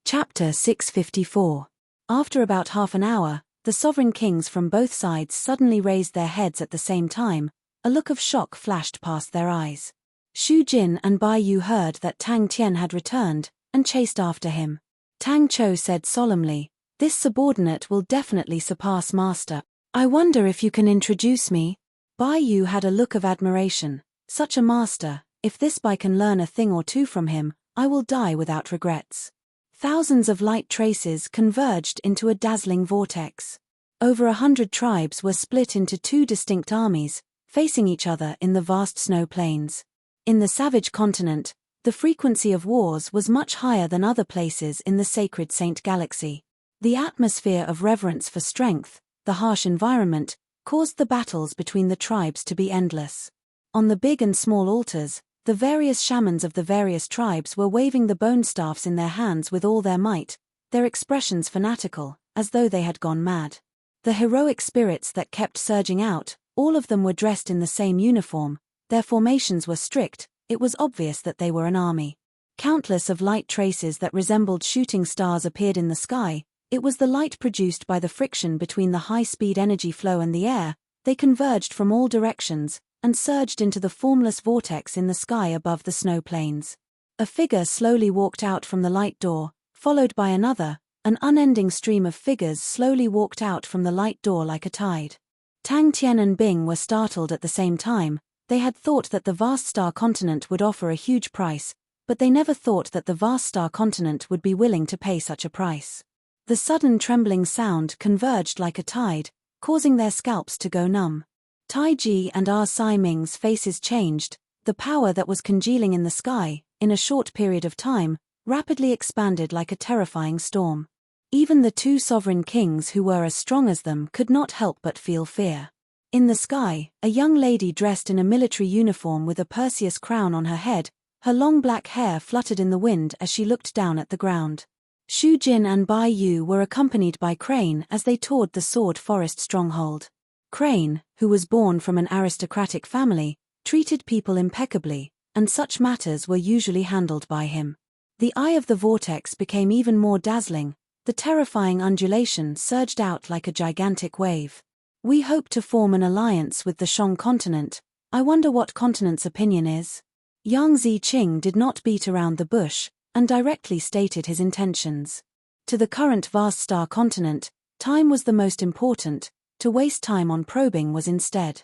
Chapter 654. After about half an hour, the sovereign kings from both sides suddenly raised their heads at the same time. A look of shock flashed past their eyes. Xu Jin and Bai Yu heard that Tang Tian had returned, and chased after him. Tang Chou said solemnly, "This subordinate will definitely surpass master. I wonder if you can introduce me?" Bai Yu had a look of admiration. "Such a master, if this Bai can learn a thing or two from him, I will die without regrets." Thousands of light traces converged into a dazzling vortex. Over 100 tribes were split into two distinct armies, facing each other in the vast snow plains. In the savage continent, the frequency of wars was much higher than other places in the sacred Saint Galaxy. The atmosphere of reverence for strength, the harsh environment, caused the battles between the tribes to be endless. On the big and small altars, the various shamans of the various tribes were waving the bone staffs in their hands with all their might, their expressions fanatical, as though they had gone mad. The heroic spirits that kept surging out, all of them were dressed in the same uniform, their formations were strict, it was obvious that they were an army. Countless of light traces that resembled shooting stars appeared in the sky. It was the light produced by the friction between the high-speed energy flow and the air. They converged from all directions, and surged into the formless vortex in the sky above the snow plains. A figure slowly walked out from the light door, followed by another. An unending stream of figures slowly walked out from the light door like a tide. Tang Tian and Bing were startled at the same time. They had thought that the vast star continent would offer a huge price, but they never thought that the vast star continent would be willing to pay such a price. The sudden trembling sound converged like a tide, causing their scalps to go numb. Tai Ji and Sai Ming's faces changed. The power that was congealing in the sky, in a short period of time, rapidly expanded like a terrifying storm. Even the two sovereign kings who were as strong as them could not help but feel fear. In the sky, a young lady dressed in a military uniform with a Perseus crown on her head, her long black hair fluttered in the wind as she looked down at the ground. Xu Jin and Bai Yu were accompanied by Crane as they toured the Sword Forest stronghold. Crane, who was born from an aristocratic family, treated people impeccably, and such matters were usually handled by him. The eye of the vortex became even more dazzling. The terrifying undulation surged out like a gigantic wave. "We hope to form an alliance with the Shang continent. I wonder what continent's opinion is?" Yang Ziqing did not beat around the bush, and directly stated his intentions. To the current vast star continent, time was the most important. To waste time on probing was instead.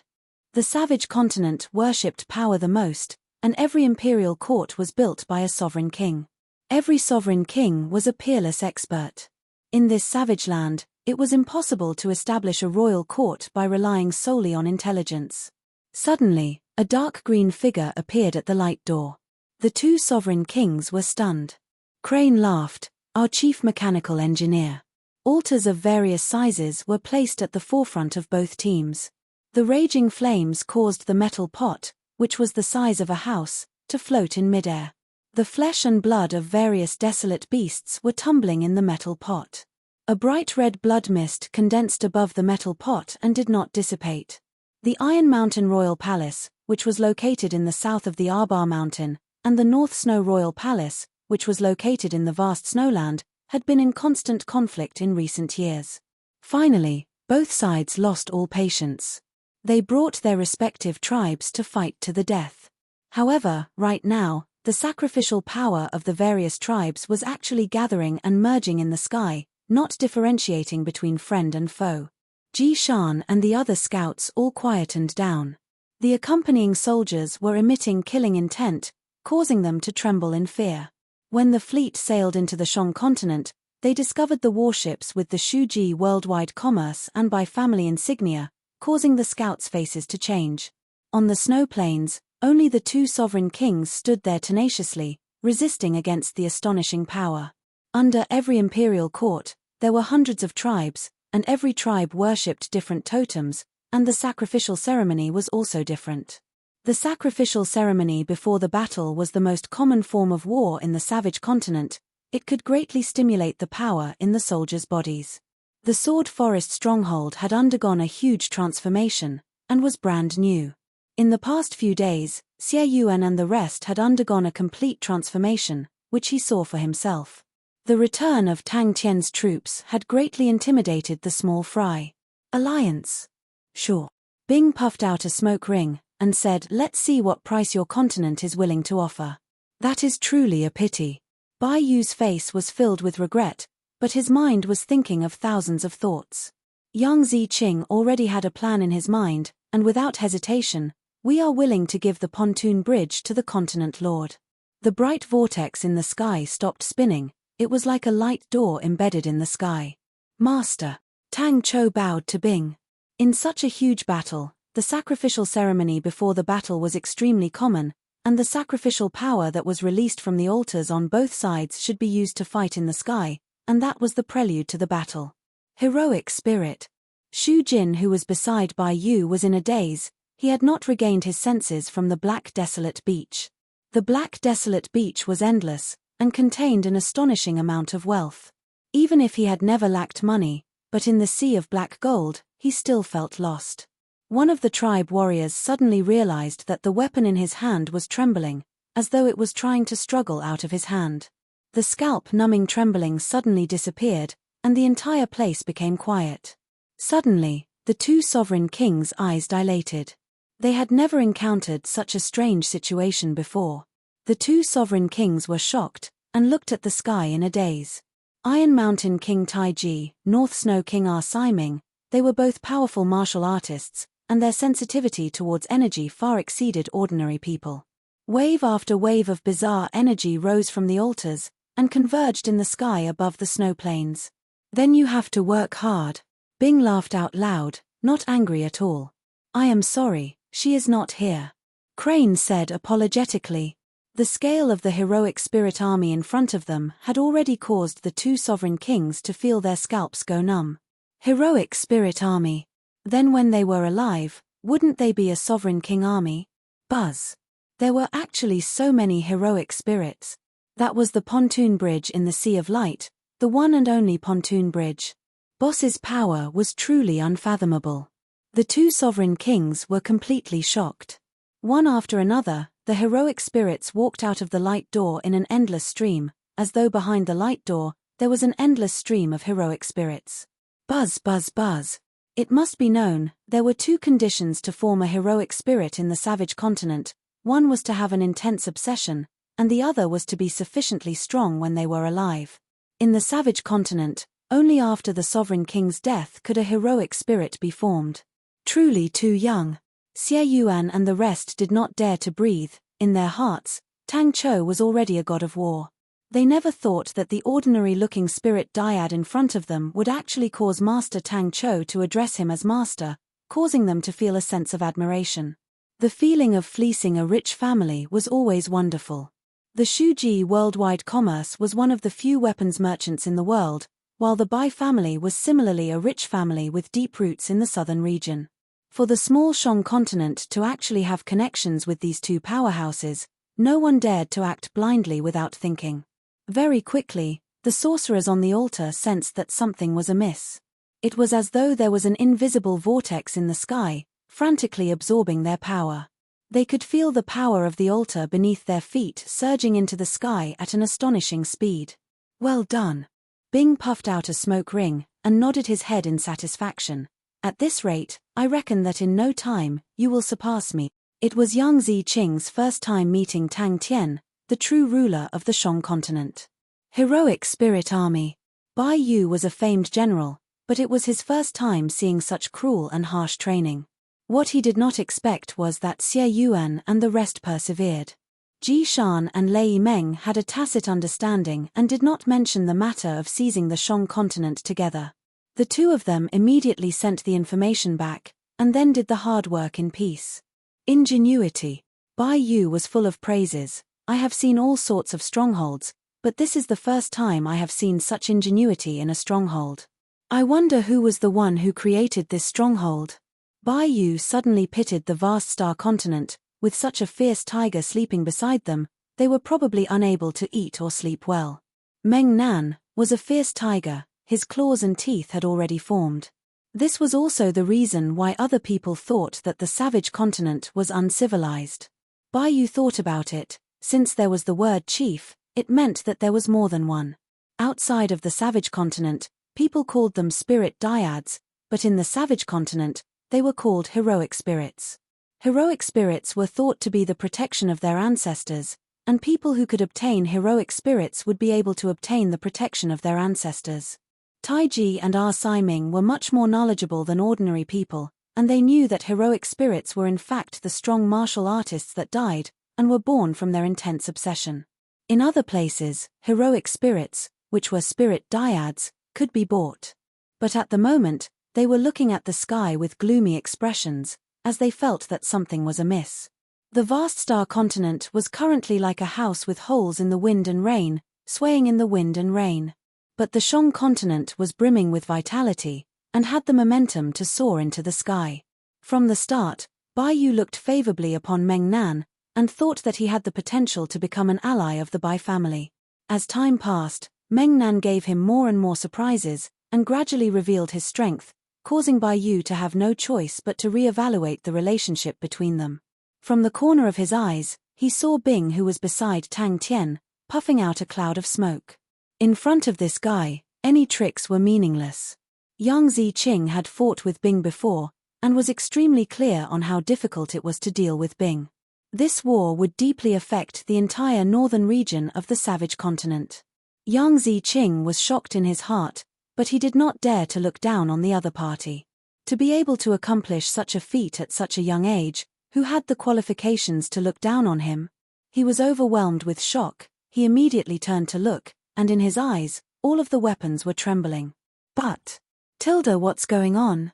The savage continent worshipped power the most, and every imperial court was built by a sovereign king. Every sovereign king was a peerless expert. In this savage land, it was impossible to establish a royal court by relying solely on intelligence. Suddenly, a dark green figure appeared at the light door. The two sovereign kings were stunned. Crane laughed, "Our chief mechanical engineer." Altars of various sizes were placed at the forefront of both teams. The raging flames caused the metal pot, which was the size of a house, to float in midair. The flesh and blood of various desolate beasts were tumbling in the metal pot. A bright red blood mist condensed above the metal pot and did not dissipate. The Iron Mountain Royal Palace, which was located in the south of the Arbar Mountain, and the North Snow Royal Palace, which was located in the vast snowland, had been in constant conflict in recent years. Finally, both sides lost all patience. They brought their respective tribes to fight to the death. However, right now, the sacrificial power of the various tribes was actually gathering and merging in the sky, not differentiating between friend and foe. Ji Shan and the other scouts all quietened down. The accompanying soldiers were emitting killing intent, causing them to tremble in fear. When the fleet sailed into the Shang continent, they discovered the warships with the Shuji worldwide commerce and by family insignia, causing the scouts' faces to change. On the snow plains, only the two sovereign kings stood there tenaciously, resisting against the astonishing power. Under every imperial court, there were hundreds of tribes, and every tribe worshipped different totems, and the sacrificial ceremony was also different. The sacrificial ceremony before the battle was the most common form of war in the savage continent. It could greatly stimulate the power in the soldiers' bodies. The Sword Forest stronghold had undergone a huge transformation, and was brand new. In the past few days, Xie Yuan and the rest had undergone a complete transformation, which he saw for himself. The return of Tang Tian's troops had greatly intimidated the small fry. Alliance? Sure. Bing puffed out a smoke ring and said, "Let's see what price your continent is willing to offer." That is truly a pity. Bai Yu's face was filled with regret, but his mind was thinking of thousands of thoughts. Yang Ziqing already had a plan in his mind, and without hesitation, "We are willing to give the pontoon bridge to the continent lord." The bright vortex in the sky stopped spinning. It was like a light door embedded in the sky. "Master." Tang Chou bowed to Bing. In such a huge battle, the sacrificial ceremony before the battle was extremely common, and the sacrificial power that was released from the altars on both sides should be used to fight in the sky, and that was the prelude to the battle. Heroic spirit. Xu Jin, who was beside Bai Yu, was in a daze. He had not regained his senses from the black desolate beach. The black desolate beach was endless, and contained an astonishing amount of wealth. Even if he had never lacked money, but in the sea of black gold, he still felt lost. One of the tribe warriors suddenly realized that the weapon in his hand was trembling, as though it was trying to struggle out of his hand. The scalp-numbing trembling suddenly disappeared, and the entire place became quiet. Suddenly, the two sovereign kings' eyes dilated. They had never encountered such a strange situation before. The two sovereign kings were shocked, and looked at the sky in a daze. Iron Mountain King Taiji, North Snow King Siming, they were both powerful martial artists, and their sensitivity towards energy far exceeded ordinary people. Wave after wave of bizarre energy rose from the altars, and converged in the sky above the snow plains. "Then you have to work hard." Bing laughed out loud, not angry at all. "I am sorry, she is not here," Crane said apologetically. The scale of the heroic spirit army in front of them had already caused the two sovereign kings to feel their scalps go numb. Heroic spirit army. Then when they were alive, wouldn't they be a sovereign king army? Buzz. There were actually so many heroic spirits. That was the pontoon bridge in the Sea of Light, the one and only pontoon bridge. Boss's power was truly unfathomable. The two sovereign kings were completely shocked. One after another, the heroic spirits walked out of the light door in an endless stream, as though behind the light door, there was an endless stream of heroic spirits. Buzz, buzz, buzz. It must be known, there were two conditions to form a heroic spirit in the savage continent. One was to have an intense obsession, and the other was to be sufficiently strong when they were alive. In the savage continent, only after the sovereign king's death could a heroic spirit be formed. Truly too young. Xie Yuan and the rest did not dare to breathe. In their hearts, Tang Chou was already a god of war. They never thought that the ordinary-looking spirit dyad in front of them would actually cause Master Tang Chou to address him as master, causing them to feel a sense of admiration. The feeling of fleecing a rich family was always wonderful. The Shuji worldwide commerce was one of the few weapons merchants in the world, while the Bai family was similarly a rich family with deep roots in the southern region. For the small Shang continent to actually have connections with these two powerhouses, no one dared to act blindly without thinking. Very quickly, the sorcerers on the altar sensed that something was amiss. It was as though there was an invisible vortex in the sky, frantically absorbing their power. They could feel the power of the altar beneath their feet surging into the sky at an astonishing speed. "Well done." Bing puffed out a smoke ring, and nodded his head in satisfaction. "At this rate, I reckon that in no time, you will surpass me." It was Yang Ziqing's first time meeting Tang Tian, the true ruler of the Shang continent. Heroic spirit army. Bai Yu was a famed general, but it was his first time seeing such cruel and harsh training. What he did not expect was that Xie Yuan and the rest persevered. Ji Shan and Lei Meng had a tacit understanding and did not mention the matter of seizing the Shang continent together. The two of them immediately sent the information back, and then did the hard work in peace. Ingenuity. Bai Yu was full of praises. "I have seen all sorts of strongholds, but this is the first time I have seen such ingenuity in a stronghold. I wonder who was the one who created this stronghold." Bai Yu suddenly pitied the vast star continent. With such a fierce tiger sleeping beside them, they were probably unable to eat or sleep well. Meng Nan was a fierce tiger. His claws and teeth had already formed. This was also the reason why other people thought that the savage continent was uncivilized. Bai Yu thought about it. Since there was the word chief, it meant that there was more than one. Outside of the savage continent, people called them spirit dyads, but in the savage continent, they were called heroic spirits. Heroic spirits were thought to be the protection of their ancestors, and people who could obtain heroic spirits would be able to obtain the protection of their ancestors. Taiji and Siming were much more knowledgeable than ordinary people, and they knew that heroic spirits were in fact the strong martial artists that died, and were born from their intense obsession. In other places, heroic spirits, which were spirit dyads, could be bought. But at the moment, they were looking at the sky with gloomy expressions, as they felt that something was amiss. The vast star continent was currently like a house with holes in the wind and rain, swaying in the wind and rain. But the Shang continent was brimming with vitality, and had the momentum to soar into the sky. From the start, Bai Yu looked favorably upon Meng Nan, and thought that he had the potential to become an ally of the Bai family. As time passed, Meng Nan gave him more and more surprises, and gradually revealed his strength, causing Bai Yu to have no choice but to re-evaluate the relationship between them. From the corner of his eyes, he saw Bing, who was beside Tang Tian, puffing out a cloud of smoke. In front of this guy, any tricks were meaningless. Yang Ziqing had fought with Bing before, and was extremely clear on how difficult it was to deal with Bing. This war would deeply affect the entire northern region of the savage continent. Yang Ziqing was shocked in his heart, but he did not dare to look down on the other party. To be able to accomplish such a feat at such a young age, who had the qualifications to look down on him? He was overwhelmed with shock. He immediately turned to look, and in his eyes, all of the weapons were trembling. But, what's going on?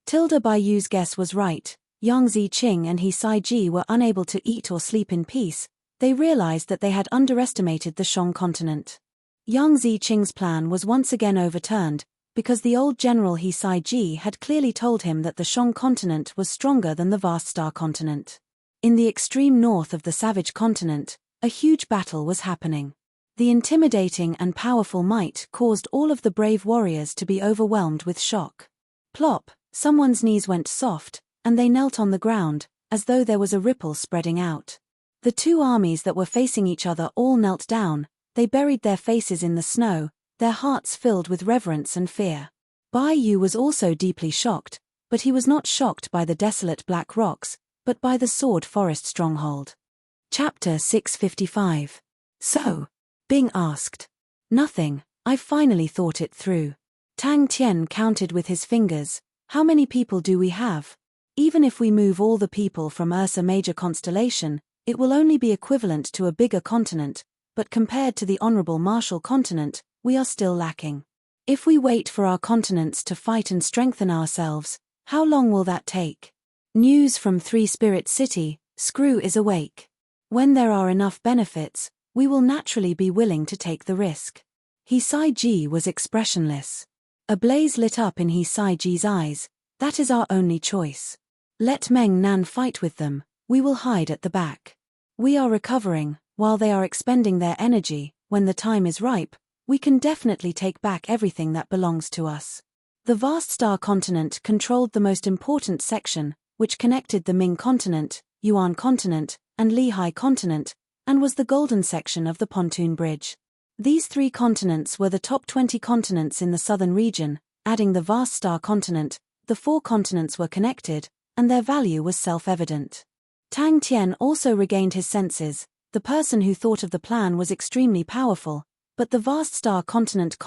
Bai Yu's guess was right. Yang Ziqing and He Saiji were unable to eat or sleep in peace. They realized that they had underestimated the Shang continent. Yang Ziqing's plan was once again overturned, because the old general He Saiji had clearly told him that the Shang continent was stronger than the vast star continent. In the extreme north of the savage continent, a huge battle was happening. The intimidating and powerful might caused all of the brave warriors to be overwhelmed with shock. Plop, someone's knees went soft, and they knelt on the ground, as though there was a ripple spreading out. The two armies that were facing each other all knelt down. They buried their faces in the snow, their hearts filled with reverence and fear. Bai Yu was also deeply shocked, but he was not shocked by the desolate black rocks, but by the sword forest stronghold. Chapter 655. So? Bing asked. Nothing, I've finally thought it through. Tang Tian counted with his fingers. How many people do we have? Even if we move all the people from Ursa Major constellation, it will only be equivalent to a bigger continent, but compared to the Honorable Marshal continent, we are still lacking. If we wait for our continents to fight and strengthen ourselves, how long will that take? News from Three Spirit City, Screw is awake. When there are enough benefits, we will naturally be willing to take the risk. He Saiji was expressionless. A blaze lit up in He Saiji's eyes. That is our only choice. Let Meng Nan fight with them, we will hide at the back. We are recovering, while they are expending their energy. When the time is ripe, we can definitely take back everything that belongs to us. The vast star continent controlled the most important section, which connected the Ming continent, Yuan continent, and Lehigh continent, and was the golden section of the pontoon bridge. These three continents were the top 20 continents in the southern region. Adding the vast star continent, the four continents were connected, and their value was self-evident. Tang Tian also regained his senses. The person who thought of the plan was extremely powerful, but the vast star continent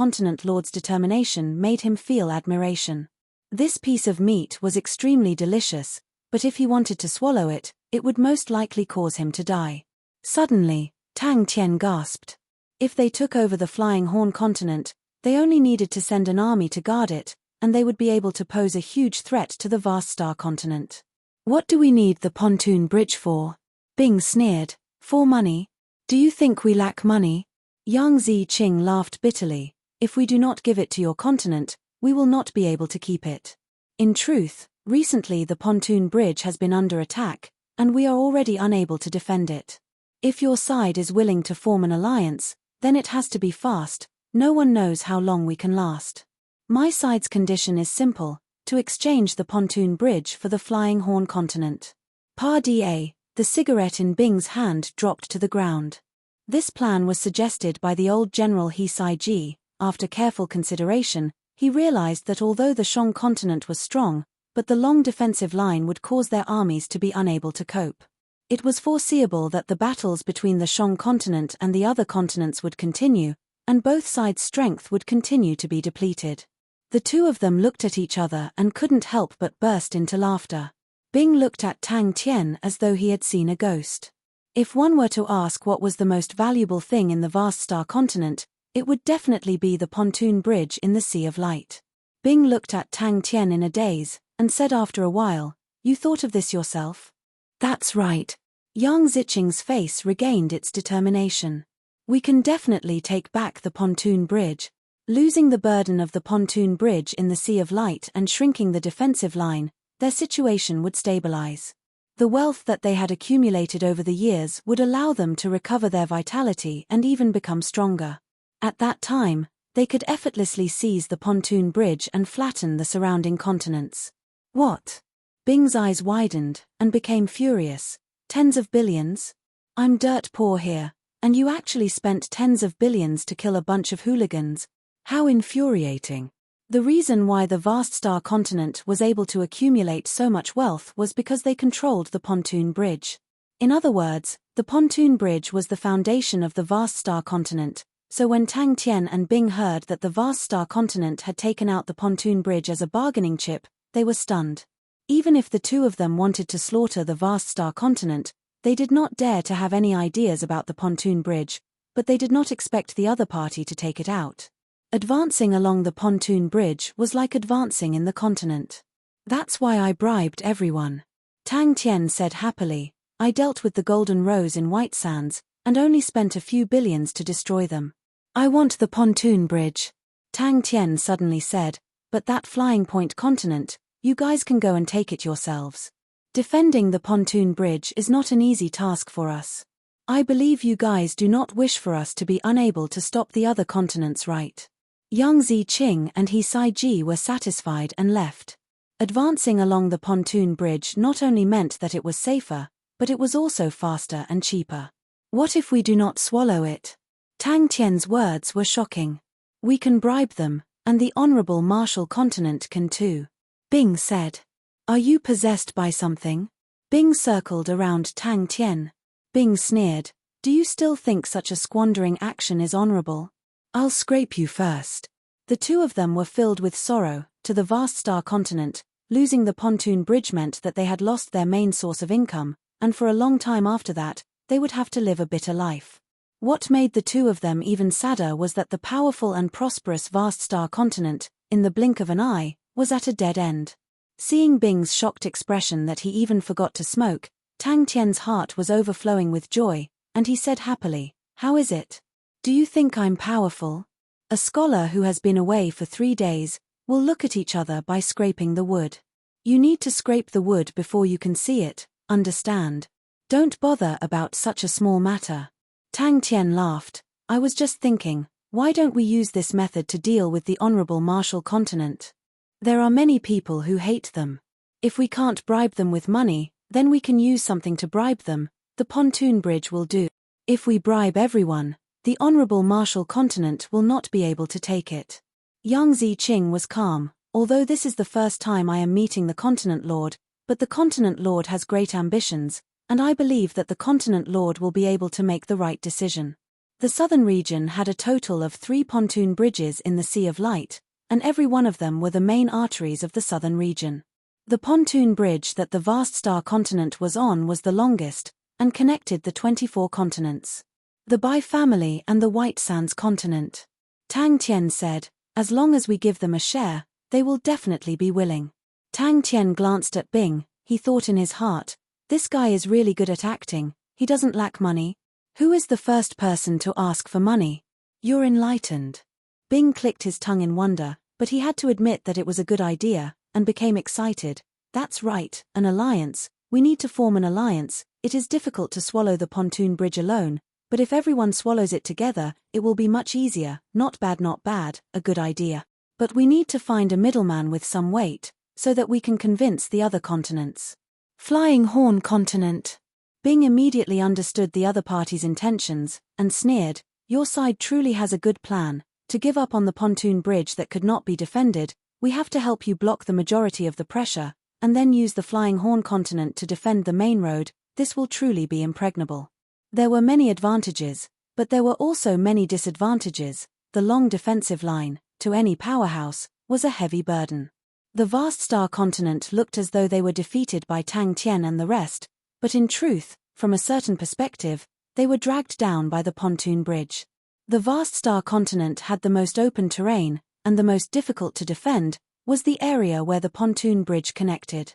lord's determination made him feel admiration. This piece of meat was extremely delicious, but if he wanted to swallow it, it would most likely cause him to die. Suddenly, Tang Tian gasped. If they took over the Flying Horn continent, they only needed to send an army to guard it, and they would be able to pose a huge threat to the vast star continent. What do we need the pontoon bridge for? Bing sneered. For money? Do you think we lack money? Yang Ziqing laughed bitterly. If we do not give it to your continent, we will not be able to keep it. In truth, recently the pontoon bridge has been under attack, and we are already unable to defend it. If your side is willing to form an alliance, then it has to be fast. No one knows how long we can last. My side's condition is simple, to exchange the pontoon bridge for the Flying Horn continent. Parda. The cigarette in Bing's hand dropped to the ground. This plan was suggested by the old general He Saiji, After careful consideration, he realized that although the Shang continent was strong, but the long defensive line would cause their armies to be unable to cope. It was foreseeable that the battles between the Shang continent and the other continents would continue, and both sides' strength would continue to be depleted. The two of them looked at each other and couldn't help but burst into laughter. Bing looked at Tang Tian as though he had seen a ghost. If one were to ask what was the most valuable thing in the vast star continent, it would definitely be the pontoon bridge in the Sea of Light. Bing looked at Tang Tian in a daze, and said after a while, "You thought of this yourself?" "That's right." Yang Ziqing's face regained its determination. "We can definitely take back the pontoon bridge. Losing the burden of the pontoon bridge in the Sea of Light and shrinking the defensive line, their situation would stabilize. The wealth that they had accumulated over the years would allow them to recover their vitality and even become stronger. At that time, they could effortlessly seize the pontoon bridge and flatten the surrounding continents." "What?" Bing's eyes widened and became furious. "Tens of billions? I'm dirt poor here, and you actually spent tens of billions to kill a bunch of hooligans. How infuriating." The reason why the vast star continent was able to accumulate so much wealth was because they controlled the pontoon bridge. In other words, the pontoon bridge was the foundation of the vast star continent, so when Tang Tian and Bing heard that the vast star continent had taken out the pontoon bridge as a bargaining chip, they were stunned. Even if the two of them wanted to slaughter the vast star continent, they did not dare to have any ideas about the pontoon bridge, but they did not expect the other party to take it out. Advancing along the pontoon bridge was like advancing in the continent. "That's why I bribed everyone," Tang Tian said happily. "I dealt with the Golden Rose in White Sands, and only spent a few billions to destroy them." "I want the pontoon bridge," Tang Tian suddenly said, "but that Flying Point continent, you guys can go and take it yourselves. Defending the pontoon bridge is not an easy task for us. I believe you guys do not wish for us to be unable to stop the other continents, right?" Yang Ziqing and He Saiji were satisfied and left. Advancing along the pontoon bridge not only meant that it was safer, but it was also faster and cheaper. "What if we do not swallow it?" Tang Tian's words were shocking. "We can bribe them, and the Honorable Marshal Continent can too," Bing said. "Are you possessed by something?" Bing circled around Tang Tian. Bing sneered, "Do you still think such a squandering action is honorable? I'll scrape you first." The two of them were filled with sorrow. To the vast star continent, losing the pontoon bridge meant that they had lost their main source of income, and for a long time after that, they would have to live a bitter life. What made the two of them even sadder was that the powerful and prosperous vast star continent, in the blink of an eye, was at a dead end. Seeing Bing's shocked expression that he even forgot to smoke, Tang Tian's heart was overflowing with joy, and he said happily, "How is it? Do you think I'm powerful?" A scholar who has been away for 3 days will look at each other by scraping the wood. You need to scrape the wood before you can see it, understand? Don't bother about such a small matter. Tang Tian laughed. "I was just thinking, why don't we use this method to deal with the Honorable Marshal Continent? There are many people who hate them. If we can't bribe them with money, then we can use something to bribe them. The pontoon bridge will do. If we bribe everyone, the Honorable Marshal Continent will not be able to take it." Yang Ziqing was calm. "Although this is the first time I am meeting the Continent Lord, but the Continent Lord has great ambitions, and I believe that the Continent Lord will be able to make the right decision." The southern region had a total of 3 pontoon bridges in the Sea of Light, and every one of them were the main arteries of the southern region. The pontoon bridge that the vast star continent was on was the longest, and connected the 24 continents. The Bai family and the White Sands continent. Tang Tian said, "As long as we give them a share, they will definitely be willing." Tang Tian glanced at Bing. He thought in his heart, "This guy is really good at acting, he doesn't lack money. Who is the first person to ask for money? You're enlightened." Bing clicked his tongue in wonder, but he had to admit that it was a good idea, and became excited. "That's right, an alliance. We need to form an alliance. It is difficult to swallow the pontoon bridge alone, but if everyone swallows it together, it will be much easier. Not bad, a good idea. But we need to find a middleman with some weight, so that we can convince the other continents." Flying Horn Continent. Bing immediately understood the other party's intentions, and sneered, "Your side truly has a good plan. to give up on the pontoon bridge that could not be defended, we have to help you block the majority of the pressure, and then use the Flying Horn continent to defend the main road. This will truly be impregnable. There were many advantages, but there were also many disadvantages. The long defensive line, to any powerhouse, was a heavy burden. The vast star continent looked as though they were defeated by Tang Tian and the rest, but in truth, from a certain perspective, they were dragged down by the pontoon bridge. The vast star continent had the most open terrain, and the most difficult to defend was the area where the pontoon bridge connected.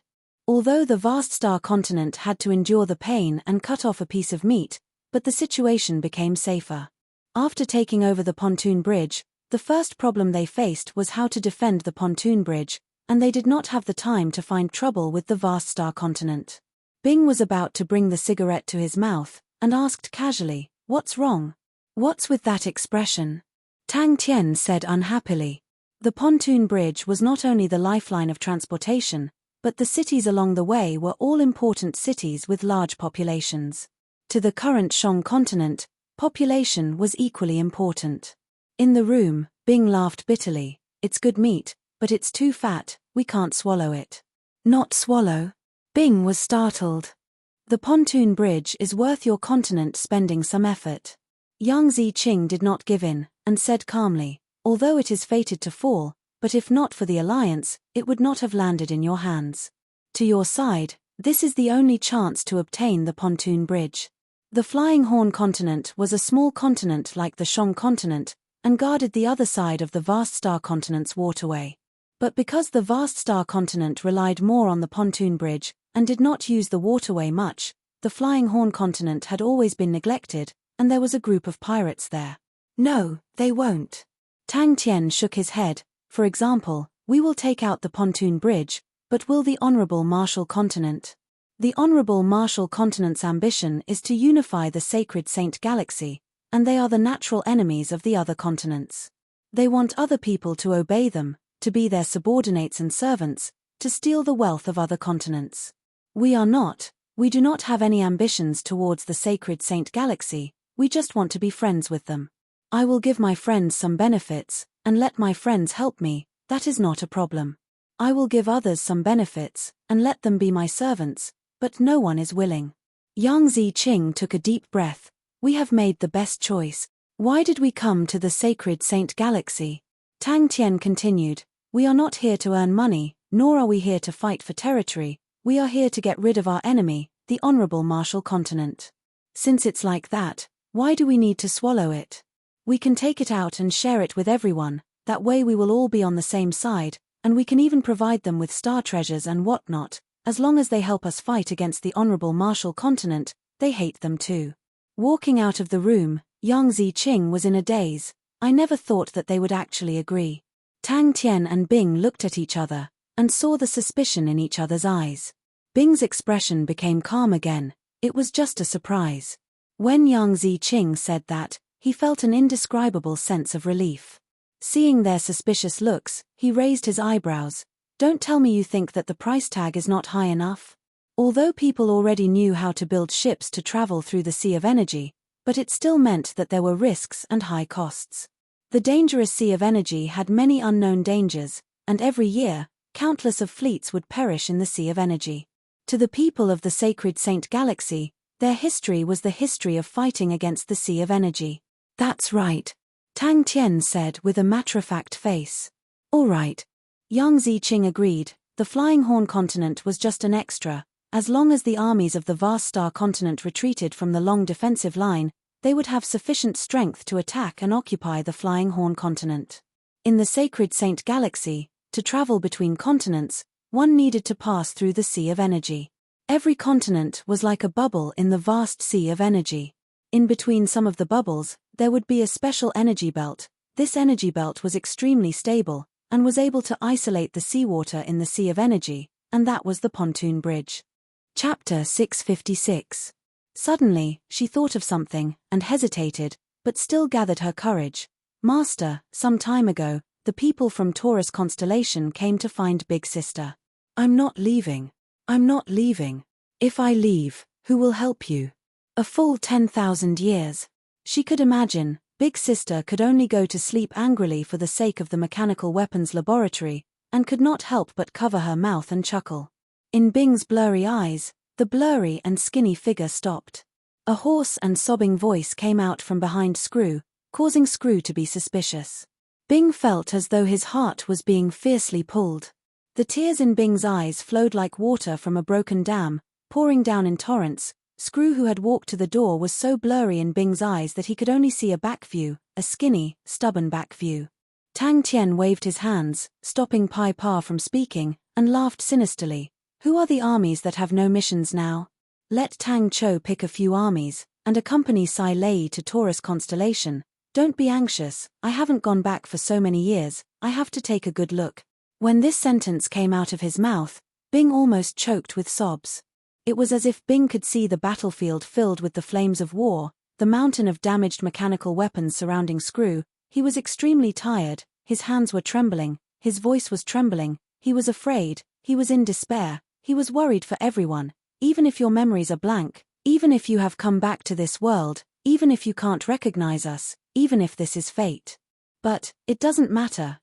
Although the vast star continent had to endure the pain and cut off a piece of meat, but the situation became safer. After taking over the pontoon bridge, the first problem they faced was how to defend the pontoon bridge, and they did not have the time to find trouble with the vast star continent. Bing was about to bring the cigarette to his mouth, and asked casually, "What's wrong? What's with that expression?" Tang Tian said unhappily. The pontoon bridge was not only the lifeline of transportation, but the cities along the way were all important cities with large populations. To the current Shang continent, population was equally important. In the room, Bing laughed bitterly. "It's good meat, but it's too fat, we can't swallow it." "Not swallow?" Bing was startled. "The pontoon bridge is worth your continent spending some effort." Yang Ziqing did not give in, and said calmly, "Although it is fated to fall, but if not for the alliance, it would not have landed in your hands. To your side, this is the only chance to obtain the pontoon bridge." The Flying Horn continent was a small continent like the Shang continent, and guarded the other side of the vast star continent's waterway. But because the vast star continent relied more on the pontoon bridge, and did not use the waterway much, the Flying Horn continent had always been neglected, and there was a group of pirates there. "No, they won't." Tang Tian shook his head. "For example, we will take out the pontoon bridge, but will the Honorable Marshal continent?" The Honorable Marshal continent's ambition is to unify the sacred Saint Galaxy, and they are the natural enemies of the other continents. They want other people to obey them, to be their subordinates and servants, to steal the wealth of other continents. We do not have any ambitions towards the sacred Saint Galaxy, we just want to be friends with them. I will give my friends some benefits, and let my friends help me, that is not a problem. I will give others some benefits, and let them be my servants, but no one is willing. Yang Ziqing took a deep breath. "We have made the best choice. Why did we come to the sacred Saint Galaxy?" Tang Tian continued, "We are not here to earn money, nor are we here to fight for territory, we are here to get rid of our enemy, the Honorable Marshal continent. Since it's like that, why do we need to swallow it? We can take it out and share it with everyone, that way we will all be on the same side, and we can even provide them with star treasures and whatnot. As long as they help us fight against the Honorable Marshal continent, they hate them too." Walking out of the room, Yang Ziqing was in a daze. I never thought that they would actually agree. Tang Tian and Bing looked at each other, and saw the suspicion in each other's eyes. Bing's expression became calm again. It was just a surprise. When Yang Ziqing said that, he felt an indescribable sense of relief. Seeing their suspicious looks, he raised his eyebrows. "Don't tell me you think that the price tag is not high enough?" Although people already knew how to build ships to travel through the Sea of Energy, but it still meant that there were risks and high costs. The dangerous Sea of Energy had many unknown dangers, and every year, countless of fleets would perish in the Sea of Energy. To the people of the sacred Saint Galaxy, their history was the history of fighting against the Sea of Energy. "That's right," Tang Tian said with a matter-of-fact face. "All right." Yang Ziqing agreed. The Flying Horn continent was just an extra. As long as the armies of the vast star continent retreated from the long defensive line, they would have sufficient strength to attack and occupy the Flying Horn continent. In the sacred Saint Galaxy, to travel between continents, one needed to pass through the Sea of Energy. Every continent was like a bubble in the vast Sea of Energy. In between some of the bubbles, there would be a special energy belt. This energy belt was extremely stable, and was able to isolate the seawater in the Sea of Energy, and that was the pontoon bridge. Chapter 656. Suddenly, she thought of something, and hesitated, but still gathered her courage. "Master, some time ago, the people from Taurus constellation came to find Big Sister. I'm not leaving. I'm not leaving. If I leave, who will help you? A full 10,000 years." She could imagine, Big Sister could only go to sleep angrily for the sake of the mechanical weapons laboratory, and could not help but cover her mouth and chuckle. In Bing's blurry eyes, the blurry and skinny figure stopped. A hoarse and sobbing voice came out from behind Screw, causing Screw to be suspicious. Bing felt as though his heart was being fiercely pulled. The tears in Bing's eyes flowed like water from a broken dam, pouring down in torrents. Screw, who had walked to the door, was so blurry in Bing's eyes that he could only see a back view, a skinny, stubborn back view. Tang Tien waved his hands, stopping Pai Pa from speaking, and laughed sinisterly. Who are the armies that have no missions now? Let Tang Cho pick a few armies, and accompany Sai Lei to Taurus constellation. Don't be anxious, I haven't gone back for so many years, I have to take a good look. When this sentence came out of his mouth, Bing almost choked with sobs. It was as if Bing could see the battlefield filled with the flames of war, the mountain of damaged mechanical weapons surrounding Screw. He was extremely tired, his hands were trembling, his voice was trembling, he was afraid, he was in despair, he was worried for everyone. Even if your memories are blank, even if you have come back to this world, even if you can't recognize us, even if this is fate. But, it doesn't matter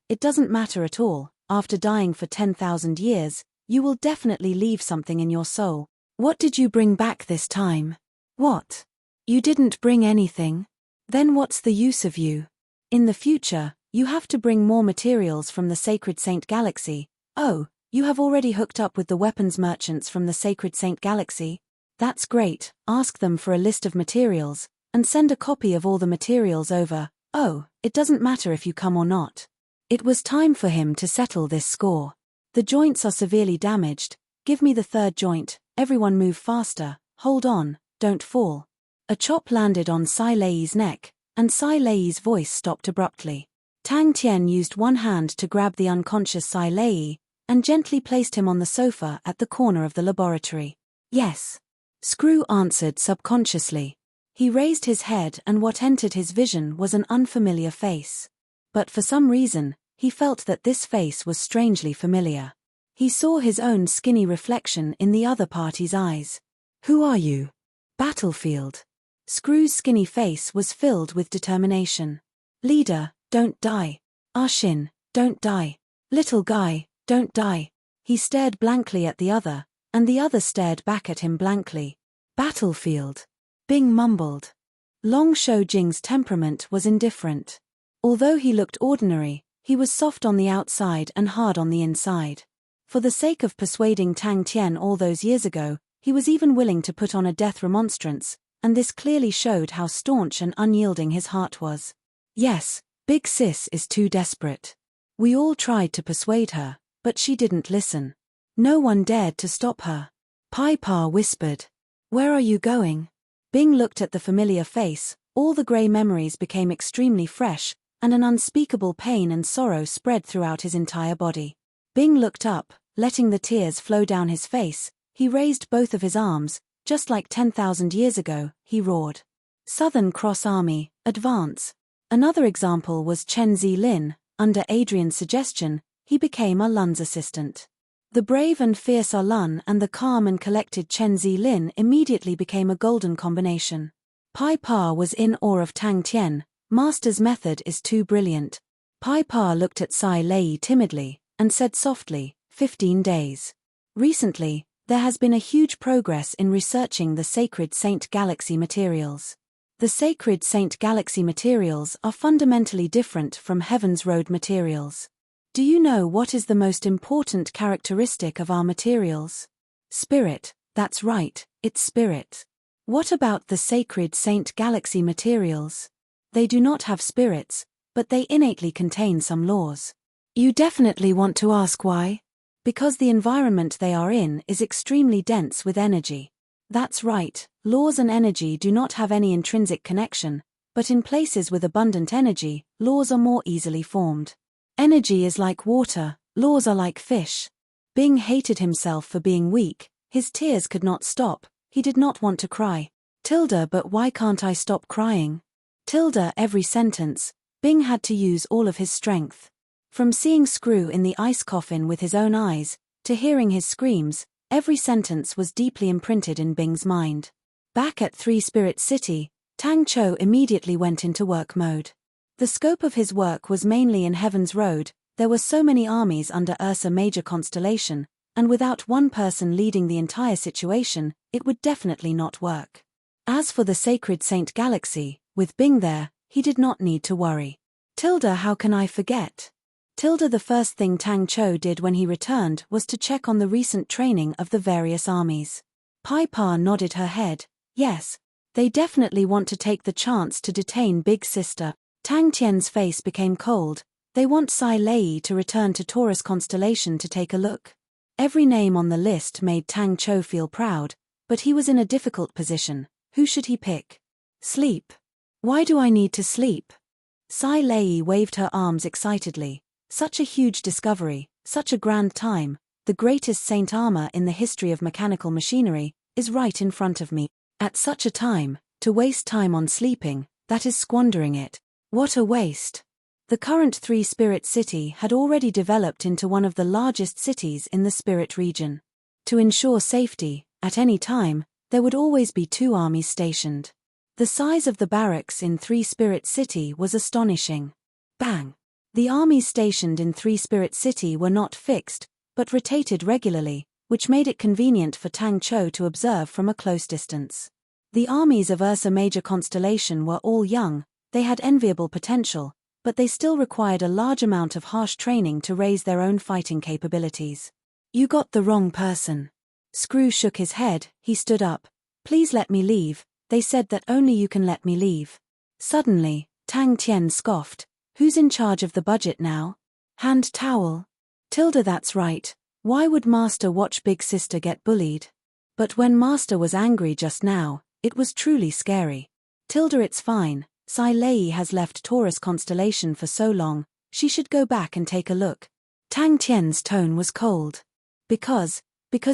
at all. After dying for 10,000 years, you will definitely leave something in your soul. What did you bring back this time? What? You didn't bring anything? Then what's the use of you? In the future, you have to bring more materials from the Sacred Saint Galaxy. Oh, you have already hooked up with the weapons merchants from the Sacred Saint Galaxy? That's great, ask them for a list of materials, and send a copy of all the materials over. Oh, it doesn't matter if you come or not. It was time for him to settle this score. The joints are severely damaged. Give me the third joint. Everyone move faster, hold on, don't fall. A chop landed on Sai Lei's neck, and Sai Lei's voice stopped abruptly. Tang Tien used one hand to grab the unconscious Sai Lei, and gently placed him on the sofa at the corner of the laboratory. Yes. Screw answered subconsciously. He raised his head, and what entered his vision was an unfamiliar face. But for some reason, he felt that this face was strangely familiar. He saw his own skinny reflection in the other party's eyes. Who are you? Battlefield. Screw's skinny face was filled with determination. Leader, don't die. Shin, don't die. Little guy, don't die. He stared blankly at the other, and the other stared back at him blankly. Battlefield. Bing mumbled. Long Shou Jing's temperament was indifferent. Although he looked ordinary, he was soft on the outside and hard on the inside. For the sake of persuading Tang Tien all those years ago, he was even willing to put on a death remonstrance, and this clearly showed how staunch and unyielding his heart was. Yes, Big Sis is too desperate. We all tried to persuade her, but she didn't listen. No one dared to stop her. Pai Pa whispered. Where are you going? Bing looked at the familiar face, all the grey memories became extremely fresh, and an unspeakable pain and sorrow spread throughout his entire body. Bing looked up, letting the tears flow down his face. He raised both of his arms, just like 10,000 years ago, he roared. Southern Cross Army, advance. Another example was Chen Zi-Lin. Under Adrian's suggestion, he became Lun's assistant. The brave and fierce Lun and the calm and collected Chen Zi-Lin immediately became a golden combination. Pai Pa was in awe of Tang Tien. Master's method is too brilliant. Pai Pa looked at Sai Lei timidly, and said softly, 15 days. Recently, there has been a huge progress in researching the Sacred Saint Galaxy materials. The Sacred Saint Galaxy materials are fundamentally different from Heaven's Road materials. Do you know what is the most important characteristic of our materials? Spirit, that's right, it's spirit. What about the Sacred Saint Galaxy materials? They do not have spirits, but they innately contain some laws. You definitely want to ask why? Because the environment they are in is extremely dense with energy. That's right, laws and energy do not have any intrinsic connection, but in places with abundant energy, laws are more easily formed. Energy is like water, laws are like fish. Bing hated himself for being weak, his tears could not stop, he did not want to cry. But why can't I stop crying? Every sentence, Bing had to use all of his strength. From seeing Screw in the ice coffin with his own eyes, to hearing his screams, every sentence was deeply imprinted in Bing's mind. Back at Three Spirit City, Tang Cho immediately went into work mode. The scope of his work was mainly in Heaven's Road. There were so many armies under Ursa Major constellation, and without one person leading the entire situation, it would definitely not work. As for the Sacred Saint Galaxy, with Bing there, he did not need to worry. How can I forget? The first thing Tang Cho did when he returned was to check on the recent training of the various armies. Pai Pa nodded her head. Yes, they definitely want to take the chance to detain Big Sister. Tang Tian's face became cold. They want Sai Lei to return to Taurus constellation to take a look. Every name on the list made Tang Cho feel proud, but he was in a difficult position. Who should he pick? Sleep. Why do I need to sleep? Sai Lei waved her arms excitedly. Such a huge discovery, such a grand time, the greatest saint armor in the history of mechanical machinery, is right in front of me. At such a time, to waste time on sleeping, that is squandering it. What a waste. The current 3-spirit city had already developed into one of the largest cities in the spirit region. To ensure safety, at any time, there would always be 2 armies stationed. The size of the barracks in 3-spirit city was astonishing. Bang! The armies stationed in 3-spirit city were not fixed, but rotated regularly, which made it convenient for Tang Cho to observe from a close distance. The armies of Ursa Major constellation were all young, they had enviable potential, but they still required a large amount of harsh training to raise their own fighting capabilities. You got the wrong person. Screw shook his head. He stood up. Please let me leave. They said that only you can let me leave. Suddenly, Tang Tian scoffed. Who's in charge of the budget now? Hand towel. That's right. Why would Master watch Big Sister get bullied? But when Master was angry just now, it was truly scary. It's fine. Sai Lei has left Taurus constellation for so long, she should go back and take a look. Tang Tian's tone was cold. Because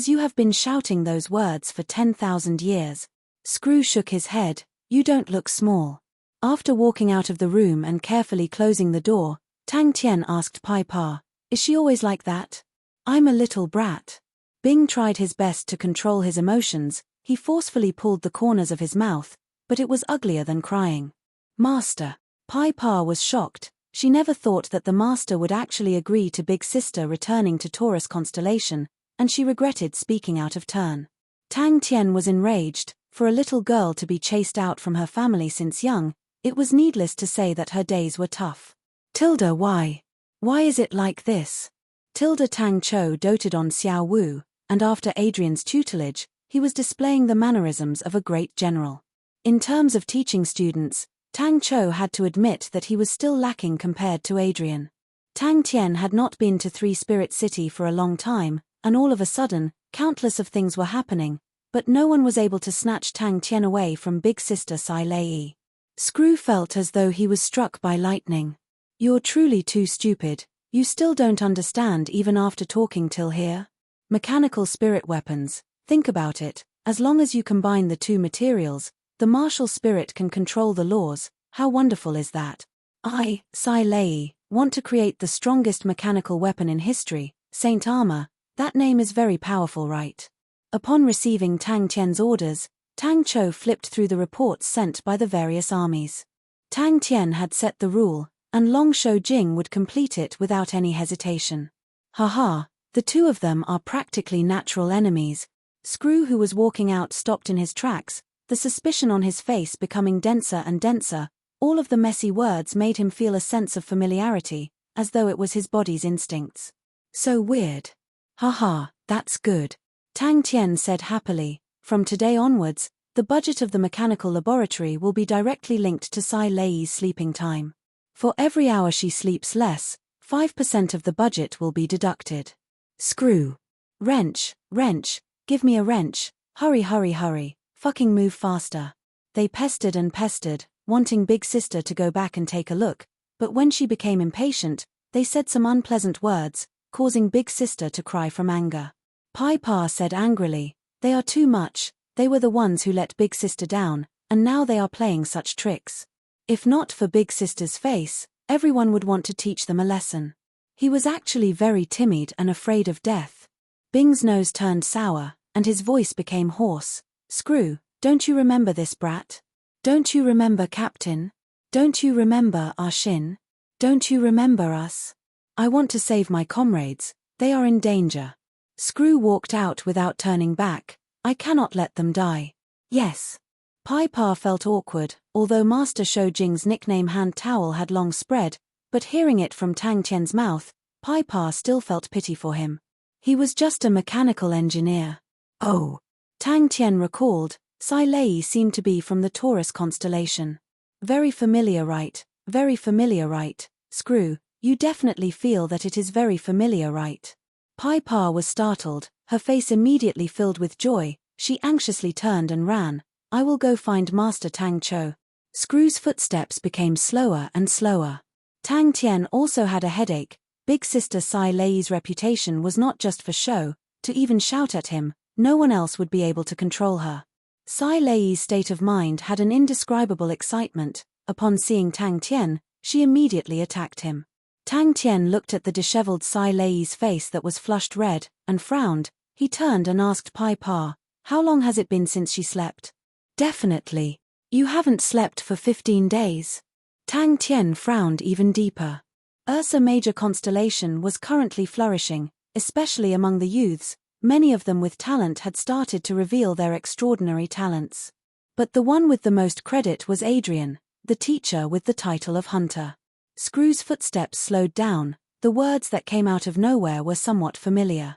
you have been shouting those words for 10,000 years. Screw shook his head. You don't look small. After walking out of the room and carefully closing the door, Tang Tian asked Pai Pa, is she always like that? I'm a little brat. Bing tried his best to control his emotions. He forcefully pulled the corners of his mouth, but it was uglier than crying. Master. Pai Pa was shocked. She never thought that the master would actually agree to Big Sister returning to Taurus constellation, and she regretted speaking out of turn. Tang Tian was enraged. For a little girl to be chased out from her family since young, it was needless to say that her days were tough. Why? Why is it like this? Tang Cho doted on Xiao Wu, and after Adrian's tutelage, he was displaying the mannerisms of a great general. In terms of teaching students, Tang Cho had to admit that he was still lacking compared to Adrian. Tang Tian had not been to 3-spirit city for a long time, and all of a sudden, countless of things were happening, but no one was able to snatch Tang Tian away from Big Sister Sai Lei. Screw felt as though he was struck by lightning. You're truly too stupid. You still don't understand even after talking till here? Mechanical spirit weapons. Think about it. As long as you combine the 2 materials, the martial spirit can control the laws. How wonderful is that? I, Sai Lei, want to create the strongest mechanical weapon in history, Saint Armor. That name is very powerful, right? Upon receiving Tang Tian's orders, Tang Cho flipped through the reports sent by the various armies. Tang Tian had set the rule, and Long Shou Jing would complete it without any hesitation. Haha, the 2 of them are practically natural enemies. Screw, who was walking out, stopped in his tracks, the suspicion on his face becoming denser and denser. All of the messy words made him feel a sense of familiarity, as though it was his body's instincts. So weird. Haha, that's good. Tang Tian said happily. From today onwards, the budget of the mechanical laboratory will be directly linked to Sai Lei's sleeping time. For every hour she sleeps less, 5% of the budget will be deducted. Screw. Wrench, give me a wrench. Hurry. Fucking move faster. They pestered and pestered, wanting Big Sister to go back and take a look, but when she became impatient, they said some unpleasant words, causing Big Sister to cry from anger. Pai Pa said angrily, they are too much. They were the ones who let Big Sister down, and now they are playing such tricks. If not for Big Sister's face, everyone would want to teach them a lesson. He was actually very timid and afraid of death. Bing's nose turned sour, and his voice became hoarse. Screw, don't you remember this brat? Don't you remember, Captain? Don't you remember our Shin? Don't you remember us? I want to save my comrades, they are in danger. Screw walked out without turning back. I cannot let them die. Yes. Pai Pa felt awkward, although Master Shou Jing's nickname hand towel had long spread, but hearing it from Tang Tian's mouth, Pai Pa still felt pity for him. He was just a mechanical engineer. Oh. Tang Tian recalled, Sai Lei seemed to be from the Taurus constellation. Very familiar, right? Very familiar, right? Screw, you definitely feel that it is very familiar, right? Pai Pa was startled, her face immediately filled with joy. She anxiously turned and ran. I will go find Master Tang Chou. Screw's footsteps became slower and slower. Tang Tian also had a headache. Big Sister Sai Lei's reputation was not just for show. To even shout at him, no one else would be able to control her. Sai Lei's state of mind had an indescribable excitement. Upon seeing Tang Tian, she immediately attacked him. Tang Tian looked at the disheveled Sai Lei's face that was flushed red, and frowned. He turned and asked Pai Pa, how long has it been since she slept? Definitely. You haven't slept for 15 days. Tang Tian frowned even deeper. Ursa Major constellation was currently flourishing, especially among the youths. Many of them with talent had started to reveal their extraordinary talents. But the one with the most credit was Adrian, the teacher with the title of Hunter. Screw's footsteps slowed down. The words that came out of nowhere were somewhat familiar.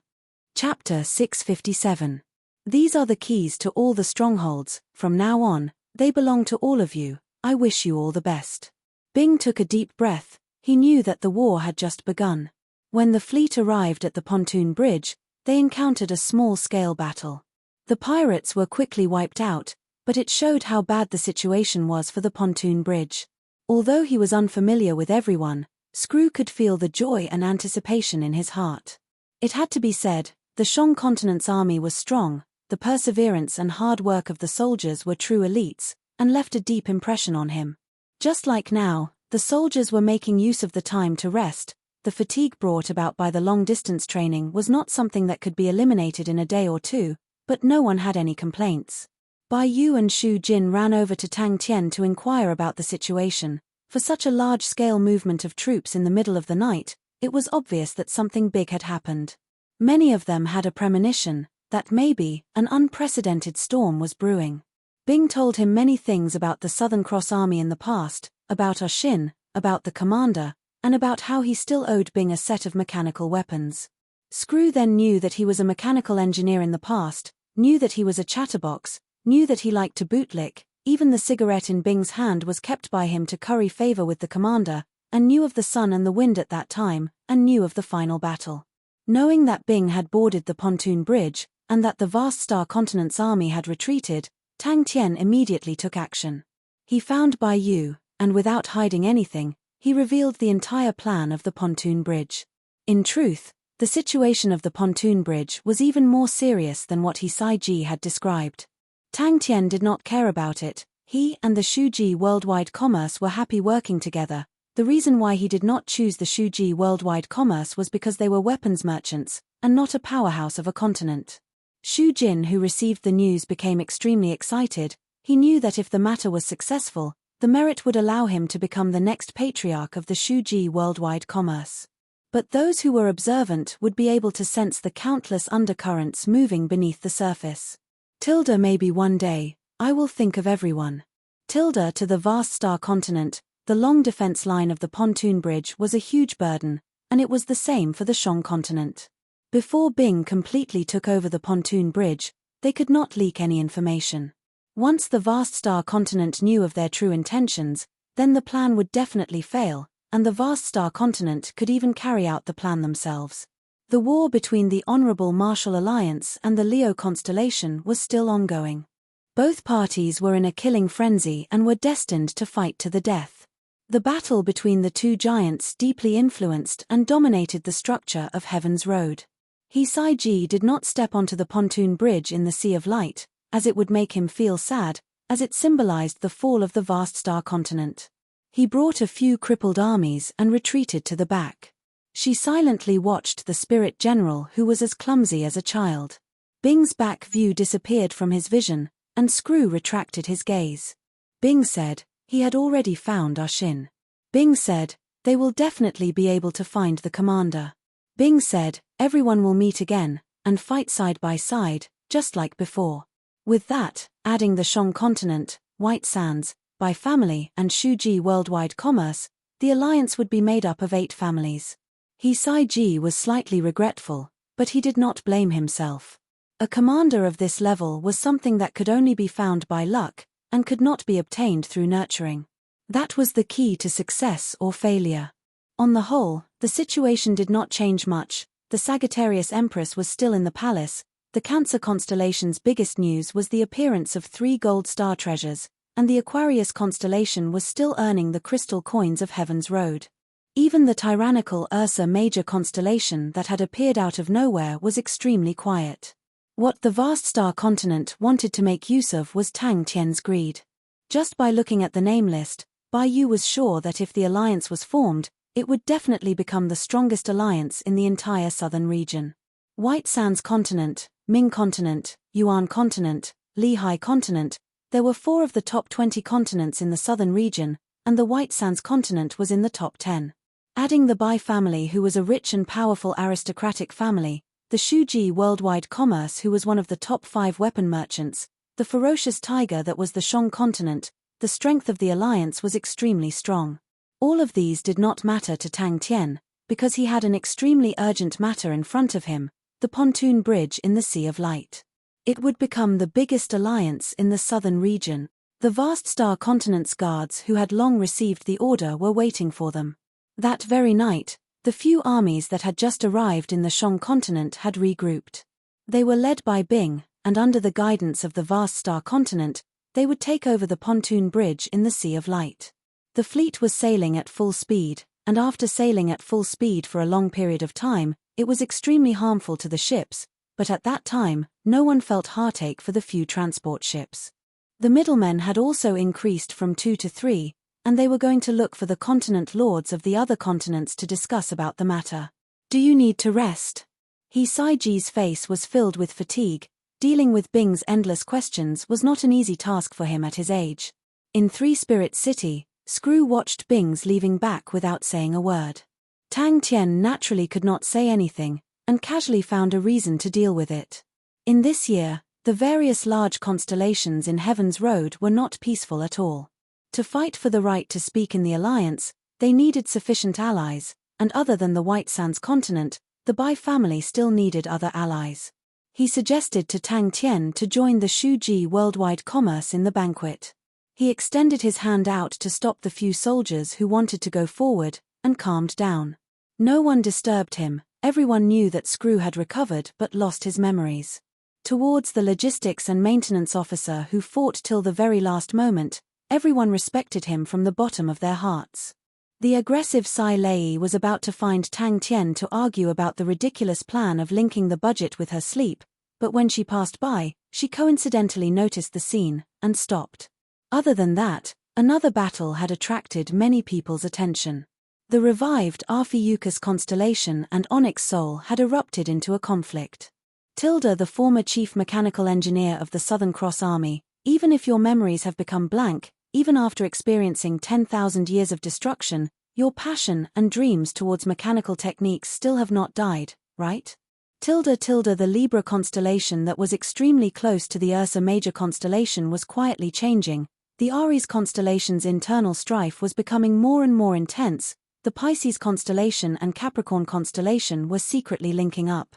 Chapter 657. These are the keys to all the strongholds. From now on, they belong to all of you. I wish you all the best. Bing took a deep breath. He knew that the war had just begun. When the fleet arrived at the pontoon bridge, they encountered a small-scale battle. The pirates were quickly wiped out, but it showed how bad the situation was for the pontoon bridge. Although he was unfamiliar with everyone, Screw could feel the joy and anticipation in his heart. It had to be said, the Shang continent's army was strong, the perseverance and hard work of the soldiers were true elites, and left a deep impression on him. Just like now, the soldiers were making use of the time to rest. The fatigue brought about by the long-distance training was not something that could be eliminated in a day or two, but no one had any complaints. Bai Yu and Xu Jin ran over to Tang Tian to inquire about the situation. For such a large-scale movement of troops in the middle of the night, it was obvious that something big had happened. Many of them had a premonition that maybe an unprecedented storm was brewing. Bing told him many things about the Southern Cross Army in the past, about Ah Shin, about the commander, and about how he still owed Bing a set of mechanical weapons. Screw then knew that he was a mechanical engineer in the past, knew that he was a chatterbox, knew that he liked to bootlick, even the cigarette in Bing's hand was kept by him to curry favor with the commander, and knew of the sun and the wind at that time, and knew of the final battle. Knowing that Bing had boarded the pontoon bridge, and that the vast Star Continent's army had retreated, Tang Tian immediately took action. He found Bai Yu, and without hiding anything, he revealed the entire plan of the pontoon bridge. In truth, the situation of the pontoon bridge was even more serious than what Sai Ji had described. Tang Tian did not care about it. He and the Shuji Worldwide Commerce were happy working together. The reason why he did not choose the Shuji Worldwide Commerce was because they were weapons merchants, and not a powerhouse of a continent. Xu Jin, who received the news, became extremely excited. He knew that if the matter was successful, the merit would allow him to become the next patriarch of the Shuji Worldwide Commerce. But those who were observant would be able to sense the countless undercurrents moving beneath the surface. Maybe one day, I will think of everyone. To the vast Star Continent, the long defense line of the pontoon bridge was a huge burden, and it was the same for the Shang continent. Before Bing completely took over the pontoon bridge, they could not leak any information. Once the vast Star Continent knew of their true intentions, then the plan would definitely fail, and the vast Star Continent could even carry out the plan themselves. The war between the Honorable Martial Alliance and the Leo constellation was still ongoing. Both parties were in a killing frenzy and were destined to fight to the death. The battle between the two giants deeply influenced and dominated the structure of Heaven's Road. Sai Ji did not step onto the pontoon bridge in the Sea of Light, as it would make him feel sad, as it symbolized the fall of the vast Star Continent. He brought a few crippled armies and retreated to the back. She silently watched the spirit general, who was as clumsy as a child. Bing's back view disappeared from his vision, and Screw retracted his gaze. Bing said, he had already found our Shin. Bing said, they will definitely be able to find the commander. Bing said, everyone will meet again, and fight side by side, just like before. With that, adding the Shang continent, White Sands, by family and Shuji worldwide commerce, the alliance would be made up of 8 families. Hisai-ji was slightly regretful, but he did not blame himself. A commander of this level was something that could only be found by luck, and could not be obtained through nurturing. That was the key to success or failure. On the whole, the situation did not change much. The Sagittarius Empress was still in the palace. The Cancer constellation's biggest news was the appearance of 3 gold star treasures, and the Aquarius constellation was still earning the crystal coins of Heaven's Road. Even the tyrannical Ursa Major constellation that had appeared out of nowhere was extremely quiet. What the vast star continent wanted to make use of was Tang Tian's greed. Just by looking at the name list, Bai Yu was sure that if the alliance was formed, it would definitely become the strongest alliance in the entire southern region. White Sands continent, Ming continent, Yuan continent, Lehigh continent, there were 4 of the top 20 continents in the southern region, and the White Sands continent was in the top 10. Adding the Bai family, who was a rich and powerful aristocratic family, the Shuji worldwide commerce, who was one of the top 5 weapon merchants, the ferocious tiger that was the Shang continent, the strength of the alliance was extremely strong. All of these did not matter to Tang Tian, because he had an extremely urgent matter in front of him, the pontoon bridge in the Sea of Light. It would become the biggest alliance in the southern region. The vast star continent's guards who had long received the order were waiting for them. That very night, the few armies that had just arrived in the Shang continent had regrouped. They were led by Bing, and under the guidance of the vast star continent, they would take over the pontoon bridge in the Sea of Light. The fleet was sailing at full speed, and after sailing at full speed for a long period of time, it was extremely harmful to the ships, but at that time, no one felt heartache for the few transport ships. The middlemen had also increased from 2 to 3, and they were going to look for the continent lords of the other continents to discuss about the matter. Do you need to rest? Hisai-ji's face was filled with fatigue. Dealing with Bing's endless questions was not an easy task for him at his age. In Three Spirit City, Screw watched Bing's leaving back without saying a word. Tang Tian naturally could not say anything, and casually found a reason to deal with it. In this year, the various large constellations in Heaven's Road were not peaceful at all. To fight for the right to speak in the alliance, they needed sufficient allies, and other than the White Sands continent, the Bai family still needed other allies. He suggested to Tang Tian to join the Shuji worldwide commerce in the banquet. He extended his hand out to stop the few soldiers who wanted to go forward, and calmed down. No one disturbed him. Everyone knew that Screw had recovered but lost his memories. Towards the logistics and maintenance officer who fought till the very last moment, everyone respected him from the bottom of their hearts. The aggressive Sai Lei was about to find Tang Tian to argue about the ridiculous plan of linking the budget with her sleep, but when she passed by, she coincidentally noticed the scene, and stopped. Other than that, another battle had attracted many people's attention. The revived Arphiuchus constellation and Onyx Soul had erupted into a conflict. Tilda, the former chief mechanical engineer of the Southern Cross Army, even if your memories have become blank, even after experiencing 10,000 years of destruction, your passion and dreams towards mechanical techniques still have not died, right? Tilda, the Libra constellation that was extremely close to the Ursa Major constellation was quietly changing. The Aries constellation's internal strife was becoming more and more intense. The Pisces constellation and Capricorn constellation were secretly linking up.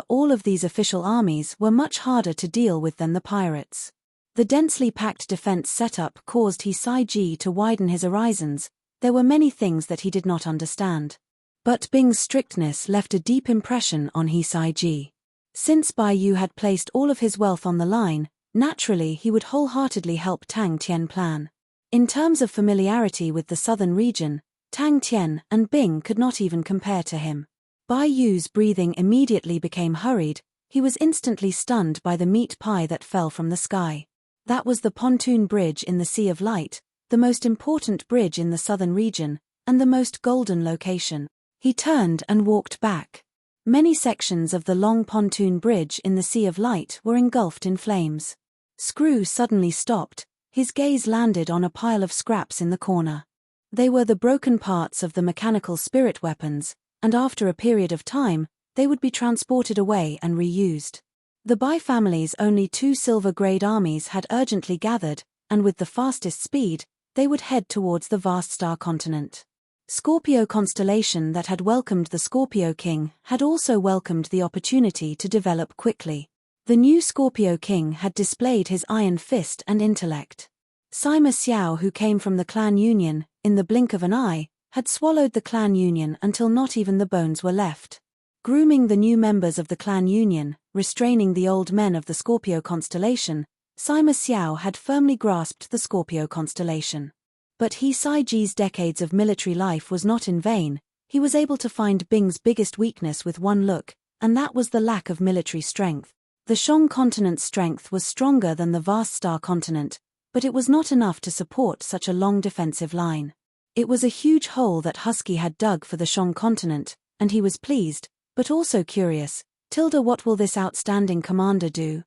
All of these official armies were much harder to deal with than the pirates. The densely packed defense setup caused Hisai-ji to widen his horizons. There were many things that he did not understand. But Bing's strictness left a deep impression on Hisai-ji. Since Bai Yu had placed all of his wealth on the line, naturally he would wholeheartedly help Tang Tian plan. In terms of familiarity with the southern region, Tang Tian and Bing could not even compare to him. Bai Yu's breathing immediately became hurried. He was instantly stunned by the meat pie that fell from the sky. That was the pontoon bridge in the Sea of Light, the most important bridge in the southern region, and the most golden location. He turned and walked back. Many sections of the long pontoon bridge in the Sea of Light were engulfed in flames. Screw suddenly stopped. His gaze landed on a pile of scraps in the corner. They were the broken parts of the mechanical spirit weapons, and after a period of time, they would be transported away and reused. The Bai family's only 2 silver-grade armies had urgently gathered, and with the fastest speed, they would head towards the vast star continent. Scorpio constellation that had welcomed the Scorpio King had also welcomed the opportunity to develop quickly. The new Scorpio King had displayed his iron fist and intellect. Sima Xiao, who came from the clan union, in the blink of an eye, had swallowed the clan union until not even the bones were left. Grooming the new members of the clan union, restraining the old men of the Scorpio constellation, Sima Xiao had firmly grasped the Scorpio constellation. But He Saiji's decades of military life was not in vain. He was able to find Bing's biggest weakness with one look, and that was the lack of military strength. The Shang continent's strength was stronger than the vast star continent, but it was not enough to support such a long defensive line. It was a huge hole that Husky had dug for the Shang continent, and he was pleased, but also curious. What will this outstanding commander do?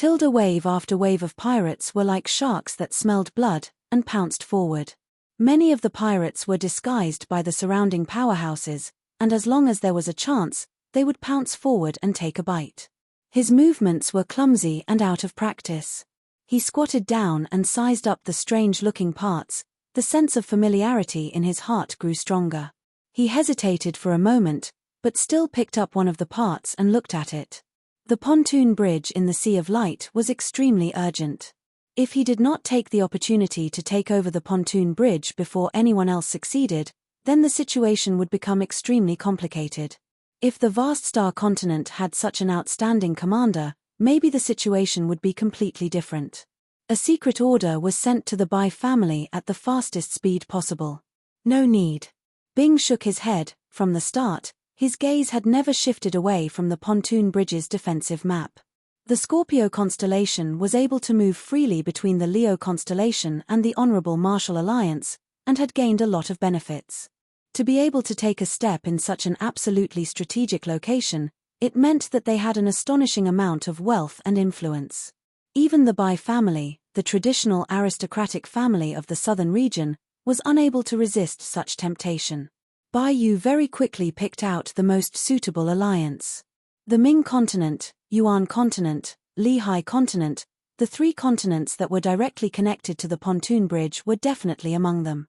Wave after wave of pirates were like sharks that smelled blood, and pounced forward. Many of the pirates were disguised by the surrounding powerhouses, and as long as there was a chance, they would pounce forward and take a bite. His movements were clumsy and out of practice. He squatted down and sized up the strange-looking parts. The sense of familiarity in his heart grew stronger. He hesitated for a moment, but still picked up one of the parts and looked at it. The pontoon bridge in the Sea of Light was extremely urgent. If he did not take the opportunity to take over the pontoon bridge before anyone else succeeded, then the situation would become extremely complicated. If the vast star continent had such an outstanding commander, maybe the situation would be completely different. A secret order was sent to the Bai family at the fastest speed possible. No need. Bing shook his head. From the start, his gaze had never shifted away from the pontoon bridge's defensive map. The Scorpio constellation was able to move freely between the Leo constellation and the Honorable Martial Alliance, and had gained a lot of benefits. To be able to take a step in such an absolutely strategic location, it meant that they had an astonishing amount of wealth and influence. Even the Bai family, the traditional aristocratic family of the southern region, was unable to resist such temptation. Bai Yu very quickly picked out the most suitable alliance. The Ming continent, Yuan continent, Lehigh continent, the 3 continents that were directly connected to the pontoon bridge were definitely among them.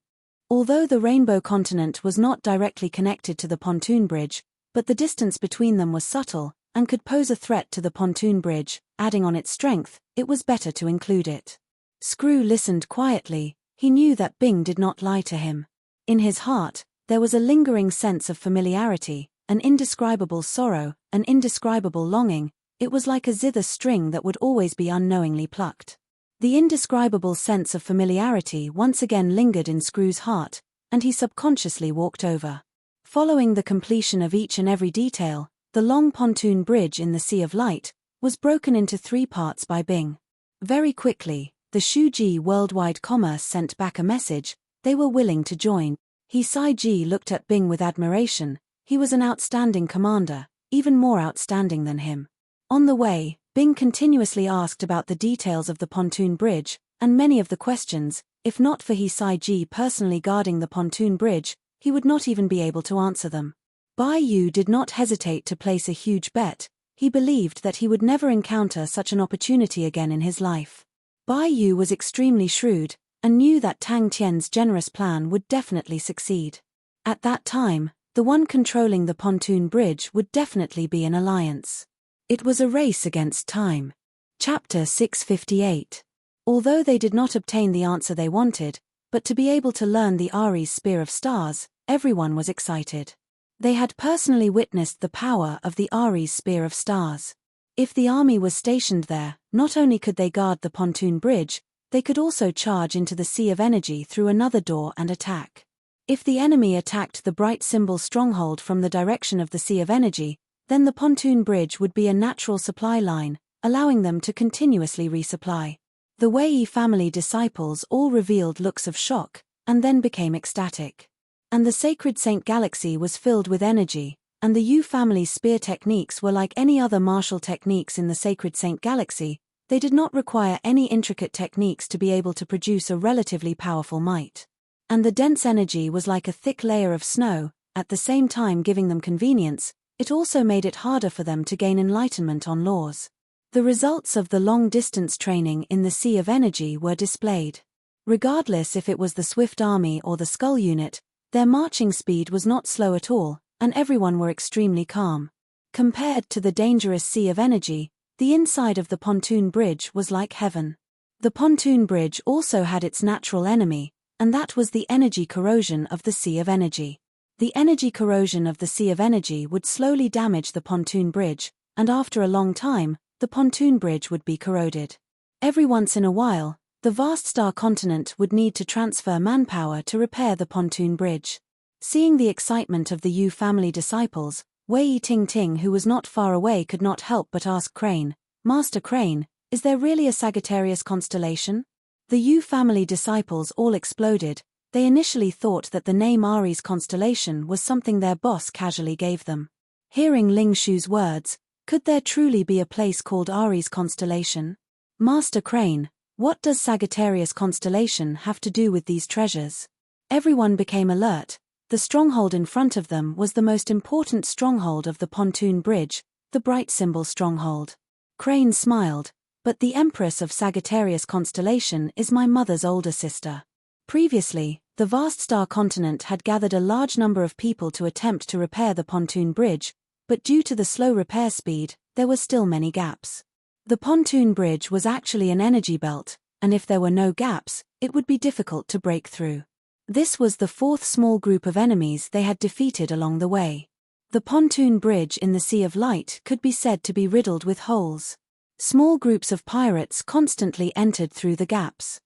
Although the Rainbow continent was not directly connected to the pontoon bridge, but the distance between them was subtle, and could pose a threat to the pontoon bridge, adding on its strength, it was better to include it. Screw listened quietly. He knew that Bing did not lie to him. In his heart, there was a lingering sense of familiarity, an indescribable sorrow, an indescribable longing. It was like a zither string that would always be unknowingly plucked. The indescribable sense of familiarity once again lingered in Screw's heart, and he subconsciously walked over. Following the completion of each and every detail, the long pontoon bridge in the Sea of Light was broken into 3 parts by Bing. Very quickly, the Shuji Worldwide Commerce sent back a message. They were willing to join. He Saiji looked at Bing with admiration. He was an outstanding commander, even more outstanding than him. On the way, Bing continuously asked about the details of the pontoon bridge, and many of the questions, if not for He Saiji personally guarding the pontoon bridge, he would not even be able to answer them. Bai Yu did not hesitate to place a huge bet. He believed that he would never encounter such an opportunity again in his life. Bai Yu was extremely shrewd, and knew that Tang Tian's generous plan would definitely succeed. At that time, the one controlling the pontoon bridge would definitely be an alliance. It was a race against time. Chapter 658. Although they did not obtain the answer they wanted, but to be able to learn the Aries Spear of Stars, everyone was excited. They had personally witnessed the power of the Aries Spear of Stars. If the army was stationed there, not only could they guard the pontoon bridge, they could also charge into the Sea of Energy through another door and attack. If the enemy attacked the bright symbol stronghold from the direction of the Sea of Energy, then the pontoon bridge would be a natural supply line, allowing them to continuously resupply. The Wei family disciples all revealed looks of shock, and then became ecstatic. And the Sacred Saint Galaxy was filled with energy, and the Yu family's spear techniques were like any other martial techniques in the Sacred Saint Galaxy. They did not require any intricate techniques to be able to produce a relatively powerful might. And the dense energy was like a thick layer of snow, at the same time giving them convenience. It also made it harder for them to gain enlightenment on laws. The results of the long-distance training in the Sea of Energy were displayed. Regardless if it was the Swift Army or the Skull Unit, their marching speed was not slow at all, and everyone were extremely calm. Compared to the dangerous Sea of Energy, the inside of the pontoon bridge was like heaven. The pontoon bridge also had its natural enemy, and that was the energy corrosion of the Sea of Energy. The energy corrosion of the Sea of Energy would slowly damage the pontoon bridge, and after a long time, the pontoon bridge would be corroded. Every once in a while, the vast star continent would need to transfer manpower to repair the pontoon bridge. Seeing the excitement of the Yu family disciples, Wei Ting Ting, who was not far away, could not help but ask Crane, "Master Crane, is there really a Sagittarius constellation?" The Yu family disciples all exploded. They initially thought that the name Aries constellation was something their boss casually gave them. Hearing Ling Shu's words, could there truly be a place called Aries constellation? "Master Crane, what does Sagittarius constellation have to do with these treasures?" Everyone became alert. The stronghold in front of them was the most important stronghold of the pontoon bridge, the bright symbol stronghold. Crane smiled, "But the Empress of Sagittarius constellation is my mother's older sister." Previously, the vast star continent had gathered a large number of people to attempt to repair the pontoon bridge, but due to the slow repair speed, there were still many gaps. The pontoon bridge was actually an energy belt, and if there were no gaps, it would be difficult to break through. This was the fourth small group of enemies they had defeated along the way. The pontoon bridge in the Sea of Light could be said to be riddled with holes. Small groups of pirates constantly entered through the gaps.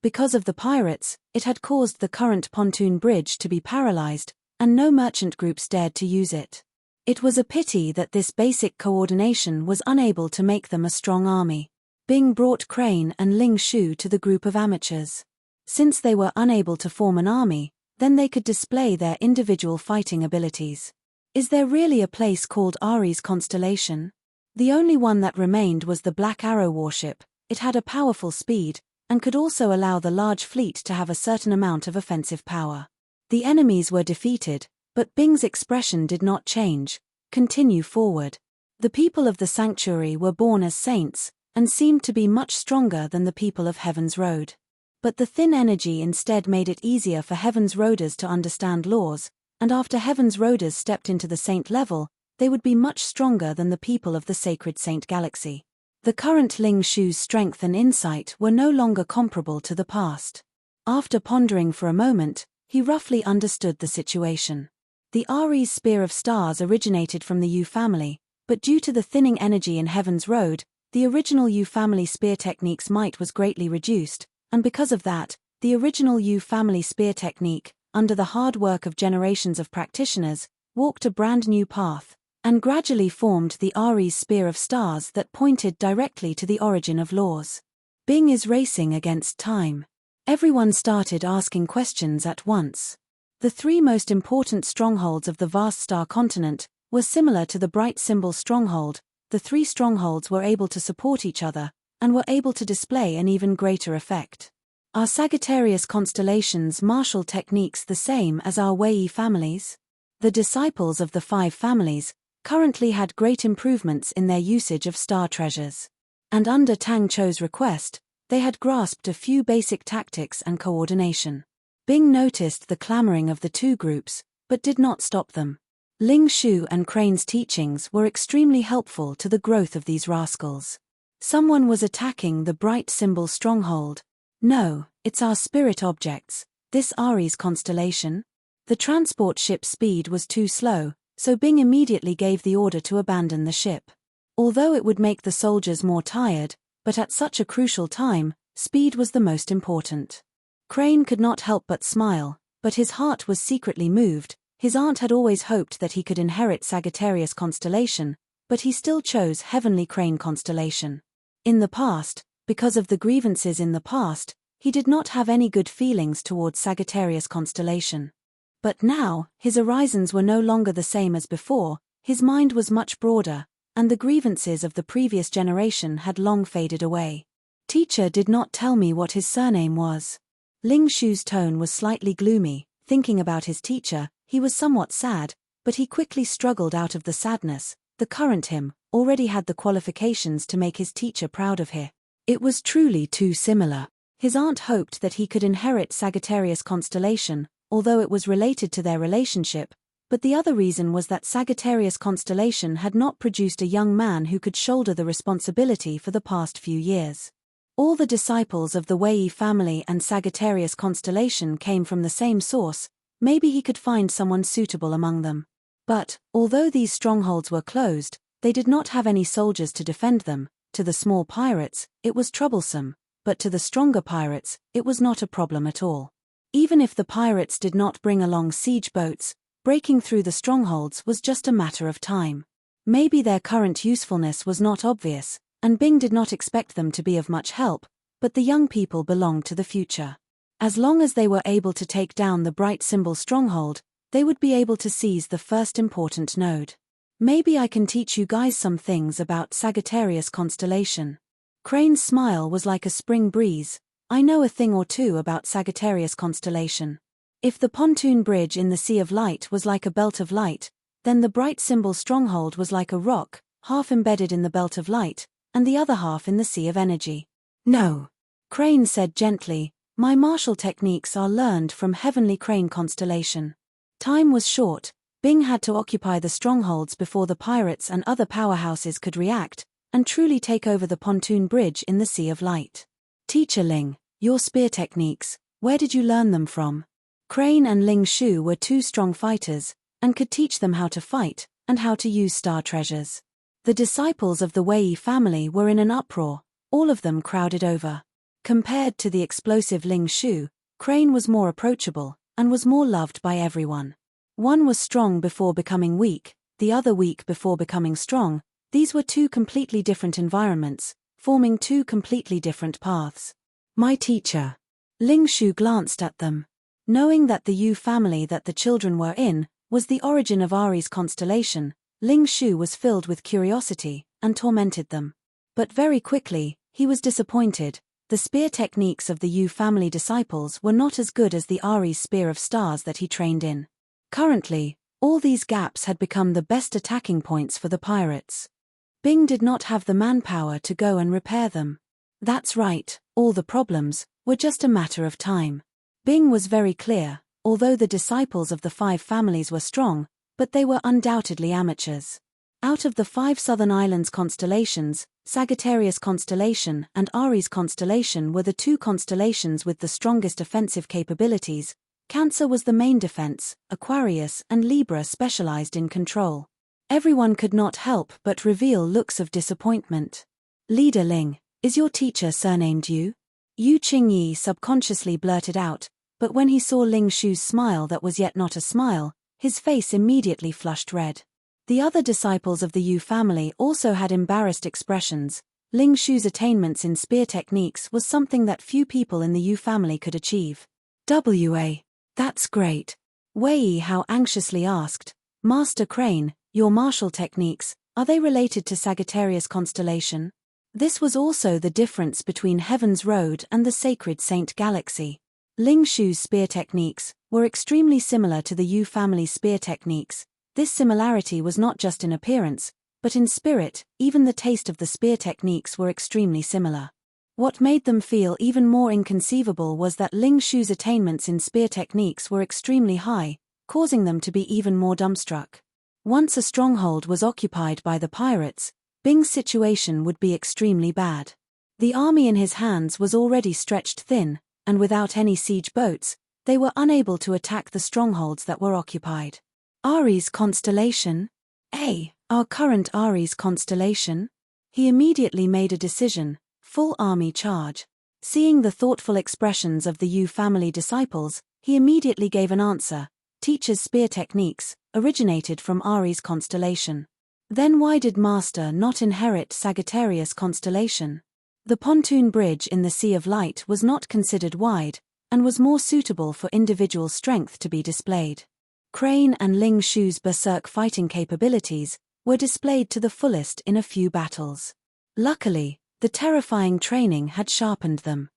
Because of the pirates, it had caused the current pontoon bridge to be paralyzed, and no merchant groups dared to use it. It was a pity that this basic coordination was unable to make them a strong army. Bing brought Crane and Ling Shu to the group of amateurs. Since they were unable to form an army, then they could display their individual fighting abilities. Is there really a place called Aries constellation? The only one that remained was the Black Arrow warship. It had a powerful speed, and could also allow the large fleet to have a certain amount of offensive power. The enemies were defeated, but Bing's expression did not change. "Continue forward." The people of the sanctuary were born as saints, and seemed to be much stronger than the people of Heaven's Road. But the thin energy instead made it easier for Heaven's Roaders to understand laws, and after Heaven's Roaders stepped into the saint level, they would be much stronger than the people of the sacred saint galaxy. The current Ling Shu's strength and insight were no longer comparable to the past. After pondering for a moment, he roughly understood the situation. The Aries Spear of Stars originated from the Yu family, but due to the thinning energy in Heaven's Road, the original Yu family spear technique's might was greatly reduced, and because of that, the original Yu family spear technique, under the hard work of generations of practitioners, walked a brand new path, and gradually formed the Aries Spear of Stars that pointed directly to the origin of laws. Bing is racing against time. Everyone started asking questions at once. The three most important strongholds of the vast star continent were similar to the bright symbol stronghold. The three strongholds were able to support each other, and were able to display an even greater effect. Are Sagittarius constellations' martial techniques the same as our Wei families? The disciples of the 5 families currently had great improvements in their usage of star treasures. And under Tang Chou's request, they had grasped a few basic tactics and coordination. Bing noticed the clamoring of the two groups, but did not stop them. Ling Shu and Crane's teachings were extremely helpful to the growth of these rascals. Someone was attacking the bright symbol stronghold. "No, it's our spirit objects, this Aries constellation." The transport ship's speed was too slow, so Bing immediately gave the order to abandon the ship. Although it would make the soldiers more tired, but at such a crucial time, speed was the most important. Crane could not help but smile, but his heart was secretly moved. His aunt had always hoped that he could inherit Sagittarius constellation, but he still chose Heavenly Crane constellation. In the past, because of the grievances in the past, he did not have any good feelings towards Sagittarius constellation. But now, his horizons were no longer the same as before, his mind was much broader, and the grievances of the previous generation had long faded away. Teacher did not tell me what his surname was. Ling Shu's tone was slightly gloomy. Thinking about his teacher, he was somewhat sad, but he quickly struggled out of the sadness. The current him already had the qualifications to make his teacher proud of him. It was truly too similar. His aunt hoped that he could inherit Sagittarius constellation, although it was related to their relationship, but the other reason was that Sagittarius constellation had not produced a young man who could shoulder the responsibility for the past few years. All the disciples of the Wei family and Sagittarius constellation came from the same source. Maybe he could find someone suitable among them. But, although these strongholds were closed, they did not have any soldiers to defend them. To the small pirates, it was troublesome, but to the stronger pirates, it was not a problem at all. Even if the pirates did not bring along siege boats, breaking through the strongholds was just a matter of time. Maybe their current usefulness was not obvious, and Bing did not expect them to be of much help, but the young people belonged to the future. As long as they were able to take down the bright symbol stronghold, they would be able to seize the first important node. Maybe I can teach you guys some things about Sagittarius constellation. Crane's smile was like a spring breeze. I know a thing or two about Sagittarius constellation. If the pontoon bridge in the Sea of Light was like a belt of light, then the bright symbol stronghold was like a rock, half embedded in the belt of light, and the other half in the sea of energy. No. Crane said gently, my martial techniques are learned from Heavenly Crane constellation. Time was short. Bing had to occupy the strongholds before the pirates and other powerhouses could react, and truly take over the pontoon bridge in the Sea of Light. Teacher Ling, your spear techniques, where did you learn them from? Crane and Ling Shu were two strong fighters, and could teach them how to fight, and how to use star treasures. The disciples of the Wei family were in an uproar, all of them crowded over. Compared to the explosive Ling Shu, Crane was more approachable, and was more loved by everyone. One was strong before becoming weak, the other weak before becoming strong. These were two completely different environments, forming two completely different paths. My teacher. Ling Shu glanced at them. Knowing that the Yu family that the children were in was the origin of Aries constellation, Ling Shu was filled with curiosity, and tormented them. But very quickly, he was disappointed. The spear techniques of the Yu family disciples were not as good as the Aries spear of stars that he trained in. Currently, all these gaps had become the best attacking points for the pirates. Bing did not have the manpower to go and repair them. That's right, all the problems were just a matter of time. Bing was very clear, although the disciples of the 5 families were strong, but they were undoubtedly amateurs. Out of the 5 southern islands constellations, Sagittarius constellation and Aries constellation were the 2 constellations with the strongest offensive capabilities. Cancer was the main defense, Aquarius and Libra specialized in control. Everyone could not help but reveal looks of disappointment. Leader Ling, is your teacher surnamed Yu? Yu Qingyi subconsciously blurted out, but when he saw Ling Shu's smile that was yet not a smile, his face immediately flushed red. The other disciples of the Yu family also had embarrassed expressions. Ling Shu's attainments in spear techniques was something that few people in the Yu family could achieve. That's great. Wei Hao anxiously asked, Master Crane, your martial techniques, are they related to Sagittarius constellation? This was also the difference between Heaven's Road and the Sacred Saint Galaxy. Ling Shu's spear techniques were extremely similar to the Yu family's spear techniques. This similarity was not just in appearance, but in spirit. Even the taste of the spear techniques were extremely similar. What made them feel even more inconceivable was that Ling Shu's attainments in spear techniques were extremely high, causing them to be even more dumbstruck. Once a stronghold was occupied by the pirates, Bing's situation would be extremely bad. The army in his hands was already stretched thin, and without any siege boats, they were unable to attack the strongholds that were occupied. Aries constellation? Our current Aries constellation? He immediately made a decision, full army charge. Seeing the thoughtful expressions of the Yu family disciples, he immediately gave an answer. Teacher's spear techniques originated from Aries constellation. Then why did Master not inherit Sagittarius constellation? The pontoon bridge in the Sea of Light was not considered wide, and was more suitable for individual strength to be displayed. Crane and Ling Shu's berserk fighting capabilities were displayed to the fullest in a few battles. Luckily, the terrifying training had sharpened them.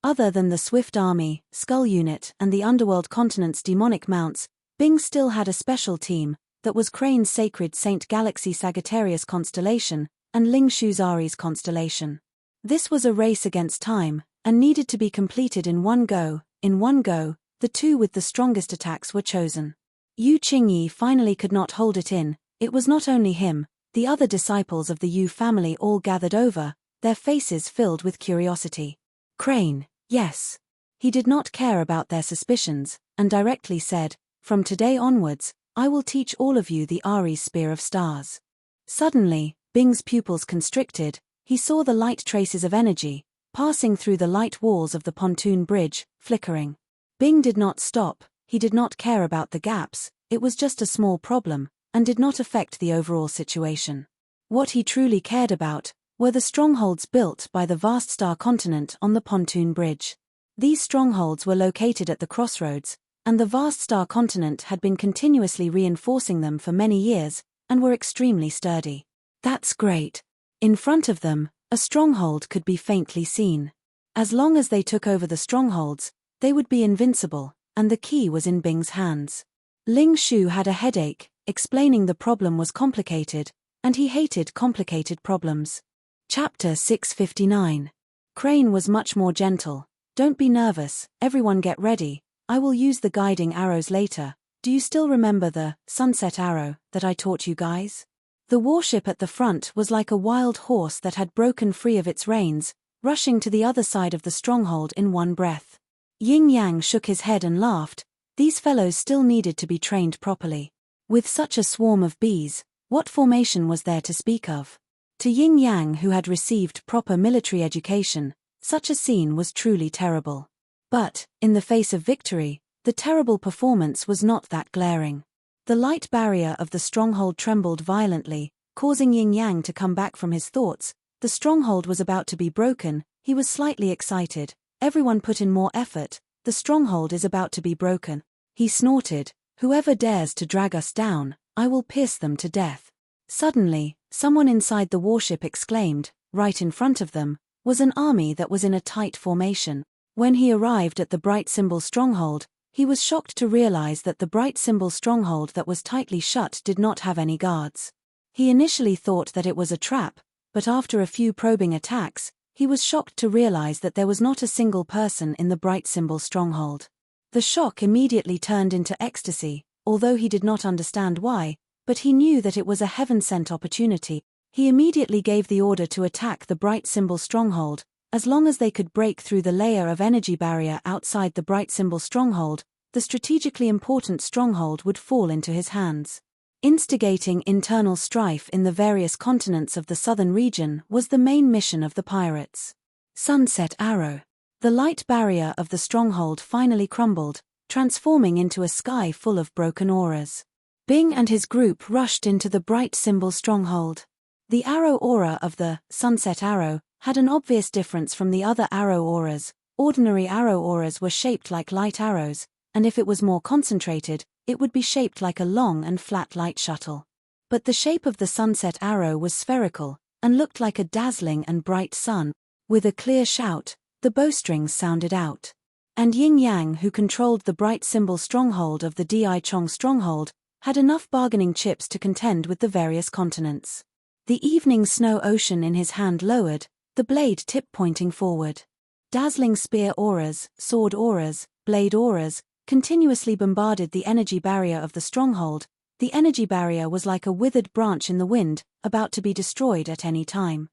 Other than the Swift Army, Skull Unit and the Underworld Continent's demonic mounts, Bing still had a special team, that was Crane's Sacred Saint Galaxy Sagittarius constellation, and Ling Shu's Aries constellation. This was a race against time, and needed to be completed in one go. In one go, the two with the strongest attacks were chosen. Yu Qingyi finally could not hold it in. It was not only him, the other disciples of the Yu family all gathered over, their faces filled with curiosity. Crane, yes. He did not care about their suspicions, and directly said, "From today onwards, I will teach all of you the Aries Spear of Stars." Suddenly, Bing's pupils constricted. He saw the light traces of energy, passing through the light walls of the pontoon bridge, flickering. Bing did not stop. He did not care about the gaps, it was just a small problem, and did not affect the overall situation. What he truly cared about were the strongholds built by the vast star continent on the pontoon bridge. These strongholds were located at the crossroads, and the vast star continent had been continuously reinforcing them for many years, and were extremely sturdy. That's great. In front of them, a stronghold could be faintly seen. As long as they took over the strongholds, they would be invincible, and the key was in Bing's hands. Ling Shu had a headache, explaining the problem was complicated, and he hated complicated problems. Chapter 659. Crane was much more gentle. "Don't be nervous, everyone get ready, I will use the guiding arrows later. Do you still remember the sunset arrow that I taught you guys?" The warship at the front was like a wild horse that had broken free of its reins, rushing to the other side of the stronghold in one breath. Yin Yang shook his head and laughed. These fellows still needed to be trained properly. With such a swarm of bees, what formation was there to speak of? To Yin Yang, who had received proper military education, such a scene was truly terrible. But, in the face of victory, the terrible performance was not that glaring. The light barrier of the stronghold trembled violently, causing Yin Yang to come back from his thoughts. The stronghold was about to be broken. He was slightly excited. Everyone put in more effort. The stronghold is about to be broken. He snorted. "Whoever dares to drag us down, I will pierce them to death." Suddenly, someone inside the warship exclaimed. Right in front of them was an army that was in a tight formation. When he arrived at the Bright Symbol stronghold, he was shocked to realize that the Bright Symbol stronghold that was tightly shut did not have any guards. He initially thought that it was a trap, but after a few probing attacks, he was shocked to realize that there was not a single person in the Bright Symbol stronghold. The shock immediately turned into ecstasy, although he did not understand why, but he knew that it was a heaven-sent opportunity. He immediately gave the order to attack the Bright Symbol stronghold. As long as they could break through the layer of energy barrier outside the Bright Symbol stronghold, the strategically important stronghold would fall into his hands. Instigating internal strife in the various continents of the southern region was the main mission of the pirates. Sunset Arrow. The light barrier of the stronghold finally crumbled, transforming into a sky full of broken auras. Bing and his group rushed into the Bright Symbol stronghold. The arrow aura of the Sunset Arrow had an obvious difference from the other arrow auras. Ordinary arrow auras were shaped like light arrows, and if it was more concentrated, it would be shaped like a long and flat light shuttle. But the shape of the Sunset Arrow was spherical, and looked like a dazzling and bright sun. With a clear shout, the bowstrings sounded out. And Yin Yang, who controlled the Bright Symbol stronghold of the Di Chong stronghold, had enough bargaining chips to contend with the various continents. The evening snow ocean in his hand lowered, the blade tip pointing forward. Dazzling spear auras, sword auras, blade auras, continuously bombarded the energy barrier of the stronghold. The energy barrier was like a withered branch in the wind, about to be destroyed at any time.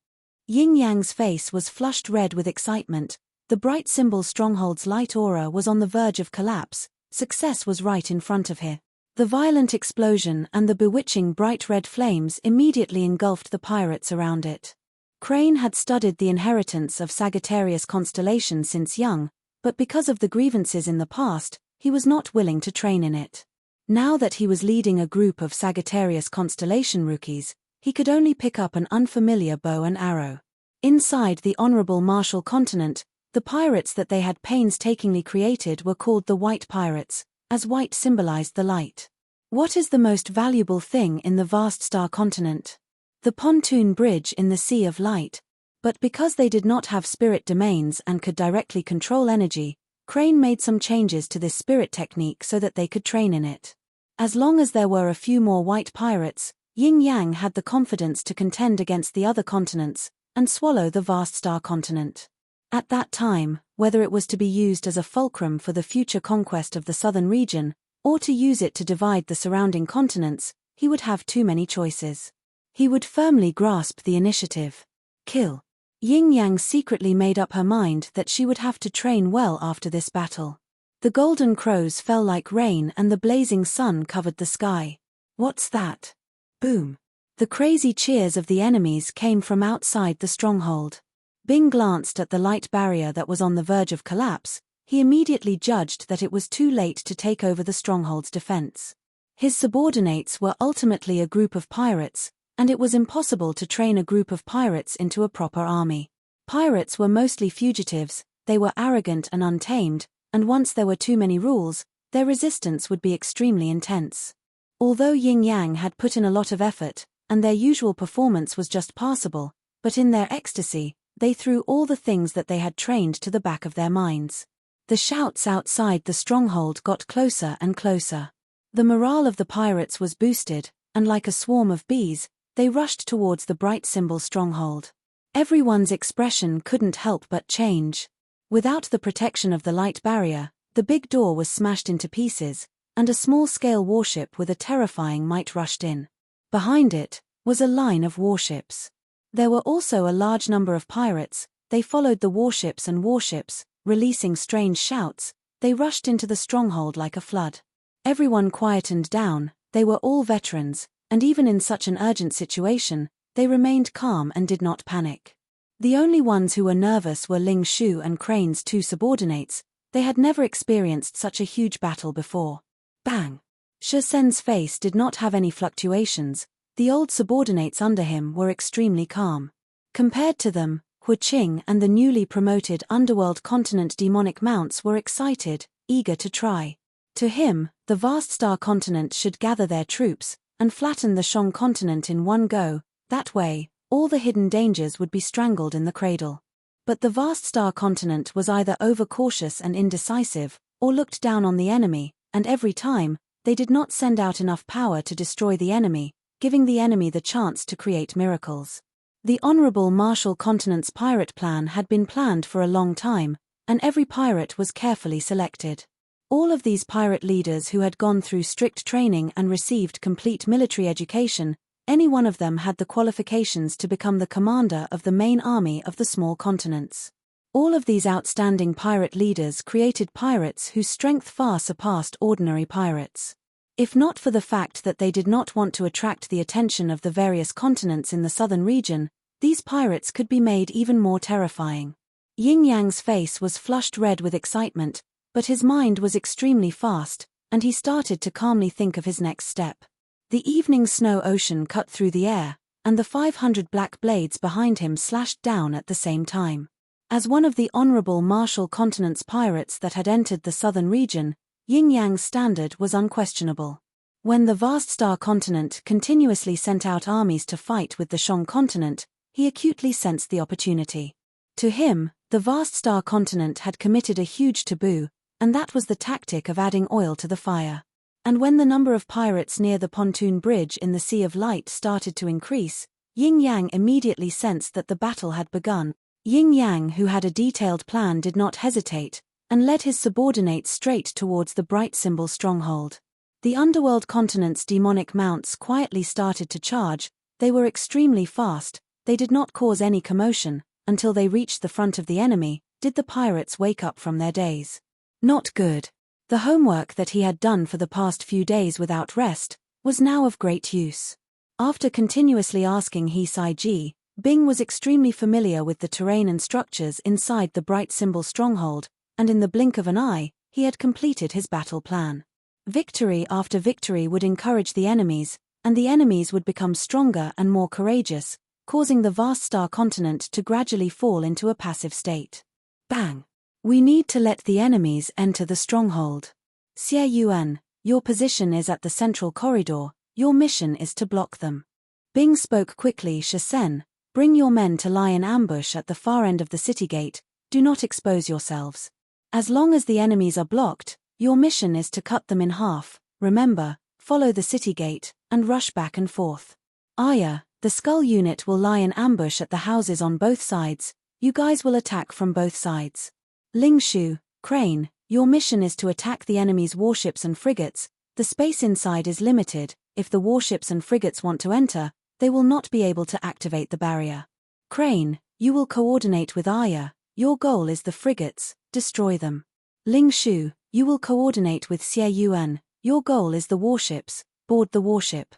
Yin Yang's face was flushed red with excitement. The Bright Symbol stronghold's light aura was on the verge of collapse. Success was right in front of him. The violent explosion and the bewitching bright red flames immediately engulfed the pirates around it. Crane had studied the inheritance of Sagittarius constellation since young, but because of the grievances in the past, he was not willing to train in it. Now that he was leading a group of Sagittarius constellation rookies, he could only pick up an unfamiliar bow and arrow. Inside the Honorable Marshall continent, the pirates that they had painstakingly created were called the White Pirates, as white symbolized the light. What is the most valuable thing in the vast star continent? The pontoon bridge in the Sea of Light. But because they did not have spirit domains and could directly control energy, Crane made some changes to this spirit technique so that they could train in it. As long as there were a few more white pirates, Yin Yang had the confidence to contend against the other continents, and swallow the vast star continent. At that time, whether it was to be used as a fulcrum for the future conquest of the southern region, or to use it to divide the surrounding continents, he would have too many choices. He would firmly grasp the initiative. Kill. Yin Yang secretly made up her mind that she would have to train well after this battle. The golden crows fell like rain and the blazing sun covered the sky. What's that? Boom. The crazy cheers of the enemies came from outside the stronghold. Bing glanced at the light barrier that was on the verge of collapse. He immediately judged that it was too late to take over the stronghold's defense. His subordinates were ultimately a group of pirates, and it was impossible to train a group of pirates into a proper army. Pirates were mostly fugitives, they were arrogant and untamed, and once there were too many rules, their resistance would be extremely intense. Although Yin Yang had put in a lot of effort, and their usual performance was just passable, but in their ecstasy, they threw all the things that they had trained to the back of their minds. The shouts outside the stronghold got closer and closer. The morale of the pirates was boosted, and like a swarm of bees, they rushed towards the bright symbol stronghold. Everyone's expression couldn't help but change. Without the protection of the light barrier, the big door was smashed into pieces, and a small-scale warship with a terrifying might rushed in. Behind it was a line of warships. There were also a large number of pirates. They followed the warships and warships, releasing strange shouts. They rushed into the stronghold like a flood. Everyone quietened down, they were all veterans, and even in such an urgent situation, they remained calm and did not panic. The only ones who were nervous were Ling Shu and Crane's two subordinates. They had never experienced such a huge battle before. Bang! Shi Sen's face did not have any fluctuations. The old subordinates under him were extremely calm. Compared to them, Hu Qing and the newly promoted underworld continent demonic mounts were excited, eager to try. To him, the vast star continent should gather their troops, and flatten the Shang continent in one go. That way, all the hidden dangers would be strangled in the cradle. But the vast star continent was either overcautious and indecisive, or looked down on the enemy, and every time, they did not send out enough power to destroy the enemy, giving the enemy the chance to create miracles. The Honorable Marshal Continent's pirate plan had been planned for a long time, and every pirate was carefully selected. All of these pirate leaders who had gone through strict training and received complete military education, any one of them had the qualifications to become the commander of the main army of the small continents. All of these outstanding pirate leaders created pirates whose strength far surpassed ordinary pirates. If not for the fact that they did not want to attract the attention of the various continents in the southern region, these pirates could be made even more terrifying. Yin Yang's face was flushed red with excitement, but his mind was extremely fast, and he started to calmly think of his next step. The evening snow ocean cut through the air, and the 500 black blades behind him slashed down at the same time. As one of the Honorable Marshal Continent's pirates that had entered the southern region, Yin Yang's standard was unquestionable. When the vast star continent continuously sent out armies to fight with the Shang continent, he acutely sensed the opportunity. To him, the vast star continent had committed a huge taboo, and that was the tactic of adding oil to the fire. And when the number of pirates near the pontoon bridge in the Sea of Light started to increase, Yin Yang immediately sensed that the battle had begun. Yin Yang, who had a detailed plan, did not hesitate, and led his subordinates straight towards the bright symbol stronghold. The underworld continent's demonic mounts quietly started to charge. They were extremely fast. They did not cause any commotion. Until they reached the front of the enemy, did the pirates wake up from their daze. Not good. The homework that he had done for the past few days without rest was now of great use. After continuously asking He Sai Ji, Bing was extremely familiar with the terrain and structures inside the bright symbol stronghold, and in the blink of an eye, he had completed his battle plan. Victory after victory would encourage the enemies, and the enemies would become stronger and more courageous, causing the vast star continent to gradually fall into a passive state. Bang! We need to let the enemies enter the stronghold. Xie Yuan, Your position is at the central corridor, your mission is to block them. Bing spoke quickly. Shasen, bring your men to lie in ambush at the far end of the city gate, do not expose yourselves. As long as the enemies are blocked, your mission is to cut them in half, remember, follow the city gate, and rush back and forth. Aya, the Skull unit will lie in ambush at the houses on both sides, you guys will attack from both sides. Ling Shu, Crane, your mission is to attack the enemy's warships and frigates, the space inside is limited, if the warships and frigates want to enter, they will not be able to activate the barrier. Crane, you will coordinate with Aya, your goal is the frigates, destroy them. Ling Shu, you will coordinate with Xie Yuan, your goal is the warships, board the warship.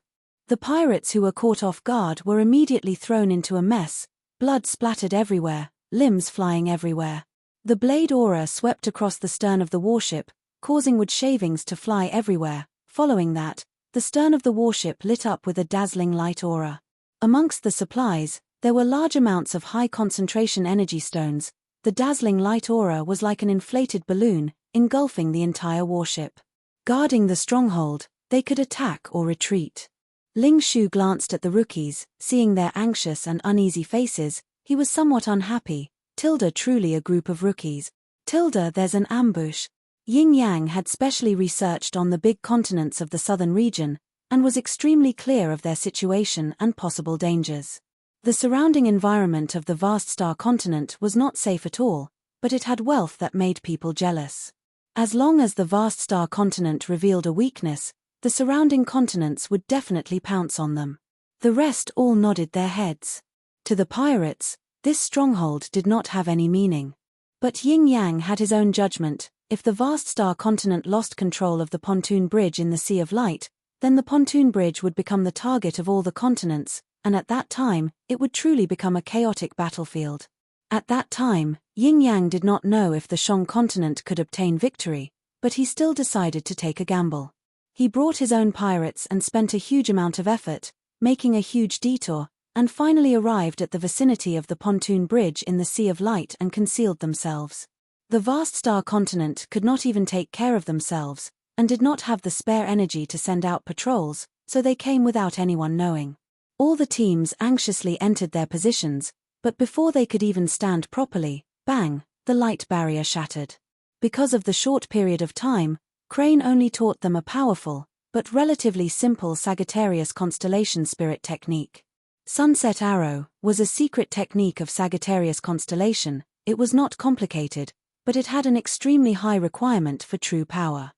The pirates who were caught off guard were immediately thrown into a mess, blood splattered everywhere, limbs flying everywhere. The blade aura swept across the stern of the warship, causing wood shavings to fly everywhere. Following that, the stern of the warship lit up with a dazzling light aura. Amongst the supplies, there were large amounts of high-concentration energy stones. The dazzling light aura was like an inflated balloon, engulfing the entire warship. Guarding the stronghold, they could attack or retreat. Ling Shu glanced at the rookies, seeing their anxious and uneasy faces, he was somewhat unhappy. Tilda, truly a group of rookies. Tilda, there's an ambush. Yin Yang had specially researched on the big continents of the southern region, and was extremely clear of their situation and possible dangers. The surrounding environment of the vast star continent was not safe at all, but it had wealth that made people jealous. As long as the vast star continent revealed a weakness, the surrounding continents would definitely pounce on them. The rest all nodded their heads. To the pirates, this stronghold did not have any meaning. But Yin Yang had his own judgment. If the vast star continent lost control of the pontoon bridge in the Sea of Light, then the pontoon bridge would become the target of all the continents, and at that time, it would truly become a chaotic battlefield. At that time, Yin Yang did not know if the Shang continent could obtain victory, but he still decided to take a gamble. He brought his own pirates and spent a huge amount of effort, making a huge detour, and finally arrived at the vicinity of the pontoon bridge in the Sea of Light and concealed themselves. The vast star continent could not even take care of themselves, and did not have the spare energy to send out patrols, so they came without anyone knowing. All the teams anxiously entered their positions, but before they could even stand properly, bang, the light barrier shattered. Because of the short period of time, Crane only taught them a powerful, but relatively simple Sagittarius constellation spirit technique. Sunset Arrow was a secret technique of Sagittarius constellation. It was not complicated, but it had an extremely high requirement for true power.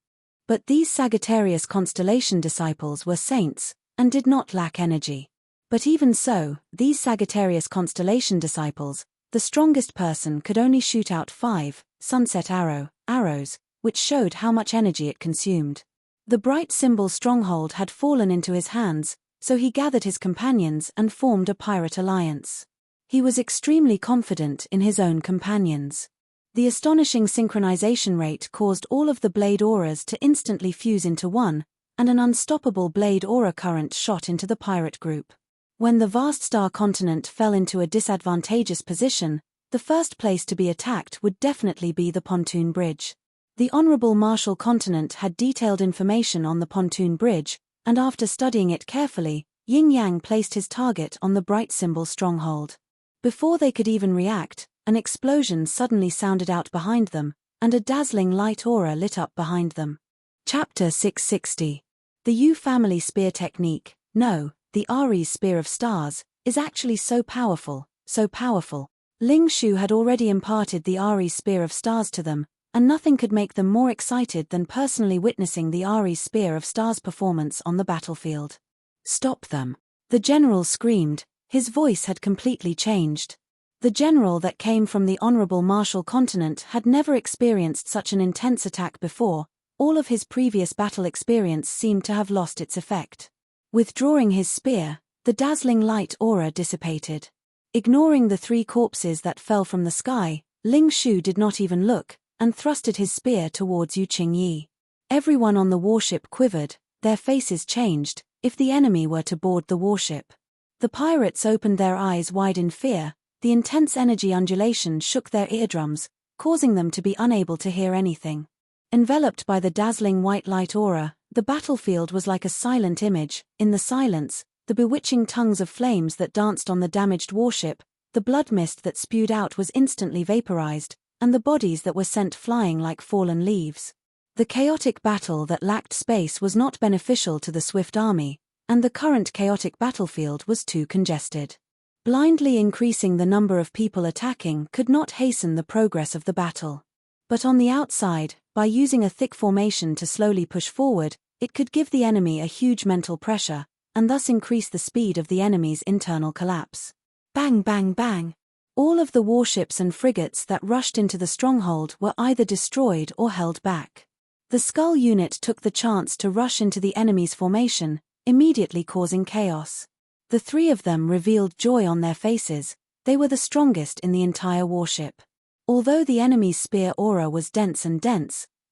But these Sagittarius constellation disciples were saints, and did not lack energy. But even so, these Sagittarius constellation disciples, the strongest person could only shoot out 5 Sunset Arrow arrows, which showed how much energy it consumed. The bright symbol stronghold had fallen into his hands, so he gathered his companions and formed a pirate alliance. He was extremely confident in his own companions. The astonishing synchronization rate caused all of the blade auras to instantly fuse into one, and an unstoppable blade aura current shot into the pirate group. When the vast star continent fell into a disadvantageous position, the first place to be attacked would definitely be the pontoon bridge. The Honorable Marshal continent had detailed information on the pontoon bridge, and after studying it carefully, Yin Yang placed his target on the bright symbol stronghold. Before they could even react, an explosion suddenly sounded out behind them, and a dazzling light aura lit up behind them. Chapter 660. The Yu family spear technique. No, the Ari's spear of stars is actually so powerful, so powerful. Ling Shu had already imparted the Ari's spear of stars to them, and nothing could make them more excited than personally witnessing the Ari's spear of stars performance on the battlefield. Stop them! The general screamed. His voice had completely changed. The general that came from the Honorable Marshal continent had never experienced such an intense attack before. All of his previous battle experience seemed to have lost its effect. Withdrawing his spear, the dazzling light aura dissipated. Ignoring the 3 corpses that fell from the sky, Ling Shu did not even look, and thrusted his spear towards Yu Qingyi. Everyone on the warship quivered, their faces changed. If the enemy were to board the warship. The pirates opened their eyes wide in fear. The intense energy undulation shook their eardrums, causing them to be unable to hear anything. Enveloped by the dazzling white light aura, The battlefield was like a silent image. In the silence, the bewitching tongues of flames that danced on the damaged warship, the blood mist that spewed out was instantly vaporized, and the bodies that were sent flying like fallen leaves. The chaotic battle that lacked space was not beneficial to the swift army, and the current chaotic battlefield was too congested. Blindly increasing the number of people attacking could not hasten the progress of the battle. But on the outside, by using a thick formation to slowly push forward, it could give the enemy a huge mental pressure, and thus increase the speed of the enemy's internal collapse. Bang bang bang! All of the warships and frigates that rushed into the stronghold were either destroyed or held back. The Skull unit took the chance to rush into the enemy's formation, immediately causing chaos. The three of them revealed joy on their faces. They were the strongest in the entire warship. Although the enemy's spear aura was dense,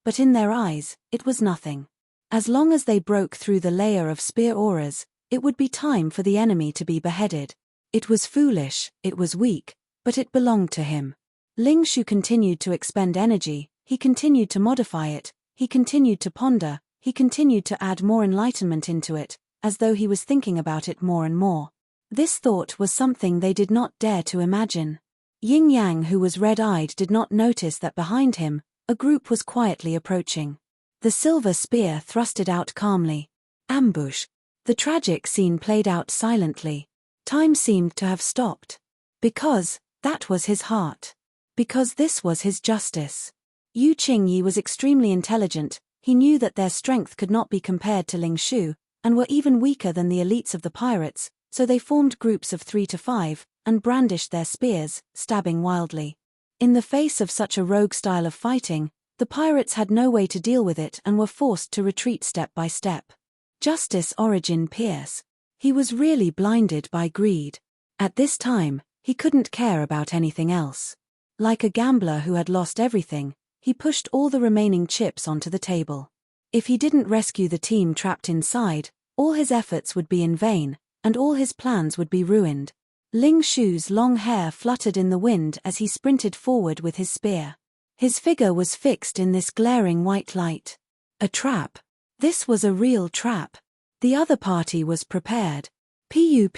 but in their eyes, it was nothing. As long as they broke through the layer of spear auras, it would be time for the enemy to be beheaded. It was foolish, it was weak, but it belonged to him. Ling Shu continued to expend energy, he continued to modify it, he continued to ponder, he continued to add more enlightenment into it, as though he was thinking about it more and more. This thought was something they did not dare to imagine. Yin Yang, who was red-eyed, did not notice that behind him, a group was quietly approaching. The silver spear thrusted out calmly. Ambush. The tragic scene played out silently. Time seemed to have stopped. Because that was his heart. Because this was his justice. Yu Qingyi was extremely intelligent. He knew that their strength could not be compared to Ling Shu, and were even weaker than the elites of the pirates, so they formed groups of 3 to 5, and brandished their spears, stabbing wildly. In the face of such a rogue style of fighting, the pirates had no way to deal with it and were forced to retreat step by step. Justice Origin Pierce. He was really blinded by greed. At this time, he couldn't care about anything else. Like a gambler who had lost everything, he pushed all the remaining chips onto the table. If he didn't rescue the team trapped inside, all his efforts would be in vain, and all his plans would be ruined. Ling Shu's long hair fluttered in the wind as he sprinted forward with his spear. His figure was fixed in this glaring white light. A trap. This was a real trap. The other party was prepared. Pu.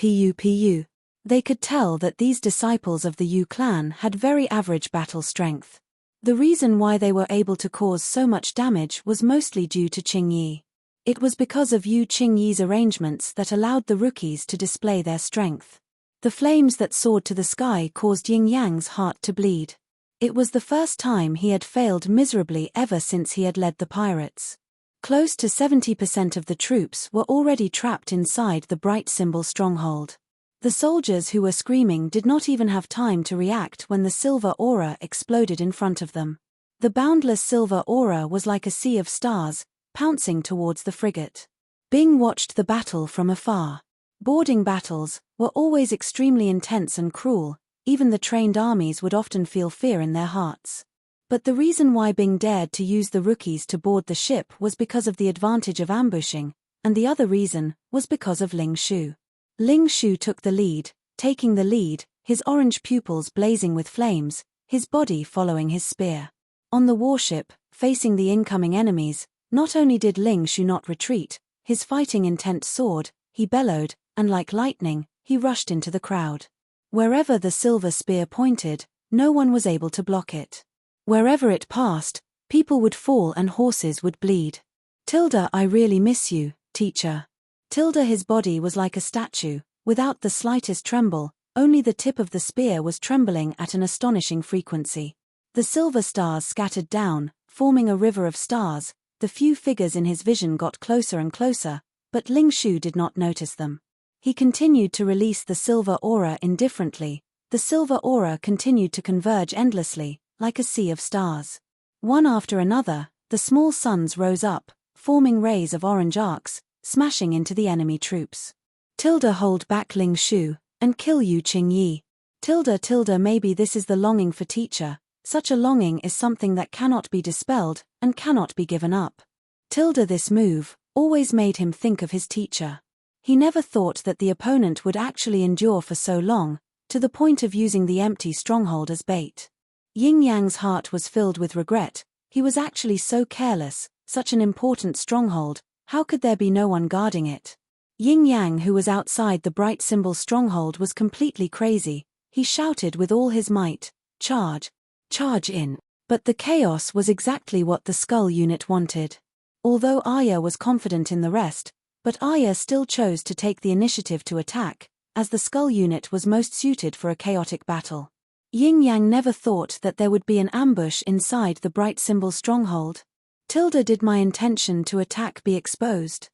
They could tell that these disciples of the Yu clan had very average battle strength. The reason why they were able to cause so much damage was mostly due to Qingyi. It was because of Yu Qingyi's arrangements that allowed the rookies to display their strength. The flames that soared to the sky caused Yin Yang's heart to bleed. It was the first time he had failed miserably ever since he had led the pirates. Close to 70% of the troops were already trapped inside the bright symbol stronghold. The soldiers who were screaming did not even have time to react when the silver aura exploded in front of them. The boundless silver aura was like a sea of stars, pouncing towards the frigate. Bing watched the battle from afar. Boarding battles were always extremely intense and cruel. Even the trained armies would often feel fear in their hearts. But the reason why Bing dared to use the rookies to board the ship was because of the advantage of ambushing, and the other reason was because of Ling Shu. Ling Shu took the lead, taking the lead, his orange pupils blazing with flames, his body following his spear. On the warship, facing the incoming enemies, not only did Ling Shu not retreat, his fighting intent soared, he bellowed, and like lightning, he rushed into the crowd. Wherever the silver spear pointed, no one was able to block it. Wherever it passed, people would fall and horses would bleed. Tilda, I really miss you, teacher. Tilda, his body was like a statue, without the slightest tremble, only the tip of the spear was trembling at an astonishing frequency. The silver stars scattered down, forming a river of stars. The few figures in his vision got closer and closer, but Ling Shu did not notice them. He continued to release the silver aura indifferently. The silver aura continued to converge endlessly, like a sea of stars. One after another, the small suns rose up, forming rays of orange arcs, smashing into the enemy troops. Tilda, hold back Ling Shu, and kill Yu Qingyi. Tilda, maybe this is the longing for teacher. Such a longing is something that cannot be dispelled, and cannot be given up. Tilda, this move always made him think of his teacher. He never thought that the opponent would actually endure for so long, to the point of using the empty stronghold as bait. Yin Yang's heart was filled with regret. He was actually so careless. Such an important stronghold, How could there be no one guarding it? Yin Yang, who was outside the bright symbol stronghold, was completely crazy. He shouted with all his might, "Charge! Charge in!" But the chaos was exactly what the Skull unit wanted. Although Arya was confident in the rest, but Arya still chose to take the initiative to attack, as the Skull unit was most suited for a chaotic battle. Yin Yang never thought that there would be an ambush inside the bright symbol stronghold. Did my intention to attack be exposed?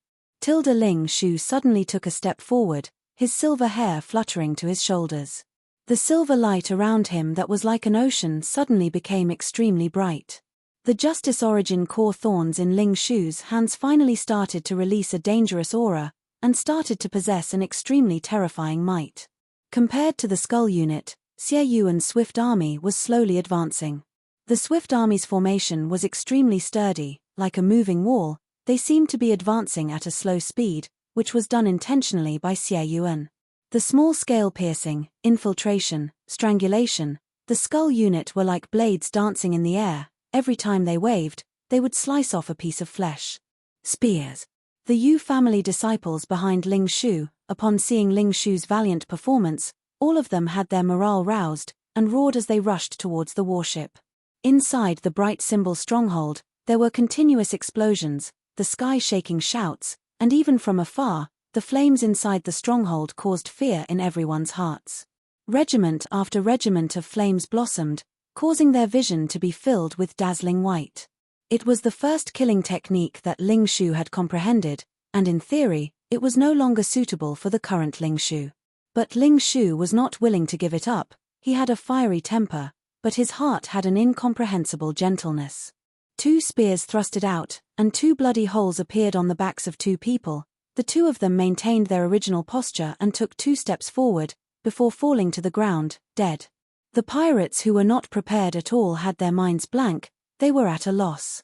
Ling Shu suddenly took a step forward, his silver hair fluttering to his shoulders. The silver light around him that was like an ocean suddenly became extremely bright. The Justice Origin core thorns in Ling Shu's hands finally started to release a dangerous aura, and started to possess an extremely terrifying might. Compared to the Skull unit, Xie Yuan's Swift Army was slowly advancing. The Swift Army's formation was extremely sturdy, like a moving wall. They seemed to be advancing at a slow speed, which was done intentionally by Xie Yuan. The small-scale piercing, infiltration, strangulation, the Skull unit were like blades dancing in the air. Every time they waved, they would slice off a piece of flesh. Spears. The Yu family disciples behind Ling Shu, upon seeing Ling Shu's valiant performance, all of them had their morale roused, and roared as they rushed towards the warship. Inside the bright symbol stronghold, there were continuous explosions, the sky shaking shouts, and even from afar, the flames inside the stronghold caused fear in everyone's hearts. Regiment after regiment of flames blossomed, causing their vision to be filled with dazzling white. It was the first killing technique that Ling Shu had comprehended, and in theory, it was no longer suitable for the current Ling Shu. But Ling Shu was not willing to give it up. He had a fiery temper, but his heart had an incomprehensible gentleness. 2 spears thrusted out, and 2 bloody holes appeared on the backs of 2 people. The 2 of them maintained their original posture and took 2 steps forward, before falling to the ground, dead. The pirates, who were not prepared at all, had their minds blank. They were at a loss.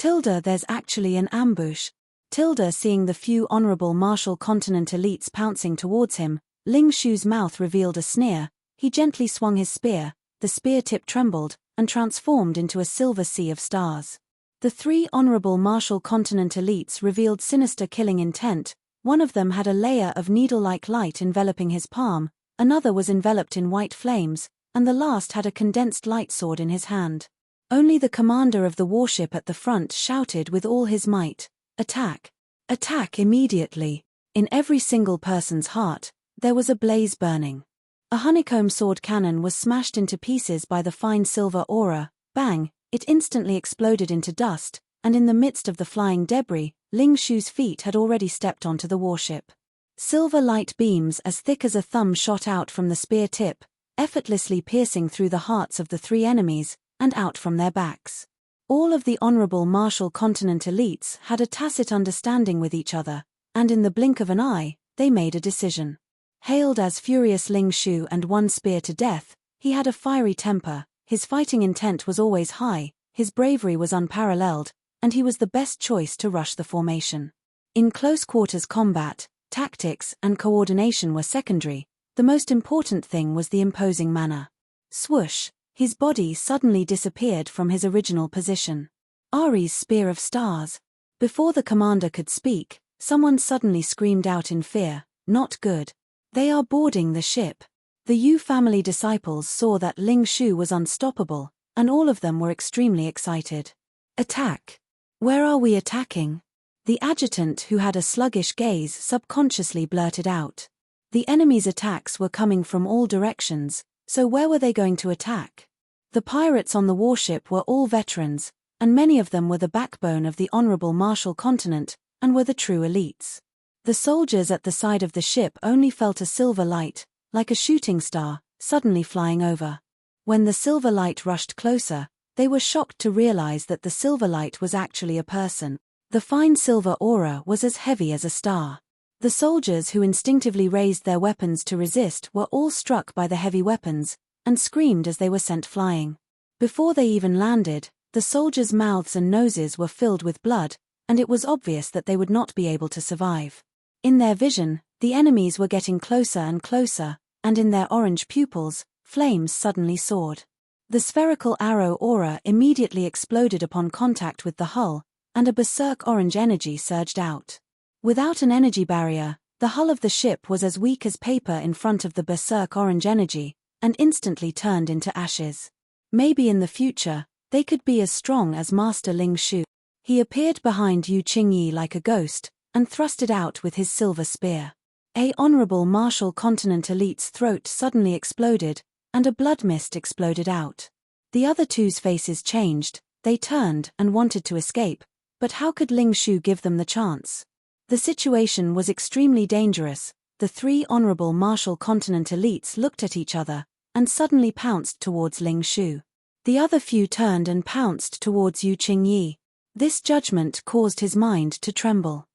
There's actually an ambush. Seeing the few honorable martial continent elites pouncing towards him, Ling Shu's mouth revealed a sneer. He gently swung his spear, the spear tip trembled, and transformed into a silver sea of stars. The 3 honorable martial continent elites revealed sinister killing intent. One of them had a layer of needle-like light enveloping his palm, another was enveloped in white flames, and the last had a condensed light sword in his hand. Only the commander of the warship at the front shouted with all his might, "Attack! Attack immediately!" In every single person's heart, there was a blaze burning. A honeycomb sword cannon was smashed into pieces by the fine silver aura. Bang! It instantly exploded into dust, and in the midst of the flying debris, Ling Shu's feet had already stepped onto the warship. Silver light beams as thick as a thumb shot out from the spear tip, effortlessly piercing through the hearts of the 3 enemies, and out from their backs. All of the honorable martial continent elites had a tacit understanding with each other, and in the blink of an eye, they made a decision. Hailed as Furious Ling Shu and 1 spear to death, he had a fiery temper, his fighting intent was always high, his bravery was unparalleled, and he was the best choice to rush the formation. In close quarters combat, tactics and coordination were secondary. The most important thing was the imposing manner. Swoosh! His body suddenly disappeared from his original position. Ari's Spear of Stars. Before the commander could speak, someone suddenly screamed out in fear, "Not good. They are boarding the ship." The Yu family disciples saw that Ling Shu was unstoppable, and all of them were extremely excited. "Attack! Where are we attacking?" The adjutant, who had a sluggish gaze, subconsciously blurted out. The enemy's attacks were coming from all directions, so where were they going to attack? The pirates on the warship were all veterans, and many of them were the backbone of the honorable martial continent, and were the true elites. The soldiers at the side of the ship only felt a silver light, like a shooting star, suddenly flying over. When the silver light rushed closer, they were shocked to realize that the silver light was actually a person. The fine silver aura was as heavy as a star. The soldiers, who instinctively raised their weapons to resist, were all struck by the heavy weapons, and screamed as they were sent flying. Before they even landed, the soldiers' mouths and noses were filled with blood, and it was obvious that they would not be able to survive. In their vision, the enemies were getting closer and closer, and in their orange pupils, flames suddenly soared. The spherical arrow aura immediately exploded upon contact with the hull, and a berserk orange energy surged out. Without an energy barrier, the hull of the ship was as weak as paper in front of the berserk orange energy, and instantly turned into ashes. Maybe in the future, they could be as strong as Master Ling Shu. He appeared behind Yu Qingyi like a ghost, and thrusted out with his silver spear. A Honorable Martial Continent Elite's throat suddenly exploded, and a blood mist exploded out. The other two's faces changed, they turned and wanted to escape, but how could Ling Shu give them the chance? The situation was extremely dangerous. The three Honorable Martial Continent Elites looked at each other, and suddenly pounced towards Ling Shu. The other few turned and pounced towards Yu Qingyi. This judgment caused his mind to tremble.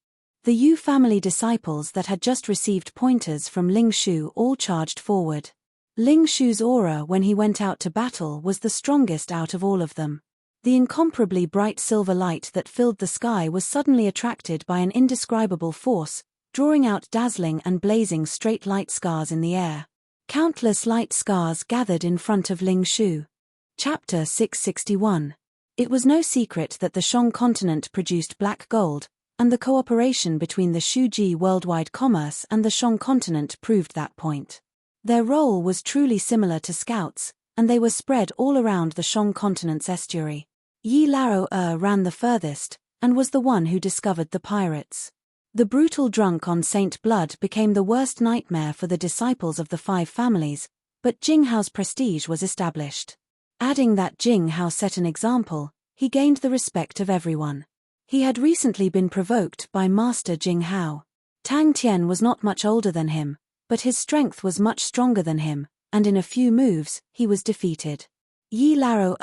The Yu family disciples that had just received pointers from Ling Shu all charged forward. Ling Shu's aura when he went out to battle was the strongest out of all of them. The incomparably bright silver light that filled the sky was suddenly attracted by an indescribable force, drawing out dazzling and blazing straight light scars in the air. Countless light scars gathered in front of Ling Shu. Chapter 661. It was no secret that the Shang continent produced black gold, and the cooperation between the Shuji worldwide commerce and the Shang continent proved that point. Their role was truly similar to scouts, and they were spread all around the Shang continent's estuary. Yi Lao ran the furthest, and was the one who discovered the pirates. The brutal drunk on Saint Blood became the worst nightmare for the disciples of the five families, but Jing Hao's prestige was established. Adding that Jing Hao set an example, he gained the respect of everyone. He had recently been provoked by Master Jing Hao. Tang Tian was not much older than him, but his strength was much stronger than him, and in a few moves, he was defeated. Yi Lao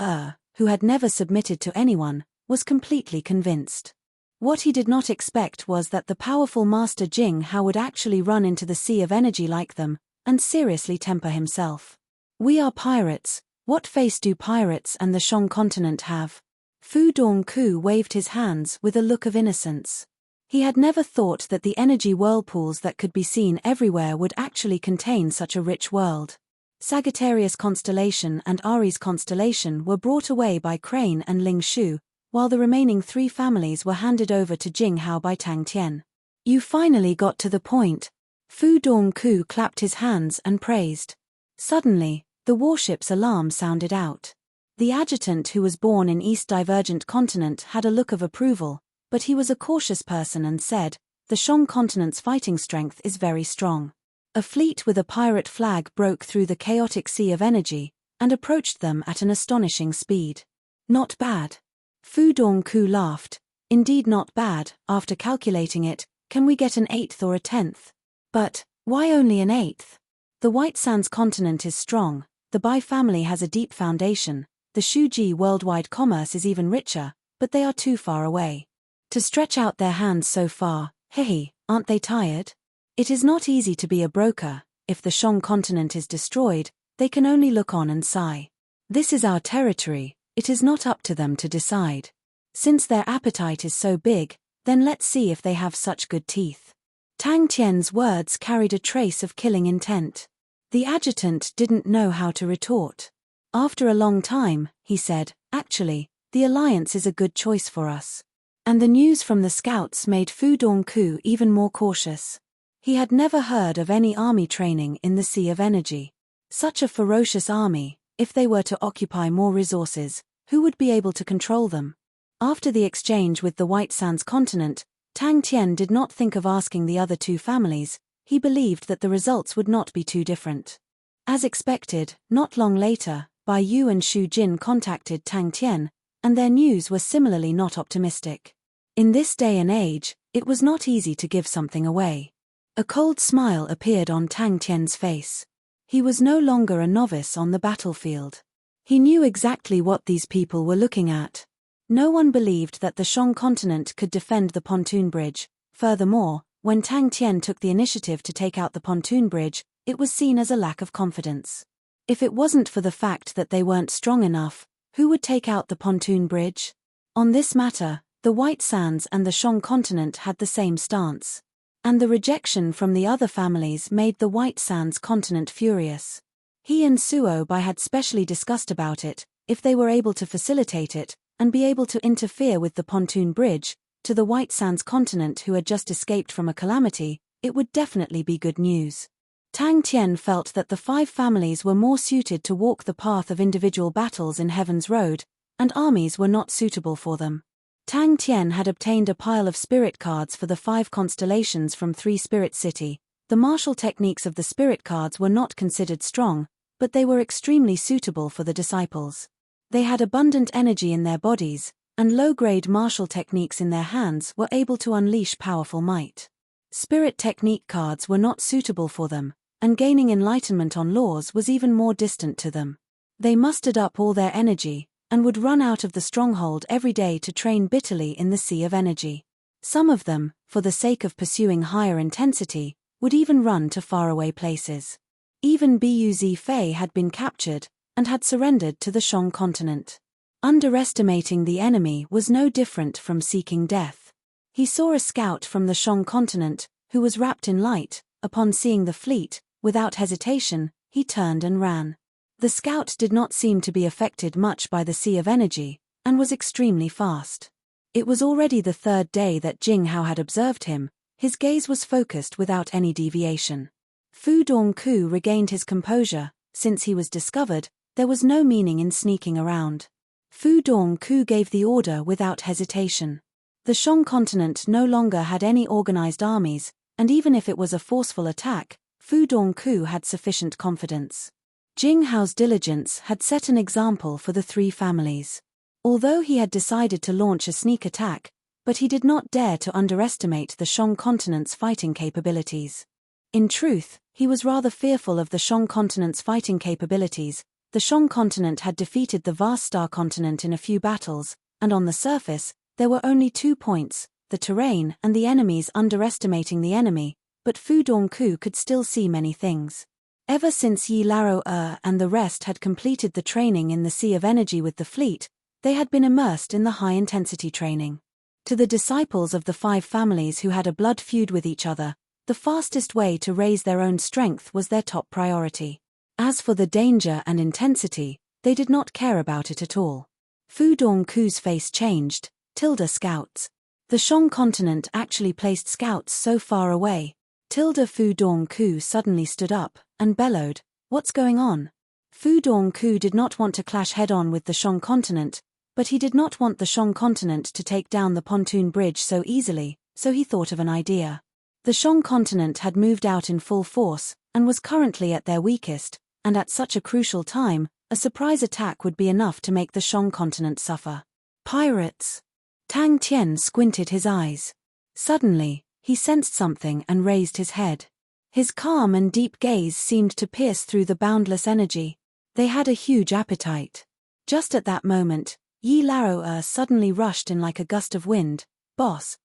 who had never submitted to anyone, was completely convinced. What he did not expect was that the powerful Master Jing Hao would actually run into the sea of energy like them, and seriously temper himself. We are pirates. What face do pirates and the Shang continent have? Fu Dongku waved his hands with a look of innocence. He had never thought that the energy whirlpools that could be seen everywhere would actually contain such a rich world. Sagittarius constellation and Aries constellation were brought away by Crane and Ling Shu, while the remaining three families were handed over to Jing Hao by Tang Tian. You finally got to the point. Fu Dongku clapped his hands and praised. Suddenly, the warship's alarm sounded out. The adjutant who was born in East Divergent Continent had a look of approval, but he was a cautious person and said, the Shang continent's fighting strength is very strong. A fleet with a pirate flag broke through the chaotic sea of energy, and approached them at an astonishing speed. Not bad. Fu Dongku laughed. Indeed not bad, after calculating it, can we get an 8th or a 10th? But, why only an 8th? The White Sands continent is strong, the Bai family has a deep foundation, the Shuji worldwide commerce is even richer, but they are too far away. To stretch out their hands so far, aren't they tired? It is not easy to be a broker. If the Shang continent is destroyed, they can only look on and sigh. This is our territory, it is not up to them to decide. Since their appetite is so big, then let's see if they have such good teeth. Tang Tian's words carried a trace of killing intent. The adjutant didn't know how to retort. After a long time, he said, actually, the alliance is a good choice for us. And the news from the scouts made Fu Dongku even more cautious. He had never heard of any army training in the Sea of Energy. Such a ferocious army, if they were to occupy more resources, who would be able to control them? After the exchange with the White Sands continent, Tang Tian did not think of asking the other two families. He believed that the results would not be too different. As expected, not long later, Bai Yu and Shu Jin contacted Tang Tian, and their news was similarly not optimistic. In this day and age, it was not easy to give something away. A cold smile appeared on Tang Tian's face. He was no longer a novice on the battlefield. He knew exactly what these people were looking at. No one believed that the Shang continent could defend the pontoon bridge. Furthermore, when Tang Tian took the initiative to take out the pontoon bridge, it was seen as a lack of confidence. If it wasn't for the fact that they weren't strong enough, who would take out the pontoon bridge? On this matter, the White Sands and the Shang continent had the same stance. And the rejection from the other families made the White Sands continent furious. He and Suo Bai had specially discussed about it. If they were able to facilitate it, and be able to interfere with the pontoon bridge. To the White Sands continent who had just escaped from a calamity, it would definitely be good news. Tang Tian felt that the 5 families were more suited to walk the path of individual battles in Heaven's Road, and armies were not suitable for them. Tang Tian had obtained a pile of spirit cards for the 5 constellations from 3 Spirit City. The martial techniques of the spirit cards were not considered strong, but they were extremely suitable for the disciples. They had abundant energy in their bodies, and low-grade martial techniques in their hands were able to unleash powerful might. Spirit technique cards were not suitable for them, and gaining enlightenment on laws was even more distant to them. They mustered up all their energy, and would run out of the stronghold every day to train bitterly in the sea of energy. Some of them, for the sake of pursuing higher intensity, would even run to faraway places. Even Buz Fei had been captured, and had surrendered to the Shang continent. Underestimating the enemy was no different from seeking death. He saw a scout from the Shang continent, who was wrapped in light. Upon seeing the fleet, without hesitation, he turned and ran. The scout did not seem to be affected much by the sea of energy, and was extremely fast. It was already the 3rd day that Jing Hao had observed him. His gaze was focused without any deviation. Fu Dongku regained his composure. Since he was discovered, there was no meaning in sneaking around. Fu Dongku gave the order without hesitation. The Shang continent no longer had any organized armies, and even if it was a forceful attack, Fu Dongku had sufficient confidence. Jing Hao's diligence had set an example for the 3 families. Although he had decided to launch a sneak attack, but he did not dare to underestimate the Shang continent's fighting capabilities. In truth, he was rather fearful of the Shang continent's fighting capabilities. The Shang continent had defeated the vast Star continent in a few battles, and on the surface, there were only 2 points, the terrain and the enemies underestimating the enemy, but Fu Dongku could still see many things. Ever since Yi Laro and the rest had completed the training in the Sea of Energy with the fleet, they had been immersed in the high-intensity training. To the disciples of the 5 families who had a blood feud with each other, the fastest way to raise their own strength was their top priority. As for the danger and intensity, they did not care about it at all. Fu Dongku's face changed. Scouts. The Shang continent actually placed scouts so far away. Fu Dongku suddenly stood up and bellowed, "What's going on?" Fu Dongku did not want to clash head-on with the Shang continent, but he did not want the Shang continent to take down the pontoon bridge so easily, so he thought of an idea. The Shang continent had moved out in full force, and was currently at their weakest, and at such a crucial time, a surprise attack would be enough to make the Shang continent suffer. Pirates! Tang Tian squinted his eyes. Suddenly, he sensed something and raised his head. His calm and deep gaze seemed to pierce through the boundless energy. They had a huge appetite. Just at that moment, Yi Laro suddenly rushed in like a gust of wind. Boss!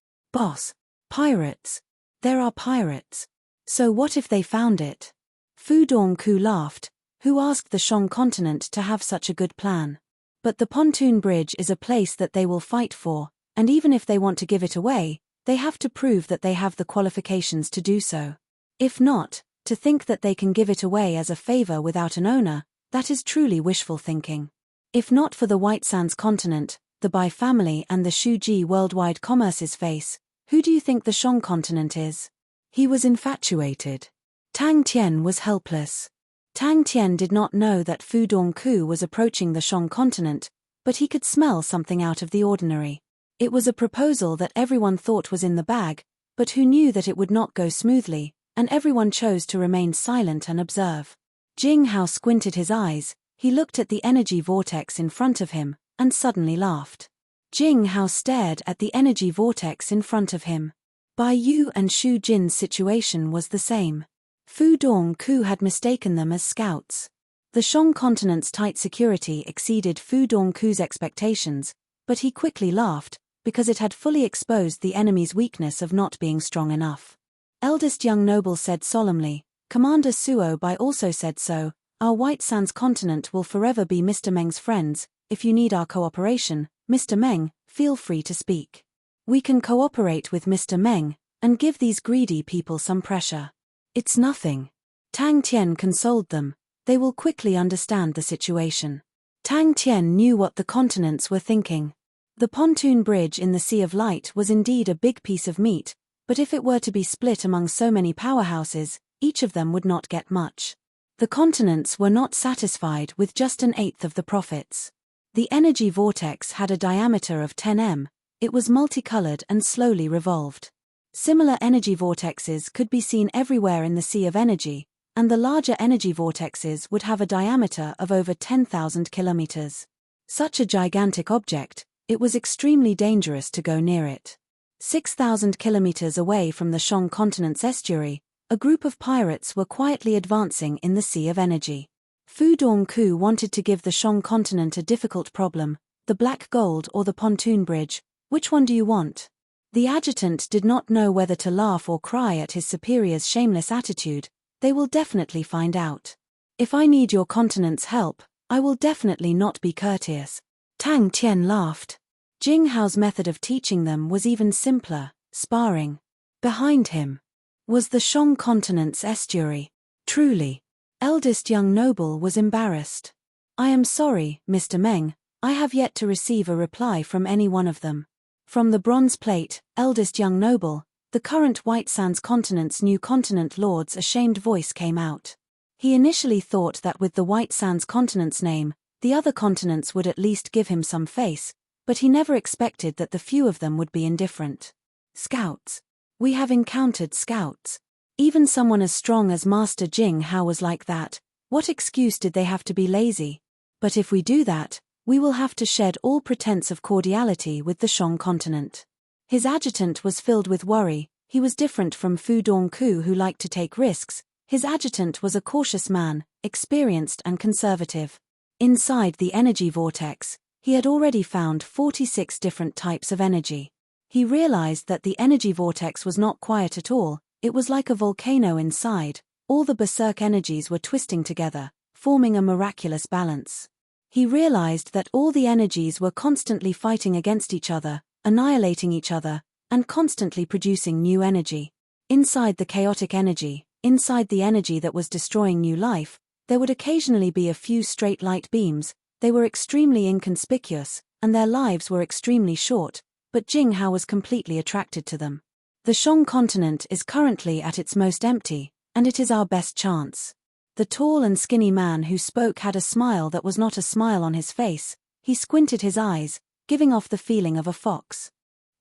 Pirates! There are pirates. So what if they found it? Fu Dongku laughed. Who asked the Shang continent to have such a good plan? But the pontoon bridge is a place that they will fight for, and even if they want to give it away, they have to prove that they have the qualifications to do so. If not, to think that they can give it away as a favor without an owner, that is truly wishful thinking. If not for the White Sands continent, the Bai family and the Shuji worldwide commerce's face, who do you think the Shang continent is? He was infatuated. Tang Tian was helpless. Tang Tian did not know that Fu Dongku was approaching the Shang continent, but he could smell something out of the ordinary. It was a proposal that everyone thought was in the bag, but who knew that it would not go smoothly, and everyone chose to remain silent and observe. Jing Hao squinted his eyes. He looked at the energy vortex in front of him, and suddenly laughed. Jing Hao stared at the energy vortex in front of him. Bai Yu and Shu Jin's situation was the same. Fu Dongku had mistaken them as scouts. The Shang continent's tight security exceeded Fu Dongku's expectations, but he quickly laughed, because it had fully exposed the enemy's weakness of not being strong enough. Eldest young noble said solemnly, Commander Suo Bai also said so, our White Sands continent will forever be Mr. Meng's friends. If you need our cooperation, Mr. Meng, feel free to speak. We can cooperate with Mr. Meng, and give these greedy people some pressure. It's nothing. Tang Tian consoled them. They will quickly understand the situation. Tang Tian knew what the continents were thinking. The pontoon bridge in the Sea of Light was indeed a big piece of meat, but if it were to be split among so many powerhouses, each of them would not get much. The continents were not satisfied with just an eighth of the profits. The energy vortex had a diameter of 10 m, it was multicolored and slowly revolved. Similar energy vortexes could be seen everywhere in the Sea of Energy, and the larger energy vortexes would have a diameter of over 10,000 kilometers. Such a gigantic object, it was extremely dangerous to go near it. 6,000 kilometers away from the Shang continent's estuary, a group of pirates were quietly advancing in the Sea of Energy. Fu Dongku wanted to give the Shang continent a difficult problem: the black gold or the pontoon bridge, which one do you want? The adjutant did not know whether to laugh or cry at his superior's shameless attitude. They will definitely find out. If I need your continent's help, I will definitely not be courteous. Tang Tian laughed. Jing Hao's method of teaching them was even simpler: sparring. Behind him was the Shang continent's estuary. Truly. Eldest young noble was embarrassed. I am sorry, Mr. Meng, I have yet to receive a reply from any one of them. From the bronze plate, eldest young noble, the current White Sands continent's new continent lord's ashamed voice came out. He initially thought that with the White Sands continent's name, the other continents would at least give him some face, but he never expected that the few of them would be indifferent. Scouts. We have encountered scouts. Even someone as strong as Master Jing Hao was like that. What excuse did they have to be lazy? But if we do that, we will have to shed all pretense of cordiality with the Shang continent. His adjutant was filled with worry. He was different from Fu Dongku, who liked to take risks. His adjutant was a cautious man, experienced and conservative. Inside the energy vortex, he had already found 46 different types of energy. He realized that the energy vortex was not quiet at all. It was like a volcano inside. All the berserk energies were twisting together, forming a miraculous balance. He realized that all the energies were constantly fighting against each other, annihilating each other, and constantly producing new energy. Inside the chaotic energy, inside the energy that was destroying new life, there would occasionally be a few straight light beams. They were extremely inconspicuous, and their lives were extremely short, but Jing Hao was completely attracted to them. The Shang continent is currently at its most empty, and it is our best chance. The tall and skinny man who spoke had a smile that was not a smile on his face. He squinted his eyes, giving off the feeling of a fox.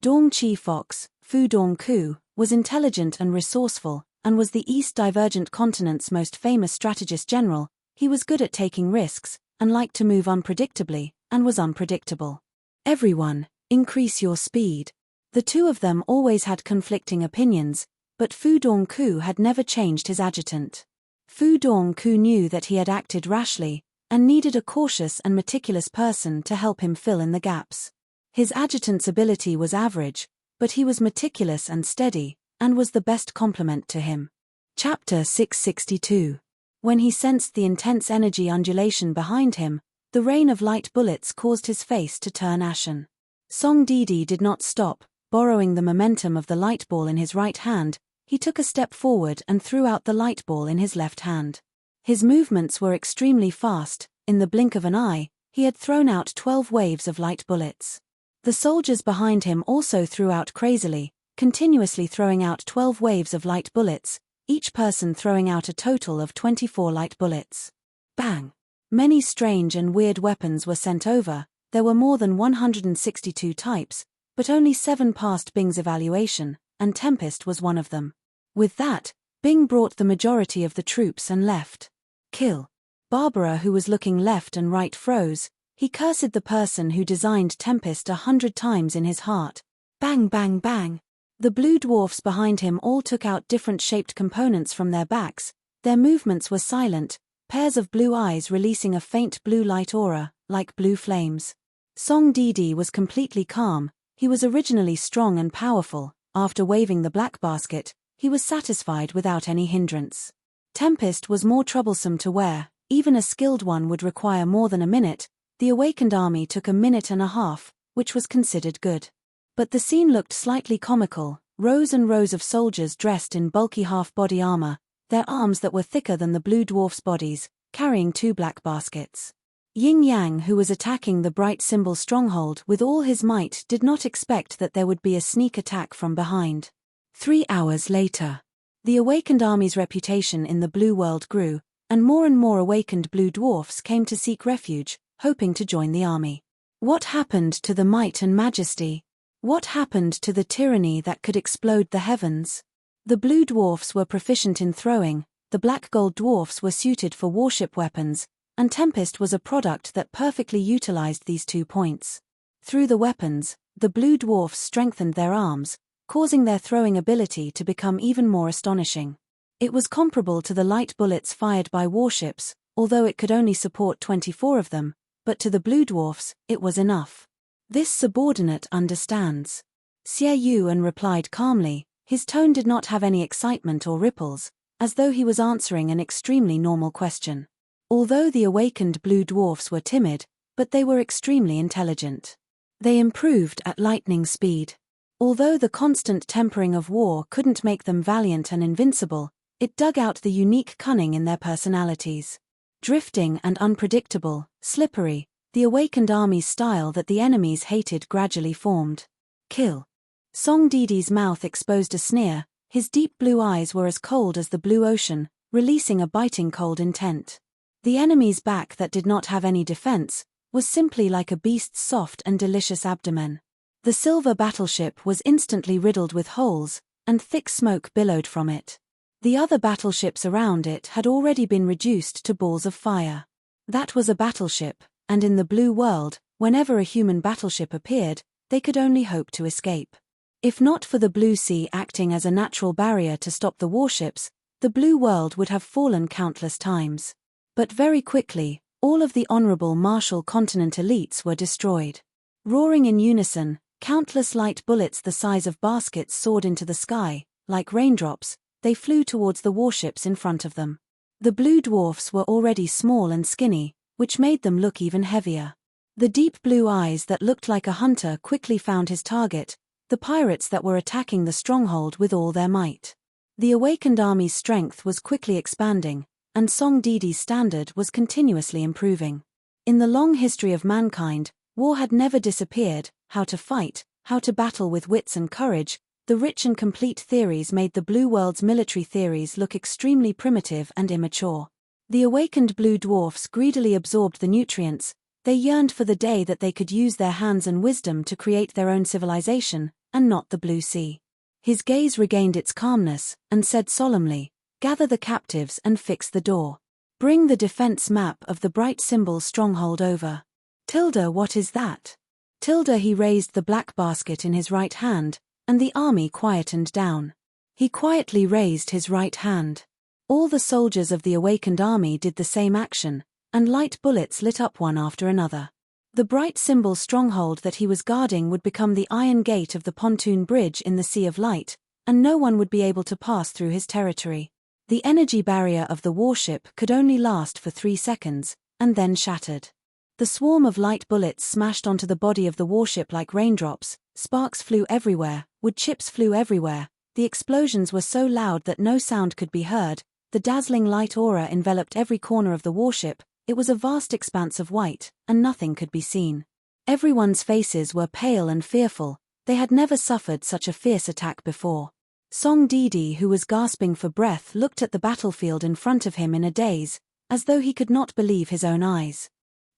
Dong Chi Fox, Fu Dongku, was intelligent and resourceful, and was the East Divergent continent's most famous strategist general. He was good at taking risks, and liked to move unpredictably, and was unpredictable. Everyone, increase your speed. The two of them always had conflicting opinions, but Fu Dongku had never changed his adjutant. Fu Dongku knew that he had acted rashly, and needed a cautious and meticulous person to help him fill in the gaps. His adjutant's ability was average, but he was meticulous and steady, and was the best complement to him. Chapter 662. When he sensed the intense energy undulation behind him, the rain of light bullets caused his face to turn ashen. Song Didi did not stop. Borrowing the momentum of the light ball in his right hand, he took a step forward and threw out the light ball in his left hand. His movements were extremely fast. In the blink of an eye, he had thrown out 12 waves of light bullets. The soldiers behind him also threw out crazily, continuously throwing out 12 waves of light bullets, each person throwing out a total of 24 light bullets. Bang! Many strange and weird weapons were sent over. There were more than 162 types, but only 7 passed Bing's evaluation, and Tempest was one of them. With that, Bing brought the majority of the troops and left. Kill. Barbara, who was looking left and right, froze. He cursed the person who designed Tempest 100 times in his heart. Bang bang bang. The blue dwarfs behind him all took out different shaped components from their backs. Their movements were silent, pairs of blue eyes releasing a faint blue light aura, like blue flames. Song Didi was completely calm. He was originally strong and powerful. After waving the black basket, he was satisfied without any hindrance. Tempest was more troublesome to wear. Even a skilled one would require more than a minute. The awakened army took a minute and a half, which was considered good. But the scene looked slightly comical. Rows and rows of soldiers dressed in bulky half-body armor, their arms that were thicker than the blue dwarfs' bodies, carrying 2 black baskets. Yin Yang, who was attacking the bright symbol stronghold with all his might, did not expect that there would be a sneak attack from behind. 3 hours later. The awakened army's reputation in the blue world grew, and more awakened blue dwarfs came to seek refuge, hoping to join the army. What happened to the might and majesty? What happened to the tyranny that could explode the heavens? The blue dwarfs were proficient in throwing, the black gold dwarfs were suited for warship weapons, and Tempest was a product that perfectly utilized these 2 points. Through the weapons, the blue dwarfs strengthened their arms, causing their throwing ability to become even more astonishing. It was comparable to the light bullets fired by warships, although it could only support 24 of them, but to the blue dwarfs, it was enough. This subordinate understands. Xie Yuan replied calmly, his tone did not have any excitement or ripples, as though he was answering an extremely normal question. Although the awakened blue dwarfs were timid, but they were extremely intelligent. They improved at lightning speed. Although the constant tempering of war couldn't make them valiant and invincible, it dug out the unique cunning in their personalities. Drifting and unpredictable, slippery, the awakened army's style that the enemies hated gradually formed. Kill. Song Didi's mouth exposed a sneer, his deep blue eyes were as cold as the blue ocean, releasing a biting cold intent. The enemy's back that did not have any defense was simply like a beast's soft and delicious abdomen. The silver battleship was instantly riddled with holes, and thick smoke billowed from it. The other battleships around it had already been reduced to balls of fire. That was a battleship, and in the blue world, whenever a human battleship appeared, they could only hope to escape. If not for the blue sea acting as a natural barrier to stop the warships, the blue world would have fallen countless times. But very quickly, all of the honorable Martial Continent elites were destroyed. Roaring in unison, countless light bullets the size of baskets soared into the sky. Like raindrops, they flew towards the warships in front of them. The blue dwarfs were already small and skinny, which made them look even heavier. The deep blue eyes that looked like a hunter quickly found his target, the pirates that were attacking the stronghold with all their might. The awakened army's strength was quickly expanding, and Song Didi's standard was continuously improving. In the long history of mankind, war had never disappeared. How to fight, how to battle with wits and courage, the rich and complete theories made the blue world's military theories look extremely primitive and immature. The awakened blue dwarfs greedily absorbed the nutrients. They yearned for the day that they could use their hands and wisdom to create their own civilization, and not the blue sea. His gaze regained its calmness, and said solemnly, "Gather the captives and fix the door. Bring the defense map of the bright symbol stronghold over." "Tilda, what is that?" Tilda. He raised the black basket in his right hand, and the army quietened down. He quietly raised his right hand. All the soldiers of the awakened army did the same action, and light bullets lit up one after another. The bright symbol stronghold that he was guarding would become the iron gate of the pontoon bridge in the Sea of Light, and no one would be able to pass through his territory. The energy barrier of the warship could only last for 3 seconds, and then shattered. The swarm of light bullets smashed onto the body of the warship like raindrops, sparks flew everywhere, wood chips flew everywhere, the explosions were so loud that no sound could be heard, the dazzling light aura enveloped every corner of the warship. It was a vast expanse of white, and nothing could be seen. Everyone's faces were pale and fearful, they had never suffered such a fierce attack before. Song Didi, who was gasping for breath, looked at the battlefield in front of him in a daze, as though he could not believe his own eyes.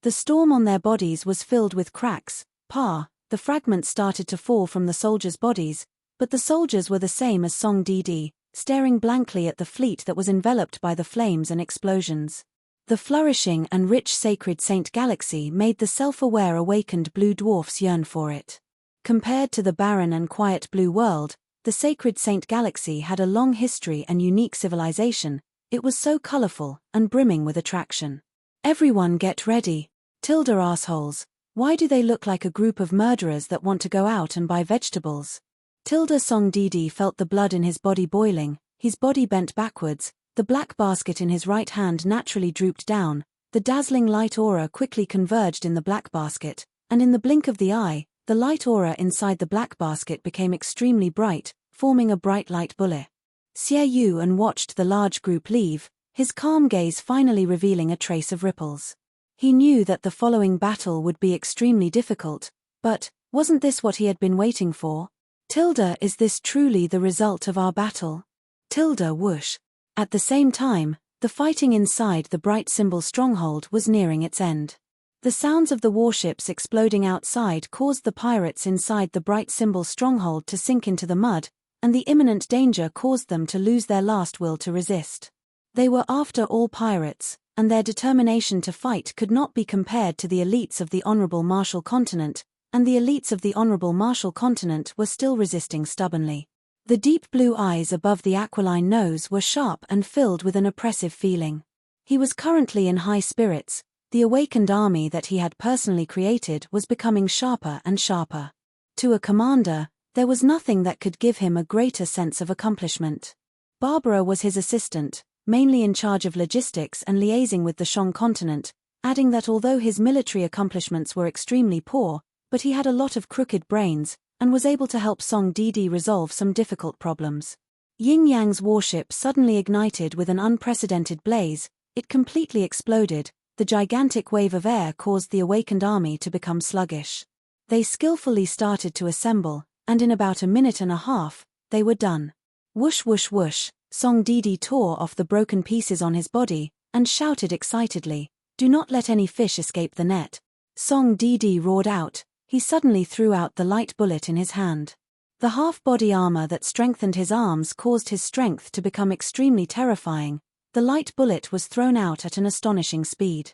The storm on their bodies was filled with cracks. The fragments started to fall from the soldiers' bodies, but the soldiers were the same as Song Didi, staring blankly at the fleet that was enveloped by the flames and explosions. The flourishing and rich sacred Saint Galaxy made the self-aware awakened blue dwarfs yearn for it. Compared to the barren and quiet blue world, the sacred Saint Galaxy had a long history and unique civilization. It was so colorful and brimming with attraction. "Everyone get ready. Tilda assholes, why do they look like a group of murderers that want to go out and buy vegetables?" Tilda Song Didi felt the blood in his body boiling, his body bent backwards, the black basket in his right hand naturally drooped down, the dazzling light aura quickly converged in the black basket, and in the blink of the eye, the light aura inside the black basket became extremely bright, forming a bright light bullet. Xie Yuan watched the large group leave, his calm gaze finally revealing a trace of ripples. He knew that the following battle would be extremely difficult, but wasn't this what he had been waiting for? Tilde, is this truly the result of our battle? Tilde, whoosh. At the same time, the fighting inside the bright symbol stronghold was nearing its end. The sounds of the warships exploding outside caused the pirates inside the bright symbol stronghold to sink into the mud, and the imminent danger caused them to lose their last will to resist. They were after all pirates, and their determination to fight could not be compared to the elites of the Honorable Marshall Continent, and the elites of the Honorable Marshall Continent were still resisting stubbornly. The deep blue eyes above the aquiline nose were sharp and filled with an oppressive feeling. He was currently in high spirits. The awakened army that he had personally created was becoming sharper and sharper. To a commander, there was nothing that could give him a greater sense of accomplishment. Barbara was his assistant, mainly in charge of logistics and liaising with the Shang continent, adding that although his military accomplishments were extremely poor, but he had a lot of crooked brains, and was able to help Song Didi resolve some difficult problems. Yin Yang's warship suddenly ignited with an unprecedented blaze. It completely exploded. The gigantic wave of air caused the awakened army to become sluggish. They skillfully started to assemble, and in about a minute and a half, they were done. Whoosh whoosh whoosh, Song Didi tore off the broken pieces on his body, and shouted excitedly, "Do not let any fish escape the net." Song Didi roared out. He suddenly threw out the light bullet in his hand. The half-body armor that strengthened his arms caused his strength to become extremely terrifying. The light bullet was thrown out at an astonishing speed.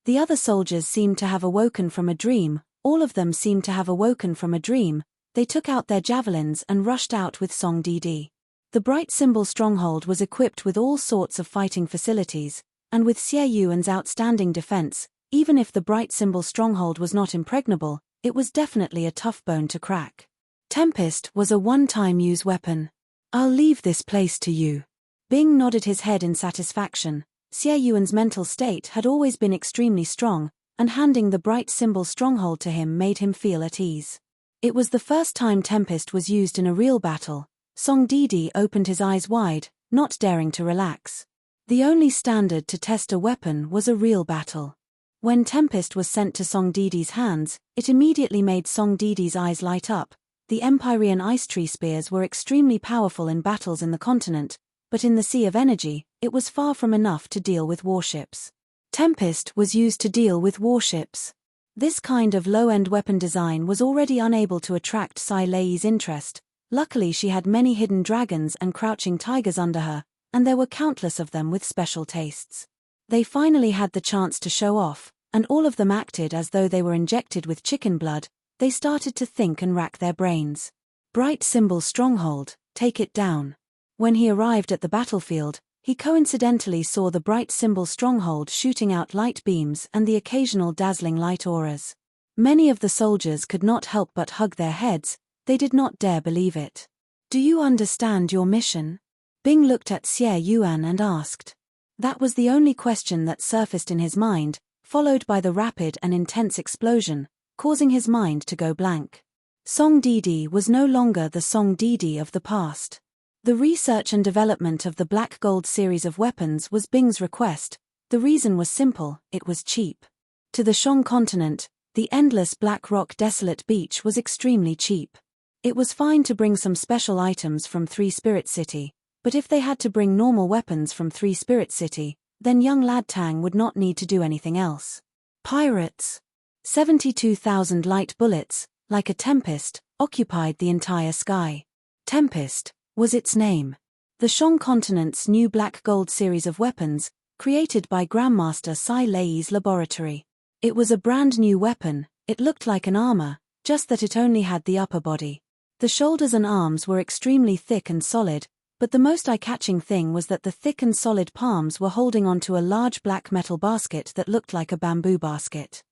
The other soldiers seemed to have awoken from a dream. All of them seemed to have awoken from a dream. They took out their javelins and rushed out with Song Didi. The bright symbol stronghold was equipped with all sorts of fighting facilities, and with Xie Yuan's outstanding defense, even if the bright symbol stronghold was not impregnable, it was definitely a tough bone to crack. Tempest was a one-time use weapon. "I'll leave this place to you." Bing nodded his head in satisfaction. Xie Yuan's mental state had always been extremely strong, and handing the bright symbol stronghold to him made him feel at ease. It was the first time Tempest was used in a real battle. Song Didi opened his eyes wide, not daring to relax. The only standard to test a weapon was a real battle. When Tempest was sent to Song Didi's hands, it immediately made Song Didi's eyes light up. The Empyrean ice tree spears were extremely powerful in battles in the continent, but in the sea of energy, it was far from enough to deal with warships. Tempest was used to deal with warships. This kind of low-end weapon design was already unable to attract Sai Lei's interest. Luckily she had many hidden dragons and crouching tigers under her, and there were countless of them with special tastes. They finally had the chance to show off, and all of them acted as though they were injected with chicken blood. They started to think and rack their brains. Bright symbol stronghold, take it down. When he arrived at the battlefield, he coincidentally saw the bright symbol stronghold shooting out light beams and the occasional dazzling light auras. Many of the soldiers could not help but hug their heads. They did not dare believe it. "Do you understand your mission?" Bing looked at Xie Yuan and asked. That was the only question that surfaced in his mind, followed by the rapid and intense explosion, causing his mind to go blank. Song Didi was no longer the Song Didi of the past. The research and development of the Black Gold series of weapons was Bing's request. The reason was simple, it was cheap. To the Shang continent, the endless black rock desolate beach was extremely cheap. It was fine to bring some special items from Three Spirit City, but if they had to bring normal weapons from Three Spirit City, then young lad Tang would not need to do anything else. Pirates. 72,000 light bullets, like a tempest, occupied the entire sky. Tempest was its name. The Shang continent's new Black Gold series of weapons, created by Grandmaster Sai Lei's laboratory. It was a brand new weapon. It looked like an armor, just that it only had the upper body. The shoulders and arms were extremely thick and solid, but the most eye-catching thing was that the thick and solid palms were holding onto a large black metal basket that looked like a bamboo basket.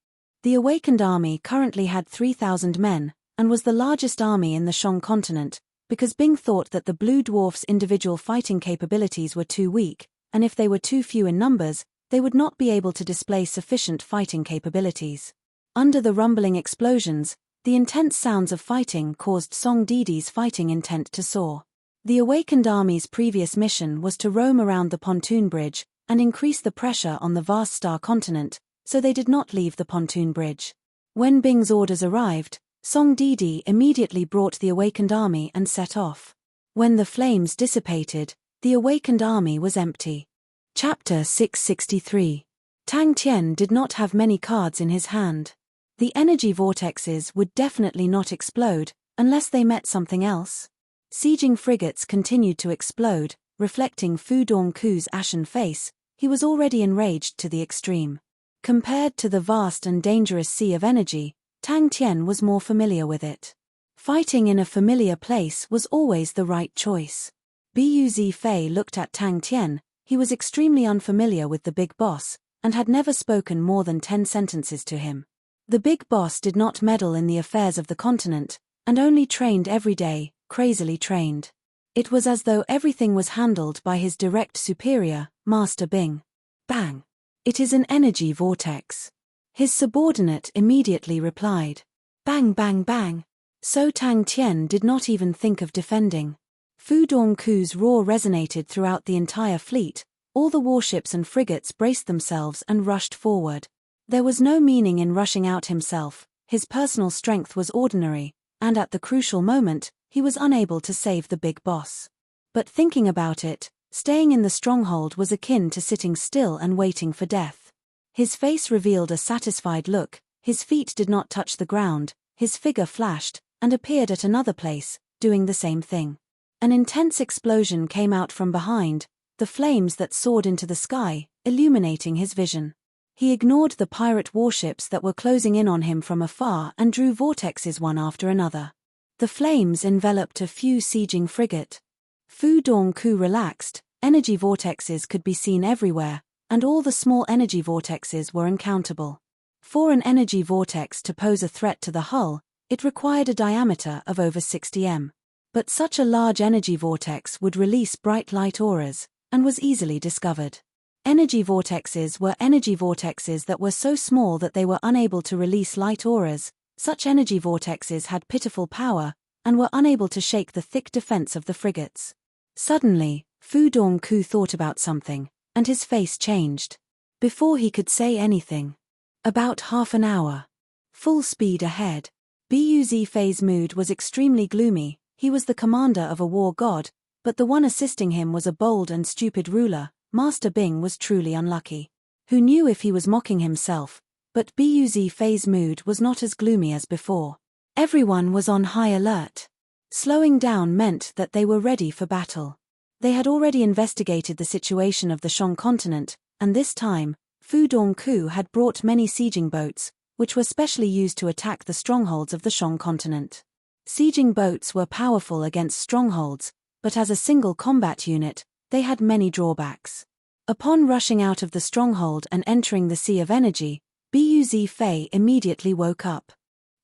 The awakened army currently had 3,000 men, and was the largest army in the Shang continent, because Bing thought that the Blue Dwarf's individual fighting capabilities were too weak, and if they were too few in numbers, they would not be able to display sufficient fighting capabilities. Under the rumbling explosions, the intense sounds of fighting caused Song Didi's fighting intent to soar. The awakened army's previous mission was to roam around the pontoon bridge and increase the pressure on the vast star continent, so they did not leave the pontoon bridge. When Bing's orders arrived, Song Didi immediately brought the awakened army and set off. When the flames dissipated, the awakened army was empty. Chapter 663. Tang Tian did not have many cards in his hand. The energy vortexes would definitely not explode, unless they met something else. Sieging frigates continued to explode, reflecting Fu Dongku's ashen face. He was already enraged to the extreme. Compared to the vast and dangerous sea of energy, Tang Tian was more familiar with it. Fighting in a familiar place was always the right choice. Bu Fei looked at Tang Tian. He was extremely unfamiliar with the big boss, and had never spoken more than 10 sentences to him. The big boss did not meddle in the affairs of the continent, and only trained every day, crazily trained. It was as though everything was handled by his direct superior, Master Bing. Bang! It is an energy vortex. His subordinate immediately replied. Bang bang bang! So Tang Tian did not even think of defending. Fu Dongku's roar resonated throughout the entire fleet. All the warships and frigates braced themselves and rushed forward. There was no meaning in rushing out himself. His personal strength was ordinary, and at the crucial moment, he was unable to save the big boss. But thinking about it, staying in the stronghold was akin to sitting still and waiting for death. His face revealed a satisfied look, his feet did not touch the ground, his figure flashed, and appeared at another place, doing the same thing. An intense explosion came out from behind, the flames that soared into the sky, illuminating his vision. He ignored the pirate warships that were closing in on him from afar and drew vortexes one after another. The flames enveloped a few sieging frigate. Fu Dongku relaxed, energy vortexes could be seen everywhere, and all the small energy vortexes were uncountable. For an energy vortex to pose a threat to the hull, it required a diameter of over 60 m. But such a large energy vortex would release bright light auras, and was easily discovered. Energy vortexes were energy vortexes that were so small that they were unable to release light auras. Such energy vortexes had pitiful power, and were unable to shake the thick defense of the frigates. Suddenly, Fu Dongku thought about something, and his face changed. Before he could say anything. About half an hour. Full speed ahead. Bu Fei's mood was extremely gloomy. He was the commander of a war god, but the one assisting him was a bold and stupid ruler. Master Bing was truly unlucky. Who knew if he was mocking himself? But Bu Fei's mood was not as gloomy as before. Everyone was on high alert. Slowing down meant that they were ready for battle. They had already investigated the situation of the Shang continent, and this time, Fu Dongku had brought many sieging boats, which were specially used to attack the strongholds of the Shang continent. Sieging boats were powerful against strongholds, but as a single combat unit, they had many drawbacks. Upon rushing out of the stronghold and entering the sea of energy, Bu Fei immediately woke up.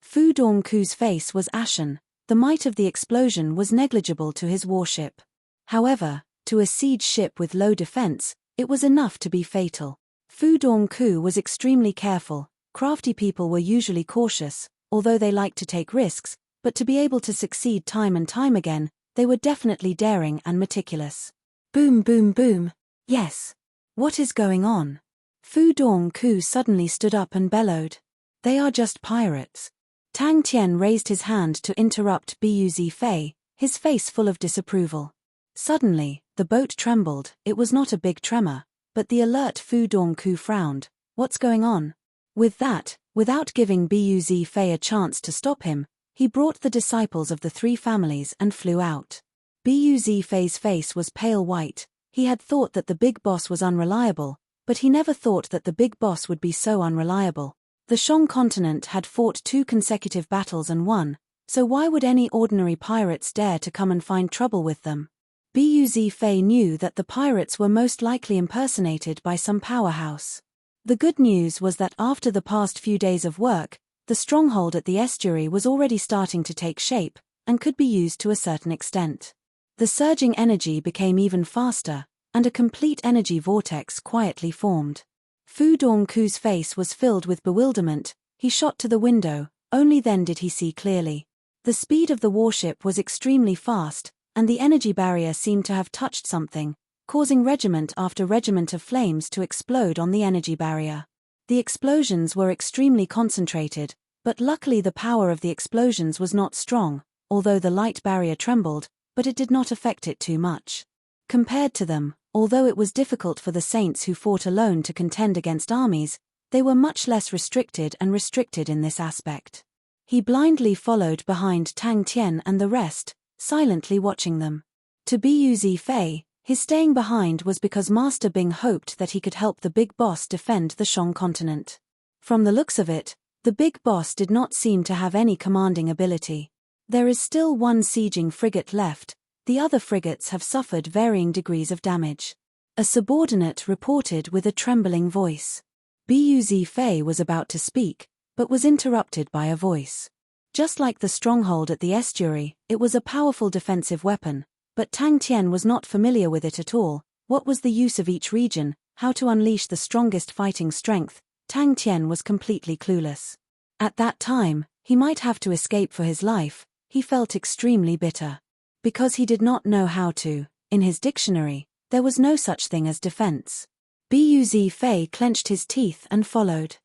Fu Dongku's face was ashen. The might of the explosion was negligible to his warship. However, to a siege ship with low defense, it was enough to be fatal. Fu Dongku was extremely careful. Crafty people were usually cautious, although they liked to take risks, but to be able to succeed time and time again, they were definitely daring and meticulous. Boom boom boom. Yes. What is going on? Fu Dongku suddenly stood up and bellowed. They are just pirates. Tang Tian raised his hand to interrupt Bu Fei, his face full of disapproval. Suddenly, the boat trembled. It was not a big tremor, but the alert Fu Dongku frowned. What's going on? With that, without giving Bu Fei a chance to stop him, he brought the disciples of the 3 families and flew out. Bu Fei's face was pale white. He had thought that the big boss was unreliable, but he never thought that the big boss would be so unreliable. The Shang continent had fought 2 consecutive battles and won, so why would any ordinary pirates dare to come and find trouble with them? Bu Fei knew that the pirates were most likely impersonated by some powerhouse. The good news was that after the past few days of work, the stronghold at the estuary was already starting to take shape, and could be used to a certain extent. The surging energy became even faster, and a complete energy vortex quietly formed. Fu Dongku's face was filled with bewilderment. He shot to the window, only then did he see clearly. The speed of the warship was extremely fast, and the energy barrier seemed to have touched something, causing regiment after regiment of flames to explode on the energy barrier. The explosions were extremely concentrated, but luckily the power of the explosions was not strong, although the light barrier trembled, but it did not affect it too much. Compared to them, although it was difficult for the saints who fought alone to contend against armies, they were much less restricted in this aspect. He blindly followed behind Tang Tian and the rest, silently watching them. To Bu Fei, his staying behind was because Master Bing hoped that he could help the big boss defend the Shang continent. From the looks of it, the big boss did not seem to have any commanding ability. There is still one sieging frigate left, the other frigates have suffered varying degrees of damage. A subordinate reported with a trembling voice. Bu Fei was about to speak, but was interrupted by a voice. Just like the stronghold at the estuary, it was a powerful defensive weapon, but Tang Tian was not familiar with it at all. What was the use of each region, how to unleash the strongest fighting strength? Tang Tian was completely clueless. At that time, he might have to escape for his life. He felt extremely bitter. Because he did not know how to. In his dictionary, there was no such thing as defense. Bu Fei clenched his teeth and followed.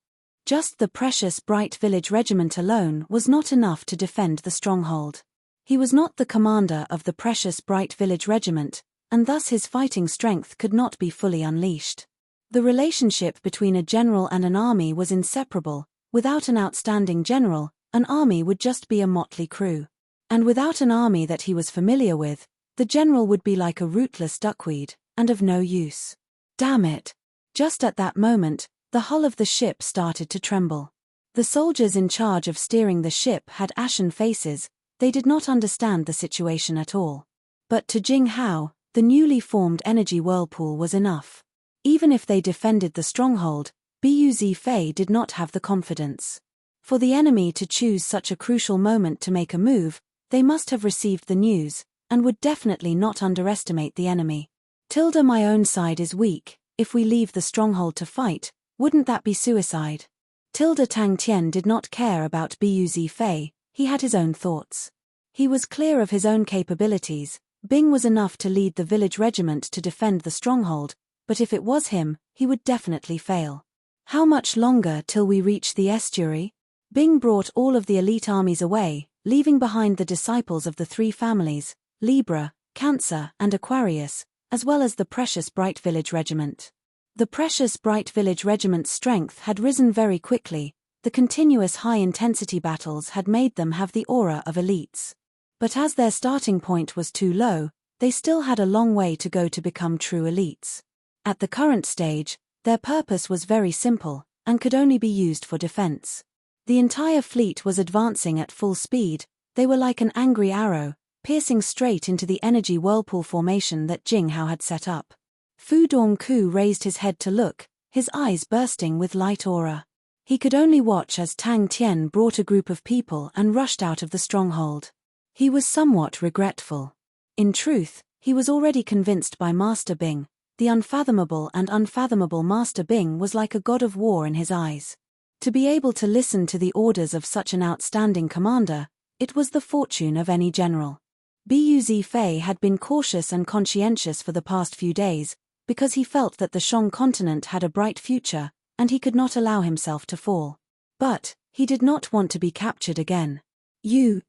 Just the precious Bright Village Regiment alone was not enough to defend the stronghold. He was not the commander of the precious Bright Village Regiment, and thus his fighting strength could not be fully unleashed. The relationship between a general and an army was inseparable. Without an outstanding general, an army would just be a motley crew. And without an army that he was familiar with, the general would be like a rootless duckweed, and of no use. Damn it! Just at that moment, the hull of the ship started to tremble. The soldiers in charge of steering the ship had ashen faces. They did not understand the situation at all. But to Jing Hao, the newly formed energy whirlpool was enough. Even if they defended the stronghold, Bu Fei did not have the confidence. For the enemy to choose such a crucial moment to make a move, they must have received the news, and would definitely not underestimate the enemy. My own side is weak. If we leave the stronghold to fight, wouldn't that be suicide? Tang Tian did not care about Bu Fei, he had his own thoughts. He was clear of his own capabilities. Bing was enough to lead the village regiment to defend the stronghold, but if it was him, he would definitely fail. How much longer till we reach the estuary? Bing brought all of the elite armies away, leaving behind the disciples of the three families, Libra, Cancer, and Aquarius, as well as the precious Bright Village Regiment. The precious Bright Village Regiment's strength had risen very quickly. The continuous high-intensity battles had made them have the aura of elites. But as their starting point was too low, they still had a long way to go to become true elites. At the current stage, their purpose was very simple, and could only be used for defense. The entire fleet was advancing at full speed. They were like an angry arrow, piercing straight into the energy whirlpool formation that Jing Hao had set up. Fu Dongku raised his head to look, his eyes bursting with light aura. He could only watch as Tang Tian brought a group of people and rushed out of the stronghold. He was somewhat regretful. In truth, he was already convinced by Master Bing. The unfathomable and unfathomable Master Bing was like a god of war in his eyes. To be able to listen to the orders of such an outstanding commander, it was the fortune of any general. Bu Fei had been cautious and conscientious for the past few days, because he felt that the Shang continent had a bright future, and he could not allow himself to fall. But he did not want to be captured again. You,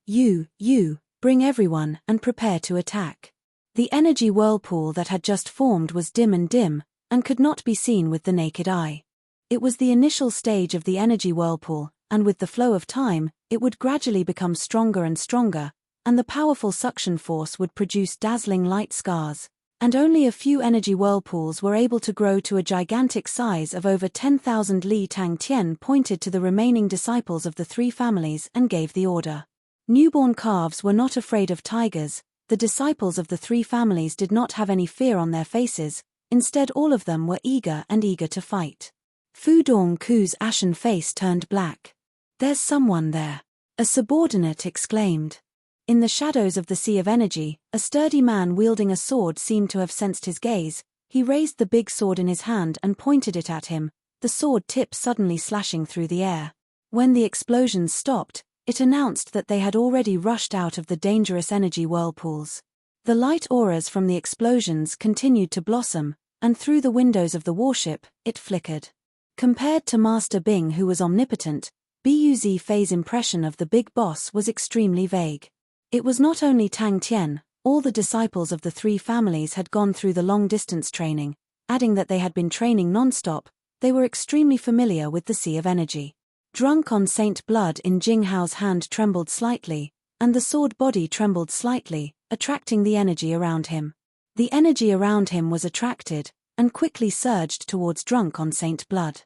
bring everyone and prepare to attack. The energy whirlpool that had just formed was dim, and could not be seen with the naked eye. It was the initial stage of the energy whirlpool, and with the flow of time, it would gradually become stronger and stronger, and the powerful suction force would produce dazzling light scars. And only a few energy whirlpools were able to grow to a gigantic size of over 10,000 li. Tang Tian pointed to the remaining disciples of the three families and gave the order. Newborn calves were not afraid of tigers. The disciples of the three families did not have any fear on their faces. Instead, all of them were eager to fight. Fu Dongku's ashen face turned black. There's someone there. A subordinate exclaimed. In the shadows of the sea of energy, a sturdy man wielding a sword seemed to have sensed his gaze. He raised the big sword in his hand and pointed it at him, the sword tip suddenly slashing through the air. When the explosions stopped, it announced that they had already rushed out of the dangerous energy whirlpools. The light auras from the explosions continued to blossom, and through the windows of the warship, it flickered. Compared to Master Bing, who was omnipotent, Buz Fei's impression of the big boss was extremely vague. It was not only Tang Tian, all the disciples of the three families had gone through the long-distance training, adding that they had been training non-stop. They were extremely familiar with the sea of energy. Drunk on Saint Blood in Jing Hao's hand trembled slightly, and the sword body trembled slightly, attracting the energy around him. The energy around him was attracted, and quickly surged towards Drunk on Saint Blood.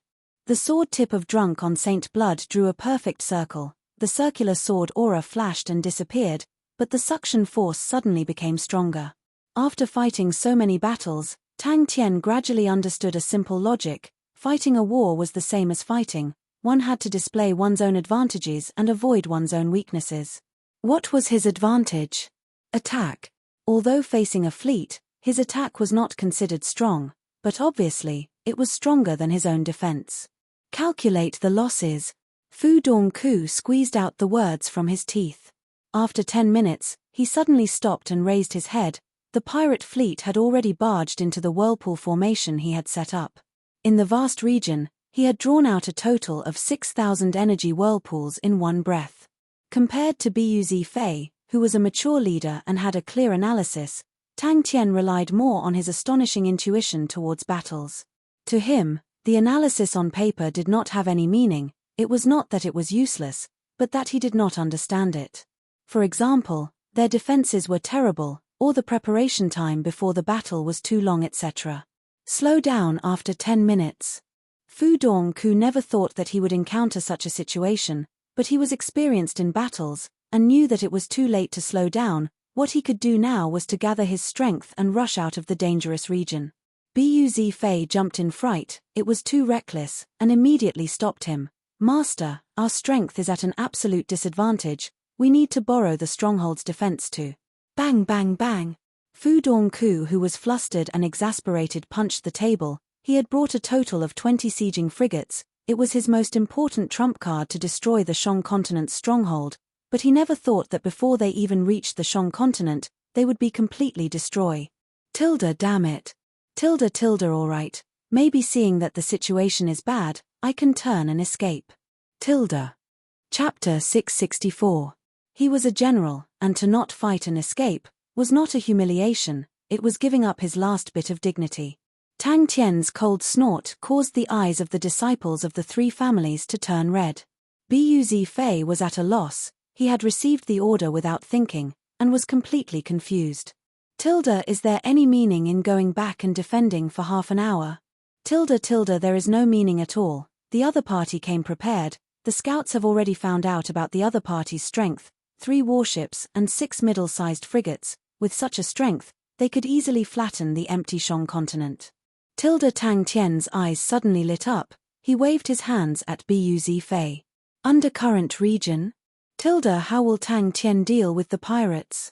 The sword tip of Drunk on Saint Blood drew a perfect circle, the circular sword aura flashed and disappeared, but the suction force suddenly became stronger. After fighting so many battles, Tang Tian gradually understood a simple logic: fighting a war was the same as fighting, one had to display one's own advantages and avoid one's own weaknesses. What was his advantage? Attack. Although facing a fleet, his attack was not considered strong, but obviously, it was stronger than his own defense. Calculate the losses. Fu Dongku squeezed out the words from his teeth. After 10 minutes, he suddenly stopped and raised his head. The pirate fleet had already barged into the whirlpool formation he had set up. In the vast region, he had drawn out a total of 6,000 energy whirlpools in one breath. Compared to Buz Fei, who was a mature leader and had a clear analysis, Tang Tian relied more on his astonishing intuition towards battles. To him, the analysis on paper did not have any meaning. It was not that it was useless, but that he did not understand it. For example, their defenses were terrible, or the preparation time before the battle was too long, etc. Slow down after 10 minutes. Fu Dongku never thought that he would encounter such a situation, but he was experienced in battles, and knew that it was too late to slow down. What he could do now was to gather his strength and rush out of the dangerous region. Buz Fei jumped in fright, it was too reckless, and immediately stopped him. Master, our strength is at an absolute disadvantage, we need to borrow the stronghold's defense too. Bang bang bang. Fu Dongku, who was flustered and exasperated, punched the table. He had brought a total of 20 sieging frigates. It was his most important trump card to destroy the Shang continent's stronghold, but he never thought that before they even reached the Shang continent, they would be completely destroyed. Damn it. Alright. Maybe seeing that the situation is bad, I can turn and escape. Chapter 664. He was a general, and to not fight and escape was not a humiliation, it was giving up his last bit of dignity. Tang Tian's cold snort caused the eyes of the disciples of the three families to turn red. Buz Fei was at a loss. He had received the order without thinking, and was completely confused. Is there any meaning in going back and defending for half an hour? There is no meaning at all. The other party came prepared. The scouts have already found out about the other party's strength, 3 warships and 6 middle-sized frigates. With such a strength, they could easily flatten the empty Shang continent. Tang Tian's eyes suddenly lit up. He waved his hands at Buz Fei. Undercurrent region? How will Tang Tian deal with the pirates?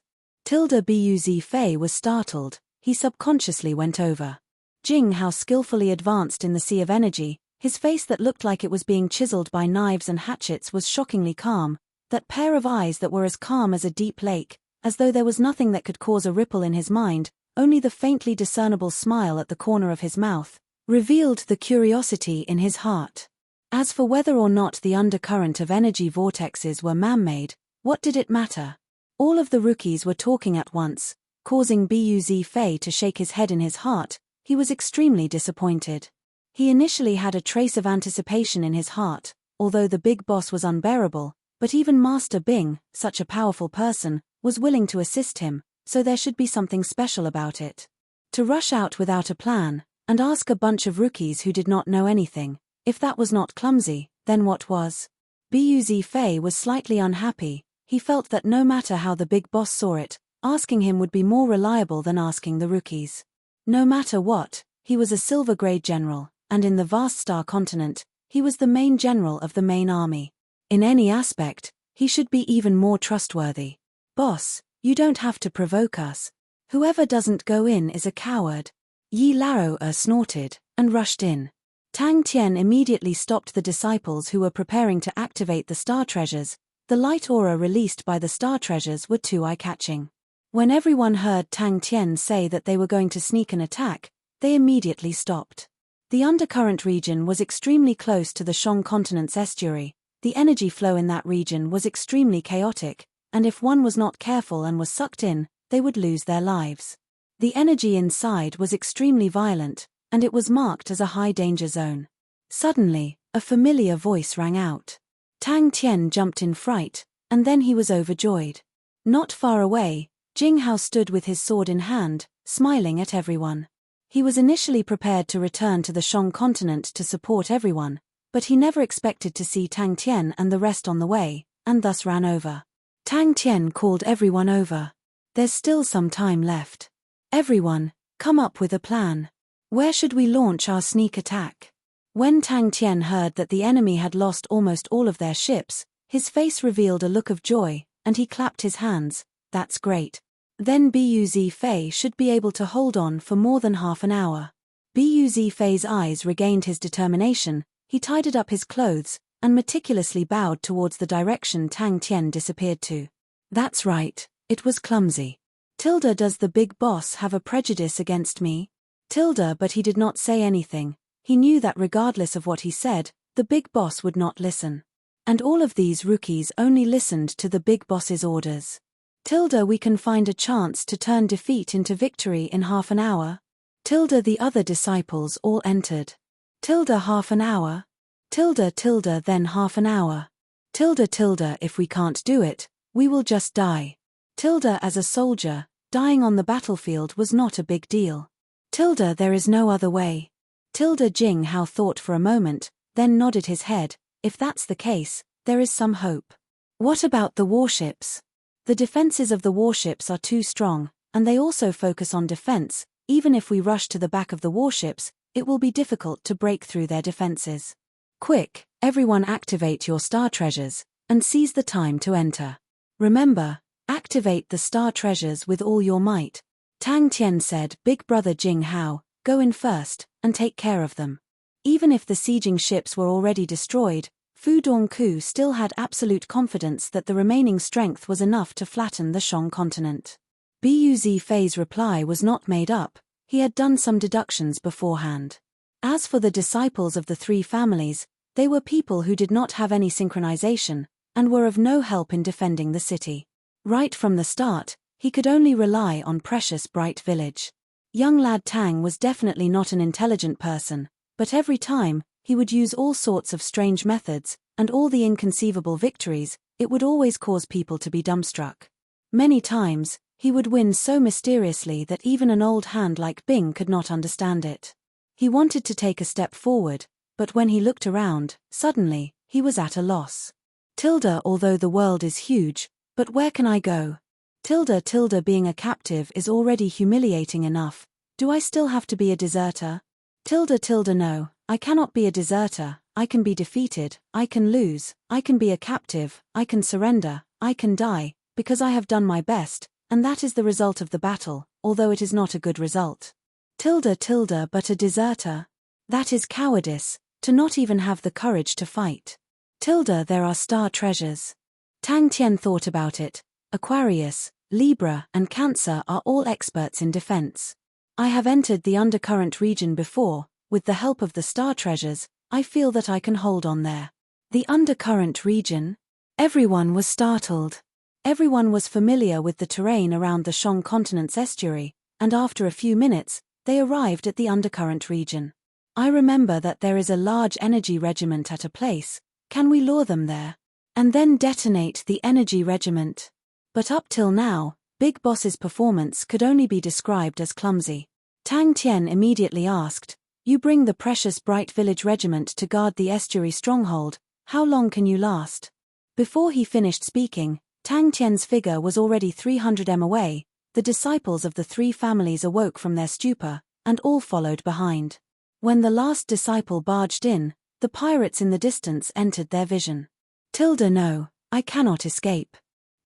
Buz Fei was startled. He subconsciously went over. Jing Hao skillfully advanced in the sea of energy. His face that looked like it was being chiseled by knives and hatchets was shockingly calm. That pair of eyes that were as calm as a deep lake, as though there was nothing that could cause a ripple in his mind, only the faintly discernible smile at the corner of his mouth, revealed the curiosity in his heart. As for whether or not the undercurrent of energy vortexes were man-made, what did it matter? All of the rookies were talking at once, causing Buz Fei to shake his head in his heart. He was extremely disappointed. He initially had a trace of anticipation in his heart, although the big boss was unbearable, but even Master Bing, such a powerful person, was willing to assist him, so there should be something special about it. To rush out without a plan, and ask a bunch of rookies who did not know anything, if that was not clumsy, then what was? Buz Fei was slightly unhappy. He felt that no matter how the big boss saw it, asking him would be more reliable than asking the rookies. No matter what, he was a silver-grade general, and in the vast star continent, he was the main general of the main army. In any aspect, he should be even more trustworthy. Boss, you don't have to provoke us. Whoever doesn't go in is a coward. Yi Lao snorted, and rushed in. Tang Tian immediately stopped the disciples who were preparing to activate the star treasures. The light aura released by the star treasures were too eye-catching. When everyone heard Tang Tian say that they were going to sneak an attack, they immediately stopped. The undercurrent region was extremely close to the Shang continent's estuary. The energy flow in that region was extremely chaotic, and if one was not careful and was sucked in, they would lose their lives. The energy inside was extremely violent, and it was marked as a high danger zone. Suddenly, a familiar voice rang out. Tang Tian jumped in fright, and then he was overjoyed. Not far away, Jing Hao stood with his sword in hand, smiling at everyone. He was initially prepared to return to the Shang continent to support everyone, but he never expected to see Tang Tian and the rest on the way, and thus ran over. Tang Tian called everyone over. There's still some time left. Everyone, come up with a plan. Where should we launch our sneak attack? When Tang Tian heard that the enemy had lost almost all of their ships, his face revealed a look of joy, and he clapped his hands. That's great. Then Buz Fei should be able to hold on for more than half an hour. Buz Fei's eyes regained his determination. He tidied up his clothes, and meticulously bowed towards the direction Tang Tian disappeared to. That's right, it was clumsy. Does the big boss have a prejudice against me? But he did not say anything. He knew that regardless of what he said, the big boss would not listen. And all of these rookies only listened to the big boss's orders. We can find a chance to turn defeat into victory in half an hour. The other disciples all entered. Half an hour? Then half an hour. If we can't do it, we will just die. As a soldier, dying on the battlefield was not a big deal. There is no other way. Jing Hao thought for a moment, then nodded his head. If that's the case, there is some hope. What about the warships? The defenses of the warships are too strong, and they also focus on defense. Even if we rush to the back of the warships, it will be difficult to break through their defenses. Quick, everyone activate your star treasures, and seize the time to enter. Remember, activate the star treasures with all your might. Tang Tian said, Big brother Jing Hao, go in first, and take care of them. Even if the sieging ships were already destroyed, Fu Dongku still had absolute confidence that the remaining strength was enough to flatten the Shang continent. Buz Fei's reply was not made up. He had done some deductions beforehand. As for the disciples of the three families, they were people who did not have any synchronization, and were of no help in defending the city. Right from the start, he could only rely on precious Bright Village. Young lad Tang was definitely not an intelligent person, but every time, he would use all sorts of strange methods, and all the inconceivable victories, it would always cause people to be dumbstruck. Many times, he would win so mysteriously that even an old hand like Bing could not understand it. He wanted to take a step forward, but when he looked around, suddenly, he was at a loss. Although the world is huge, but where can I go? Being a captive is already humiliating enough. Do I still have to be a deserter? No, I cannot be a deserter. I can be defeated, I can lose, I can be a captive, I can surrender, I can die, because I have done my best, and that is the result of the battle, although it is not a good result. But a deserter? That is cowardice, to not even have the courage to fight. There are star treasures. Tang Tian thought about it. Aquarius, Libra, and Cancer are all experts in defense. I have entered the undercurrent region before. With the help of the star treasures, I feel that I can hold on there. The undercurrent region? Everyone was startled. Everyone was familiar with the terrain around the Shang continent's estuary, and after a few minutes, they arrived at the undercurrent region. I remember that there is a large energy regiment at a place. Can we lure them there? And then detonate the energy regiment? But up till now, Big Boss's performance could only be described as clumsy. Tang Tian immediately asked, You bring the precious Bright Village regiment to guard the estuary stronghold, how long can you last? Before he finished speaking, Tang Tian's figure was already 300 m away. The disciples of the three families awoke from their stupor, and all followed behind. When the last disciple barged in, the pirates in the distance entered their vision. No, I cannot escape.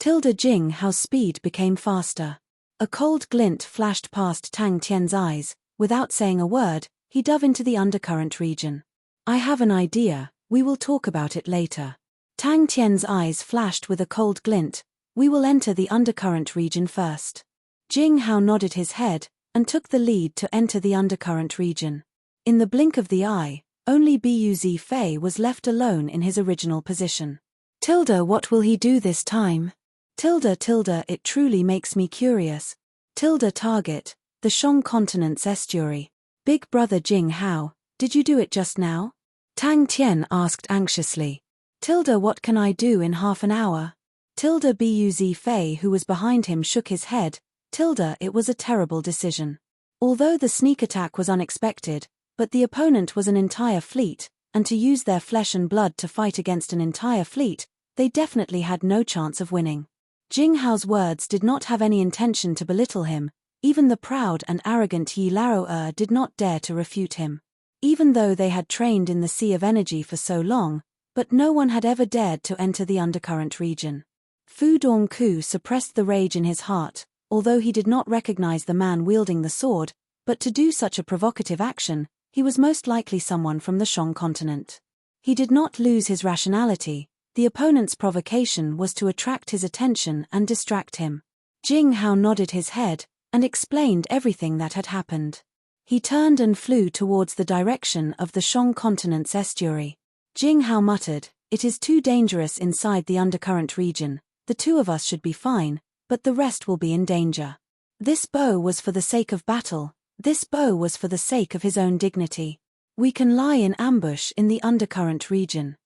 Jing Hao's speed became faster. A cold glint flashed past Tang Tian's eyes. Without saying a word, he dove into the undercurrent region. I have an idea, we will talk about it later. Tang Tian's eyes flashed with a cold glint. We will enter the undercurrent region first. Jing Hao nodded his head, and took the lead to enter the undercurrent region. In the blink of the eye, only Buz Fei was left alone in his original position. Tilda, what will he do this time? Tilda, it truly makes me curious. Tilda, target, the Shang continent's estuary. Big brother Jing Hao, did you do it just now? Tang Tian asked anxiously. Tilda, what can I do in half an hour? Tilda, Buz Fei, who was behind him, shook his head. Tilda, it was a terrible decision. Although the sneak attack was unexpected, but the opponent was an entire fleet, and to use their flesh and blood to fight against an entire fleet, they definitely had no chance of winning. Jing Hao's words did not have any intention to belittle him. Even the proud and arrogant Yi Lao did not dare to refute him. Even though they had trained in the Sea of Energy for so long, but no one had ever dared to enter the undercurrent region. Fu Dongku suppressed the rage in his heart, although he did not recognize the man wielding the sword, but to do such a provocative action, he was most likely someone from the Shang continent. He did not lose his rationality. The opponent's provocation was to attract his attention and distract him. Jing Hao nodded his head and explained everything that had happened. He turned and flew towards the direction of the Shang continent's estuary. Jing Hao muttered, "It is too dangerous inside the undercurrent region. The two of us should be fine, but the rest will be in danger." This bow was for the sake of battle. This bow was for the sake of his own dignity. "We can lie in ambush in the undercurrent region."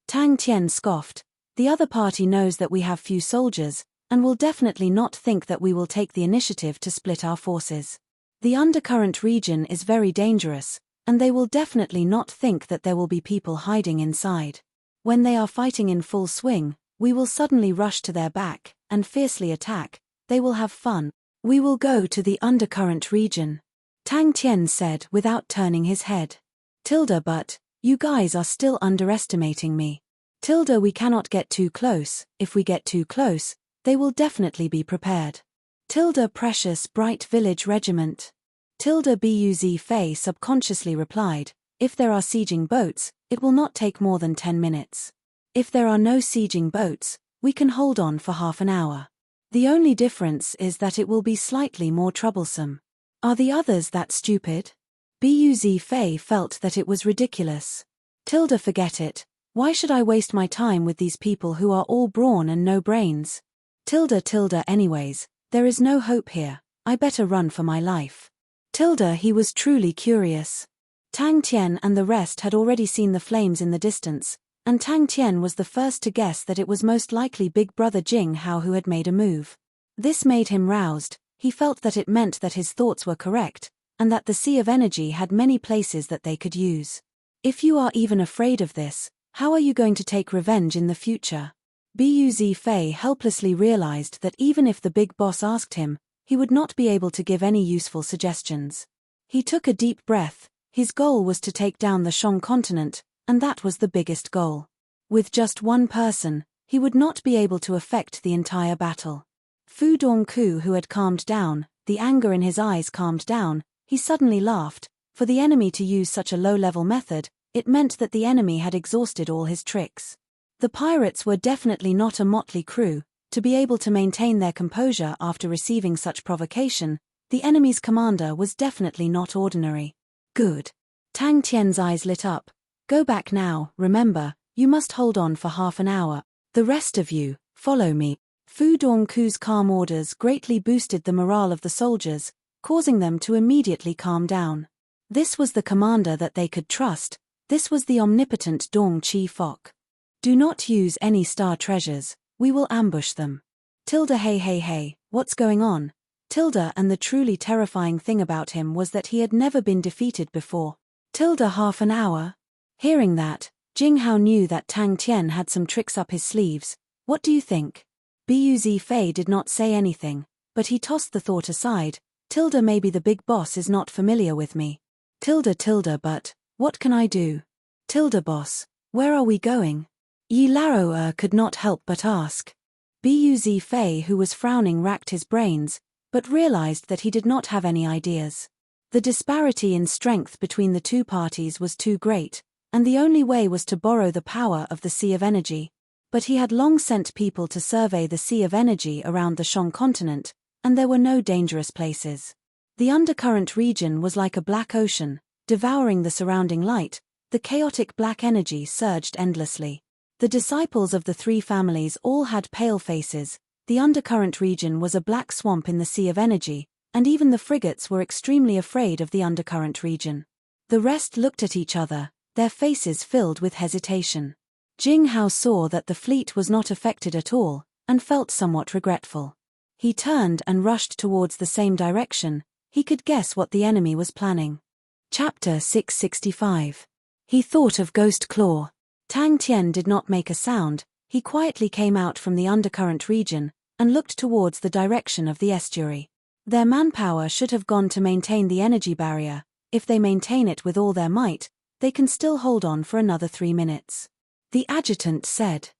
Tang Tian scoffed. "The other party knows that we have few soldiers, and will definitely not think that we will take the initiative to split our forces. The undercurrent region is very dangerous, and they will definitely not think that there will be people hiding inside. When they are fighting in full swing, we will suddenly rush to their back and fiercely attack. They will have fun. We will go to the undercurrent region," Tang Tian said without turning his head. "Tilda, but you guys are still underestimating me. Tilda, we cannot get too close. If we get too close, they will definitely be prepared. Tilda, precious bright village regiment." Tilda, Buz Fei subconsciously replied, "If there are sieging boats, it will not take more than 10 minutes. If there are no sieging boats, we can hold on for half an hour. The only difference is that it will be slightly more troublesome." Are the others that stupid? Buz Fei felt that it was ridiculous. Tilda, forget it. Why should I waste my time with these people who are all brawn and no brains? Tilda, anyways, there is no hope here. I better run for my life. Tilda, he was truly curious. Tang Tian and the rest had already seen the flames in the distance, and Tang Tian was the first to guess that it was most likely Big Brother Jing Hao who had made a move. This made him roused. He felt that it meant that his thoughts were correct, and that the Sea of Energy had many places that they could use. If you are even afraid of this, how are you going to take revenge in the future? Buz Fei helplessly realized that even if the big boss asked him, he would not be able to give any useful suggestions. He took a deep breath. His goal was to take down the Shang continent, and that was the biggest goal. With just one person, he would not be able to affect the entire battle. Fu Dongku, who had calmed down, the anger in his eyes calmed down, he suddenly laughed. For the enemy to use such a low-level method, it meant that the enemy had exhausted all his tricks. The pirates were definitely not a motley crew. To be able to maintain their composure after receiving such provocation, the enemy's commander was definitely not ordinary. Good. Tang Tian's eyes lit up. "Go back now, remember, you must hold on for half an hour. The rest of you, follow me." Fu Dongku's calm orders greatly boosted the morale of the soldiers, causing them to immediately calm down. This was the commander that they could trust. This was the omnipotent Dong Chi Fok. "Do not use any star treasures. We will ambush them." Tilda, hey, what's going on? Tilda, and the truly terrifying thing about him was that he had never been defeated before. Tilda, half an hour? Hearing that, Jing Hao knew that Tang Tian had some tricks up his sleeves. "What do you think?" Buz Fei did not say anything, but he tossed the thought aside. "Tilda, maybe the big boss is not familiar with me." Tilda, but what can I do? Tilda, boss, where are we going? Yi Lao could not help but ask. Buz Fei, who was frowning, racked his brains, but realized that he did not have any ideas. The disparity in strength between the two parties was too great, and the only way was to borrow the power of the Sea of Energy. But he had long sent people to survey the Sea of Energy around the Shang continent, and there were no dangerous places. The undercurrent region was like a black ocean. devouring the surrounding light. The chaotic black energy surged endlessly. The disciples of the three families all had pale faces. The undercurrent region was a black swamp in the sea of energy, and even the frigates were extremely afraid of the undercurrent region. The rest looked at each other, their faces filled with hesitation. Jing Hao saw that the fleet was not affected at all, and felt somewhat regretful. He turned and rushed towards the same direction. He could guess what the enemy was planning. Chapter 665. He thought of Ghost Claw. Tang Tian did not make a sound. He quietly came out from the undercurrent region, and looked towards the direction of the estuary. Their manpower should have gone to maintain the energy barrier. If they maintain it with all their might, they can still hold on for another 3 minutes. The adjutant said.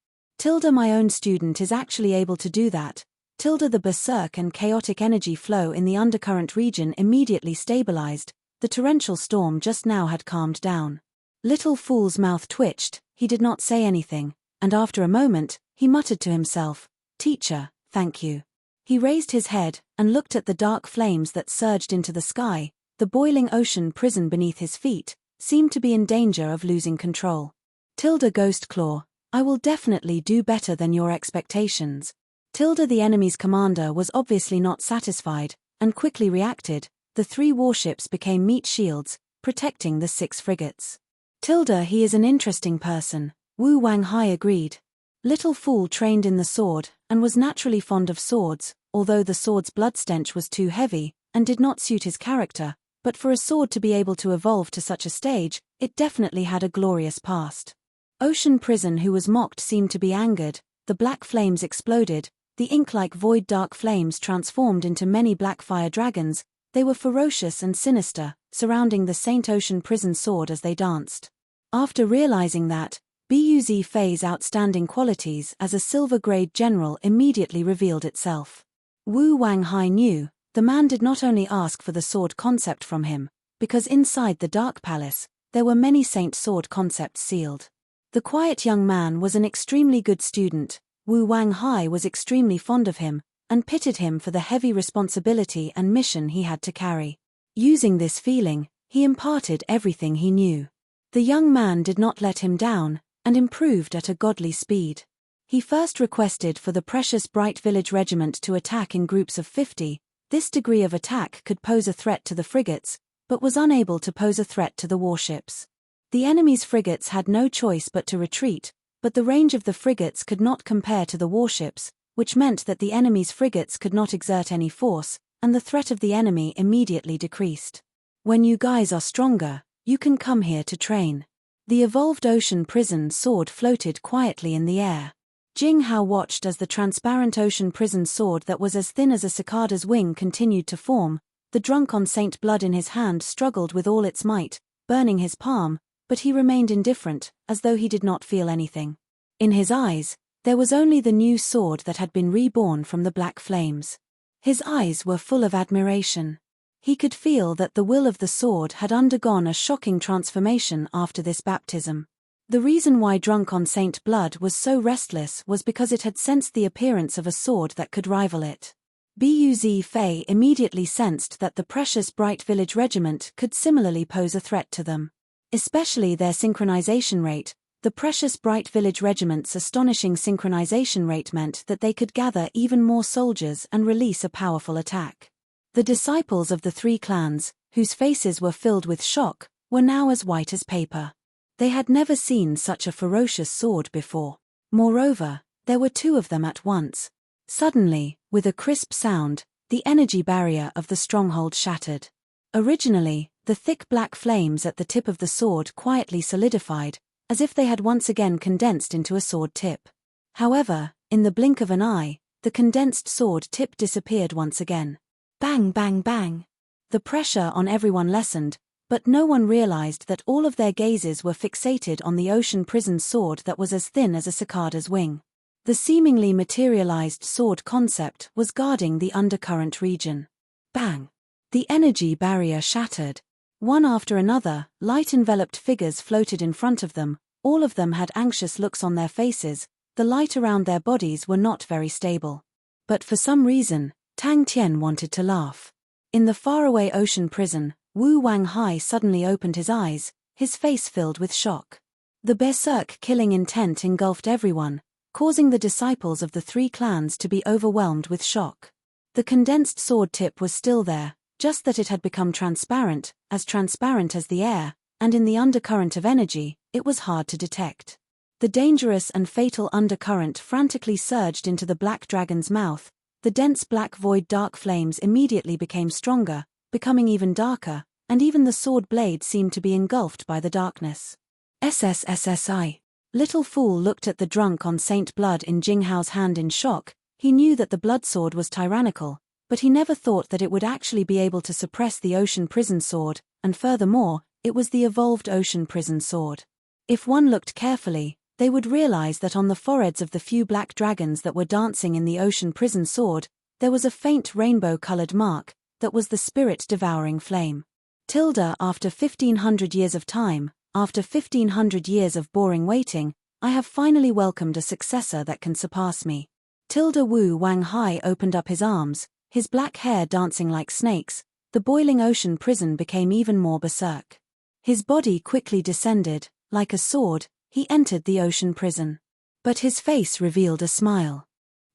My own student is actually able to do that. The berserk and chaotic energy flow in the undercurrent region immediately stabilized. The torrential storm just now had calmed down. Little Fool's mouth twitched. He did not say anything, and after a moment, he muttered to himself, "Teacher, thank you." He raised his head and looked at the dark flames that surged into the sky. The boiling ocean prison beneath his feet seemed to be in danger of losing control. Ghost Claw, I will definitely do better than your expectations. The enemy's commander was obviously not satisfied, and quickly reacted. The 3 warships became meat shields, protecting the 6 frigates. He is an interesting person, Wu Wanghai agreed. Little Fool trained in the sword, and was naturally fond of swords, although the sword's blood stench was too heavy, and did not suit his character, but for a sword to be able to evolve to such a stage, it definitely had a glorious past. Ocean Prison, who was mocked, seemed to be angered. The black flames exploded, the ink-like void dark flames transformed into many black fire dragons. They were ferocious and sinister, surrounding the Saint Ocean Prison sword as they danced. After realizing that, Buz Fei's outstanding qualities as a silver-grade general immediately revealed itself. Wu Wanghai knew, the man did not only ask for the sword concept from him, because inside the Dark Palace, there were many Saint Sword concepts sealed. The quiet young man was an extremely good student. Wu Wanghai was extremely fond of him, and pitied him for the heavy responsibility and mission he had to carry. Using this feeling, he imparted everything he knew. The young man did not let him down, and improved at a godly speed. He first requested for the precious Bright Village Regiment to attack in groups of 50. This degree of attack could pose a threat to the frigates, but was unable to pose a threat to the warships. The enemy's frigates had no choice but to retreat, but the range of the frigates could not compare to the warships, which meant that the enemy's frigates could not exert any force, and the threat of the enemy immediately decreased. When you guys are stronger, you can come here to train. The evolved ocean prison sword floated quietly in the air. Jing Hao watched as the transparent ocean prison sword that was as thin as a cicada's wing continued to form. The drunk on Saint blood in his hand struggled with all its might, burning his palm, but he remained indifferent, as though he did not feel anything. In his eyes, there was only the new sword that had been reborn from the black flames. His eyes were full of admiration. He could feel that the will of the sword had undergone a shocking transformation after this baptism. The reason why Drunk on Saint Blood was so restless was because it had sensed the appearance of a sword that could rival it. Buz Fei immediately sensed that the precious Bright Village Regiment could similarly pose a threat to them. Especially their synchronization rate. The precious Bright Village Regiment's astonishing synchronization rate meant that they could gather even more soldiers and release a powerful attack. The disciples of the 3 clans, whose faces were filled with shock, were now as white as paper. They had never seen such a ferocious sword before. Moreover, there were 2 of them at once. Suddenly, with a crisp sound, the energy barrier of the stronghold shattered. Originally, the thick black flames at the tip of the sword quietly solidified, as if they had once again condensed into a sword tip. However, in the blink of an eye, the condensed sword tip disappeared once again. Bang, bang, bang. The pressure on everyone lessened, but no one realized that all of their gazes were fixated on the ocean prison sword that was as thin as a cicada's wing. The seemingly materialized sword concept was guarding the undercurrent region. Bang! The energy barrier shattered. One after another, light-enveloped figures floated in front of them. All of them had anxious looks on their faces. The light around their bodies were not very stable. But for some reason, Tang Tian wanted to laugh. In the faraway ocean prison, Wu Wanghai suddenly opened his eyes, his face filled with shock. The berserk-killing intent engulfed everyone, causing the disciples of the three clans to be overwhelmed with shock. The condensed sword tip was still there, just that it had become transparent as the air, and in the undercurrent of energy, it was hard to detect. The dangerous and fatal undercurrent frantically surged into the black dragon's mouth. The dense black void dark flames immediately became stronger, becoming even darker, and even the sword blade seemed to be engulfed by the darkness. SSSSI. Little Fool looked at the drunk on Saint Blood in Jinghao's hand in shock. He knew that the blood sword was tyrannical, but he never thought that it would actually be able to suppress the ocean prison sword, and furthermore, it was the evolved ocean prison sword. If one looked carefully, they would realize that on the foreheads of the few black dragons that were dancing in the ocean prison sword, there was a faint rainbow-colored mark, that was the spirit-devouring flame. After 1500 years of time, after 1500 years of boring waiting, I have finally welcomed a successor that can surpass me. Wu Wanghai opened up his arms, his black hair dancing like snakes. The boiling ocean prison became even more berserk. His body quickly descended, like a sword, he entered the ocean prison. But his face revealed a smile.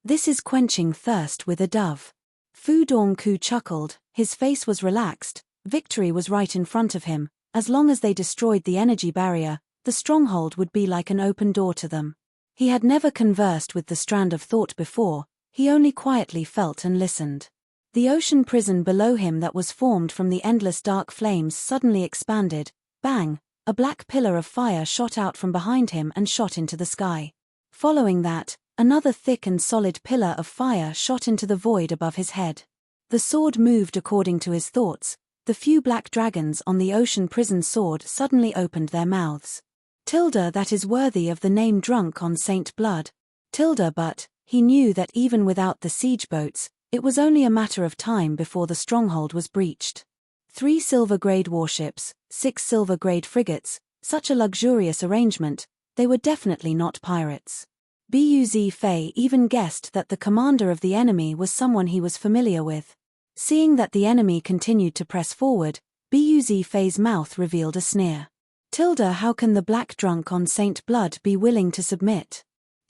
This is quenching thirst with a dove. Fu Dongku chuckled, his face was relaxed, victory was right in front of him. As long as they destroyed the energy barrier, the stronghold would be like an open door to them. He had never conversed with the strand of thought before, he only quietly felt and listened. The ocean prison below him that was formed from the endless dark flames suddenly expanded. Bang! A black pillar of fire shot out from behind him and shot into the sky. Following that, another thick and solid pillar of fire shot into the void above his head. The sword moved according to his thoughts. The few black dragons on the ocean prison sword suddenly opened their mouths. That is worthy of the name drunk on Saint Blood. But he knew that even without the siege boats, it was only a matter of time before the stronghold was breached. 3 silver-grade warships, 6 silver-grade frigates, such a luxurious arrangement, they were definitely not pirates. Buz Fei even guessed that the commander of the enemy was someone he was familiar with. Seeing that the enemy continued to press forward, Buz Fei's mouth revealed a sneer. How can the black drunk on Saint Blood be willing to submit?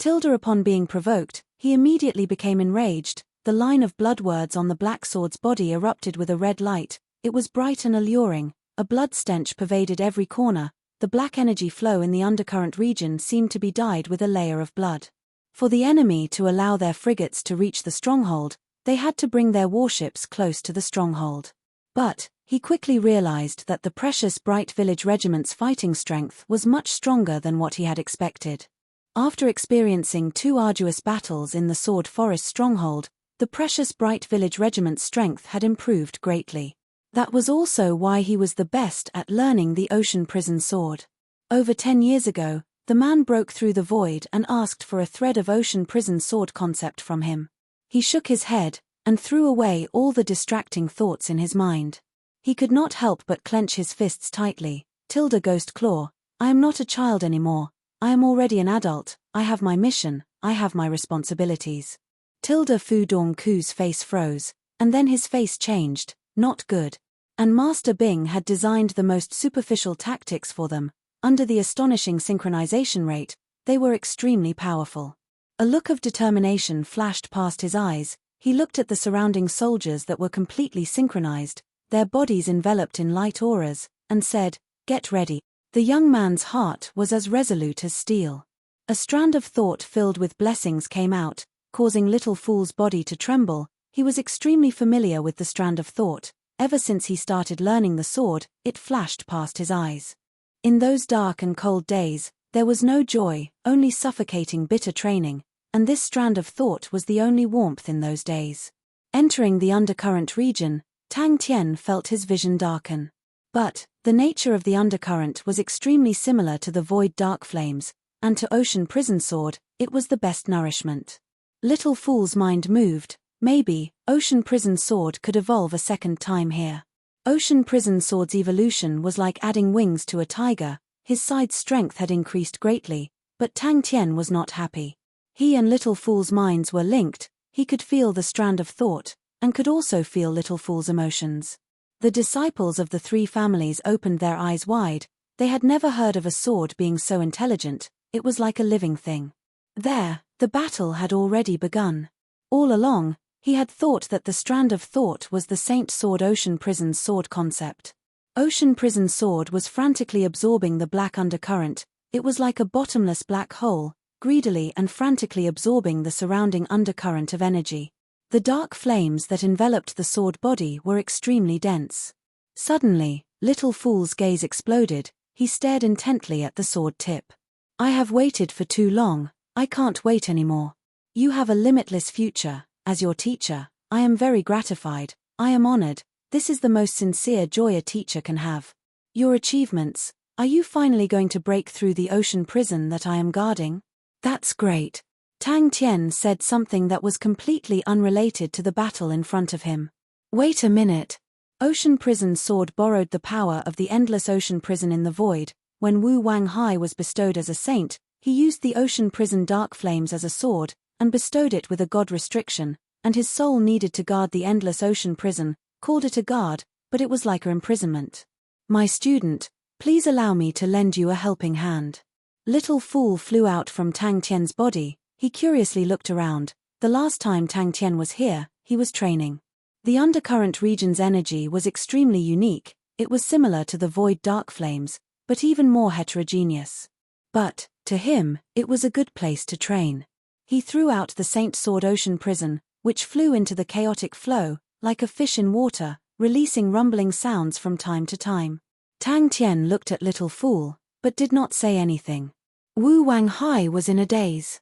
Upon being provoked, he immediately became enraged. The line of blood words on the black sword's body erupted with a red light. It was bright and alluring, a blood stench pervaded every corner. The black energy flow in the undercurrent region seemed to be dyed with a layer of blood. For the enemy to allow their frigates to reach the stronghold, they had to bring their warships close to the stronghold. But he quickly realized that the precious Bright Village Regiment's fighting strength was much stronger than what he had expected. After experiencing 2 arduous battles in the Sword Forest stronghold, the precious Bright Village Regiment's strength had improved greatly. That was also why he was the best at learning the ocean prison sword. Over 10 years ago, the man broke through the void and asked for a thread of ocean prison sword concept from him. He shook his head, and threw away all the distracting thoughts in his mind. He could not help but clench his fists tightly. Ghost Claw, I am not a child anymore, I am already an adult, I have my mission, I have my responsibilities. Fu Dongku's face froze, and then his face changed, not good. And Master Bing had designed the most superficial tactics for them. Under the astonishing synchronization rate, they were extremely powerful. A look of determination flashed past his eyes. He looked at the surrounding soldiers that were completely synchronized, their bodies enveloped in light auras, and said, "Get ready." The young man's heart was as resolute as steel. A strand of thought filled with blessings came out, causing Little Fool's body to tremble. He was extremely familiar with the strand of thought. Ever since he started learning the sword, it flashed past his eyes. In those dark and cold days, there was no joy, only suffocating bitter training, and this strand of thought was the only warmth in those days. Entering the undercurrent region, Tang Tian felt his vision darken. But the nature of the undercurrent was extremely similar to the void dark flames, and to ocean prison sword, it was the best nourishment. Little Fool's mind moved. Maybe ocean prison sword could evolve a second time here. Ocean prison sword's evolution was like adding wings to a tiger. His side's strength had increased greatly, but Tang Tian was not happy. He and Little Fool's minds were linked. He could feel the strand of thought, and could also feel Little Fool's emotions. The disciples of the three families opened their eyes wide. They had never heard of a sword being so intelligent. It was like a living thing. There, the battle had already begun. All along, he had thought that the strand of thought was the Saint Sword Ocean Prison's sword concept. Ocean Prison Sword was frantically absorbing the black undercurrent. It was like a bottomless black hole, greedily and frantically absorbing the surrounding undercurrent of energy. The dark flames that enveloped the sword body were extremely dense. Suddenly, Little Fool's gaze exploded. He stared intently at the sword tip. "I have waited for too long. I can't wait anymore. You have a limitless future. As your teacher, I am very gratified. I am honored. This is the most sincere joy a teacher can have. Your achievements. Are you finally going to break through the ocean prison that I am guarding?" "That's great." Tang Tian said something that was completely unrelated to the battle in front of him. "Wait a minute." Ocean Prison Sword borrowed the power of the endless ocean prison in the void. When Wu Wanghai was bestowed as a saint, he used the ocean prison dark flames as a sword, and bestowed it with a god restriction, and his soul needed to guard the endless ocean prison, called it a guard, but it was like an imprisonment. "My student, please allow me to lend you a helping hand." Little Fool flew out from Tang Tian's body. He curiously looked around. The last time Tang Tian was here, he was training. The undercurrent region's energy was extremely unique. It was similar to the void dark flames, but even more heterogeneous. But, to him, it was a good place to train. He threw out the Saint Sword Ocean Prison, which flew into the chaotic flow, like a fish in water, releasing rumbling sounds from time to time. Tang Tian looked at Little Fool, but did not say anything. Wu Wanghai was in a daze.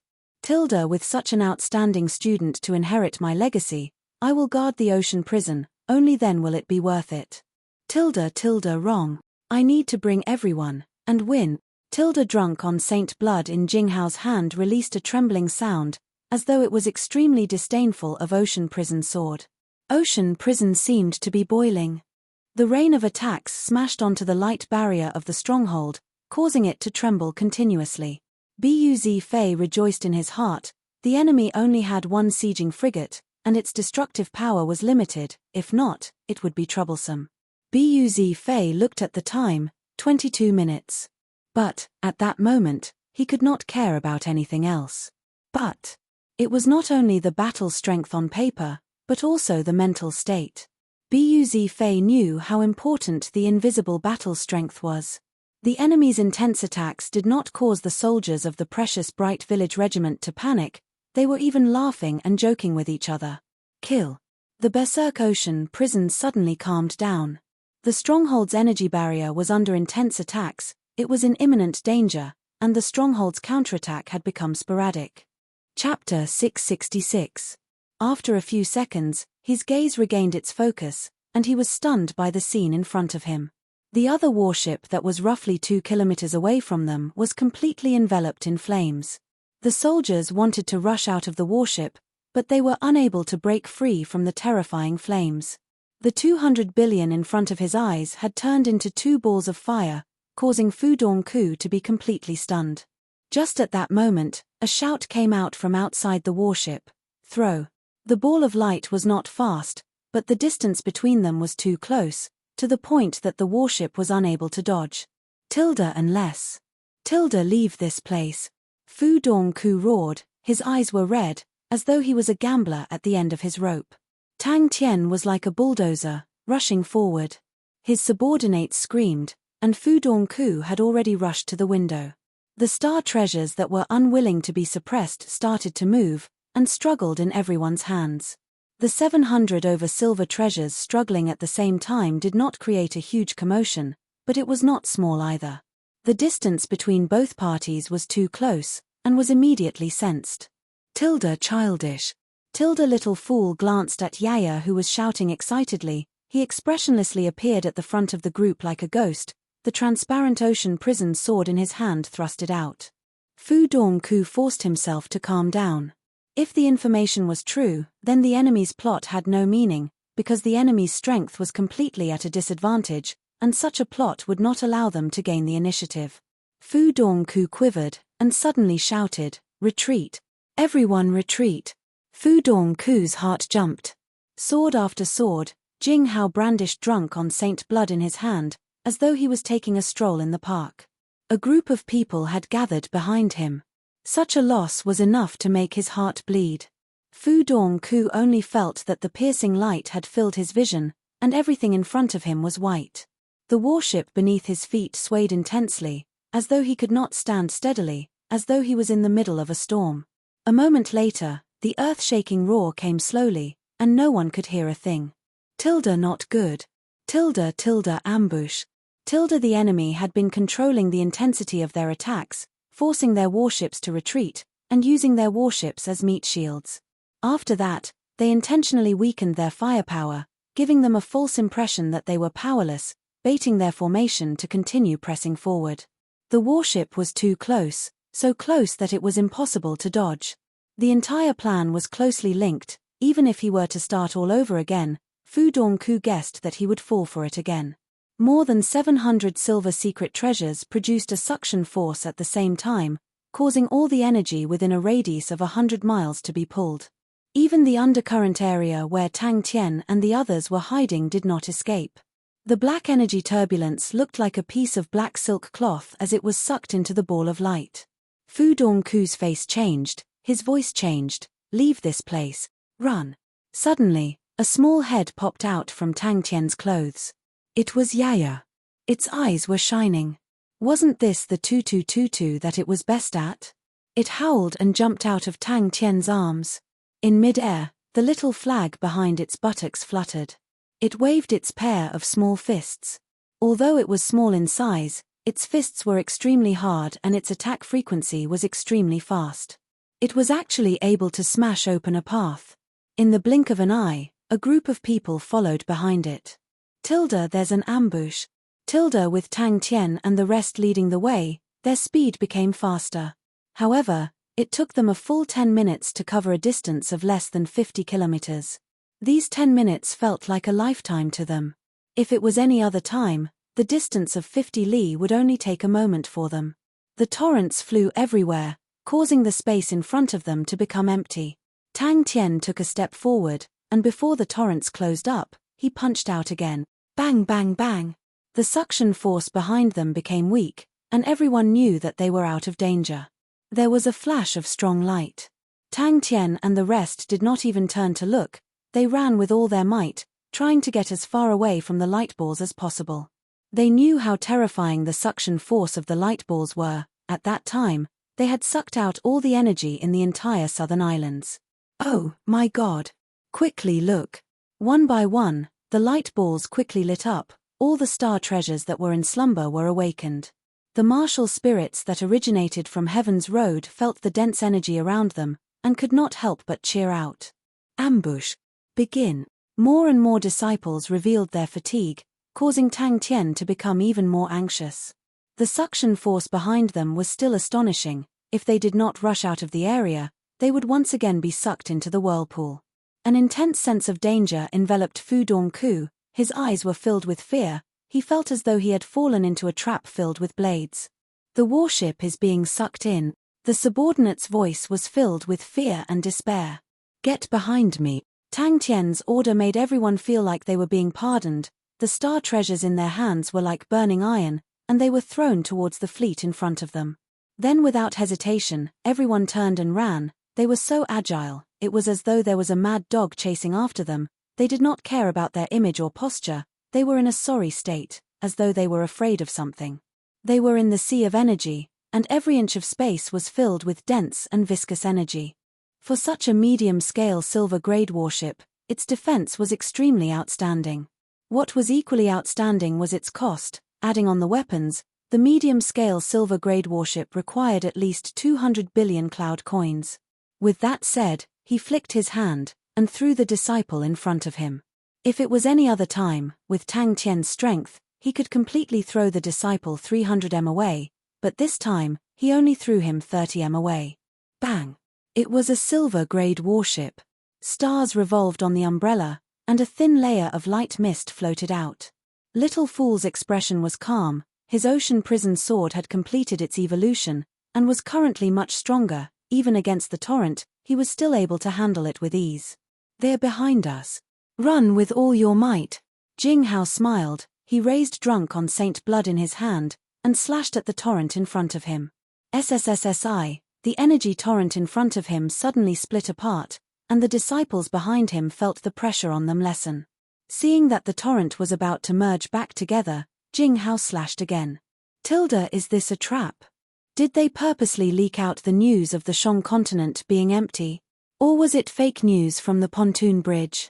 With such an outstanding student to inherit my legacy, I will guard the ocean prison, only then will it be worth it. Wrong. I need to bring everyone, and win. Drunk on Saint Blood in Jinghao's hand released a trembling sound, as though it was extremely disdainful of Ocean Prison Sword. Ocean Prison seemed to be boiling. The rain of attacks smashed onto the light barrier of the stronghold, causing it to tremble continuously. Buz Fei rejoiced in his heart. The enemy only had one sieging frigate, and its destructive power was limited. If not, it would be troublesome. Buz Fei looked at the time, 22 minutes. But, at that moment, he could not care about anything else. But it was not only the battle strength on paper, but also the mental state. Buz Fei knew how important the invisible battle strength was. The enemy's intense attacks did not cause the soldiers of the precious Bright Village Regiment to panic. They were even laughing and joking with each other. Kill. The Berserk Ocean Prison suddenly calmed down. The stronghold's energy barrier was under intense attacks. It was in imminent danger, and the stronghold's counterattack had become sporadic. Chapter 666. After a few seconds, his gaze regained its focus, and he was stunned by the scene in front of him. The other warship that was roughly 2 kilometers away from them was completely enveloped in flames. The soldiers wanted to rush out of the warship, but they were unable to break free from the terrifying flames. The 200 billion in front of his eyes had turned into 2 balls of fire, causing Fu Dongku to be completely stunned. Just at that moment, a shout came out from outside the warship. "Throw." The ball of light was not fast, but the distance between them was too close, to the point that the warship was unable to dodge. Unless. Leave this place." Fu Dongku roared. His eyes were red, as though he was a gambler at the end of his rope. Tang Tian was like a bulldozer, rushing forward. His subordinates screamed, and Fu Dongku had already rushed to the window. The star treasures that were unwilling to be suppressed started to move, and struggled in everyone's hands. The 700 over silver treasures struggling at the same time did not create a huge commotion, but it was not small either. The distance between both parties was too close, and was immediately sensed. Childish. Little Fool glanced at Yaya, who was shouting excitedly. He expressionlessly appeared at the front of the group like a ghost, the transparent ocean prison sword in his hand thrusted out. Fu Dongku forced himself to calm down. If the information was true, then the enemy's plot had no meaning, because the enemy's strength was completely at a disadvantage, and such a plot would not allow them to gain the initiative. Fu Dongku quivered, and suddenly shouted, "Retreat! Everyone retreat!" Fu Dongku's heart jumped. Sword after sword, Jing Hao brandished drunk on Saint blood in his hand, as though he was taking a stroll in the park. A group of people had gathered behind him. Such a loss was enough to make his heart bleed. Fu Dongku only felt that the piercing light had filled his vision, and everything in front of him was white. The warship beneath his feet swayed intensely, as though he could not stand steadily, as though he was in the middle of a storm. A moment later, the earth-shaking roar came slowly, and no one could hear a thing. Not good. Ambush. The enemy had been controlling the intensity of their attacks, forcing their warships to retreat, and using their warships as meat shields. After that, they intentionally weakened their firepower, giving them a false impression that they were powerless, baiting their formation to continue pressing forward. The warship was too close, so close that it was impossible to dodge. The entire plan was closely linked. Even if he were to start all over again, Fu Dongku guessed that he would fall for it again. More than 700 silver secret treasures produced a suction force at the same time, causing all the energy within a radius of 100 miles to be pulled. Even the undercurrent area where Tang Tian and the others were hiding did not escape. The black energy turbulence looked like a piece of black silk cloth as it was sucked into the ball of light. Fu Dongku's face changed, his voice changed. "Leave this place. Run." Suddenly, a small head popped out from Tang Tian's clothes. It was Yaya. Its eyes were shining. Wasn't this the tutu that it was best at? It howled and jumped out of Tang Tian's arms. In mid-air, the little flag behind its buttocks fluttered. It waved its pair of small fists. Although it was small in size, its fists were extremely hard and its attack frequency was extremely fast. It was actually able to smash open a path. In the blink of an eye, a group of people followed behind it. There's an ambush. With Tang Tian and the rest leading the way, their speed became faster. However, it took them a full 10 minutes to cover a distance of less than 50 kilometers. These 10 minutes felt like a lifetime to them. If it was any other time, the distance of 50 li would only take a moment for them. The torrents flew everywhere, causing the space in front of them to become empty. Tang Tian took a step forward, and before the torrents closed up, he punched out again. Bang bang bang. The suction force behind them became weak, and everyone knew that they were out of danger. There was a flash of strong light. Tang Tian and the rest did not even turn to look. They ran with all their might, trying to get as far away from the light balls as possible. They knew how terrifying the suction force of the light balls were. At that time, they had sucked out all the energy in the entire southern islands. Oh, my God. Quickly look. One by one, the light balls quickly lit up. All the star treasures that were in slumber were awakened. The martial spirits that originated from Heaven's Road felt the dense energy around them, and could not help but cheer out. Ambush. Begin. More and more disciples revealed their fatigue, causing Tang Tian to become even more anxious. The suction force behind them was still astonishing. If they did not rush out of the area, they would once again be sucked into the whirlpool. An intense sense of danger enveloped Fu Dongku. His eyes were filled with fear. He felt as though he had fallen into a trap filled with blades. The warship is being sucked in. The subordinate's voice was filled with fear and despair. Get behind me. Tang Tian's order made everyone feel like they were being pardoned. The star treasures in their hands were like burning iron, and they were thrown towards the fleet in front of them. Then without hesitation, everyone turned and ran. They were so agile, it was as though there was a mad dog chasing after them. They did not care about their image or posture. They were in a sorry state, as though they were afraid of something. They were in the sea of energy, and every inch of space was filled with dense and viscous energy. For such a medium-scale silver-grade warship, its defense was extremely outstanding. What was equally outstanding was its cost. Adding on the weapons, the medium-scale silver-grade warship required at least 200 billion cloud coins. With that said, he flicked his hand, and threw the disciple in front of him. If it was any other time, with Tang Tian's strength, he could completely throw the disciple 300 m away, but this time, he only threw him 30 m away. Bang! It was a silver-grade warship. Stars revolved on the umbrella, and a thin layer of light mist floated out. Little Fool's expression was calm. His ocean prison sword had completed its evolution, and was currently much stronger. Even against the torrent, he was still able to handle it with ease. They're behind us. Run with all your might. Jing Hao smiled. He raised drunk on Saint Blood in his hand, and slashed at the torrent in front of him. SSSSI, the energy torrent in front of him suddenly split apart, and the disciples behind him felt the pressure on them lessen. Seeing that the torrent was about to merge back together, Jing Hao slashed again. Is this a trap? Did they purposely leak out the news of the Shang continent being empty? Or was it fake news from the pontoon bridge?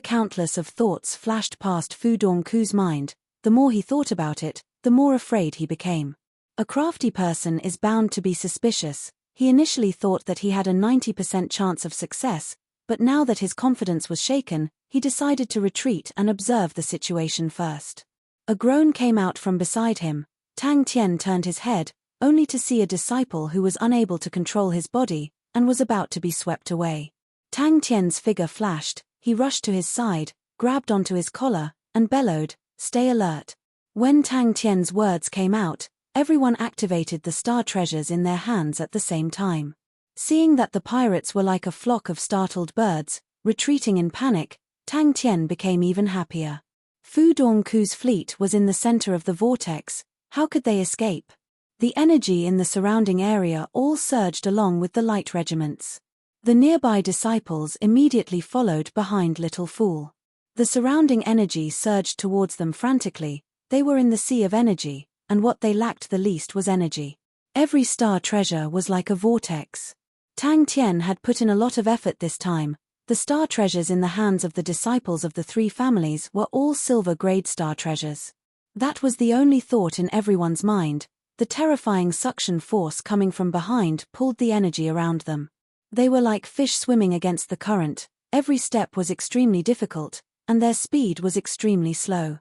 Countless of thoughts flashed past Fu Dongku's mind. The more he thought about it, the more afraid he became. A crafty person is bound to be suspicious. He initially thought that he had a 90% chance of success, but now that his confidence was shaken, he decided to retreat and observe the situation first. A groan came out from beside him. Tang Tian turned his head, only to see a disciple who was unable to control his body, and was about to be swept away. Tang Tian's figure flashed. He rushed to his side, grabbed onto his collar, and bellowed, "Stay alert." When Tang Tian's words came out, everyone activated the star treasures in their hands at the same time. Seeing that the pirates were like a flock of startled birds, retreating in panic, Tang Tian became even happier. Fu Dongku's fleet was in the center of the vortex. How could they escape? The energy in the surrounding area all surged along with the light regiments. The nearby disciples immediately followed behind Little Fool. The surrounding energy surged towards them frantically. They were in the sea of energy, and what they lacked the least was energy. Every star treasure was like a vortex. Tang Tian had put in a lot of effort this time. The star treasures in the hands of the disciples of the three families were all silver-grade star treasures. That was the only thought in everyone's mind. The terrifying suction force coming from behind pulled the energy around them. They were like fish swimming against the current. Every step was extremely difficult, and their speed was extremely slow.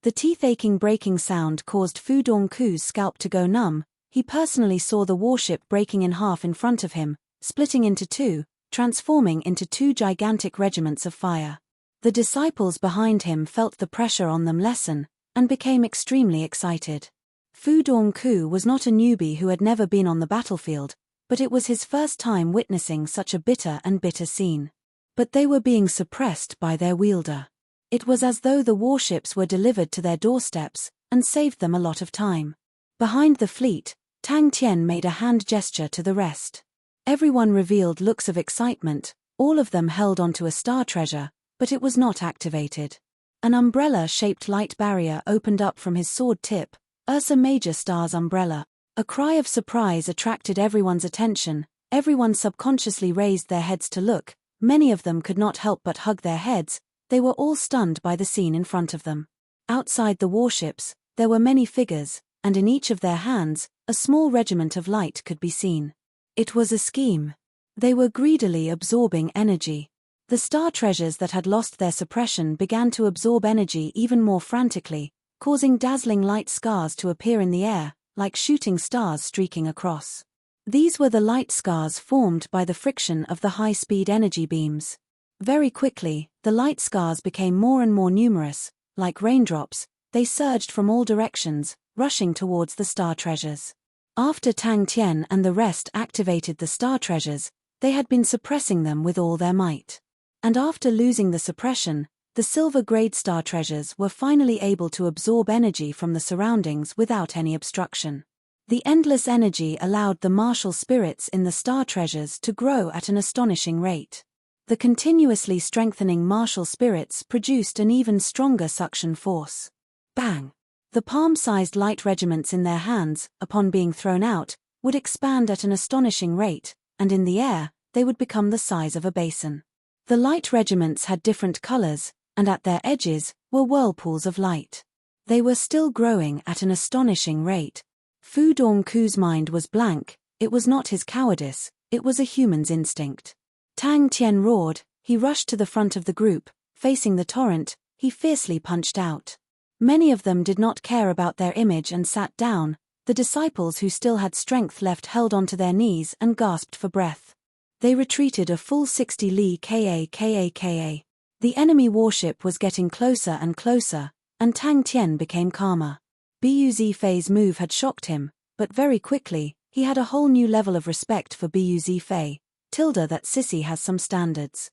The teeth-aching breaking sound caused Fu Dongku's scalp to go numb. He personally saw the warship breaking in half in front of him, splitting into two, transforming into two gigantic regiments of fire. The disciples behind him felt the pressure on them lessen, and became extremely excited. Fu Dongku was not a newbie who had never been on the battlefield, but it was his first time witnessing such a bitter scene. But they were being suppressed by their wielder. It was as though the warships were delivered to their doorsteps, and saved them a lot of time. Behind the fleet, Tang Tian made a hand gesture to the rest. Everyone revealed looks of excitement. All of them held onto a star treasure, but it was not activated. An umbrella-shaped light barrier opened up from his sword tip, Ursa Major Star's umbrella. A cry of surprise attracted everyone's attention. Everyone subconsciously raised their heads to look. Many of them could not help but hug their heads. They were all stunned by the scene in front of them. Outside the warships, there were many figures, and in each of their hands, a small regiment of light could be seen. It was a scheme. They were greedily absorbing energy. The star treasures that had lost their suppression began to absorb energy even more frantically, causing dazzling light scars to appear in the air, like shooting stars streaking across. These were the light scars formed by the friction of the high-speed energy beams. Very quickly, the light scars became more and more numerous. Like raindrops, they surged from all directions, rushing towards the star treasures. After Tang Tian and the rest activated the star treasures, they had been suppressing them with all their might. And after losing the suppression, the silver-grade star treasures were finally able to absorb energy from the surroundings without any obstruction. The endless energy allowed the martial spirits in the star treasures to grow at an astonishing rate. The continuously strengthening martial spirits produced an even stronger suction force. Bang! The palm-sized light regiments in their hands, upon being thrown out, would expand at an astonishing rate, and in the air, they would become the size of a basin. The light regiments had different colors, and at their edges were whirlpools of light. They were still growing at an astonishing rate. Fu Dongku's mind was blank. It was not his cowardice, it was a human's instinct. Tang Tian roared. He rushed to the front of the group. Facing the torrent, he fiercely punched out. Many of them did not care about their image and sat down. The disciples who still had strength left held onto their knees and gasped for breath. They retreated a full 60 li kA. The enemy warship was getting closer and closer, and Tang Tian became calmer. Buz Fei's move had shocked him, but very quickly, he had a whole new level of respect for Buz Fei. That sissy has some standards.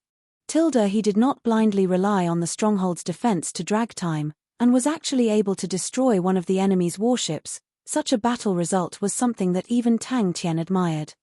He did not blindly rely on the stronghold's defense to drag time, and was actually able to destroy one of the enemy's warships. Such a battle result was something that even Tang Tian admired.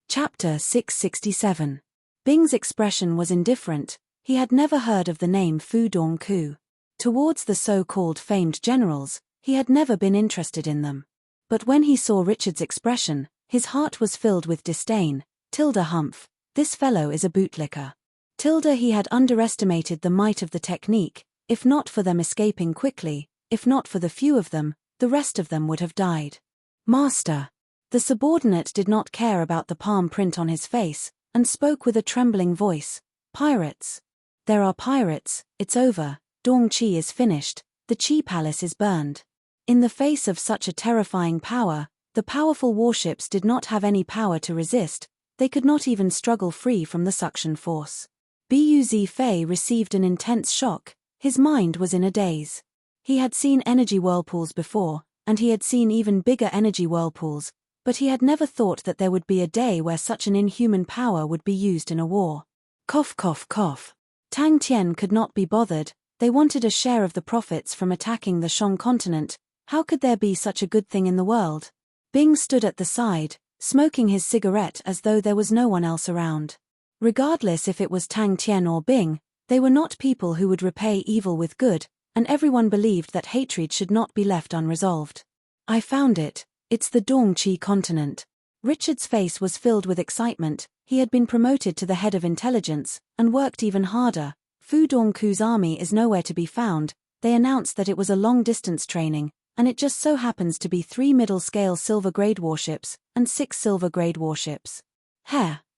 Chapter 667. Bing's expression was indifferent. He had never heard of the name Fu Dongku. Towards the so-called famed generals, he had never been interested in them. But when he saw Richard's expression, his heart was filled with disdain. Humph, this fellow is a bootlicker. He had underestimated the might of the technique. If not for them escaping quickly, if not for the few of them, the rest of them would have died. Master. The subordinate did not care about the palm print on his face, and spoke with a trembling voice. Pirates. There are pirates, it's over, Dongqi is finished, the Qi Palace is burned. In the face of such a terrifying power, the powerful warships did not have any power to resist, they could not even struggle free from the suction force. Buz Fei received an intense shock, his mind was in a daze. He had seen energy whirlpools before, and he had seen even bigger energy whirlpools, but he had never thought that there would be a day where such an inhuman power would be used in a war. Cough cough cough. Tang Tian could not be bothered, they wanted a share of the profits from attacking the Shang continent. How could there be such a good thing in the world? Bing stood at the side, smoking his cigarette as though there was no one else around. Regardless if it was Tang Tian or Bing, they were not people who would repay evil with good, and everyone believed that hatred should not be left unresolved. I found it, it's the Dongqi continent. Richard's face was filled with excitement. He had been promoted to the head of intelligence, and worked even harder. Fu Dongku's army is nowhere to be found. They announced that it was a long-distance training, and it just so happens to be 3 middle-scale silver-grade warships, and 6 silver-grade warships.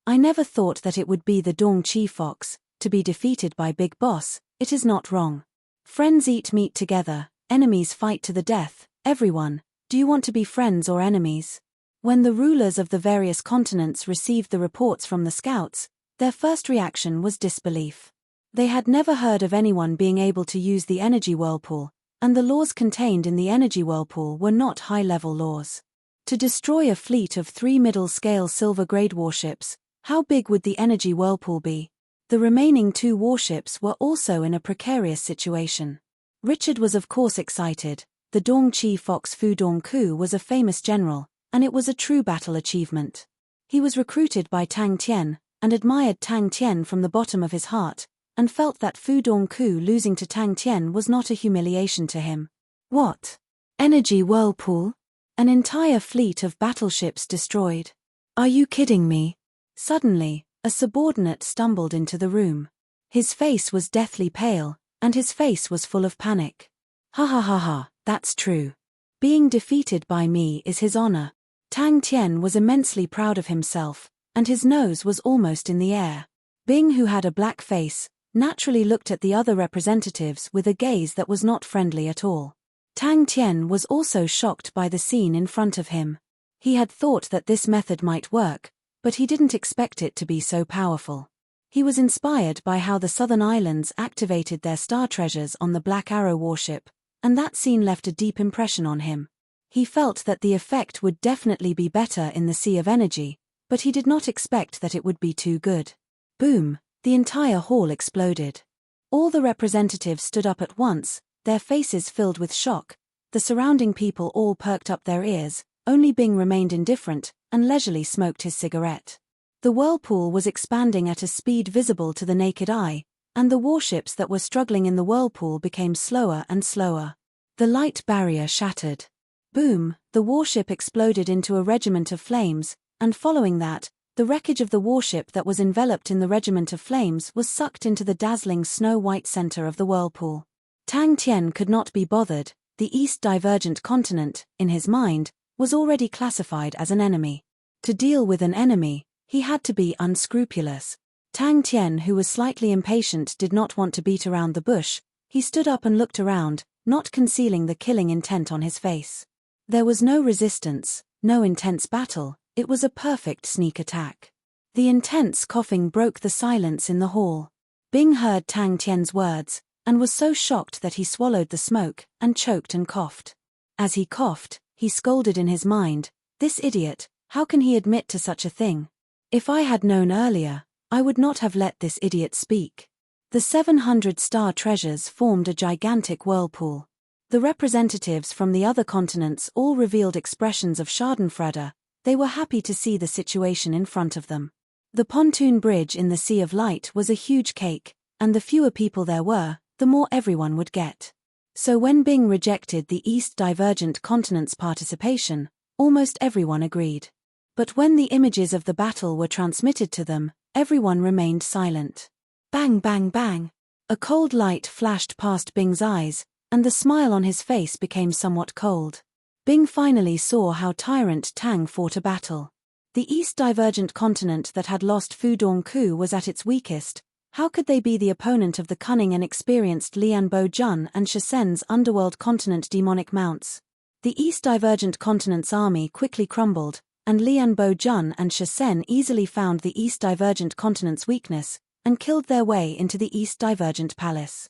I never thought that it would be the Dongqi Fox, to be defeated by Big Boss. It is not wrong. Friends eat meat together, enemies fight to the death. Everyone, do you want to be friends or enemies? When the rulers of the various continents received the reports from the scouts, their first reaction was disbelief. They had never heard of anyone being able to use the energy whirlpool, and the laws contained in the energy whirlpool were not high-level laws. To destroy a fleet of 3 middle-scale silver-grade warships, how big would the energy whirlpool be? The remaining 2 warships were also in a precarious situation. Richard was of course excited. The Dongqi Fox Fu Dongku was a famous general, and it was a true battle achievement. He was recruited by Tang Tian, and admired Tang Tian from the bottom of his heart, and felt that Fu Dongku losing to Tang Tian was not a humiliation to him. What? Energy whirlpool? An entire fleet of battleships destroyed? Are you kidding me? Suddenly, a subordinate stumbled into the room. His face was deathly pale, and his face was full of panic. Ha ha ha ha, that's true. Being defeated by me is his honor. Tang Tian was immensely proud of himself, and his nose was almost in the air. Bing, who had a black face, naturally looked at the other representatives with a gaze that was not friendly at all. Tang Tian was also shocked by the scene in front of him. He had thought that this method might work, but he didn't expect it to be so powerful. He was inspired by how the Southern Islands activated their star treasures on the Black Arrow warship, and that scene left a deep impression on him. He felt that the effect would definitely be better in the Sea of Energy, but he did not expect that it would be too good. Boom! The entire hall exploded. All the representatives stood up at once, their faces filled with shock. The surrounding people all perked up their ears. Only Bing remained indifferent, and leisurely smoked his cigarette. The whirlpool was expanding at a speed visible to the naked eye, and the warships that were struggling in the whirlpool became slower and slower. The light barrier shattered. Boom! The warship exploded into a regiment of flames, and following that, the wreckage of the warship that was enveloped in the regiment of flames was sucked into the dazzling snow-white center of the whirlpool. Tang Tian could not be bothered. The East Divergent Continent, in his mind, was already classified as an enemy. To deal with an enemy, he had to be unscrupulous. Tang Tian, who was slightly impatient, did not want to beat around the bush. He stood up and looked around, not concealing the killing intent on his face. There was no resistance, no intense battle, it was a perfect sneak attack. The intense coughing broke the silence in the hall. Bing heard Tang Tian's words, and was so shocked that he swallowed the smoke, and choked and coughed. As he coughed, he scolded in his mind, "This idiot, how can he admit to such a thing? If I had known earlier, I would not have let this idiot speak." The 700 star treasures formed a gigantic whirlpool. The representatives from the other continents all revealed expressions of schadenfreude. They were happy to see the situation in front of them. The pontoon bridge in the Sea of Light was a huge cake, and the fewer people there were, the more everyone would get. So when Bing rejected the East Divergent Continent's participation, almost everyone agreed. But when the images of the battle were transmitted to them, everyone remained silent. Bang bang bang! A cold light flashed past Bing's eyes, and the smile on his face became somewhat cold. Bing finally saw how Tyrant Tang fought a battle. The East Divergent Continent that had lost Fu Dongku was at its weakest. How could they be the opponent of the cunning and experienced Lianbo Jun and Shisen's Underworld Continent demonic mounts? The East Divergent Continent's army quickly crumbled, and Lianbo Jun and Shisen easily found the East Divergent Continent's weakness, and killed their way into the East Divergent Palace.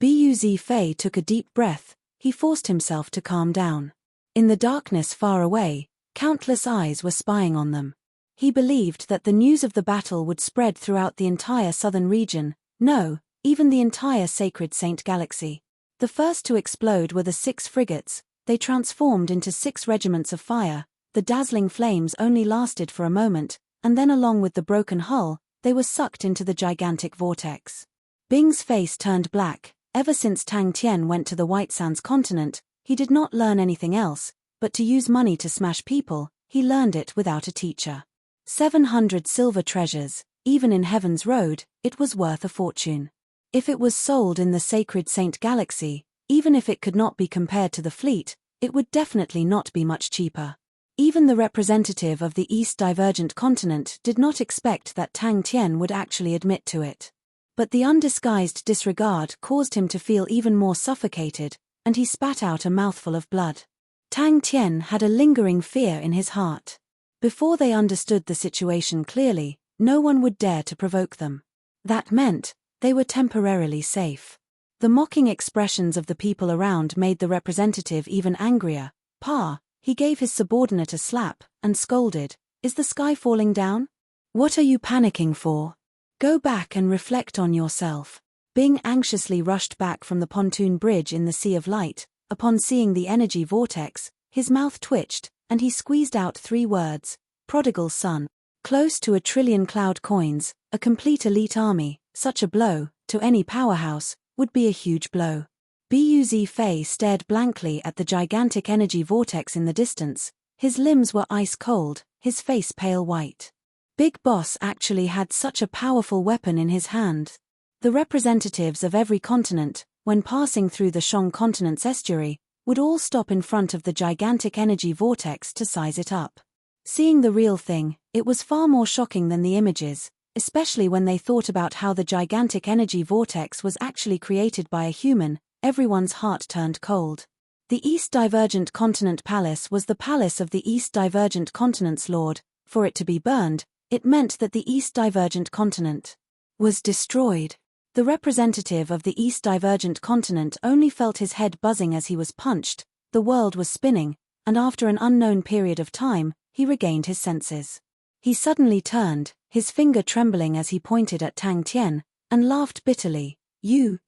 Buz Fei took a deep breath. He forced himself to calm down. In the darkness far away, countless eyes were spying on them. He believed that the news of the battle would spread throughout the entire southern region, no, even the entire Sacred Saint Galaxy. The first to explode were the 6 frigates. They transformed into 6 regiments of fire. The dazzling flames only lasted for a moment, and then along with the broken hull, they were sucked into the gigantic vortex. Bing's face turned black. Ever since Tang Tian went to the White Sands continent, he did not learn anything else, but to use money to smash people. He learned it without a teacher. 700 silver treasures, even in Heaven's Road, it was worth a fortune. If it was sold in the Sacred Saint Galaxy, even if it could not be compared to the fleet, it would definitely not be much cheaper. Even the representative of the East Divergent Continent did not expect that Tang Tian would actually admit to it. But the undisguised disregard caused him to feel even more suffocated, and he spat out a mouthful of blood. Tang Tian had a lingering fear in his heart. Before they understood the situation clearly, no one would dare to provoke them. That meant they were temporarily safe. The mocking expressions of the people around made the representative even angrier. "Pa," he gave his subordinate a slap, and scolded, "Is the sky falling down? What are you panicking for? Go back and reflect on yourself." Bing anxiously rushed back from the pontoon bridge in the Sea of Light. Upon seeing the energy vortex, his mouth twitched, and he squeezed out 3 words: prodigal son. Close to 1 trillion cloud coins, a complete elite army, such a blow, to any powerhouse, would be a huge blow. Buz Fei stared blankly at the gigantic energy vortex in the distance. His limbs were ice cold, his face pale white. Big Boss actually had such a powerful weapon in his hand. The representatives of every continent, when passing through the Shang continent's estuary, would all stop in front of the gigantic energy vortex to size it up. Seeing the real thing, it was far more shocking than the images, especially when they thought about how the gigantic energy vortex was actually created by a human. Everyone's heart turned cold. The East Divergent Continent Palace was the palace of the East Divergent Continent's lord. For it to be burned, it meant that the East Divergent Continent was destroyed. The representative of the East Divergent Continent only felt his head buzzing as he was punched. The world was spinning, and after an unknown period of time, he regained his senses. He suddenly turned, his finger trembling as he pointed at Tang Tian, and laughed bitterly. You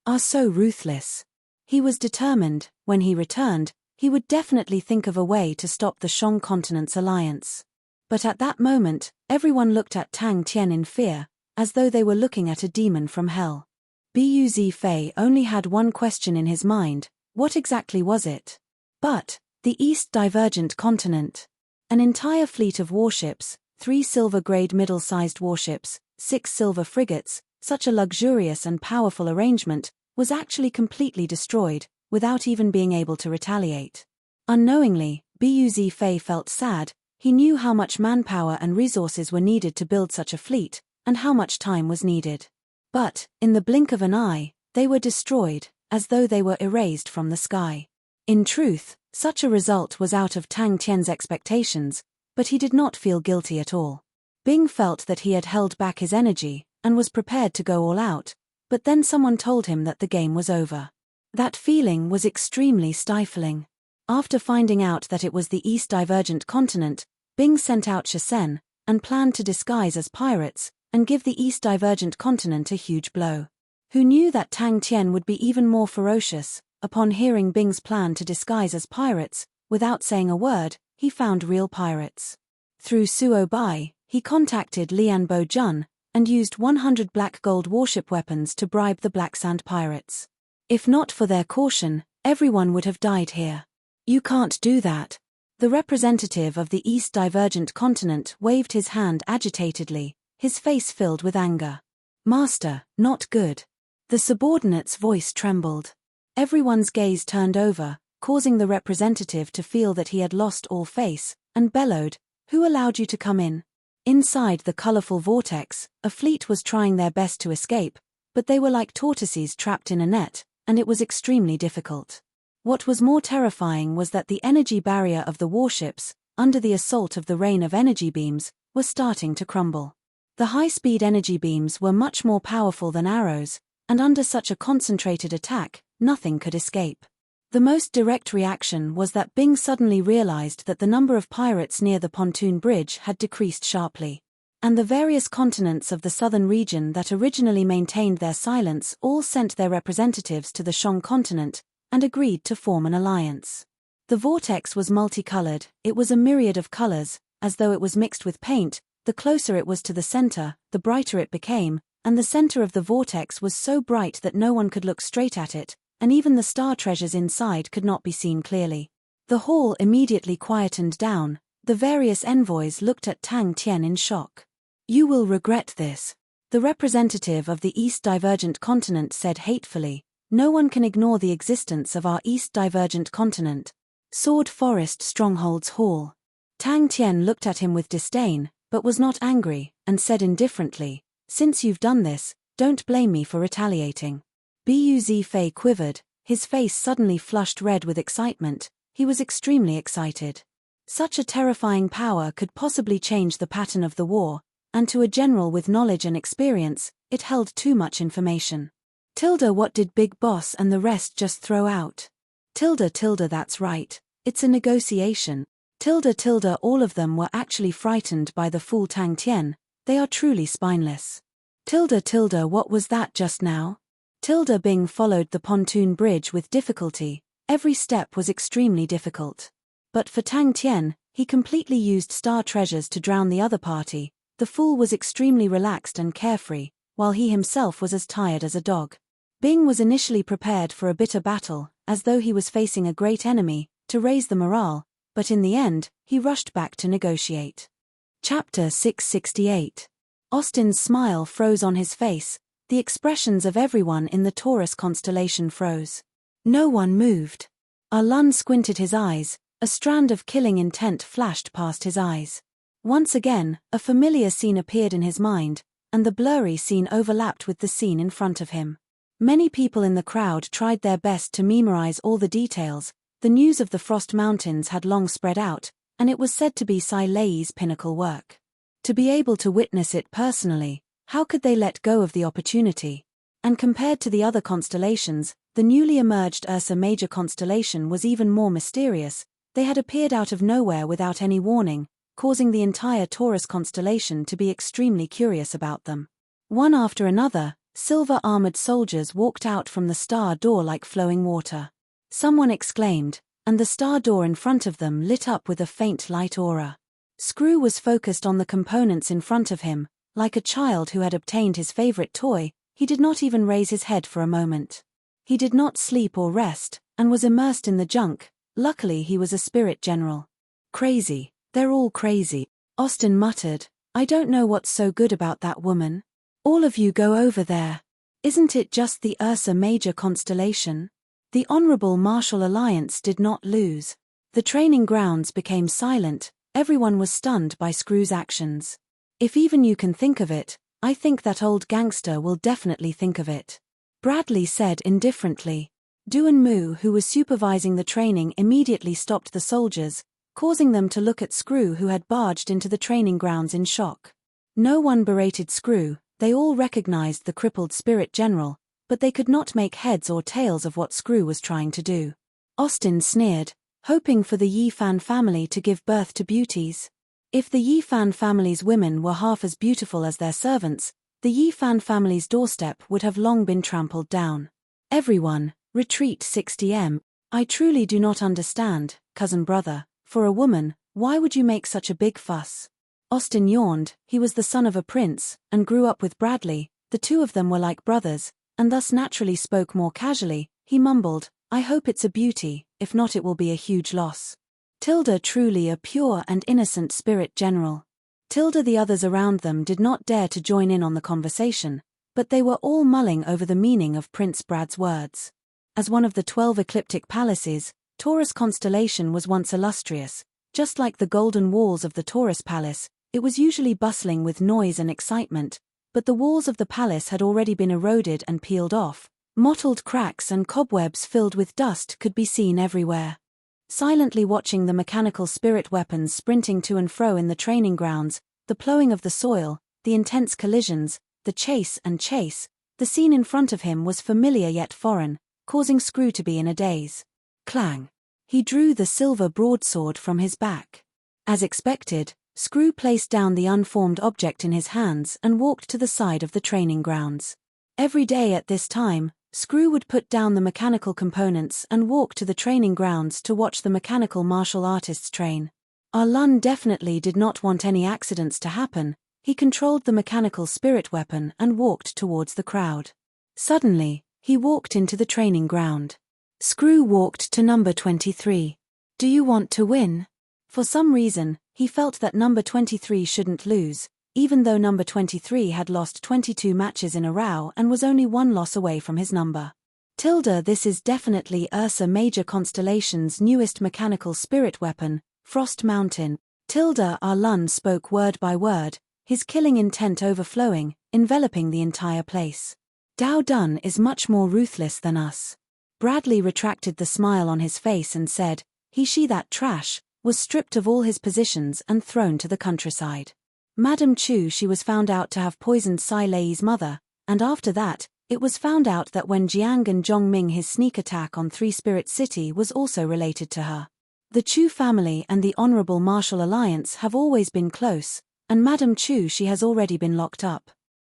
are so ruthless." He was determined. When he returned, he would definitely think of a way to stop the Shang continent's alliance. But at that moment, everyone looked at Tang Tian in fear, as though they were looking at a demon from hell. Buz Fei only had one question in his mind: what exactly was it? But the East Divergent Continent. An entire fleet of warships, 3 silver-grade middle-sized warships, 6 silver frigates, such a luxurious and powerful arrangement, was actually completely destroyed, without even being able to retaliate. Unknowingly, Buz Fei felt sad. He knew how much manpower and resources were needed to build such a fleet, and how much time was needed. But, in the blink of an eye, they were destroyed, as though they were erased from the sky. In truth, such a result was out of Tang Tian's expectations, but he did not feel guilty at all. Bing felt that he had held back his energy, and was prepared to go all out, but then someone told him that the game was over. That feeling was extremely stifling. After finding out that it was the East Divergent Continent, Bing sent out Shisen, and planned to disguise as pirates, and give the East Divergent continent a huge blow. Who knew that Tang Tian would be even more ferocious? Upon hearing Bing's plan to disguise as pirates, without saying a word, he found real pirates. Through Suo Bai, he contacted Lian Bo Jun, and used 100 black gold warship weapons to bribe the Black Sand pirates. If not for their caution, everyone would have died here. You can't do that. The representative of the East Divergent continent waved his hand agitatedly, his face filled with anger. Master, not good. The subordinate's voice trembled. Everyone's gaze turned over, causing the representative to feel that he had lost all face, and bellowed, "Who allowed you to come in?" Inside the colorful vortex, a fleet was trying their best to escape, but they were like tortoises trapped in a net, and it was extremely difficult. What was more terrifying was that the energy barrier of the warships, under the assault of the rain of energy beams, was starting to crumble. The high-speed energy beams were much more powerful than arrows, and under such a concentrated attack, nothing could escape. The most direct reaction was that Bing suddenly realized that the number of pirates near the pontoon bridge had decreased sharply. And the various continents of the southern region that originally maintained their silence all sent their representatives to the Shang continent, and agreed to form an alliance. The vortex was multicolored, it was a myriad of colors, as though it was mixed with paint. The closer it was to the center, the brighter it became, and the center of the vortex was so bright that no one could look straight at it, and even the star treasures inside could not be seen clearly. The hall immediately quietened down. The various envoys looked at Tang Tian in shock. "You will regret this," the representative of the East Divergent continent said hatefully. "No one can ignore the existence of our East Divergent continent." Sword Forest Strongholds Hall. Tang Tian looked at him with disdain, but was not angry, and said indifferently, "Since you've done this, don't blame me for retaliating." Buz Fei quivered, his face suddenly flushed red with excitement. He was extremely excited. Such a terrifying power could possibly change the pattern of the war, and to a general with knowledge and experience, it held too much information. What did Big Boss and the rest just throw out? That's right. It's a negotiation. All of them were actually frightened by the fool Tang Tian. They are truly spineless. What was that just now? Bing followed the pontoon bridge with difficulty. Every step was extremely difficult. But for Tang Tian, he completely used star treasures to drown the other party. The fool was extremely relaxed and carefree, while he himself was as tired as a dog. Bing was initially prepared for a bitter battle, as though he was facing a great enemy, to raise the morale, but in the end, he rushed back to negotiate. Chapter 668. Austin's smile froze on his face. The expressions of everyone in the Taurus constellation froze. No one moved. Arlun squinted his eyes, a strand of killing intent flashed past his eyes. Once again, a familiar scene appeared in his mind, and the blurry scene overlapped with the scene in front of him. Many people in the crowd tried their best to memorize all the details. The news of the Frost Mountains had long spread out, and it was said to be Sai Lei's pinnacle work. To be able to witness it personally, how could they let go of the opportunity? And compared to the other constellations, the newly emerged Ursa Major constellation was even more mysterious. They had appeared out of nowhere without any warning, causing the entire Taurus constellation to be extremely curious about them. One after another, silver-armored soldiers walked out from the star door like flowing water. Someone exclaimed, and the star door in front of them lit up with a faint light aura. Screw was focused on the components in front of him. Like a child who had obtained his favorite toy, he did not even raise his head for a moment. He did not sleep or rest, and was immersed in the junk. Luckily he was a spirit general. "Crazy, they're all crazy," Austin muttered. "I don't know what's so good about that woman. All of you go over there. Isn't it just the Ursa Major constellation?" The Honorable Martial Alliance did not lose. The training grounds became silent. Everyone was stunned by Screw's actions. "If even you can think of it, I think that old gangster will definitely think of it," Bradley said indifferently. Duan Mu, who was supervising the training, immediately stopped the soldiers, causing them to look at Screw, who had barged into the training grounds in shock. No one berated Screw. They all recognized the crippled spirit general, but they could not make heads or tails of what Screw was trying to do. Austin sneered, hoping for the Yi Fan family to give birth to beauties. If the Yifan family's women were half as beautiful as their servants, the Yifan family's doorstep would have long been trampled down. Everyone, retreat 60m. I truly do not understand, cousin brother, for a woman, why would you make such a big fuss? Austin yawned. He was the son of a prince, and grew up with Bradley. The two of them were like brothers, and thus naturally spoke more casually. He mumbled, I hope it's a beauty, if not it will be a huge loss. Tilda truly a pure and innocent spirit general. Tilda the others around them did not dare to join in on the conversation, but they were all mulling over the meaning of Prince Brad's words. As one of the 12 ecliptic palaces, Taurus constellation was once illustrious. Just like the golden walls of the Taurus palace, it was usually bustling with noise and excitement, but the walls of the palace had already been eroded and peeled off. Mottled cracks and cobwebs filled with dust could be seen everywhere. Silently watching the mechanical spirit weapons sprinting to and fro in the training grounds, the plowing of the soil, the intense collisions, the chase, the scene in front of him was familiar yet foreign, causing Screw to be in a daze. Clang! He drew the silver broadsword from his back. As expected, Screw placed down the unformed object in his hands and walked to the side of the training grounds. Every day at this time, Screw would put down the mechanical components and walk to the training grounds to watch the mechanical martial artists train. Arlun definitely did not want any accidents to happen. He controlled the mechanical spirit weapon and walked towards the crowd. Suddenly, he walked into the training ground. Screw walked to number 23. Do you want to win? For some reason, he felt that number 23 shouldn't lose, even though number 23 had lost 22 matches in a row and was only one loss away from his number. Tilda, this is definitely Ursa Major Constellation's newest mechanical spirit weapon, Frost Mountain. Tilda Arlun spoke word by word, his killing intent overflowing, enveloping the entire place. Dao Dun is much more ruthless than us. Bradley retracted the smile on his face and said, she that trash, was stripped of all his positions and thrown to the countryside. Madame Chu, she was found out to have poisoned Sai Lei's mother, and after that, it was found out that when Jiang and Zhongming his sneak attack on Three Spirit City was also related to her. The Chu family and the Honorable Martial Alliance have always been close, and Madame Chu, she has already been locked up.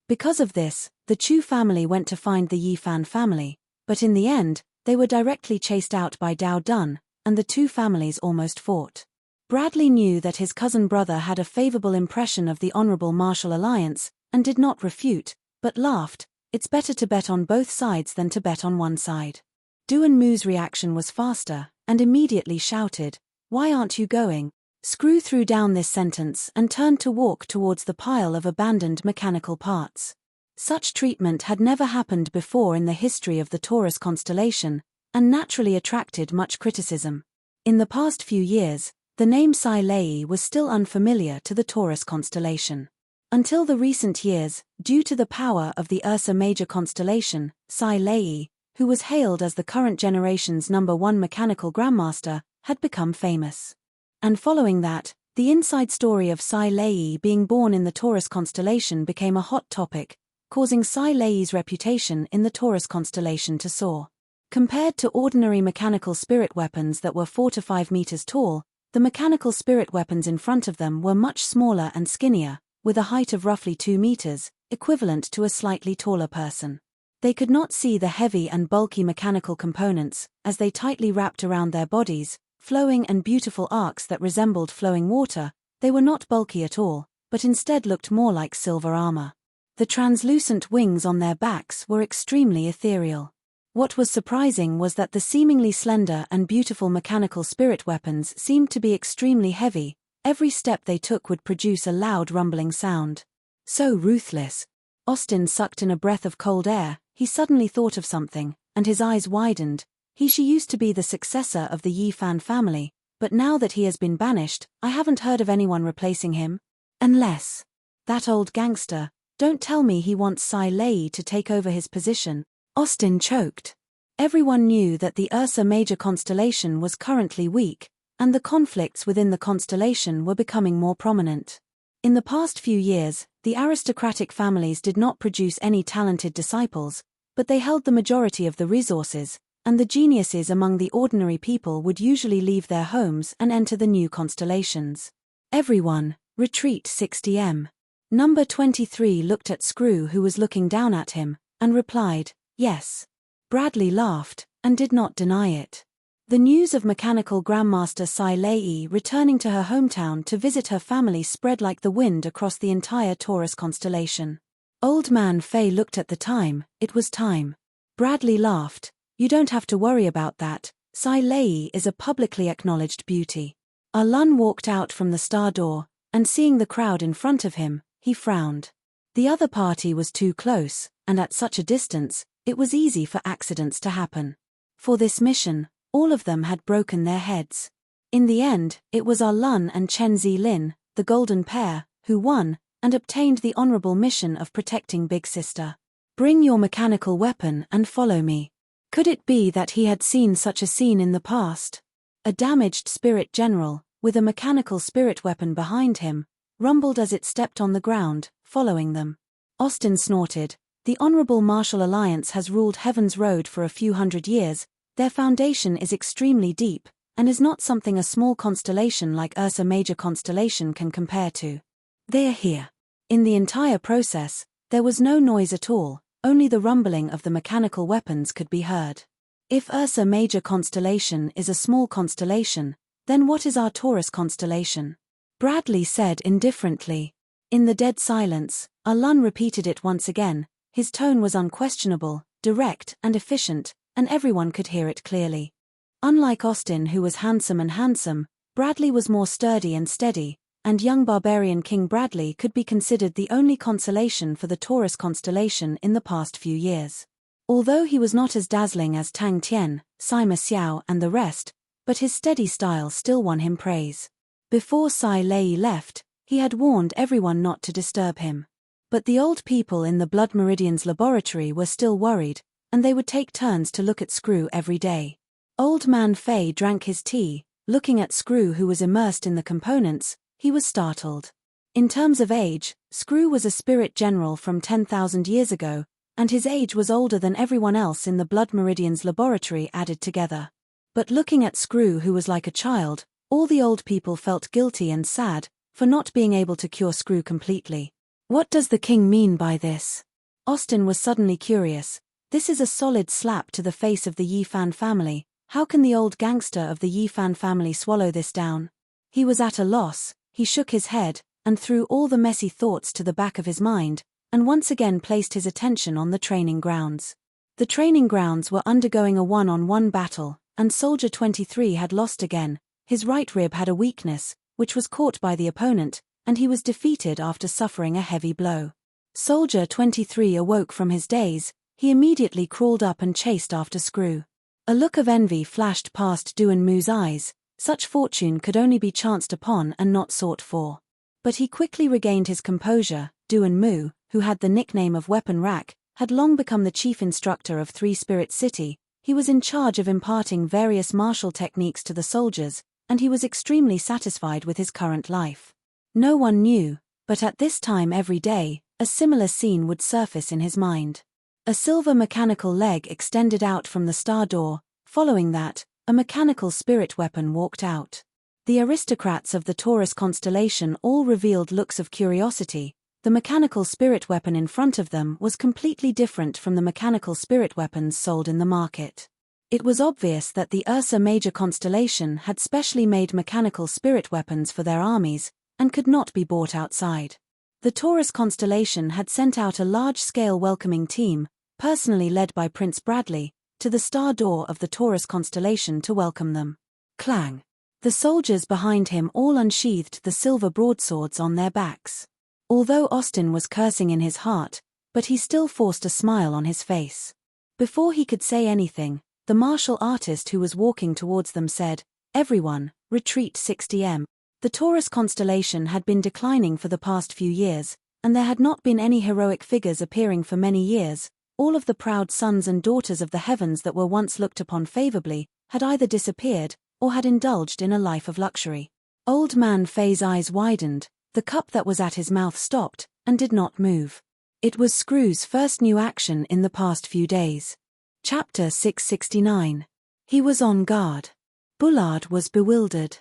Because of this, the Chu family went to find the Yifan family, but in the end, they were directly chased out by Dao Dun, and the two families almost fought. Bradley knew that his cousin brother had a favorable impression of the Honorable Martial Alliance, and did not refute, but laughed. It's better to bet on both sides than to bet on one side. Duan Mu's reaction was faster, and immediately shouted, Why aren't you going? Screw threw down this sentence and turned to walk towards the pile of abandoned mechanical parts. Such treatment had never happened before in the history of the Taurus constellation, and naturally attracted much criticism. In the past few years, the name Sai Lei was still unfamiliar to the Taurus constellation. Until the recent years, due to the power of the Ursa Major constellation, Sai Lei, who was hailed as the current generation's #1 mechanical grandmaster, had become famous. And following that, the inside story of Sai Lei being born in the Taurus constellation became a hot topic, causing Sai Lei's reputation in the Taurus constellation to soar. Compared to ordinary mechanical spirit weapons that were 4 to 5 meters tall, the mechanical spirit weapons in front of them were much smaller and skinnier, with a height of roughly 2 meters, equivalent to a slightly taller person. They could not see the heavy and bulky mechanical components, as they tightly wrapped around their bodies, flowing and beautiful arcs that resembled flowing water. They were not bulky at all, but instead looked more like silver armor. The translucent wings on their backs were extremely ethereal. What was surprising was that the seemingly slender and beautiful mechanical spirit weapons seemed to be extremely heavy. Every step they took would produce a loud rumbling sound. So ruthless. Austin sucked in a breath of cold air. He suddenly thought of something, and his eyes widened. She used to be the successor of the Yifan family, but now that he has been banished, I haven't heard of anyone replacing him. Unless that old gangster. Don't tell me he wants Sai Lei to take over his position. Austin choked. Everyone knew that the Ursa Major constellation was currently weak, and the conflicts within the constellation were becoming more prominent. In the past few years, the aristocratic families did not produce any talented disciples, but they held the majority of the resources, and the geniuses among the ordinary people would usually leave their homes and enter the new constellations. Everyone, Retreat 60m. Number 23 looked at Screw, who was looking down at him, and replied, yes. Bradley laughed, and did not deny it. The news of mechanical Grandmaster Sai Lei returning to her hometown to visit her family spread like the wind across the entire Taurus constellation. Old Man Fei looked at the time. It was time. Bradley laughed. You don't have to worry about that. Sai Lei is a publicly acknowledged beauty. Lun walked out from the star door, and seeing the crowd in front of him, he frowned. The other party was too close, and at such a distance, it was easy for accidents to happen. For this mission, all of them had broken their heads. In the end, it was Lun and Chen Zilin, the golden pair, who won, and obtained the honorable mission of protecting Big Sister. Bring your mechanical weapon and follow me. Could it be that he had seen such a scene in the past? A damaged spirit general, with a mechanical spirit weapon behind him, rumbled as it stepped on the ground, following them. Austin snorted. The Honorable Martial Alliance has ruled Heaven's Road for a few hundred years. Their foundation is extremely deep, and is not something a small constellation like Ursa Major constellation can compare to. They are here. In the entire process, there was no noise at all, only the rumbling of the mechanical weapons could be heard. If Ursa Major constellation is a small constellation, then what is our Taurus constellation? Bradley said indifferently. In the dead silence, Lun repeated it once again. His tone was unquestionable, direct and efficient, and everyone could hear it clearly. Unlike Austin, who was handsome, Bradley was more sturdy and steady, and young barbarian King Bradley could be considered the only consolation for the Taurus constellation in the past few years. Although he was not as dazzling as Tang Tian, Sima Xiao and the rest, but his steady style still won him praise. Before Sai Lei left, he had warned everyone not to disturb him. But the old people in the Blood Meridian's laboratory were still worried, and they would take turns to look at Screw every day. Old Man Fei drank his tea. Looking at Screw, who was immersed in the components, he was startled. In terms of age, Screw was a spirit general from 10,000 years ago, and his age was older than everyone else in the Blood Meridian's laboratory added together. But looking at Screw, who was like a child, all the old people felt guilty and sad for not being able to cure Screw completely. What does the king mean by this? Austin was suddenly curious. This is a solid slap to the face of the Yifan family. How can the old gangster of the Yifan family swallow this down? He was at a loss. He shook his head, and threw all the messy thoughts to the back of his mind, and once again placed his attention on the training grounds. The training grounds were undergoing a one-on-one battle, and Soldier 23 had lost again. His right rib had a weakness, which was caught by the opponent, and he was defeated after suffering a heavy blow. Soldier 23 awoke from his daze. He immediately crawled up and chased after Screw. A look of envy flashed past Duan Mu's eyes. Such fortune could only be chanced upon and not sought for. But he quickly regained his composure. Duan Mu, who had the nickname of Weapon Rack, had long become the chief instructor of Three Spirit City. He was in charge of imparting various martial techniques to the soldiers, and he was extremely satisfied with his current life. No one knew, but at this time every day, a similar scene would surface in his mind. A silver mechanical leg extended out from the star door. Following that, a mechanical spirit weapon walked out. The aristocrats of the Taurus constellation all revealed looks of curiosity. The mechanical spirit weapon in front of them was completely different from the mechanical spirit weapons sold in the market. It was obvious that the Ursa Major constellation had specially made mechanical spirit weapons for their armies, and could not be bought outside. The Taurus constellation had sent out a large-scale welcoming team, personally led by Prince Bradley, to the star door of the Taurus constellation to welcome them. Clang! The soldiers behind him all unsheathed the silver broadswords on their backs. Although Austin was cursing in his heart, but he still forced a smile on his face. Before he could say anything, the martial artist who was walking towards them said, "Everyone, retreat 60m. The Taurus constellation had been declining for the past few years, and there had not been any heroic figures appearing for many years. All of the proud sons and daughters of the heavens that were once looked upon favorably had either disappeared or had indulged in a life of luxury." Old Man Fei's eyes widened. The cup that was at his mouth stopped and did not move. It was Screw's first new action in the past few days. Chapter 669. He was on guard. Bullard was bewildered.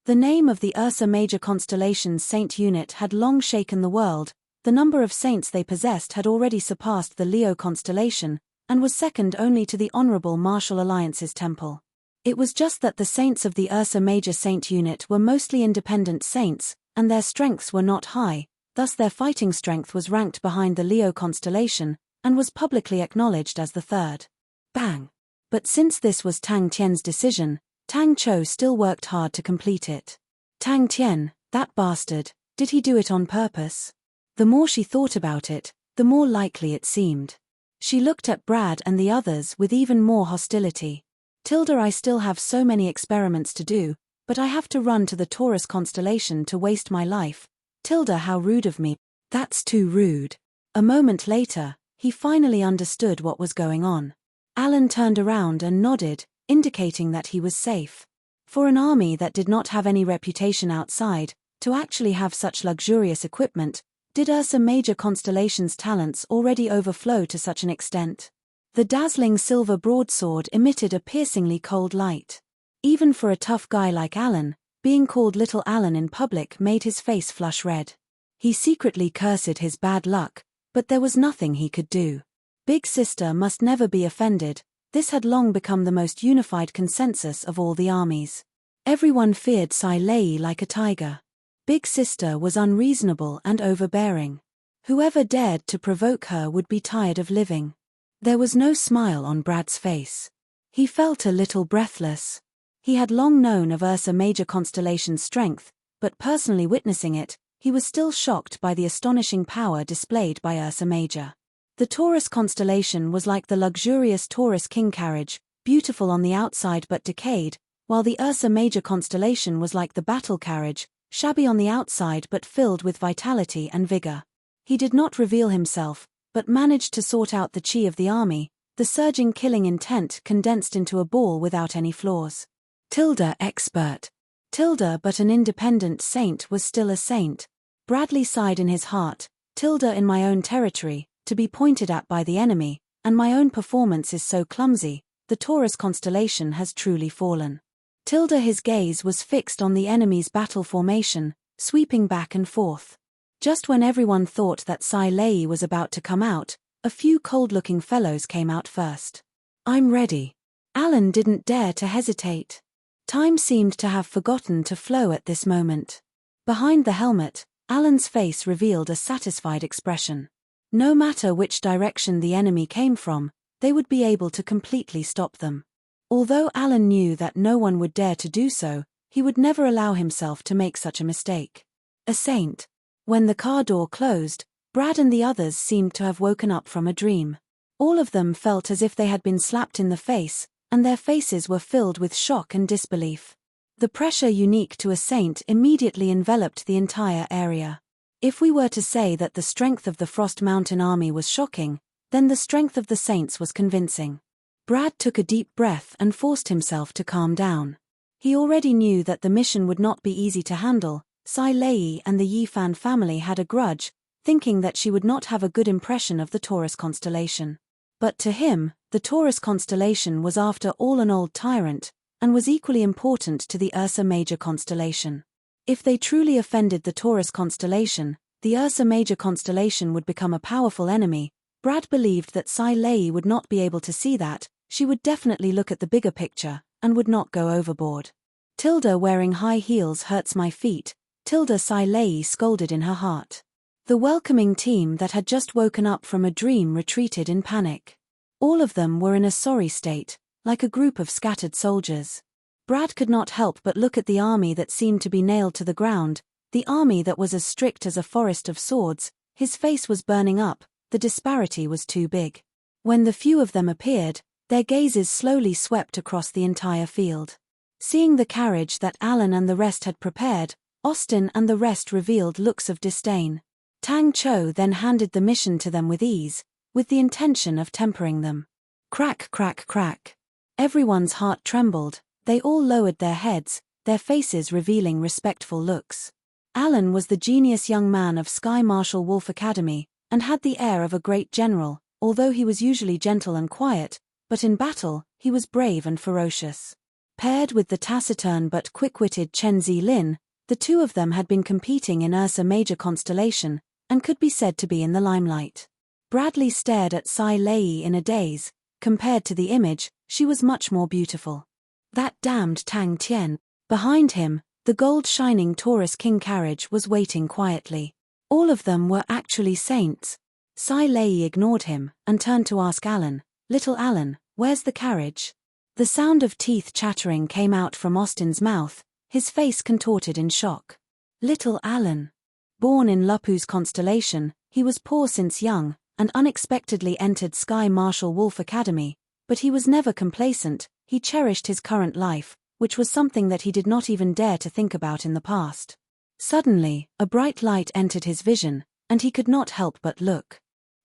The name of the Ursa Major constellation's saint unit had long shaken the world. The number of saints they possessed had already surpassed the Leo constellation, and was second only to the Honorable Martial Alliance's temple. It was just that the saints of the Ursa Major saint unit were mostly independent saints, and their strengths were not high, thus their fighting strength was ranked behind the Leo constellation, and was publicly acknowledged as the third. Bang! But since this was Tang Tian's decision, Tang Chou still worked hard to complete it. Tang Tian, that bastard, did he do it on purpose? The more she thought about it, the more likely it seemed. She looked at Brad and the others with even more hostility. Tilda, I still have so many experiments to do, but I have to run to the Taurus constellation to waste my life. Tilda, how rude of me. That's too rude. A moment later, he finally understood what was going on. Alan turned around and nodded, indicating that he was safe. For an army that did not have any reputation outside, to actually have such luxurious equipment, did Ursa Major constellation's talents already overflow to such an extent? The dazzling silver broadsword emitted a piercingly cold light. Even for a tough guy like Alan, being called Little Alan in public made his face flush red. He secretly cursed his bad luck, but there was nothing he could do. Big Sister must never be offended. This had long become the most unified consensus of all the armies. Everyone feared Sai Lei like a tiger. Big Sister was unreasonable and overbearing. Whoever dared to provoke her would be tired of living. There was no smile on Brad's face. He felt a little breathless. He had long known of Ursa Major constellation's strength, but personally witnessing it, he was still shocked by the astonishing power displayed by Ursa Major. The Taurus constellation was like the luxurious Taurus king carriage, beautiful on the outside but decayed, while the Ursa Major constellation was like the battle carriage, shabby on the outside but filled with vitality and vigor. He did not reveal himself, but managed to sort out the chi of the army, the surging killing intent condensed into a ball without any flaws. Tilda expert. Tilda but an independent saint was still a saint. Bradley sighed in his heart, Tilda in my own territory, to be pointed at by the enemy, and my own performance is so clumsy, the Taurus constellation has truly fallen. Tilda, his gaze was fixed on the enemy's battle formation, sweeping back and forth. Just when everyone thought that Sai Lei was about to come out, a few cold-looking fellows came out first. I'm ready. Alan didn't dare to hesitate. Time seemed to have forgotten to flow at this moment. Behind the helmet, Alan's face revealed a satisfied expression. No matter which direction the enemy came from, they would be able to completely stop them. Although Alan knew that no one would dare to do so, he would never allow himself to make such a mistake. A saint. When the car door closed, Brad and the others seemed to have woken up from a dream. All of them felt as if they had been slapped in the face, and their faces were filled with shock and disbelief. The pressure unique to a saint immediately enveloped the entire area. If we were to say that the strength of the Frost Mountain army was shocking, then the strength of the saints was convincing. Brad took a deep breath and forced himself to calm down. He already knew that the mission would not be easy to handle. Sai Lei and the Yifan family had a grudge, thinking that she would not have a good impression of the Taurus constellation. But to him, the Taurus constellation was after all an old tyrant, and was equally important to the Ursa Major constellation. If they truly offended the Taurus constellation, the Ursa Major constellation would become a powerful enemy. Brad believed that Sai Lei would not be able to see that. She would definitely look at the bigger picture, and would not go overboard. Tilda wearing high heels hurts my feet, Tilda, Sai Lei scolded in her heart. The welcoming team that had just woken up from a dream retreated in panic. All of them were in a sorry state, like a group of scattered soldiers. Brad could not help but look at the army that seemed to be nailed to the ground, the army that was as strict as a forest of swords. His face was burning up, the disparity was too big. When the few of them appeared, their gazes slowly swept across the entire field. Seeing the carriage that Alan and the rest had prepared, Austin and the rest revealed looks of disdain. Tang Chou then handed the mission to them with ease, with the intention of tempering them. Crack, crack, crack. Everyone's heart trembled, they all lowered their heads, their faces revealing respectful looks. Alan was the genius young man of Sky Marshal Wolf Academy, and had the air of a great general, although he was usually gentle and quiet, but in battle, he was brave and ferocious. Paired with the taciturn but quick-witted Chen Zilin, the two of them had been competing in Ursa Major constellation, and could be said to be in the limelight. Bradley stared at Sai Lei in a daze. Compared to the image, she was much more beautiful. That damned Tang Tian. Behind him, the gold-shining Taurus King carriage was waiting quietly. All of them were actually saints. Sai Lei ignored him, and turned to ask Alan, "Little Alan, where's the carriage?" The sound of teeth chattering came out from Austin's mouth, his face contorted in shock. Little Alan. Born in Lupu's constellation, he was poor since young, and unexpectedly entered Sky Marshal Wolf Academy, but he was never complacent. He cherished his current life, which was something that he did not even dare to think about in the past. Suddenly, a bright light entered his vision, and he could not help but look.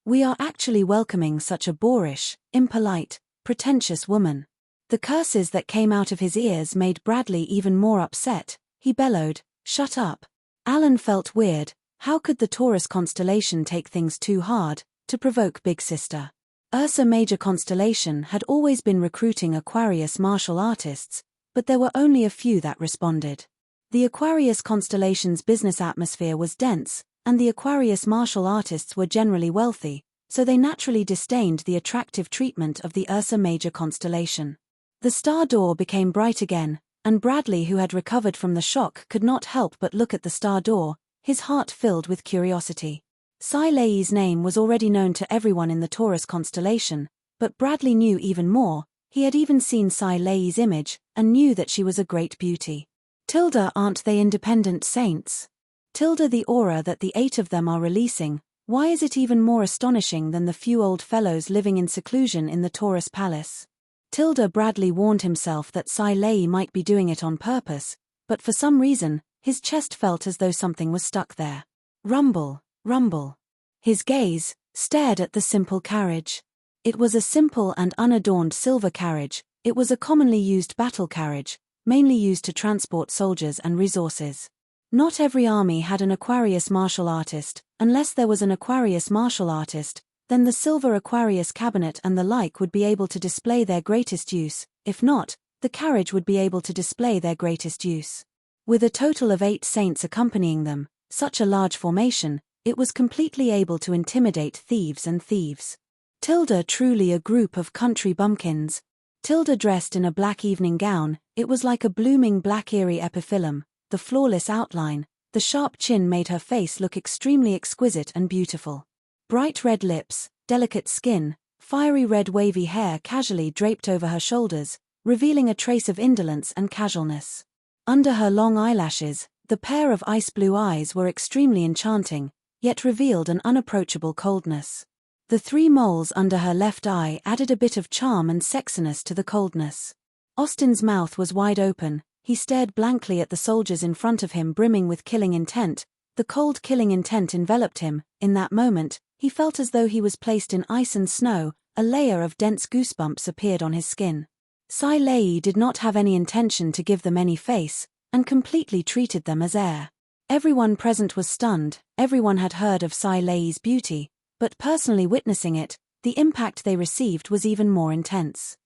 We are actually welcoming such a boorish, impolite, pretentious woman. The curses that came out of his ears made Bradley even more upset. He bellowed, "Shut up." Alan felt weird. How could the Taurus constellation take things too hard, to provoke Big Sister? Ursa Major constellation had always been recruiting Aquarius martial artists, but there were only a few that responded. The Aquarius constellation's business atmosphere was dense, and the Aquarius martial artists were generally wealthy, so they naturally disdained the attractive treatment of the Ursa Major constellation. The star door became bright again, and Bradley, who had recovered from the shock, could not help but look at the star door, his heart filled with curiosity. Sai Lei's name was already known to everyone in the Taurus constellation, but Bradley knew even more. He had even seen Sai Lei's image, and knew that she was a great beauty. Tilda, aren't they independent saints? Tilda, the aura that the 8 of them are releasing, why is it even more astonishing than the few old fellows living in seclusion in the Taurus Palace? Tilda. Bradley warned himself that Sai Lei might be doing it on purpose, but for some reason, his chest felt as though something was stuck there. Rumble, rumble. His gaze stared at the simple carriage. It was a simple and unadorned silver carriage. It was a commonly used battle carriage, mainly used to transport soldiers and resources. Not every army had an Aquarius martial artist. Unless there was an Aquarius martial artist, then the silver Aquarius cabinet and the like would be able to display their greatest use. If not, the carriage would be able to display their greatest use. With a total of 8 saints accompanying them, such a large formation, it was completely able to intimidate thieves and thieves. Tilda, truly a group of country bumpkins. Tilda dressed in a black evening gown. It was like a blooming black eerie epiphyllum. The flawless outline, the sharp chin made her face look extremely exquisite and beautiful. Bright red lips, delicate skin, fiery red wavy hair casually draped over her shoulders, revealing a trace of indolence and casualness. Under her long eyelashes, the pair of ice blue eyes were extremely enchanting, yet revealed an unapproachable coldness. The 3 moles under her left eye added a bit of charm and sexiness to the coldness. Austin's mouth was wide open. He stared blankly at the soldiers in front of him, brimming with killing intent. The cold killing intent enveloped him. In that moment, he felt as though he was placed in ice and snow. A layer of dense goosebumps appeared on his skin. Sai Lei did not have any intention to give them any face, and completely treated them as air. Everyone present was stunned. Everyone had heard of Sai Lei's beauty, but personally witnessing it, the impact they received was even more intense.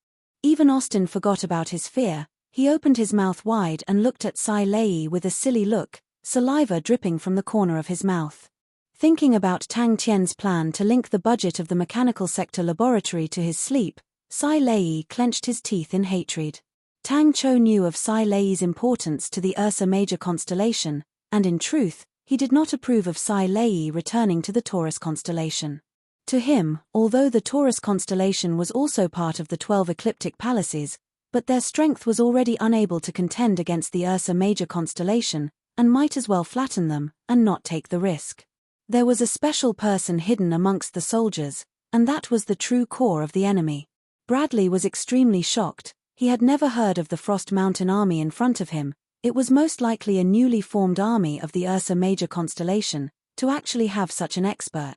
Even Austin forgot about his fear. He opened his mouth wide and looked at Sai Lei with a silly look, saliva dripping from the corner of his mouth. Thinking about Tang Tian's plan to link the budget of the mechanical sector laboratory to his sleep, Sai Lei clenched his teeth in hatred. Tang Cho knew of Sai Lei's importance to the Ursa Major constellation, and in truth, he did not approve of Sai Lei returning to the Taurus constellation. To him, although the Taurus constellation was also part of the 12 ecliptic palaces, but their strength was already unable to contend against the Ursa Major constellation, and might as well flatten them, and not take the risk. There was a special person hidden amongst the soldiers, and that was the true core of the enemy. Bradley was extremely shocked. He had never heard of the Frost Mountain army in front of him. It was most likely a newly formed army of the Ursa Major constellation, to actually have such an expert.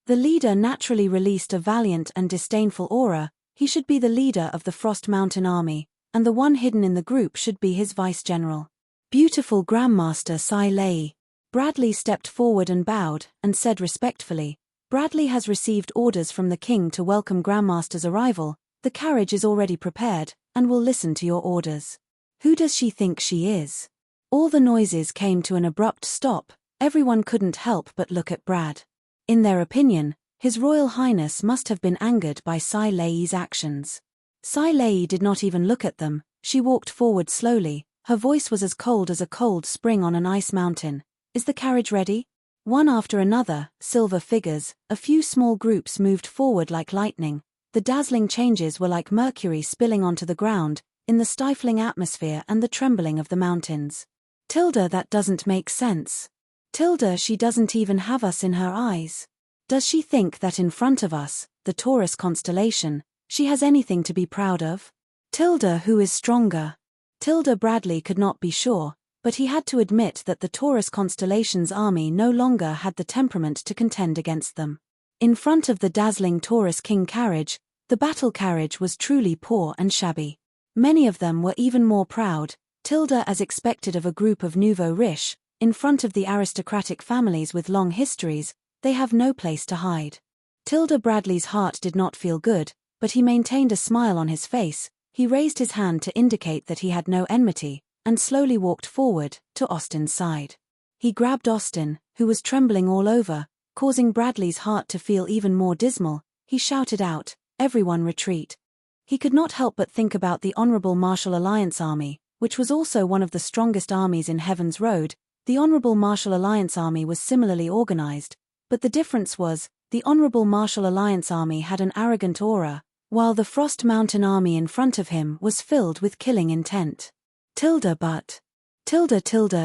The leader naturally released a valiant and disdainful aura. He should be the leader of the Frost Mountain army, and the one hidden in the group should be his vice-general. Beautiful Grandmaster Sai Lei. Bradley stepped forward and bowed, and said respectfully, "Bradley has received orders from the king to welcome Grandmaster's arrival. The carriage is already prepared, and will listen to your orders." Who does she think she is? All the noises came to an abrupt stop. Everyone couldn't help but look at Brad. In their opinion, His Royal Highness must have been angered by Sai Lei's actions. Sai Lei did not even look at them. She walked forward slowly. Her voice was as cold as a cold spring on an ice mountain. Is the carriage ready? One after another, silver figures, a few small groups moved forward like lightning. The dazzling changes were like mercury spilling onto the ground, in the stifling atmosphere and the trembling of the mountains. Tilda, that doesn't make sense. Tilda, she doesn't even have us in her eyes. Does she think that in front of us, the Taurus constellation, she has anything to be proud of? Tilda, who is stronger? Tilda Bradley could not be sure, but he had to admit that the Taurus constellation's army no longer had the temperament to contend against them. In front of the dazzling Taurus King carriage, the battle carriage was truly poor and shabby. Many of them were even more proud, Tilda as expected of a group of nouveau riche, in front of the aristocratic families with long histories, they have no place to hide. Tilda Bradley's heart did not feel good, but he maintained a smile on his face. He raised his hand to indicate that he had no enmity, and slowly walked forward, to Austin's side. He grabbed Austin, who was trembling all over, causing Bradley's heart to feel even more dismal. He shouted out, "Everyone retreat." He could not help but think about the Honorable Martial Alliance Army, which was also one of the strongest armies in Heaven's Road. The Honorable Martial Alliance Army was similarly organized, but the difference was, the Honorable Martial Alliance Army had an arrogant aura, while the Frost Mountain Army in front of him was filled with killing intent. Tilda,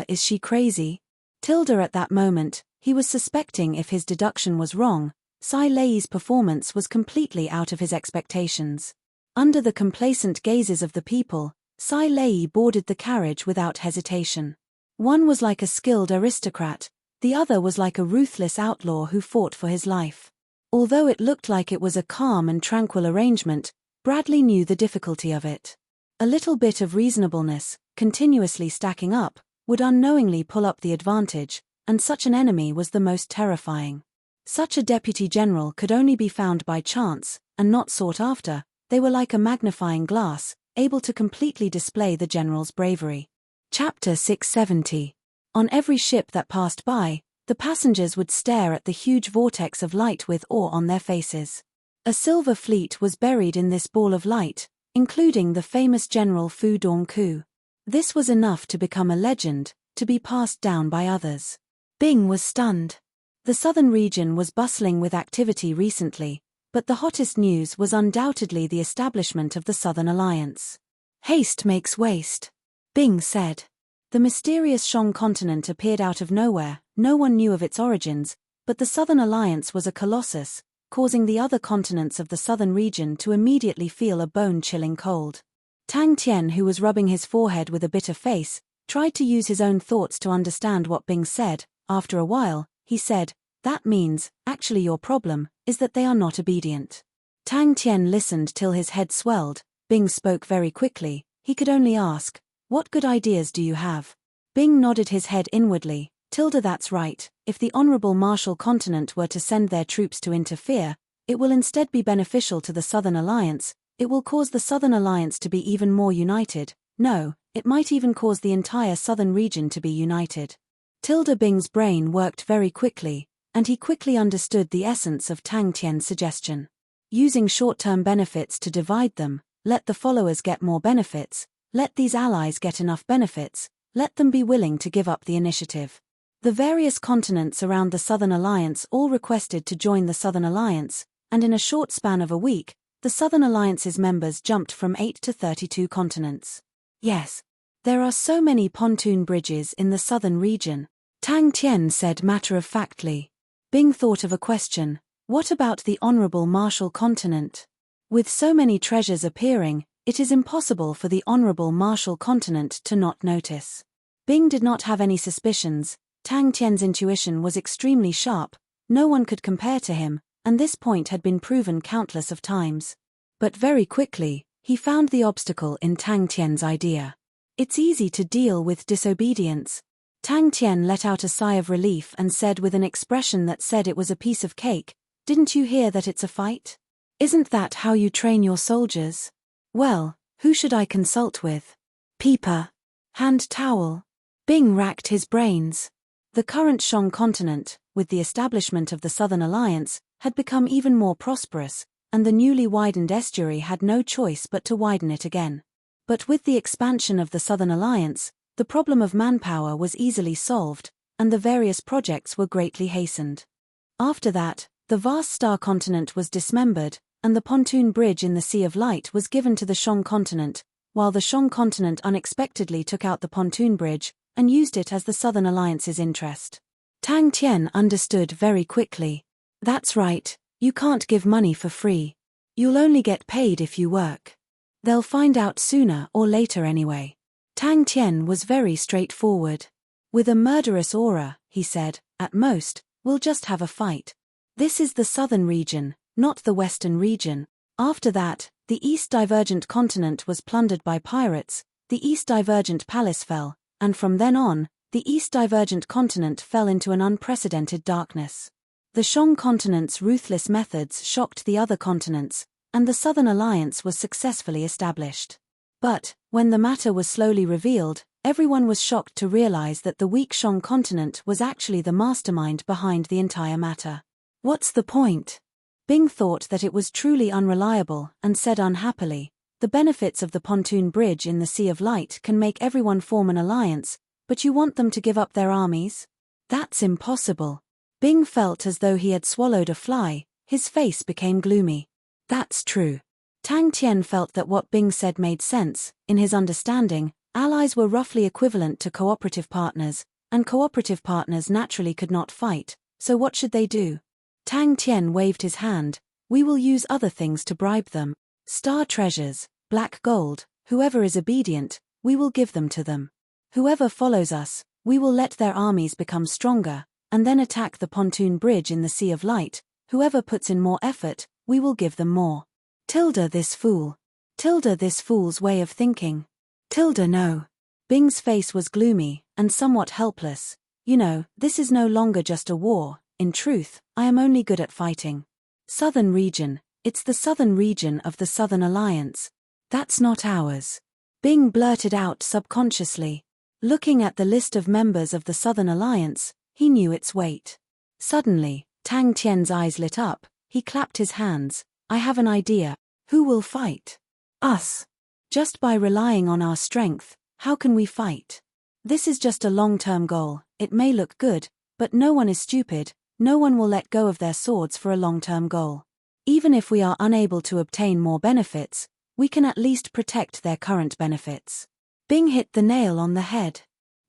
is she crazy? Tilda at that moment, he was suspecting if his deduction was wrong. Sai Lei's performance was completely out of his expectations. Under the complacent gazes of the people, Sai Lei boarded the carriage without hesitation. One was like a skilled aristocrat, the other was like a ruthless outlaw who fought for his life. Although it looked like it was a calm and tranquil arrangement, Bradley knew the difficulty of it. A little bit of reasonableness, continuously stacking up, would unknowingly pull up the advantage, and such an enemy was the most terrifying. Such a deputy general could only be found by chance, and not sought after. They were like a magnifying glass, able to completely display the general's bravery. Chapter 670. On every ship that passed by, the passengers would stare at the huge vortex of light with awe on their faces. A silver fleet was buried in this ball of light, including the famous General Fu Dongku. This was enough to become a legend, to be passed down by others. Bing was stunned. The southern region was bustling with activity recently, but the hottest news was undoubtedly the establishment of the Southern Alliance. Haste makes waste, Bing said. The mysterious Shang continent appeared out of nowhere. No one knew of its origins, but the Southern Alliance was a colossus, causing the other continents of the southern region to immediately feel a bone-chilling cold. Tang Tian, who was rubbing his forehead with a bitter face, tried to use his own thoughts to understand what Bing said. After a while, he said, "That means, actually your problem, is that they are not obedient." Tang Tian listened till his head swelled. Bing spoke very quickly. He could only ask, "What good ideas do you have?" Bing nodded his head inwardly. Tilda, that's right. If the Honorable Martial Continent were to send their troops to interfere, it will instead be beneficial to the Southern Alliance. It will cause the Southern Alliance to be even more united. No, it might even cause the entire southern region to be united. Tilda Bing's brain worked very quickly, and he quickly understood the essence of Tang Tian's suggestion. Using short-term benefits to divide them, let the followers get more benefits, let these allies get enough benefits, let them be willing to give up the initiative. The various continents around the Southern Alliance all requested to join the Southern Alliance, and in a short span of a week, the Southern Alliance's members jumped from 8 to 32 continents. Yes, there are so many pontoon bridges in the southern region, Tang Tian said matter-of-factly. Bing thought of a question. What about the Honorable Martial Continent? With so many treasures appearing, it is impossible for the Honorable Martial Continent to not notice. Bing did not have any suspicions. Tang Tian's intuition was extremely sharp, no one could compare to him, and this point had been proven countless of times. But very quickly, he found the obstacle in Tang Tian's idea. It's easy to deal with disobedience. Tang Tian let out a sigh of relief and said with an expression that said it was a piece of cake, "Didn't you hear that it's a fight? Isn't that how you train your soldiers?" "Well, who should I consult with?" Peeper. Hand towel. Bing racked his brains. The current Shang continent, with the establishment of the Southern Alliance, had become even more prosperous, and the newly widened estuary had no choice but to widen it again. But with the expansion of the Southern Alliance, the problem of manpower was easily solved, and the various projects were greatly hastened. After that, the vast star continent was dismembered, and the pontoon bridge in the Sea of Light was given to the Shang continent, while the Shang continent unexpectedly took out the pontoon bridge and used it as the Southern Alliance's interest. Tang Tian understood very quickly. That's right, you can't give money for free. You'll only get paid if you work. They'll find out sooner or later anyway. Tang Tian was very straightforward. With a murderous aura, he said, at most, we'll just have a fight. This is the southern region, not the western region. After that, the East Divergent continent was plundered by pirates, the East Divergent palace fell, and from then on, the East Divergent continent fell into an unprecedented darkness. The Shang continent's ruthless methods shocked the other continents, and the Southern Alliance was successfully established. But, when the matter was slowly revealed, everyone was shocked to realize that the weak Shang continent was actually the mastermind behind the entire matter. What's the point? Bing thought that it was truly unreliable and said unhappily, the benefits of the pontoon bridge in the Sea of Light can make everyone form an alliance, but you want them to give up their armies? That's impossible. Bing felt as though he had swallowed a fly, his face became gloomy. That's true. Tang Tian felt that what Bing said made sense. In his understanding, allies were roughly equivalent to cooperative partners, and cooperative partners naturally could not fight, so what should they do? Tang Tian waved his hand. We will use other things to bribe them. Star treasures, black gold, whoever is obedient, we will give them to them. Whoever follows us, we will let their armies become stronger, and then attack the pontoon bridge in the Sea of Light. Whoever puts in more effort, we will give them more. Tilda this fool. Tilda this fool's way of thinking. Tilda no. Bing's face was gloomy, and somewhat helpless. You know, this is no longer just a war. In truth, I am only good at fighting. Southern region, it's the southern region of the Southern Alliance. That's not ours. Bing blurted out subconsciously. Looking at the list of members of the Southern Alliance, he knew its weight. Suddenly, Tang Tian's eyes lit up, he clapped his hands. I have an idea. Who will fight? Us. Just by relying on our strength, how can we fight? This is just a long-term goal. It may look good, but no one is stupid. No one will let go of their swords for a long-term goal. Even if we are unable to obtain more benefits, we can at least protect their current benefits. Bing hit the nail on the head.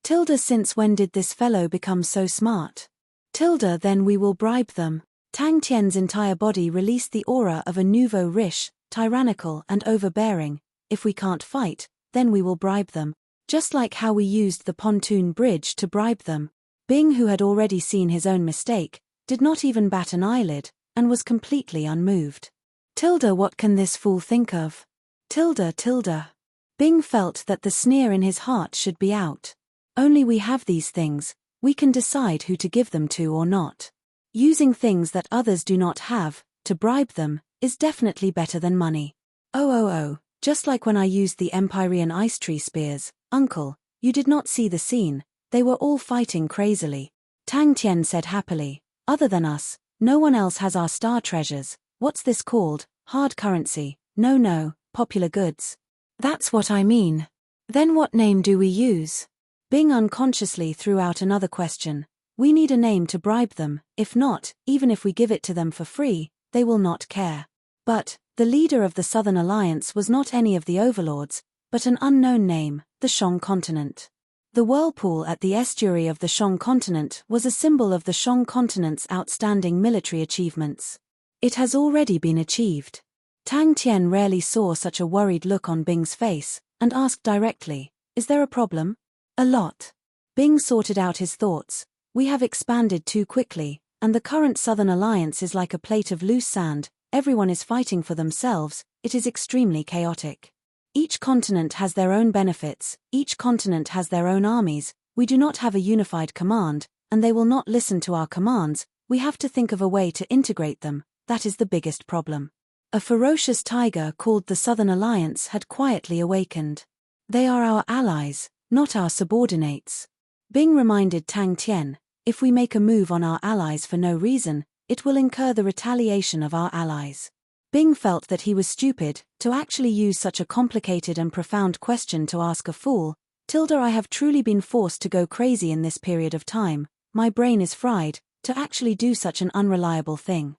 Tilda, since when did this fellow become so smart? Tilda, then we will bribe them. Tang Tian's entire body released the aura of a nouveau riche, tyrannical and overbearing. If we can't fight, then we will bribe them. Just like how we used the pontoon bridge to bribe them. Bing, who had already seen his own mistake, did not even bat an eyelid, and was completely unmoved. Tilda, what can this fool think of? Tilda. Bing felt that the sneer in his heart should be out. Only we have these things, we can decide who to give them to or not. Using things that others do not have, to bribe them, is definitely better than money. Oh, just like when I used the Empyrean ice tree spears, uncle, you did not see the scene. They were all fighting crazily. Tang Tian said happily. Other than us, no one else has our star treasures. What's this called? Hard currency. No, popular goods. That's what I mean. Then what name do we use? Bing unconsciously threw out another question. We need a name to bribe them. If not, even if we give it to them for free, they will not care. But, the leader of the Southern Alliance was not any of the overlords, but an unknown name, the Shang continent. The whirlpool at the estuary of the Shang continent was a symbol of the Shang continent's outstanding military achievements. It has already been achieved. Tang Tian rarely saw such a worried look on Bing's face, and asked directly, is there a problem? A lot. Bing sorted out his thoughts. We have expanded too quickly, and the current Southern Alliance is like a plate of loose sand. Everyone is fighting for themselves. It is extremely chaotic. Each continent has their own benefits, each continent has their own armies. We do not have a unified command, and they will not listen to our commands. We have to think of a way to integrate them. That is the biggest problem. A ferocious tiger called the Southern Alliance had quietly awakened. They are our allies, not our subordinates. Bing reminded Tang Tian, if we make a move on our allies for no reason, it will incur the retaliation of our allies. Bing felt that he was stupid to actually use such a complicated and profound question to ask a fool. I have truly been forced to go crazy in this period of time. My brain is fried to actually do such an unreliable thing.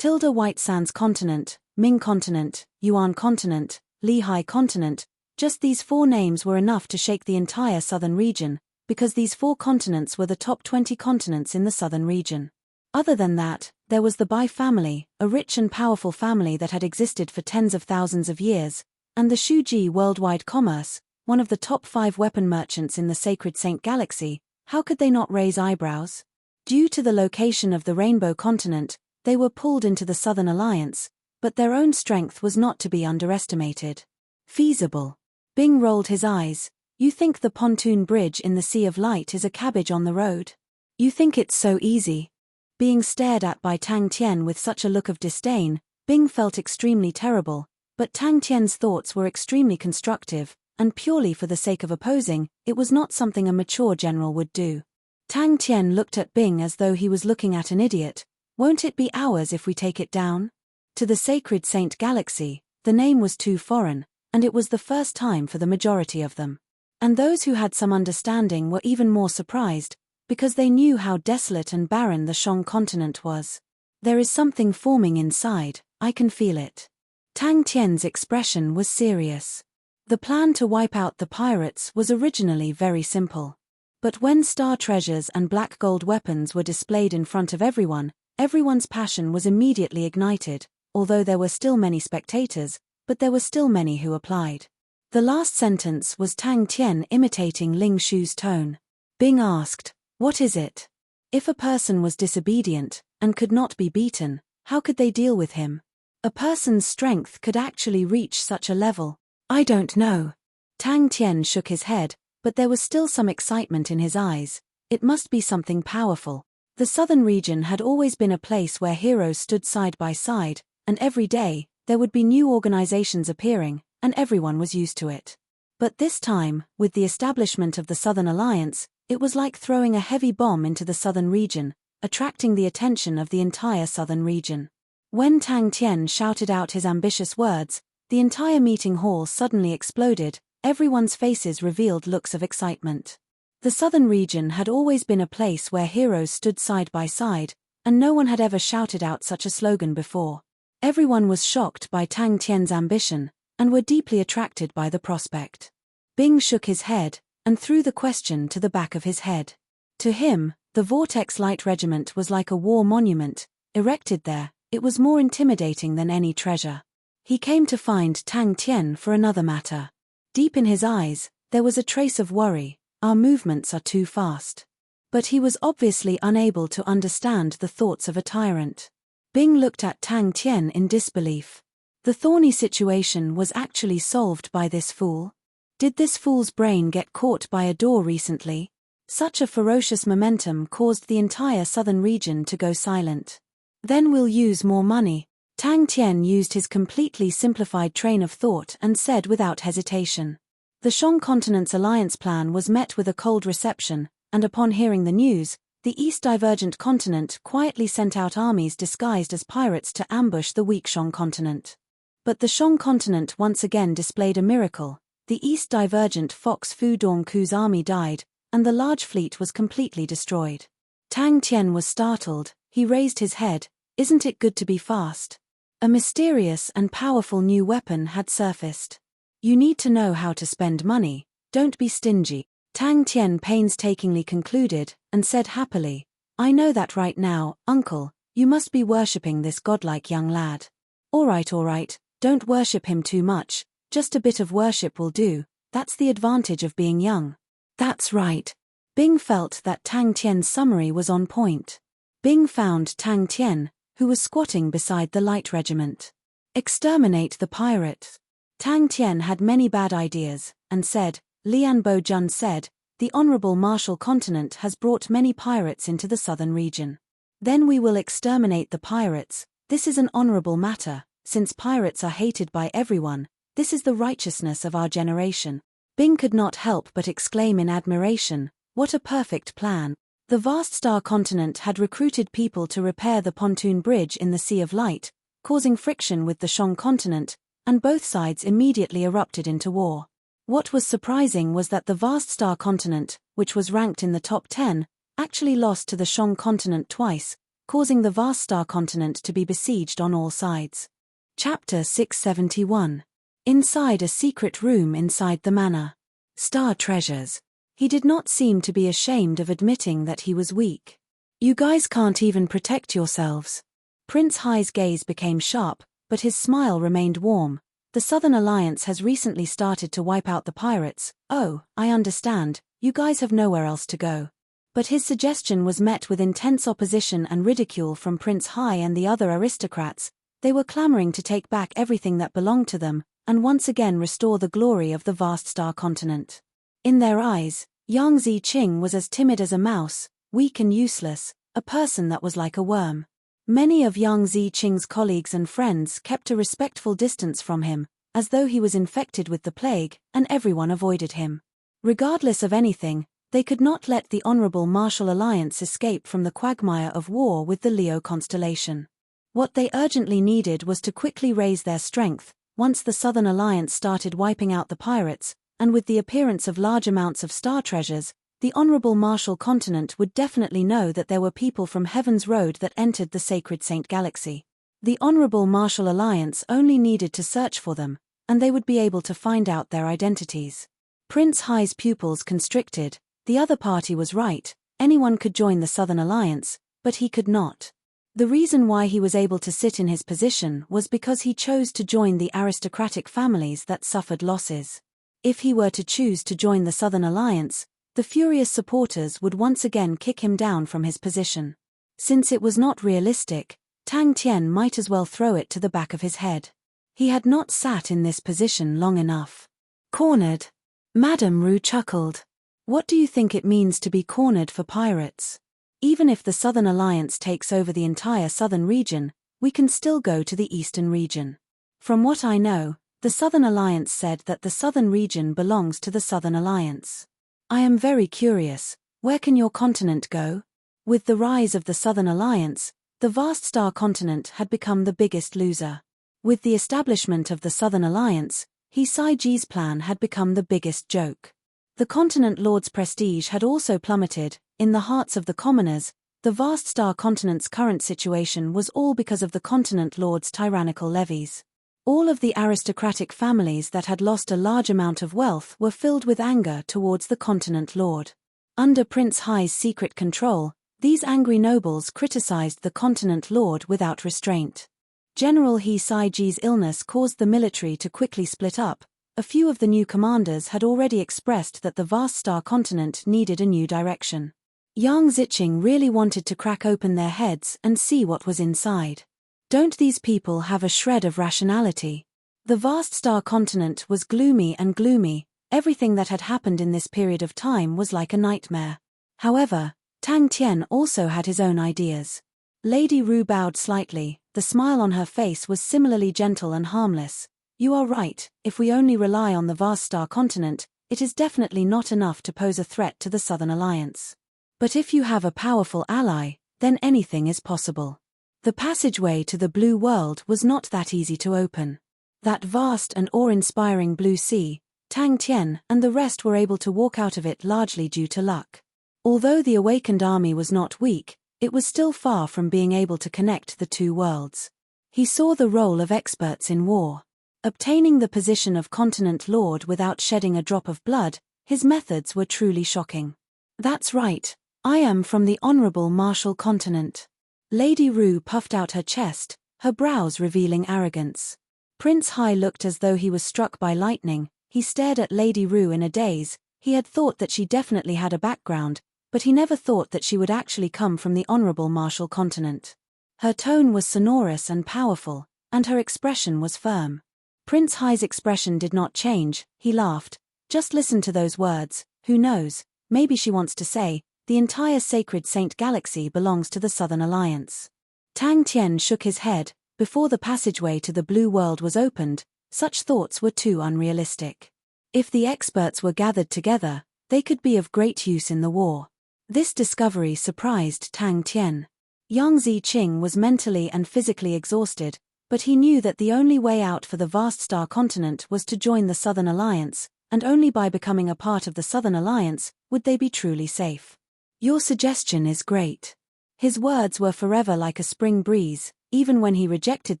White Sands continent, Ming continent, Yuan continent, Lehigh continent, just these 4 names were enough to shake the entire southern region, because these 4 continents were the top 20 continents in the southern region. Other than that, there was the Bai family, a rich and powerful family that had existed for tens of thousands of years, and the Shuji Worldwide Commerce, one of the top 5 weapon merchants in the Sacred Saint Galaxy. How could they not raise eyebrows? Due to the location of the Rainbow Continent, they were pulled into the Southern Alliance, but their own strength was not to be underestimated. Feasible. Bing rolled his eyes. You think the pontoon bridge in the Sea of Light is a cabbage on the road? You think it's so easy? Being stared at by Tang Tian with such a look of disdain, Bing felt extremely terrible, but Tang Tian's thoughts were extremely constructive, and purely for the sake of opposing, it was not something a mature general would do. Tang Tian looked at Bing as though he was looking at an idiot. Won't it be ours if we take it down? To the Sacred Saint Galaxy, the name was too foreign, and it was the first time for the majority of them. And those who had some understanding were even more surprised, because they knew how desolate and barren the Shang continent was. There is something forming inside, I can feel it. Tang Tian's expression was serious. The plan to wipe out the pirates was originally very simple. But when star treasures and black gold weapons were displayed in front of everyone, everyone's passion was immediately ignited, although there were still many spectators, but there were still many who applied. The last sentence was Tang Tian imitating Ling Shu's tone. Bing asked, what is it? If a person was disobedient, and could not be beaten, how could they deal with him? A person's strength could actually reach such a level. I don't know. Tang Tian shook his head, but there was still some excitement in his eyes. It must be something powerful. The southern region had always been a place where heroes stood side by side, and every day, there would be new organizations appearing, and everyone was used to it. But this time, with the establishment of the Southern Alliance, it was like throwing a heavy bomb into the southern region, attracting the attention of the entire southern region. When Tang Tian shouted out his ambitious words, the entire meeting hall suddenly exploded. Everyone's faces revealed looks of excitement. The southern region had always been a place where heroes stood side by side, and no one had ever shouted out such a slogan before. Everyone was shocked by Tang Tian's ambition, and were deeply attracted by the prospect. Bing shook his head, and threw the question to the back of his head. To him, the Vortex Light Regiment was like a war monument, erected there. It was more intimidating than any treasure. He came to find Tang Tian for another matter. Deep in his eyes, there was a trace of worry. Our movements are too fast. But he was obviously unable to understand the thoughts of a tyrant. Bing looked at Tang Tian in disbelief. The thorny situation was actually solved by this fool? Did this fool's brain get caught by a door recently? Such a ferocious momentum caused the entire southern region to go silent. Then we'll use more money. Tang Tian used his completely simplified train of thought and said without hesitation. The Shang Continent's alliance plan was met with a cold reception, and upon hearing the news, the East Divergent Continent quietly sent out armies disguised as pirates to ambush the weak Shang Continent. But the Shang Continent once again displayed a miracle. The East Divergent Fox Fu Dongku's army died, and the large fleet was completely destroyed. Tang Tian was startled. He raised his head. Isn't it good to be fast? A mysterious and powerful new weapon had surfaced. You need to know how to spend money, don't be stingy. Tang Tian painstakingly concluded, and said happily, I know that right now, uncle, you must be worshipping this godlike young lad. All right, don't worship him too much, just a bit of worship will do, that's the advantage of being young. That's right. Bing felt that Tang Tian's summary was on point. Bing found Tang Tian, who was squatting beside the light regiment. Exterminate the pirates. Tang Tian had many bad ideas, and said, Lian Bo Jun said, the Honorable Marshal Continent has brought many pirates into the southern region. Then we will exterminate the pirates. This is an honorable matter, since pirates are hated by everyone. This is the righteousness of our generation. Bing could not help but exclaim in admiration, "What a perfect plan." The vast star continent had recruited people to repair the pontoon bridge in the Sea of Light, causing friction with the Shang continent, and both sides immediately erupted into war. What was surprising was that the vast star continent, which was ranked in the top 10, actually lost to the Shang continent twice, causing the vast star continent to be besieged on all sides. Chapter 671. Inside a secret room inside the manor. Star treasures. He did not seem to be ashamed of admitting that he was weak. "You guys can't even protect yourselves." Prince Hai's gaze became sharp, but his smile remained warm. "The Southern Alliance has recently started to wipe out the pirates." "Oh, I understand, you guys have nowhere else to go." But his suggestion was met with intense opposition and ridicule from Prince Hai and the other aristocrats. They were clamoring to take back everything that belonged to them, and once again restore the glory of the vast star continent. In their eyes, Yang Ziqing was as timid as a mouse, weak and useless, a person that was like a worm. Many of Yang Ziqing's colleagues and friends kept a respectful distance from him, as though he was infected with the plague, and everyone avoided him. Regardless of anything, they could not let the Honorable Martial Alliance escape from the quagmire of war with the Leo constellation. What they urgently needed was to quickly raise their strength. Once the Southern Alliance started wiping out the pirates, and with the appearance of large amounts of star treasures, the Honorable Martial Continent would definitely know that there were people from Heaven's Road that entered the Sacred Saint Galaxy. The Honorable Martial Alliance only needed to search for them, and they would be able to find out their identities. Prince Hai's pupils constricted. The other party was right, anyone could join the Southern Alliance, but he could not. The reason why he was able to sit in his position was because he chose to join the aristocratic families that suffered losses. If he were to choose to join the Southern Alliance, the furious supporters would once again kick him down from his position. Since it was not realistic, Tang Tian might as well throw it to the back of his head. He had not sat in this position long enough. Cornered. Madame Ru chuckled. "What do you think it means to be cornered for pirates? Even if the Southern Alliance takes over the entire southern region, we can still go to the eastern region. From what I know, the Southern Alliance said that the southern region belongs to the Southern Alliance. I am very curious, where can your continent go?" With the rise of the Southern Alliance, the vast star continent had become the biggest loser. With the establishment of the Southern Alliance, He Sai-ji's plan had become the biggest joke. The continent lord's prestige had also plummeted. In the hearts of the commoners, the vast star continent's current situation was all because of the continent lord's tyrannical levies. All of the aristocratic families that had lost a large amount of wealth were filled with anger towards the continent lord. Under Prince Hai's secret control, these angry nobles criticized the continent lord without restraint. General He Sai-ji's illness caused the military to quickly split up. A few of the new commanders had already expressed that the vast star continent needed a new direction. Yang Ziqing really wanted to crack open their heads and see what was inside. Don't these people have a shred of rationality? The vast star continent was gloomy and gloomy. Everything that had happened in this period of time was like a nightmare. However, Tang Tian also had his own ideas. Lady Ru bowed slightly. The smile on her face was similarly gentle and harmless. "You are right, if we only rely on the vast star continent, it is definitely not enough to pose a threat to the Southern Alliance. But if you have a powerful ally, then anything is possible." The passageway to the blue world was not that easy to open. That vast and awe-inspiring blue sea, Tang Tian and the rest were able to walk out of it largely due to luck. Although the awakened army was not weak, it was still far from being able to connect the two worlds. He saw the role of experts in war. Obtaining the position of continent lord without shedding a drop of blood, his methods were truly shocking. "That's right. I am from the Honorable Martial Continent." Lady Ru puffed out her chest, her brows revealing arrogance. Prince Hai looked as though he was struck by lightning. He stared at Lady Ru in a daze. He had thought that she definitely had a background, but he never thought that she would actually come from the Honorable Martial Continent. Her tone was sonorous and powerful, and her expression was firm. Prince Hai's expression did not change. He laughed. "Just listen to those words. Who knows, maybe she wants to say, the entire Sacred Saint Galaxy belongs to the Southern Alliance." Tang Tian shook his head. Before the passageway to the blue world was opened, such thoughts were too unrealistic. If the experts were gathered together, they could be of great use in the war. This discovery surprised Tang Tian. Yang Ziqing was mentally and physically exhausted, but he knew that the only way out for the vast star continent was to join the Southern Alliance, and only by becoming a part of the Southern Alliance would they be truly safe. Your suggestion is great. His words were forever like a spring breeze. Even when he rejected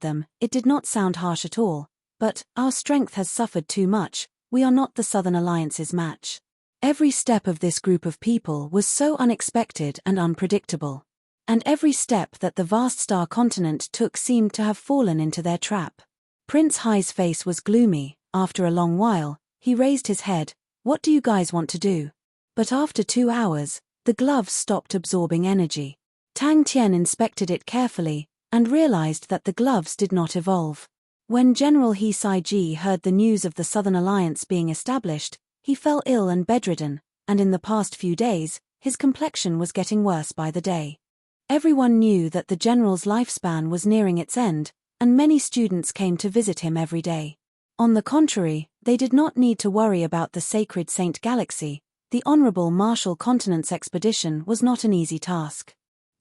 them, it did not sound harsh at all. But, our strength has suffered too much, we are not the Southern Alliance's match. Every step of this group of people was so unexpected and unpredictable. And every step that the vast star continent took seemed to have fallen into their trap. Prince Hai's face was gloomy. After a long while, he raised his head. What do you guys want to do? But after 2 hours, the gloves stopped absorbing energy. Tang Tian inspected it carefully, and realized that the gloves did not evolve. When General He Saiji heard the news of the Southern Alliance being established, he fell ill and bedridden, and in the past few days, his complexion was getting worse by the day. Everyone knew that the general's lifespan was nearing its end, and many students came to visit him every day. On the contrary, they did not need to worry about the sacred Saint Galaxy. The Honorable Marshal Continent's expedition was not an easy task.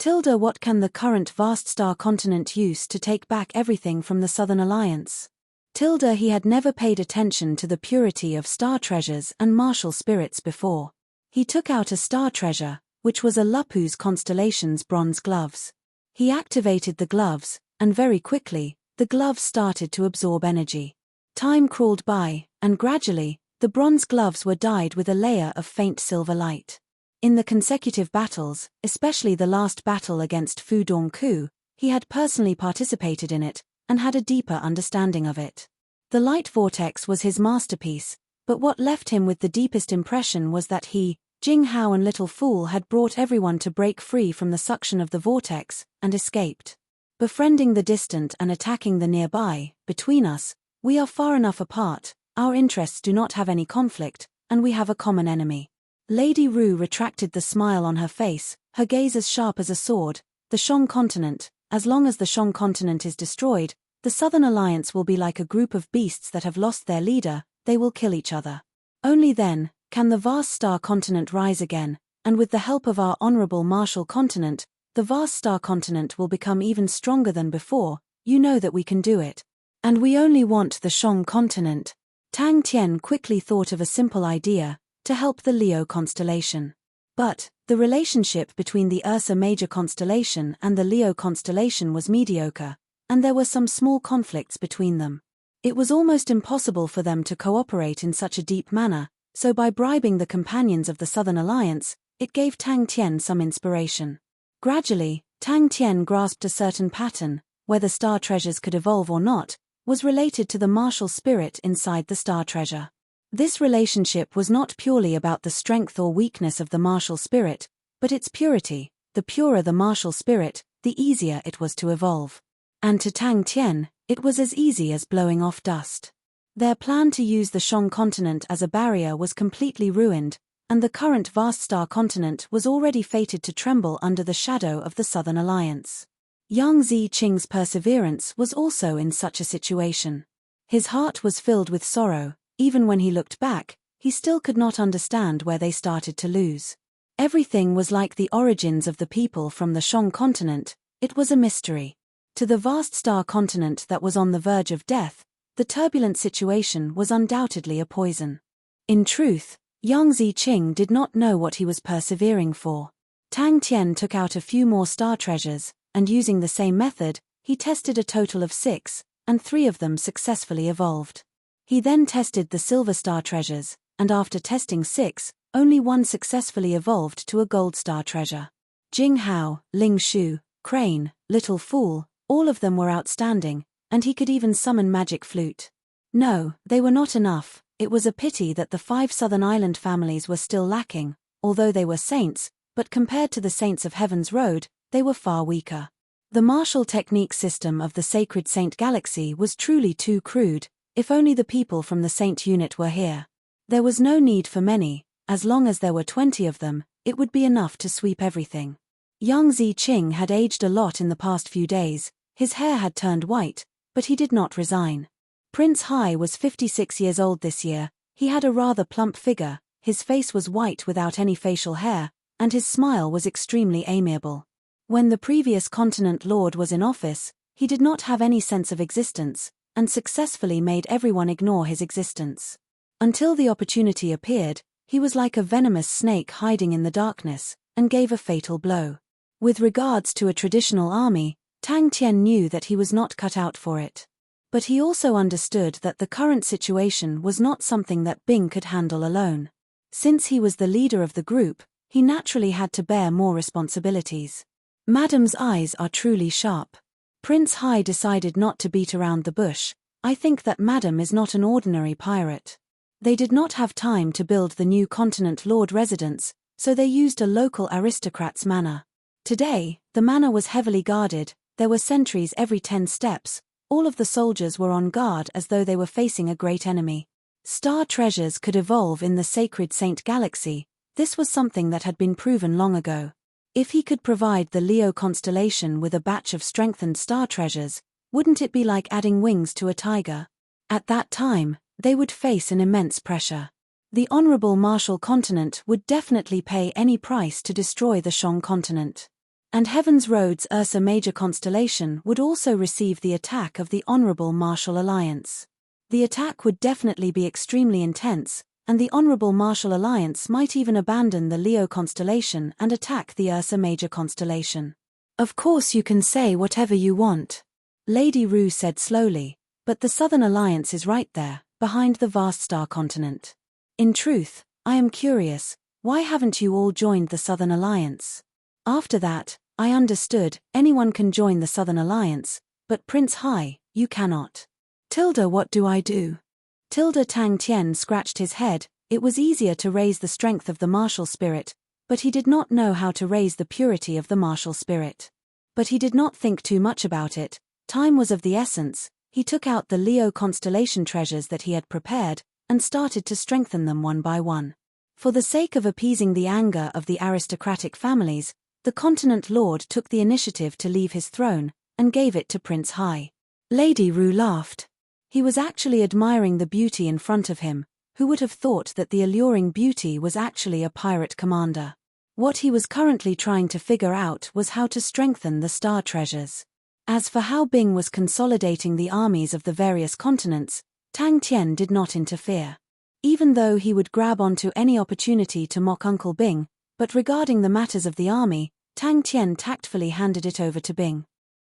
What can the current vast star continent use to take back everything from the Southern Alliance? He had never paid attention to the purity of star treasures and martial spirits before. He took out a star treasure, which was a Lupus constellation's bronze gloves. He activated the gloves, and very quickly, the gloves started to absorb energy. Time crawled by, and gradually, the bronze gloves were dyed with a layer of faint silver light. In the consecutive battles, especially the last battle against Fu Dongku, he had personally participated in it, and had a deeper understanding of it. The light vortex was his masterpiece, but what left him with the deepest impression was that he, Jing Hao and Little Fool had brought everyone to break free from the suction of the vortex, and escaped. Befriending the distant and attacking the nearby, between us, we are far enough apart, our interests do not have any conflict, and we have a common enemy. Lady Ru retracted the smile on her face, her gaze as sharp as a sword. The Shang continent, as long as the Shang continent is destroyed, the Southern Alliance will be like a group of beasts that have lost their leader, they will kill each other. Only then, can the vast star continent rise again, and with the help of our Honorable Marshal Continent, the vast star continent will become even stronger than before. You know that we can do it. And we only want the Shang continent. Tang Tian quickly thought of a simple idea, to help the Leo constellation. But, the relationship between the Ursa Major constellation and the Leo constellation was mediocre, and there were some small conflicts between them. It was almost impossible for them to cooperate in such a deep manner, so by bribing the companions of the Southern Alliance, it gave Tang Tian some inspiration. Gradually, Tang Tian grasped a certain pattern, whether star treasures could evolve or not, was related to the martial spirit inside the star treasure. This relationship was not purely about the strength or weakness of the martial spirit, but its purity. The purer the martial spirit, the easier it was to evolve. And to Tang Tian, it was as easy as blowing off dust. Their plan to use the Shang continent as a barrier was completely ruined, and the current vast star continent was already fated to tremble under the shadow of the Southern Alliance. Yang Ziqing's perseverance was also in such a situation. His heart was filled with sorrow. Even when he looked back, he still could not understand where they started to lose. Everything was like the origins of the people from the Shang continent. It was a mystery. To the vast star continent that was on the verge of death, the turbulent situation was undoubtedly a poison. In truth, Yang Ziqing did not know what he was persevering for. Tang Tian took out a few more star treasures, and using the same method, he tested a total of 6, and 3 of them successfully evolved. He then tested the silver star treasures, and after testing 6, only 1 successfully evolved to a gold star treasure. Jing Hao, Ling Shu, Crane, Little Fool, all of them were outstanding, and he could even summon magic flute. No, they were not enough. It was a pity that the 5 Southern Island families were still lacking, although they were saints, but compared to the saints of Heaven's Road, they were far weaker. The martial technique system of the sacred Saint Galaxy was truly too crude. If only the people from the Saint unit were here. There was no need for many, as long as there were 20 of them, it would be enough to sweep everything. Yang Ziqing had aged a lot in the past few days, his hair had turned white, but he did not resign. Prince Hai was 56 years old this year, He had a rather plump figure, his face was white without any facial hair, and his smile was extremely amiable. When the previous continent lord was in office, he did not have any sense of existence, and successfully made everyone ignore his existence. Until the opportunity appeared, he was like a venomous snake hiding in the darkness, and gave a fatal blow. With regards to a traditional army, Tang Tian knew that he was not cut out for it. But he also understood that the current situation was not something that Bing could handle alone. Since he was the leader of the group, he naturally had to bear more responsibilities. Madam's eyes are truly sharp. Prince Hai decided not to beat around the bush. I think that Madam is not an ordinary pirate. They did not have time to build the new continent lord residence, so they used a local aristocrat's manor. Today, the manor was heavily guarded, there were sentries every 10 steps, all of the soldiers were on guard as though they were facing a great enemy. Star treasures could evolve in the sacred Saint Galaxy, this was something that had been proven long ago. If he could provide the Leo constellation with a batch of strengthened star treasures, wouldn't it be like adding wings to a tiger? At that time, they would face an immense pressure. The Honorable Marshal Continent would definitely pay any price to destroy the Shang continent. And Heaven's Road's Ursa Major constellation would also receive the attack of the Honorable Marshal Alliance. The attack would definitely be extremely intense, and the Honorable Marshal Alliance might even abandon the Leo constellation and attack the Ursa Major constellation. Of course you can say whatever you want, Lady Ru said slowly, but the Southern Alliance is right there, behind the vast star continent. In truth, I am curious, why haven't you all joined the Southern Alliance? After that, I understood, anyone can join the Southern Alliance, but Prince Hai, you cannot. What do I do? Tang Tian scratched his head. It was easier to raise the strength of the martial spirit, but he did not know how to raise the purity of the martial spirit. But he did not think too much about it, time was of the essence. He took out the Leo constellation treasures that he had prepared, and started to strengthen them one by one. For the sake of appeasing the anger of the aristocratic families, the continent lord took the initiative to leave his throne, and gave it to Prince Hai. Lady Ru laughed. He was actually admiring the beauty in front of him, who would have thought that the alluring beauty was actually a pirate commander. What he was currently trying to figure out was how to strengthen the star treasures. As for how Bing was consolidating the armies of the various continents, Tang Tian did not interfere. Even though he would grab onto any opportunity to mock Uncle Bing, but regarding the matters of the army, Tang Tian tactfully handed it over to Bing.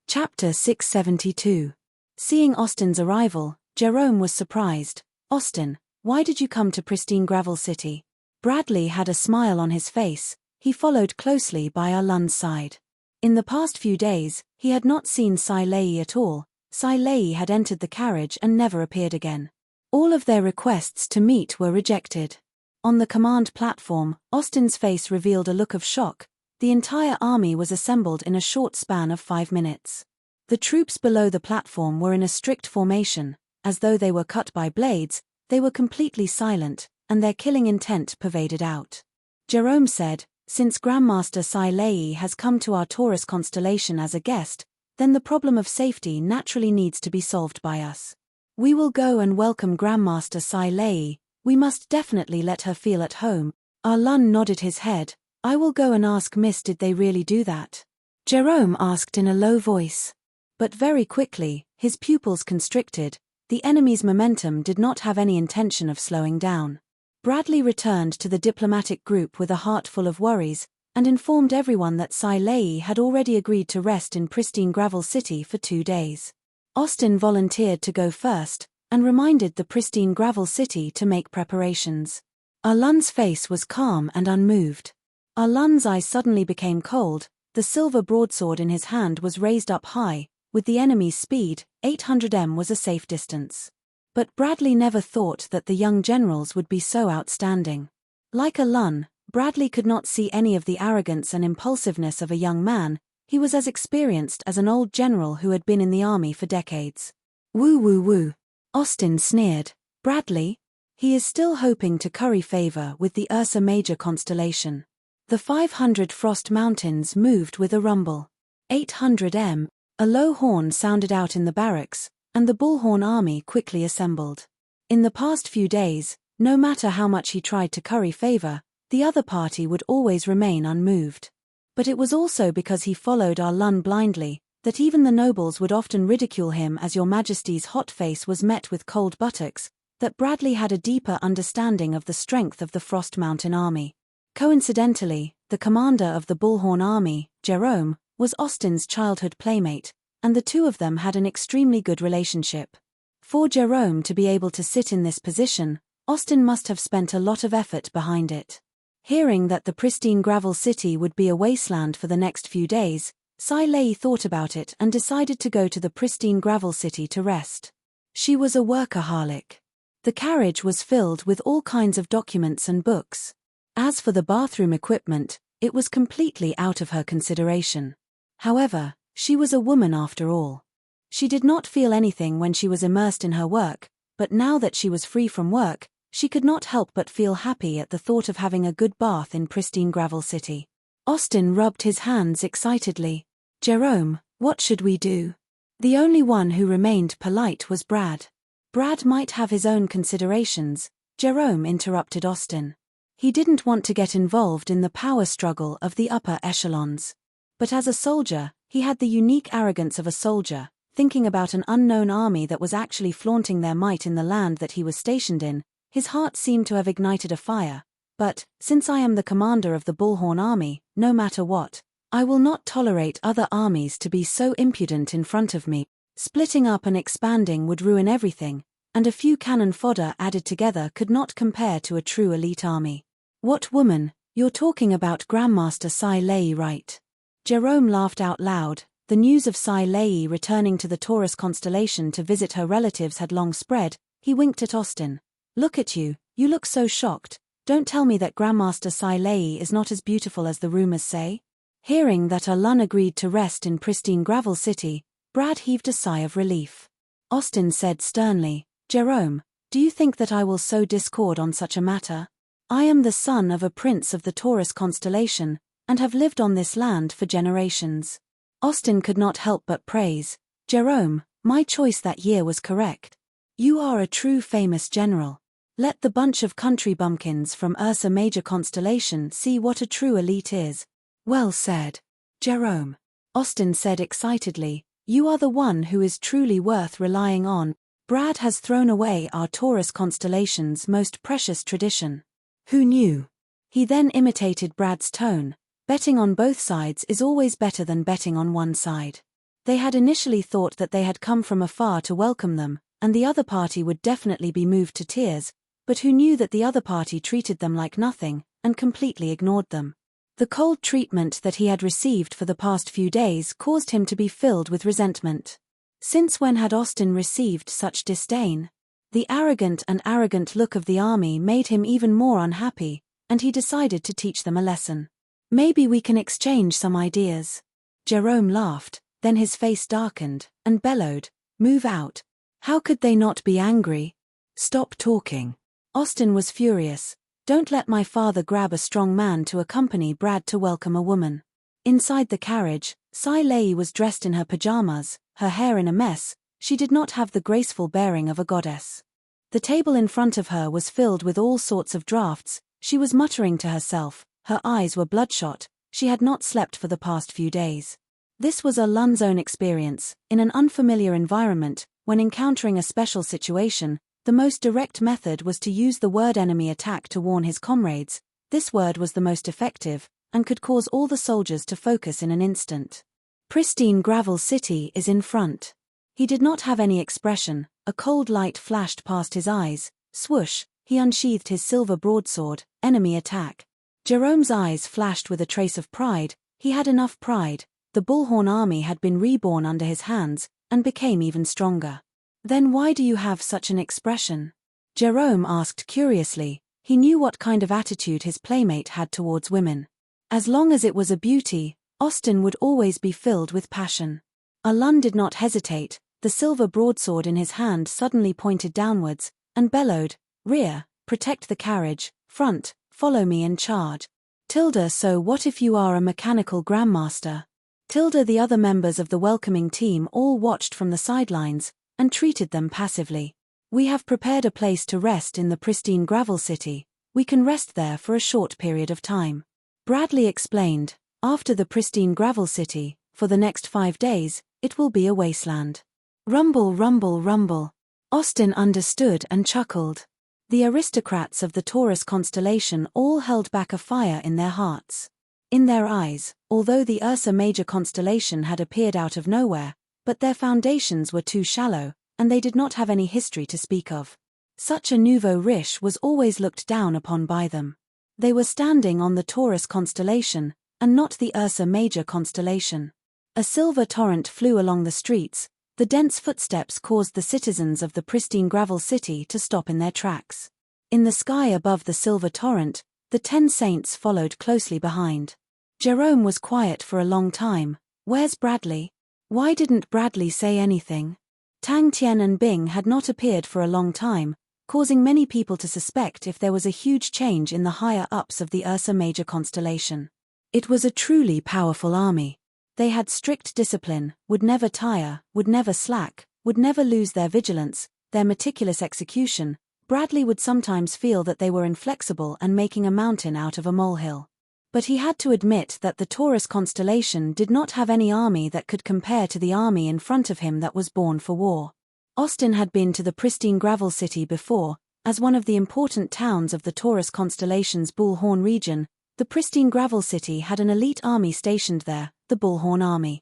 Chapter 672. Seeing Austin's arrival, Jerome was surprised. Austin, why did you come to pristine Gravel City? Bradley had a smile on his face, he followed closely by Arlun's side. In the past few days, he had not seen Sai Lei at all. Sai Lei had entered the carriage and never appeared again. All of their requests to meet were rejected. On the command platform, Austin's face revealed a look of shock. The entire army was assembled in a short span of 5 minutes. The troops below the platform were in a strict formation, as though they were cut by blades, they were completely silent, and their killing intent pervaded out. Jerome said, since Grandmaster Sai Lei has come to our Taurus constellation as a guest, then the problem of safety naturally needs to be solved by us. We will go and welcome Grandmaster Sai Lei, we must definitely let her feel at home. Arlun nodded his head, I will go and ask Miss did they really do that? Jerome asked in a low voice. But very quickly, his pupils constricted, the enemy's momentum did not have any intention of slowing down. Bradley returned to the diplomatic group with a heart full of worries, and informed everyone that Sai Lei had already agreed to rest in pristine Gravel City for 2 days. Austin volunteered to go first, and reminded the pristine Gravel City to make preparations. Arlun's face was calm and unmoved. Arlun's eyes suddenly became cold, the silver broadsword in his hand was raised up high. With the enemy's speed, 800 m was a safe distance. But Bradley never thought that the young generals would be so outstanding. Like Arlun, Bradley could not see any of the arrogance and impulsiveness of a young man, he was as experienced as an old general who had been in the army for decades. Woo woo woo. Austin sneered. Bradley? He is still hoping to curry favor with the Ursa Major constellation. The 500 Frost Mountains moved with a rumble. 800 m. A low horn sounded out in the barracks, and the Bullhorn army quickly assembled. In the past few days, No matter how much he tried to curry favor, the other party would always remain unmoved. But it was also because he followed our Lun blindly, that even the nobles would often ridicule him as Your Majesty's hot face was met with cold buttocks, that Bradley had a deeper understanding of the strength of the Frost Mountain army. Coincidentally, the commander of the Bullhorn army, Jerome, was Austin's childhood playmate, and the two of them had an extremely good relationship. For Jerome to be able to sit in this position, Austin must have spent a lot of effort behind it. Hearing that the pristine gravel city would be a wasteland for the next few days, Sai Lei thought about it and decided to go to the pristine gravel city to rest. She was a workaholic. The carriage was filled with all kinds of documents and books. As for the bathroom equipment, it was completely out of her consideration. However, she was a woman after all. She did not feel anything when she was immersed in her work, but now that she was free from work, she could not help but feel happy at the thought of having a good bath in pristine gravel city. Austin rubbed his hands excitedly. Jerome, what should we do? The only one who remained polite was Brad. Brad might have his own considerations, Jerome interrupted Austin. He didn't want to get involved in the power struggle of the upper echelons. But as a soldier, he had the unique arrogance of a soldier, thinking about an unknown army that was actually flaunting their might in the land that he was stationed in. His heart seemed to have ignited a fire. But, since I am the commander of the Bullhorn army, no matter what, I will not tolerate other armies to be so impudent in front of me. Splitting up and expanding would ruin everything, and a few cannon fodder added together could not compare to a true elite army. What woman? You're talking about Grandmaster Sai Lei, right? Jerome laughed out loud. The news of Sai Lei returning to the Taurus constellation to visit her relatives had long spread. He winked at Austin. Look at you, you look so shocked. Don't tell me that Grandmaster Sai Lei is not as beautiful as the rumors say? Hearing that Lun agreed to rest in pristine gravel city, Brad heaved a sigh of relief. Austin said sternly, Jerome, do you think that I will sow discord on such a matter? I am the son of a prince of the Taurus constellation, and have lived on this land for generations. Austin could not help but praise, Jerome, my choice that year was correct. You are a true famous general. Let the bunch of country bumpkins from Ursa Major constellation see what a true elite is. Well said, Jerome. Austin said excitedly, you are the one who is truly worth relying on. Brad has thrown away our Taurus constellation's most precious tradition. Who knew? He then imitated Brad's tone. Betting on both sides is always better than betting on one side. They had initially thought that they had come from afar to welcome them, and the other party would definitely be moved to tears, but who knew that the other party treated them like nothing, and completely ignored them. The cold treatment that he had received for the past few days caused him to be filled with resentment. Since when had Austin received such disdain? The arrogant look of the army made him even more unhappy, and he decided to teach them a lesson. Maybe we can exchange some ideas. Jerome laughed, then his face darkened, and bellowed, move out. How could they not be angry? Stop talking. Austin was furious. Don't let my father grab a strong man to accompany Brad to welcome a woman. Inside the carriage, Sai Lei was dressed in her pajamas, her hair in a mess. She did not have the graceful bearing of a goddess. The table in front of her was filled with all sorts of drafts. She was muttering to herself, her eyes were bloodshot, she had not slept for the past few days. This was a Lun's own experience. In an unfamiliar environment, when encountering a special situation, the most direct method was to use the word enemy attack to warn his comrades. This word was the most effective, and could cause all the soldiers to focus in an instant. Pristine gravel city is in front. He did not have any expression. A cold light flashed past his eyes. Swoosh, he unsheathed his silver broadsword. Enemy attack. Jerome's eyes flashed with a trace of pride. He had enough pride. The Bullhorn army had been reborn under his hands, and became even stronger. Then why do you have such an expression? Jerome asked curiously. He knew what kind of attitude his playmate had towards women. As long as it was a beauty, Austin would always be filled with passion. Lun did not hesitate. The silver broadsword in his hand suddenly pointed downwards, and bellowed, rear, protect the carriage, front, follow me and charge. So what if you are a mechanical grandmaster? The other members of the welcoming team all watched from the sidelines, and treated them passively. We have prepared a place to rest in the pristine gravel city. We can rest there for a short period of time. Bradley explained, after the pristine gravel city, for the next 5 days, it will be a wasteland. Rumble, rumble, rumble. Austin understood and chuckled. The aristocrats of the Taurus constellation all held back a fire in their hearts. In their eyes, although the Ursa Major constellation had appeared out of nowhere, but their foundations were too shallow, and they did not have any history to speak of. Such a nouveau riche was always looked down upon by them. They were standing on the Taurus constellation, and not the Ursa Major constellation. A silver torrent flew along the streets. The dense footsteps caused the citizens of the pristine gravel city to stop in their tracks. In the sky above the silver torrent, the 10 saints followed closely behind. Jerome was quiet for a long time. Where's Bradley? Why didn't Bradley say anything? Tang Tian and Bing had not appeared for a long time, causing many people to suspect if there was a huge change in the higher-ups of the Ursa Major constellation. It was a truly powerful army. They had strict discipline, would never tire, would never slack, would never lose their vigilance, their meticulous execution. Bradley would sometimes feel that they were inflexible and making a mountain out of a molehill. But he had to admit that the Taurus constellation did not have any army that could compare to the army in front of him that was born for war. Austin had been to the pristine gravel city before. As one of the important towns of the Taurus constellation's Bullhorn region, the pristine gravel city had an elite army stationed there, the Bullhorn Army.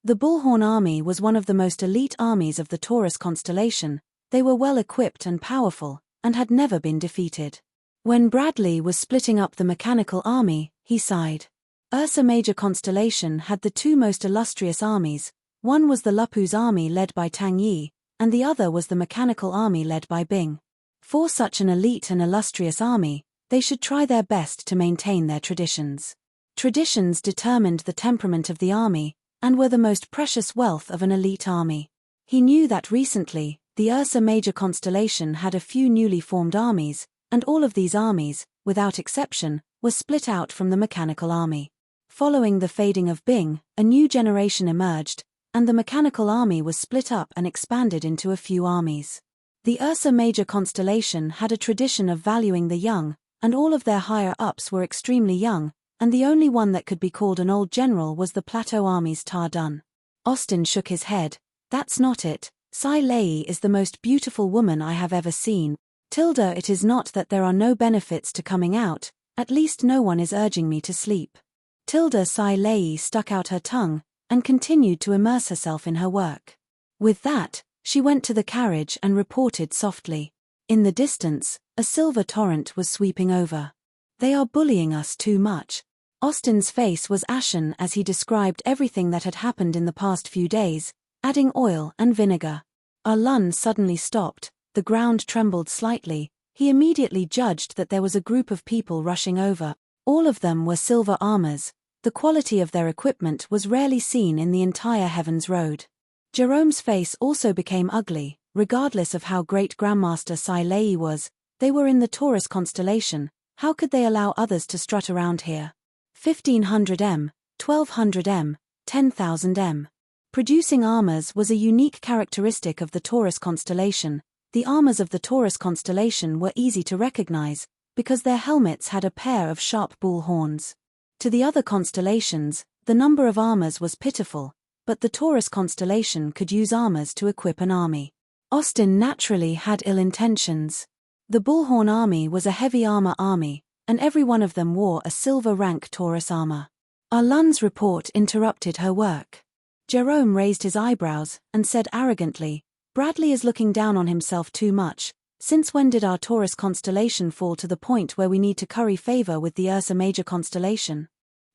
The Bullhorn Army was one of the most elite armies of the Taurus constellation. They were well equipped and powerful, and had never been defeated. When Bradley was splitting up the mechanical army, he sighed. Ursa Major constellation had the 2 most illustrious armies. One was the Lupus army led by Tang Yi, and the other was the mechanical army led by Bing. For such an elite and illustrious army, they should try their best to maintain their traditions. Traditions determined the temperament of the army, and were the most precious wealth of an elite army. He knew that recently, the Ursa Major constellation had a few newly formed armies, and all of these armies, without exception, were split out from the mechanical army. Following the fading of Bing, a new generation emerged, and the mechanical army was split up and expanded into a few armies. The Ursa Major constellation had a tradition of valuing the young, and all of their higher-ups were extremely young, and the only one that could be called an old general was the Plateau Army's Tar Dun. Austin shook his head. That's not it. Sai Lei is the most beautiful woman I have ever seen. Tilda, it is not that there are no benefits to coming out, at least no one is urging me to sleep. Tilda Sai Lei stuck out her tongue, and continued to immerse herself in her work. With that, she went to the carriage and reported softly. In the distance, a silver torrent was sweeping over. They are bullying us too much. Austin's face was ashen as he described everything that had happened in the past few days, adding oil and vinegar. Our Lun suddenly stopped, the ground trembled slightly. He immediately judged that there was a group of people rushing over. All of them were silver armors. The quality of their equipment was rarely seen in the entire Heavens Road. Jerome's face also became ugly. Regardless of how great Grandmaster Sai Lei was, they were in the Taurus constellation. How could they allow others to strut around here? 1500 m, 1200 m, 10,000 m. Producing armors was a unique characteristic of the Taurus constellation. The armors of the Taurus constellation were easy to recognize, because their helmets had a pair of sharp bull horns. To the other constellations, the number of armors was pitiful, but the Taurus constellation could use armors to equip an army. Austin naturally had ill intentions. The Bullhorn army was a heavy armor army, and every one of them wore a silver rank Taurus armor. Arlun's report interrupted her work. Jerome raised his eyebrows and said arrogantly, Bradley is looking down on himself too much. Since when did our Taurus constellation fall to the point where we need to curry favor with the Ursa Major constellation?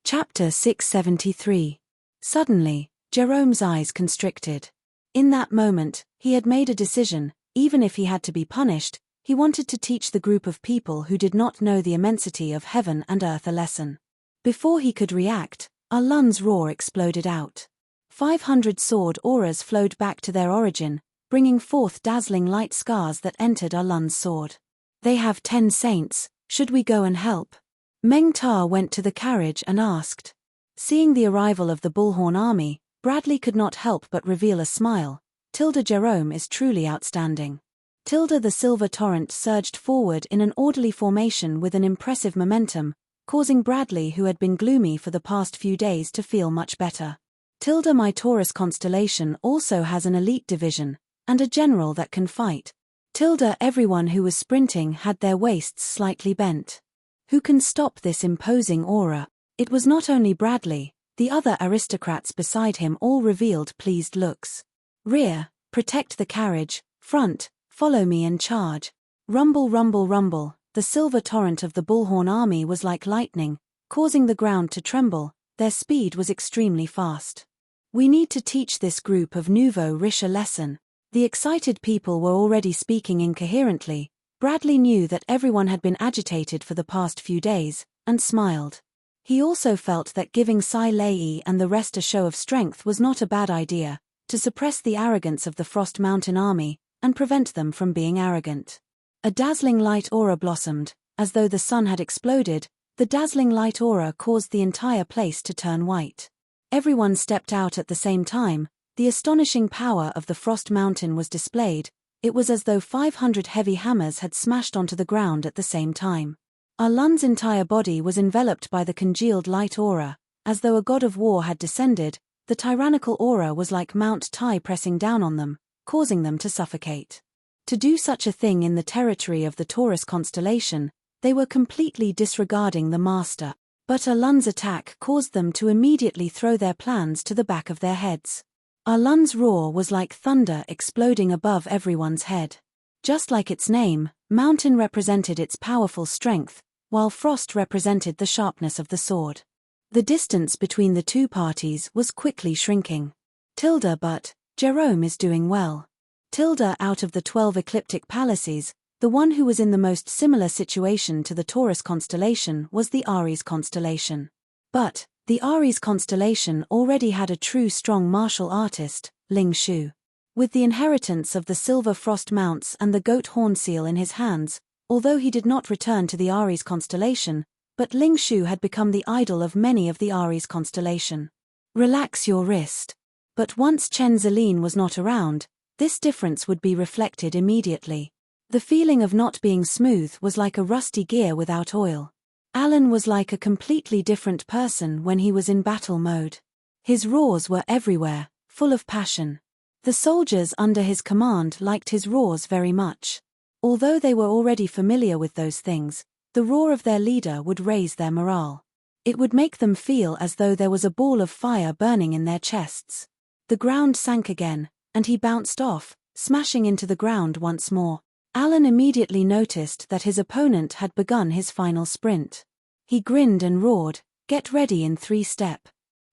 Chapter 673. Suddenly, Jerome's eyes constricted. In that moment, he had made a decision. Even if he had to be punished, he wanted to teach the group of people who did not know the immensity of heaven and earth a lesson. Before he could react, Arlun's roar exploded out. 500 sword auras flowed back to their origin, bringing forth dazzling light scars that entered Arlun's sword. They have 10 saints, should we go and help? Meng Ta went to the carriage and asked. Seeing the arrival of the Bullhorn army, Bradley could not help but reveal a smile. Tilda Jerome is truly outstanding. Tilda the silver torrent surged forward in an orderly formation with an impressive momentum, causing Bradley, who had been gloomy for the past few days, to feel much better. Tilda my Taurus constellation also has an elite division, and a general that can fight. Tilda everyone who was sprinting had their waists slightly bent. Who can stop this imposing aura? It was not only Bradley, the other aristocrats beside him all revealed pleased looks. Rear, protect the carriage, front, follow me and charge. Rumble rumble rumble, the silver torrent of the Bullhorn army was like lightning, causing the ground to tremble. Their speed was extremely fast. We need to teach this group of nouveau riche a lesson. The excited people were already speaking incoherently. Bradley knew that everyone had been agitated for the past few days, and smiled. He also felt that giving Sai Lei and the rest a show of strength was not a bad idea, to suppress the arrogance of the Frost Mountain army, and prevent them from being arrogant. A dazzling light aura blossomed, as though the sun had exploded. The dazzling light aura caused the entire place to turn white. Everyone stepped out at the same time. The astonishing power of the Frost Mountain was displayed. It was as though 500 heavy hammers had smashed onto the ground at the same time. Arlun's entire body was enveloped by the congealed light aura, as though a god of war had descended. The tyrannical aura was like Mount Tai pressing down on them, causing them to suffocate. To do such a thing in the territory of the Taurus constellation, they were completely disregarding the master. But Arlun's attack caused them to immediately throw their plans to the back of their heads. Arlun's roar was like thunder exploding above everyone's head. Just like its name, Mountain represented its powerful strength, while Frost represented the sharpness of the sword. The distance between the two parties was quickly shrinking. Tilda but Jerome is doing well. Tilda out of the 12 ecliptic palaces, the one who was in the most similar situation to the Taurus constellation was the Aries constellation. But the Aries constellation already had a true strong martial artist, Ling Shu. With the inheritance of the silver frost mounts and the goat horn seal in his hands, although he did not return to the Aries constellation, but Ling Shu had become the idol of many of the Aries constellation. Relax your wrist. But once Chen Zelin was not around, this difference would be reflected immediately. The feeling of not being smooth was like a rusty gear without oil. Alan was like a completely different person when he was in battle mode. His roars were everywhere, full of passion. The soldiers under his command liked his roars very much. Although they were already familiar with those things, the roar of their leader would raise their morale. It would make them feel as though there was a ball of fire burning in their chests. The ground sank again, and he bounced off, smashing into the ground once more. Alan immediately noticed that his opponent had begun his final sprint. He grinned and roared, "Get ready in 3-step."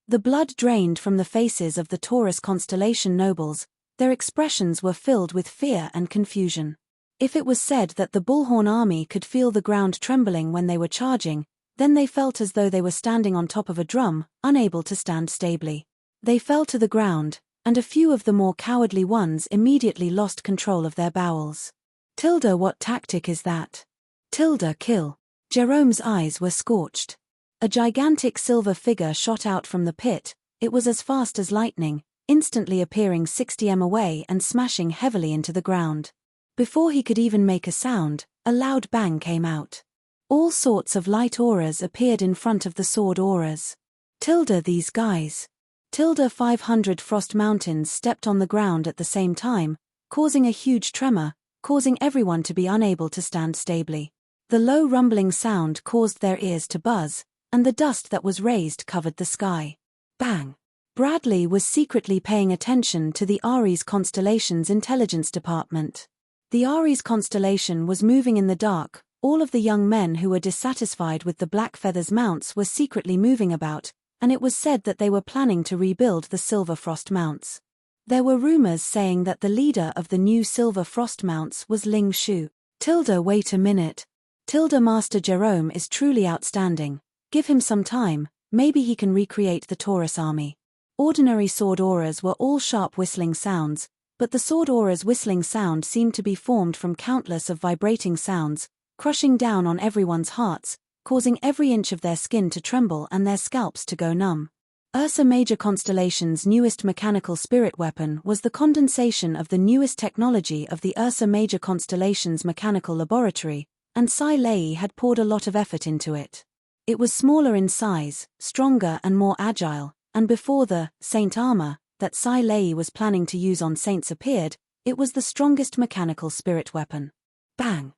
The blood drained from the faces of the Taurus constellation nobles. Their expressions were filled with fear and confusion. If it was said that the Bullhorn army could feel the ground trembling when they were charging, then they felt as though they were standing on top of a drum, unable to stand stably. They fell to the ground, and a few of the more cowardly ones immediately lost control of their bowels. Tilda, what tactic is that? Tilda, kill. Jerome's eyes were scorched. A gigantic silver figure shot out from the pit. It was as fast as lightning, instantly appearing 60 m away and smashing heavily into the ground. Before he could even make a sound, a loud bang came out. All sorts of light auras appeared in front of the sword auras. Tilda, these guys. Tilda 500 frost mountains stepped on the ground at the same time, causing a huge tremor, causing everyone to be unable to stand stably. The low rumbling sound caused their ears to buzz, and the dust that was raised covered the sky. Bang! Bradley was secretly paying attention to the Aries constellation's intelligence department. The Aries constellation was moving in the dark. All of the young men who were dissatisfied with the Black Feathers mounts were secretly moving about, and it was said that they were planning to rebuild the Silver Frost mounts. There were rumors saying that the leader of the new Silver Frost mounts was Ling Shu. Tilda, wait a minute. Tilda, Master Jerome is truly outstanding. Give him some time, maybe he can recreate the Taurus army. Ordinary sword auras were all sharp whistling sounds, but the sword aura's whistling sound seemed to be formed from countless of vibrating sounds, crushing down on everyone's hearts, causing every inch of their skin to tremble and their scalps to go numb. Ursa Major constellation's newest mechanical spirit weapon was the condensation of the newest technology of the Ursa Major constellation's mechanical laboratory, and Sai Lei had poured a lot of effort into it. It was smaller in size, stronger and more agile, and before the Saint armor that Sai Lei was planning to use on Saints appeared, it was the strongest mechanical spirit weapon. Bang!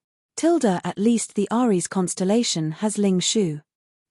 At least the Aries constellation has Ling Shu.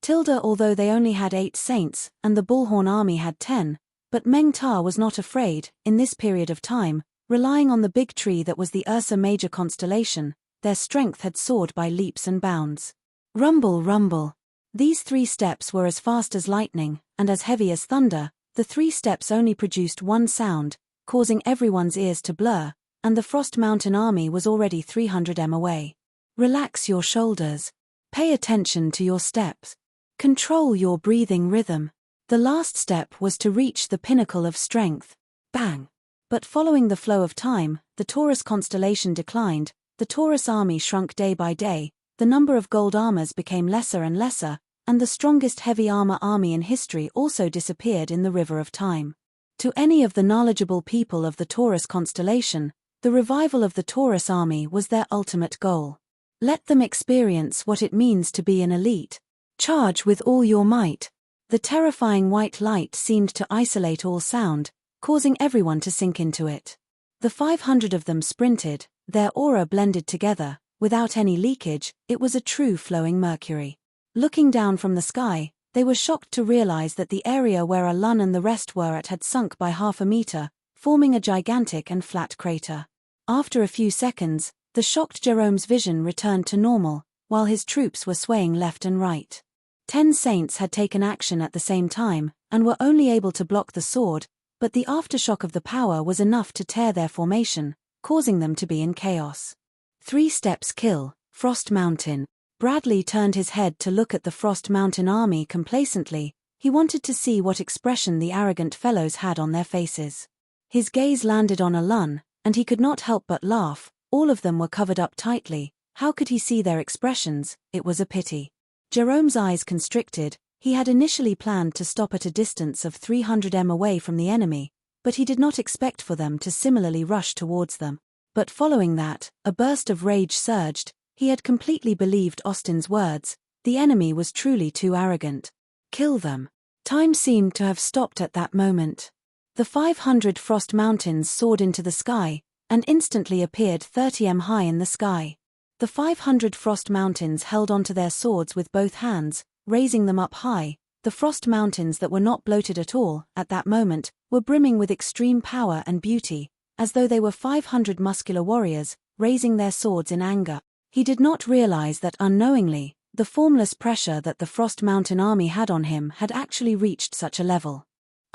Although they only had 8 saints, and the Bullhorn army had 10, but Meng Ta was not afraid, in this period of time, relying on the big tree that was the Ursa Major constellation, their strength had soared by leaps and bounds. Rumble, rumble. These 3 steps were as fast as lightning, and as heavy as thunder. The 3 steps only produced one sound, causing everyone's ears to blur, and the Frost Mountain army was already 300 m away. Relax your shoulders. Pay attention to your steps. Control your breathing rhythm. The last step was to reach the pinnacle of strength. Bang! But following the flow of time, the Taurus constellation declined, the Taurus army shrunk day by day, the number of gold armors became lesser and lesser, and the strongest heavy armor army in history also disappeared in the river of time. To any of the knowledgeable people of the Taurus constellation, the revival of the Taurus army was their ultimate goal. Let them experience what it means to be an elite. Charge with all your might. The terrifying white light seemed to isolate all sound, causing everyone to sink into it. The 500 of them sprinted, their aura blended together, without any leakage. It was a true flowing mercury. Looking down from the sky, they were shocked to realize that the area where Alun and the rest were at had sunk by half a meter, forming a gigantic and flat crater. After a few seconds, the shocked Jerome's vision returned to normal, while his troops were swaying left and right. 10 saints had taken action at the same time, and were only able to block the sword, but the aftershock of the power was enough to tear their formation, causing them to be in chaos. 3 steps kill, Frost Mountain. Bradley turned his head to look at the Frost Mountain army complacently. He wanted to see what expression the arrogant fellows had on their faces. His gaze landed on Alun, and he could not help but laugh. All of them were covered up tightly. How could he see their expressions? It was a pity. Jerome's eyes constricted. He had initially planned to stop at a distance of 300 m away from the enemy, but he did not expect for them to similarly rush towards them. But following that, a burst of rage surged. He had completely believed Austin's words. The enemy was truly too arrogant. Kill them. Time seemed to have stopped at that moment. The 500 Frost Mountains soared into the sky, and instantly appeared 30 m high in the sky. The 500 Frost Mountains held onto their swords with both hands, raising them up high. The Frost Mountains that were not bloated at all, at that moment, were brimming with extreme power and beauty, as though they were 500 muscular warriors, raising their swords in anger. He did not realize that unknowingly, the formless pressure that the Frost Mountain army had on him had actually reached such a level.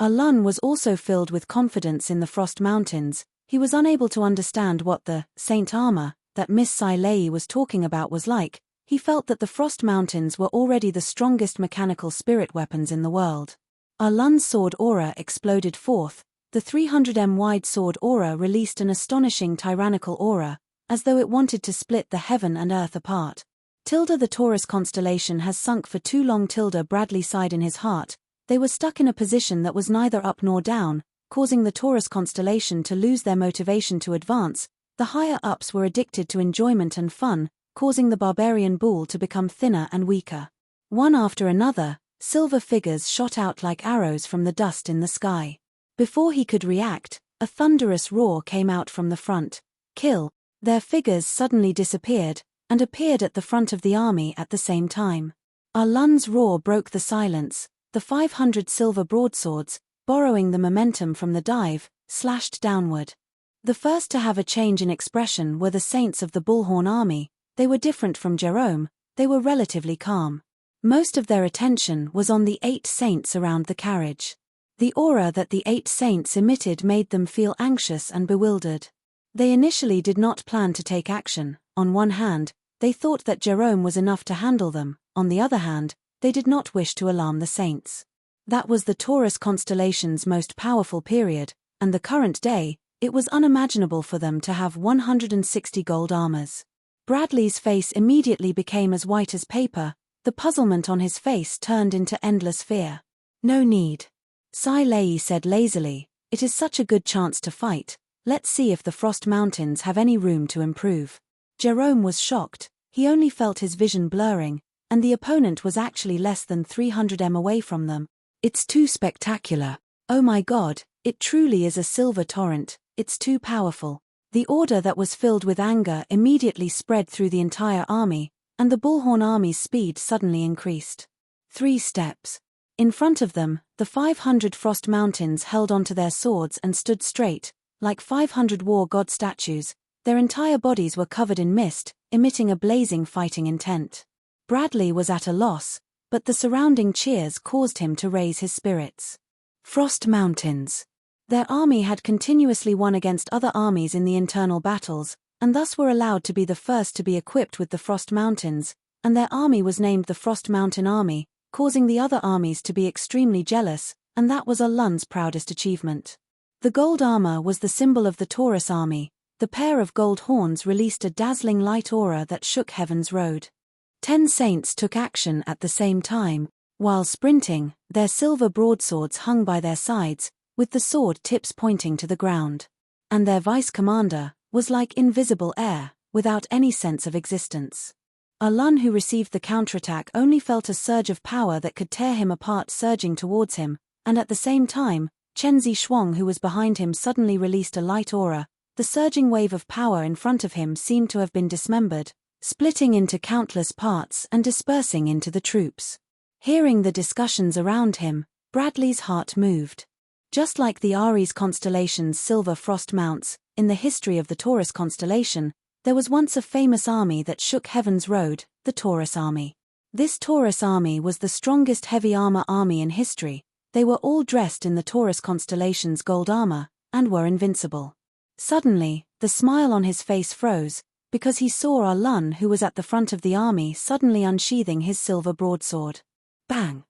Alun was also filled with confidence in the Frost Mountains. He was unable to understand what the Saint armor that Miss Sai Lei was talking about was like. He felt that the Frost Mountains were already the strongest mechanical spirit weapons in the world. Alun's sword aura exploded forth. The 300 m wide sword aura released an astonishing tyrannical aura, as though it wanted to split the heaven and earth apart. The Taurus constellation has sunk for too long. Bradley sighed in his heart. They were stuck in a position that was neither up nor down, causing the Taurus constellation to lose their motivation to advance. The higher-ups were addicted to enjoyment and fun, causing the barbarian bull to become thinner and weaker. One after another, silver figures shot out like arrows from the dust in the sky. Before he could react, a thunderous roar came out from the front. Kill. Their figures suddenly disappeared, and appeared at the front of the army at the same time. Alun's roar broke the silence. The 500 silver broadswords, borrowing the momentum from the dive, slashed downward. The first to have a change in expression were the saints of the Bullhorn army. They were different from Jerome. They were relatively calm. Most of their attention was on the 8 saints around the carriage. The aura that the 8 saints emitted made them feel anxious and bewildered. They initially did not plan to take action. On one hand, they thought that Jerome was enough to handle them. On the other hand, they did not wish to alarm the saints. That was the Taurus constellation's most powerful period, and the current day, it was unimaginable for them to have 160 gold armors. Bradley's face immediately became as white as paper. The puzzlement on his face turned into endless fear. No need. Sai Lei said lazily, "It is such a good chance to fight. Let's see if the Frost Mountains have any room to improve." Jerome was shocked. He only felt his vision blurring, and the opponent was actually less than 300 m away from them. "It's too spectacular. Oh my god, it truly is a silver torrent, it's too powerful." The order that was filled with anger immediately spread through the entire army, and the Bullhorn army's speed suddenly increased. 3 steps. In front of them, the 500 Frost Mountains held onto their swords and stood straight, like 500 war god statues. Their entire bodies were covered in mist, emitting a blazing fighting intent. Bradley was at a loss, but the surrounding cheers caused him to raise his spirits. Frost Mountains. Their army had continuously won against other armies in the internal battles, and thus were allowed to be the first to be equipped with the Frost Mountains, and their army was named the Frost Mountain Army, causing the other armies to be extremely jealous, and that was Alun's proudest achievement. The gold armor was the symbol of the Taurus army. The pair of gold horns released a dazzling light aura that shook heaven's road. 10 saints took action at the same time. While sprinting, their silver broadswords hung by their sides, with the sword tips pointing to the ground. And their vice-commander was like invisible air, without any sense of existence. Alun, who received the counterattack, only felt a surge of power that could tear him apart surging towards him, and at the same time, Chenzi Shuang, who was behind him, suddenly released a light aura. The surging wave of power in front of him seemed to have been dismembered, splitting into countless parts and dispersing into the troops. Hearing the discussions around him, Bradley's heart moved. Just like the Aries constellation's silver frost mounts, in the history of the Taurus constellation, there was once a famous army that shook heaven's road, the Taurus army. This Taurus army was the strongest heavy armor army in history. They were all dressed in the Taurus constellation's gold armor, and were invincible. Suddenly, the smile on his face froze, because he saw Alun, who was at the front of the army, suddenly unsheathing his silver broadsword. Bang!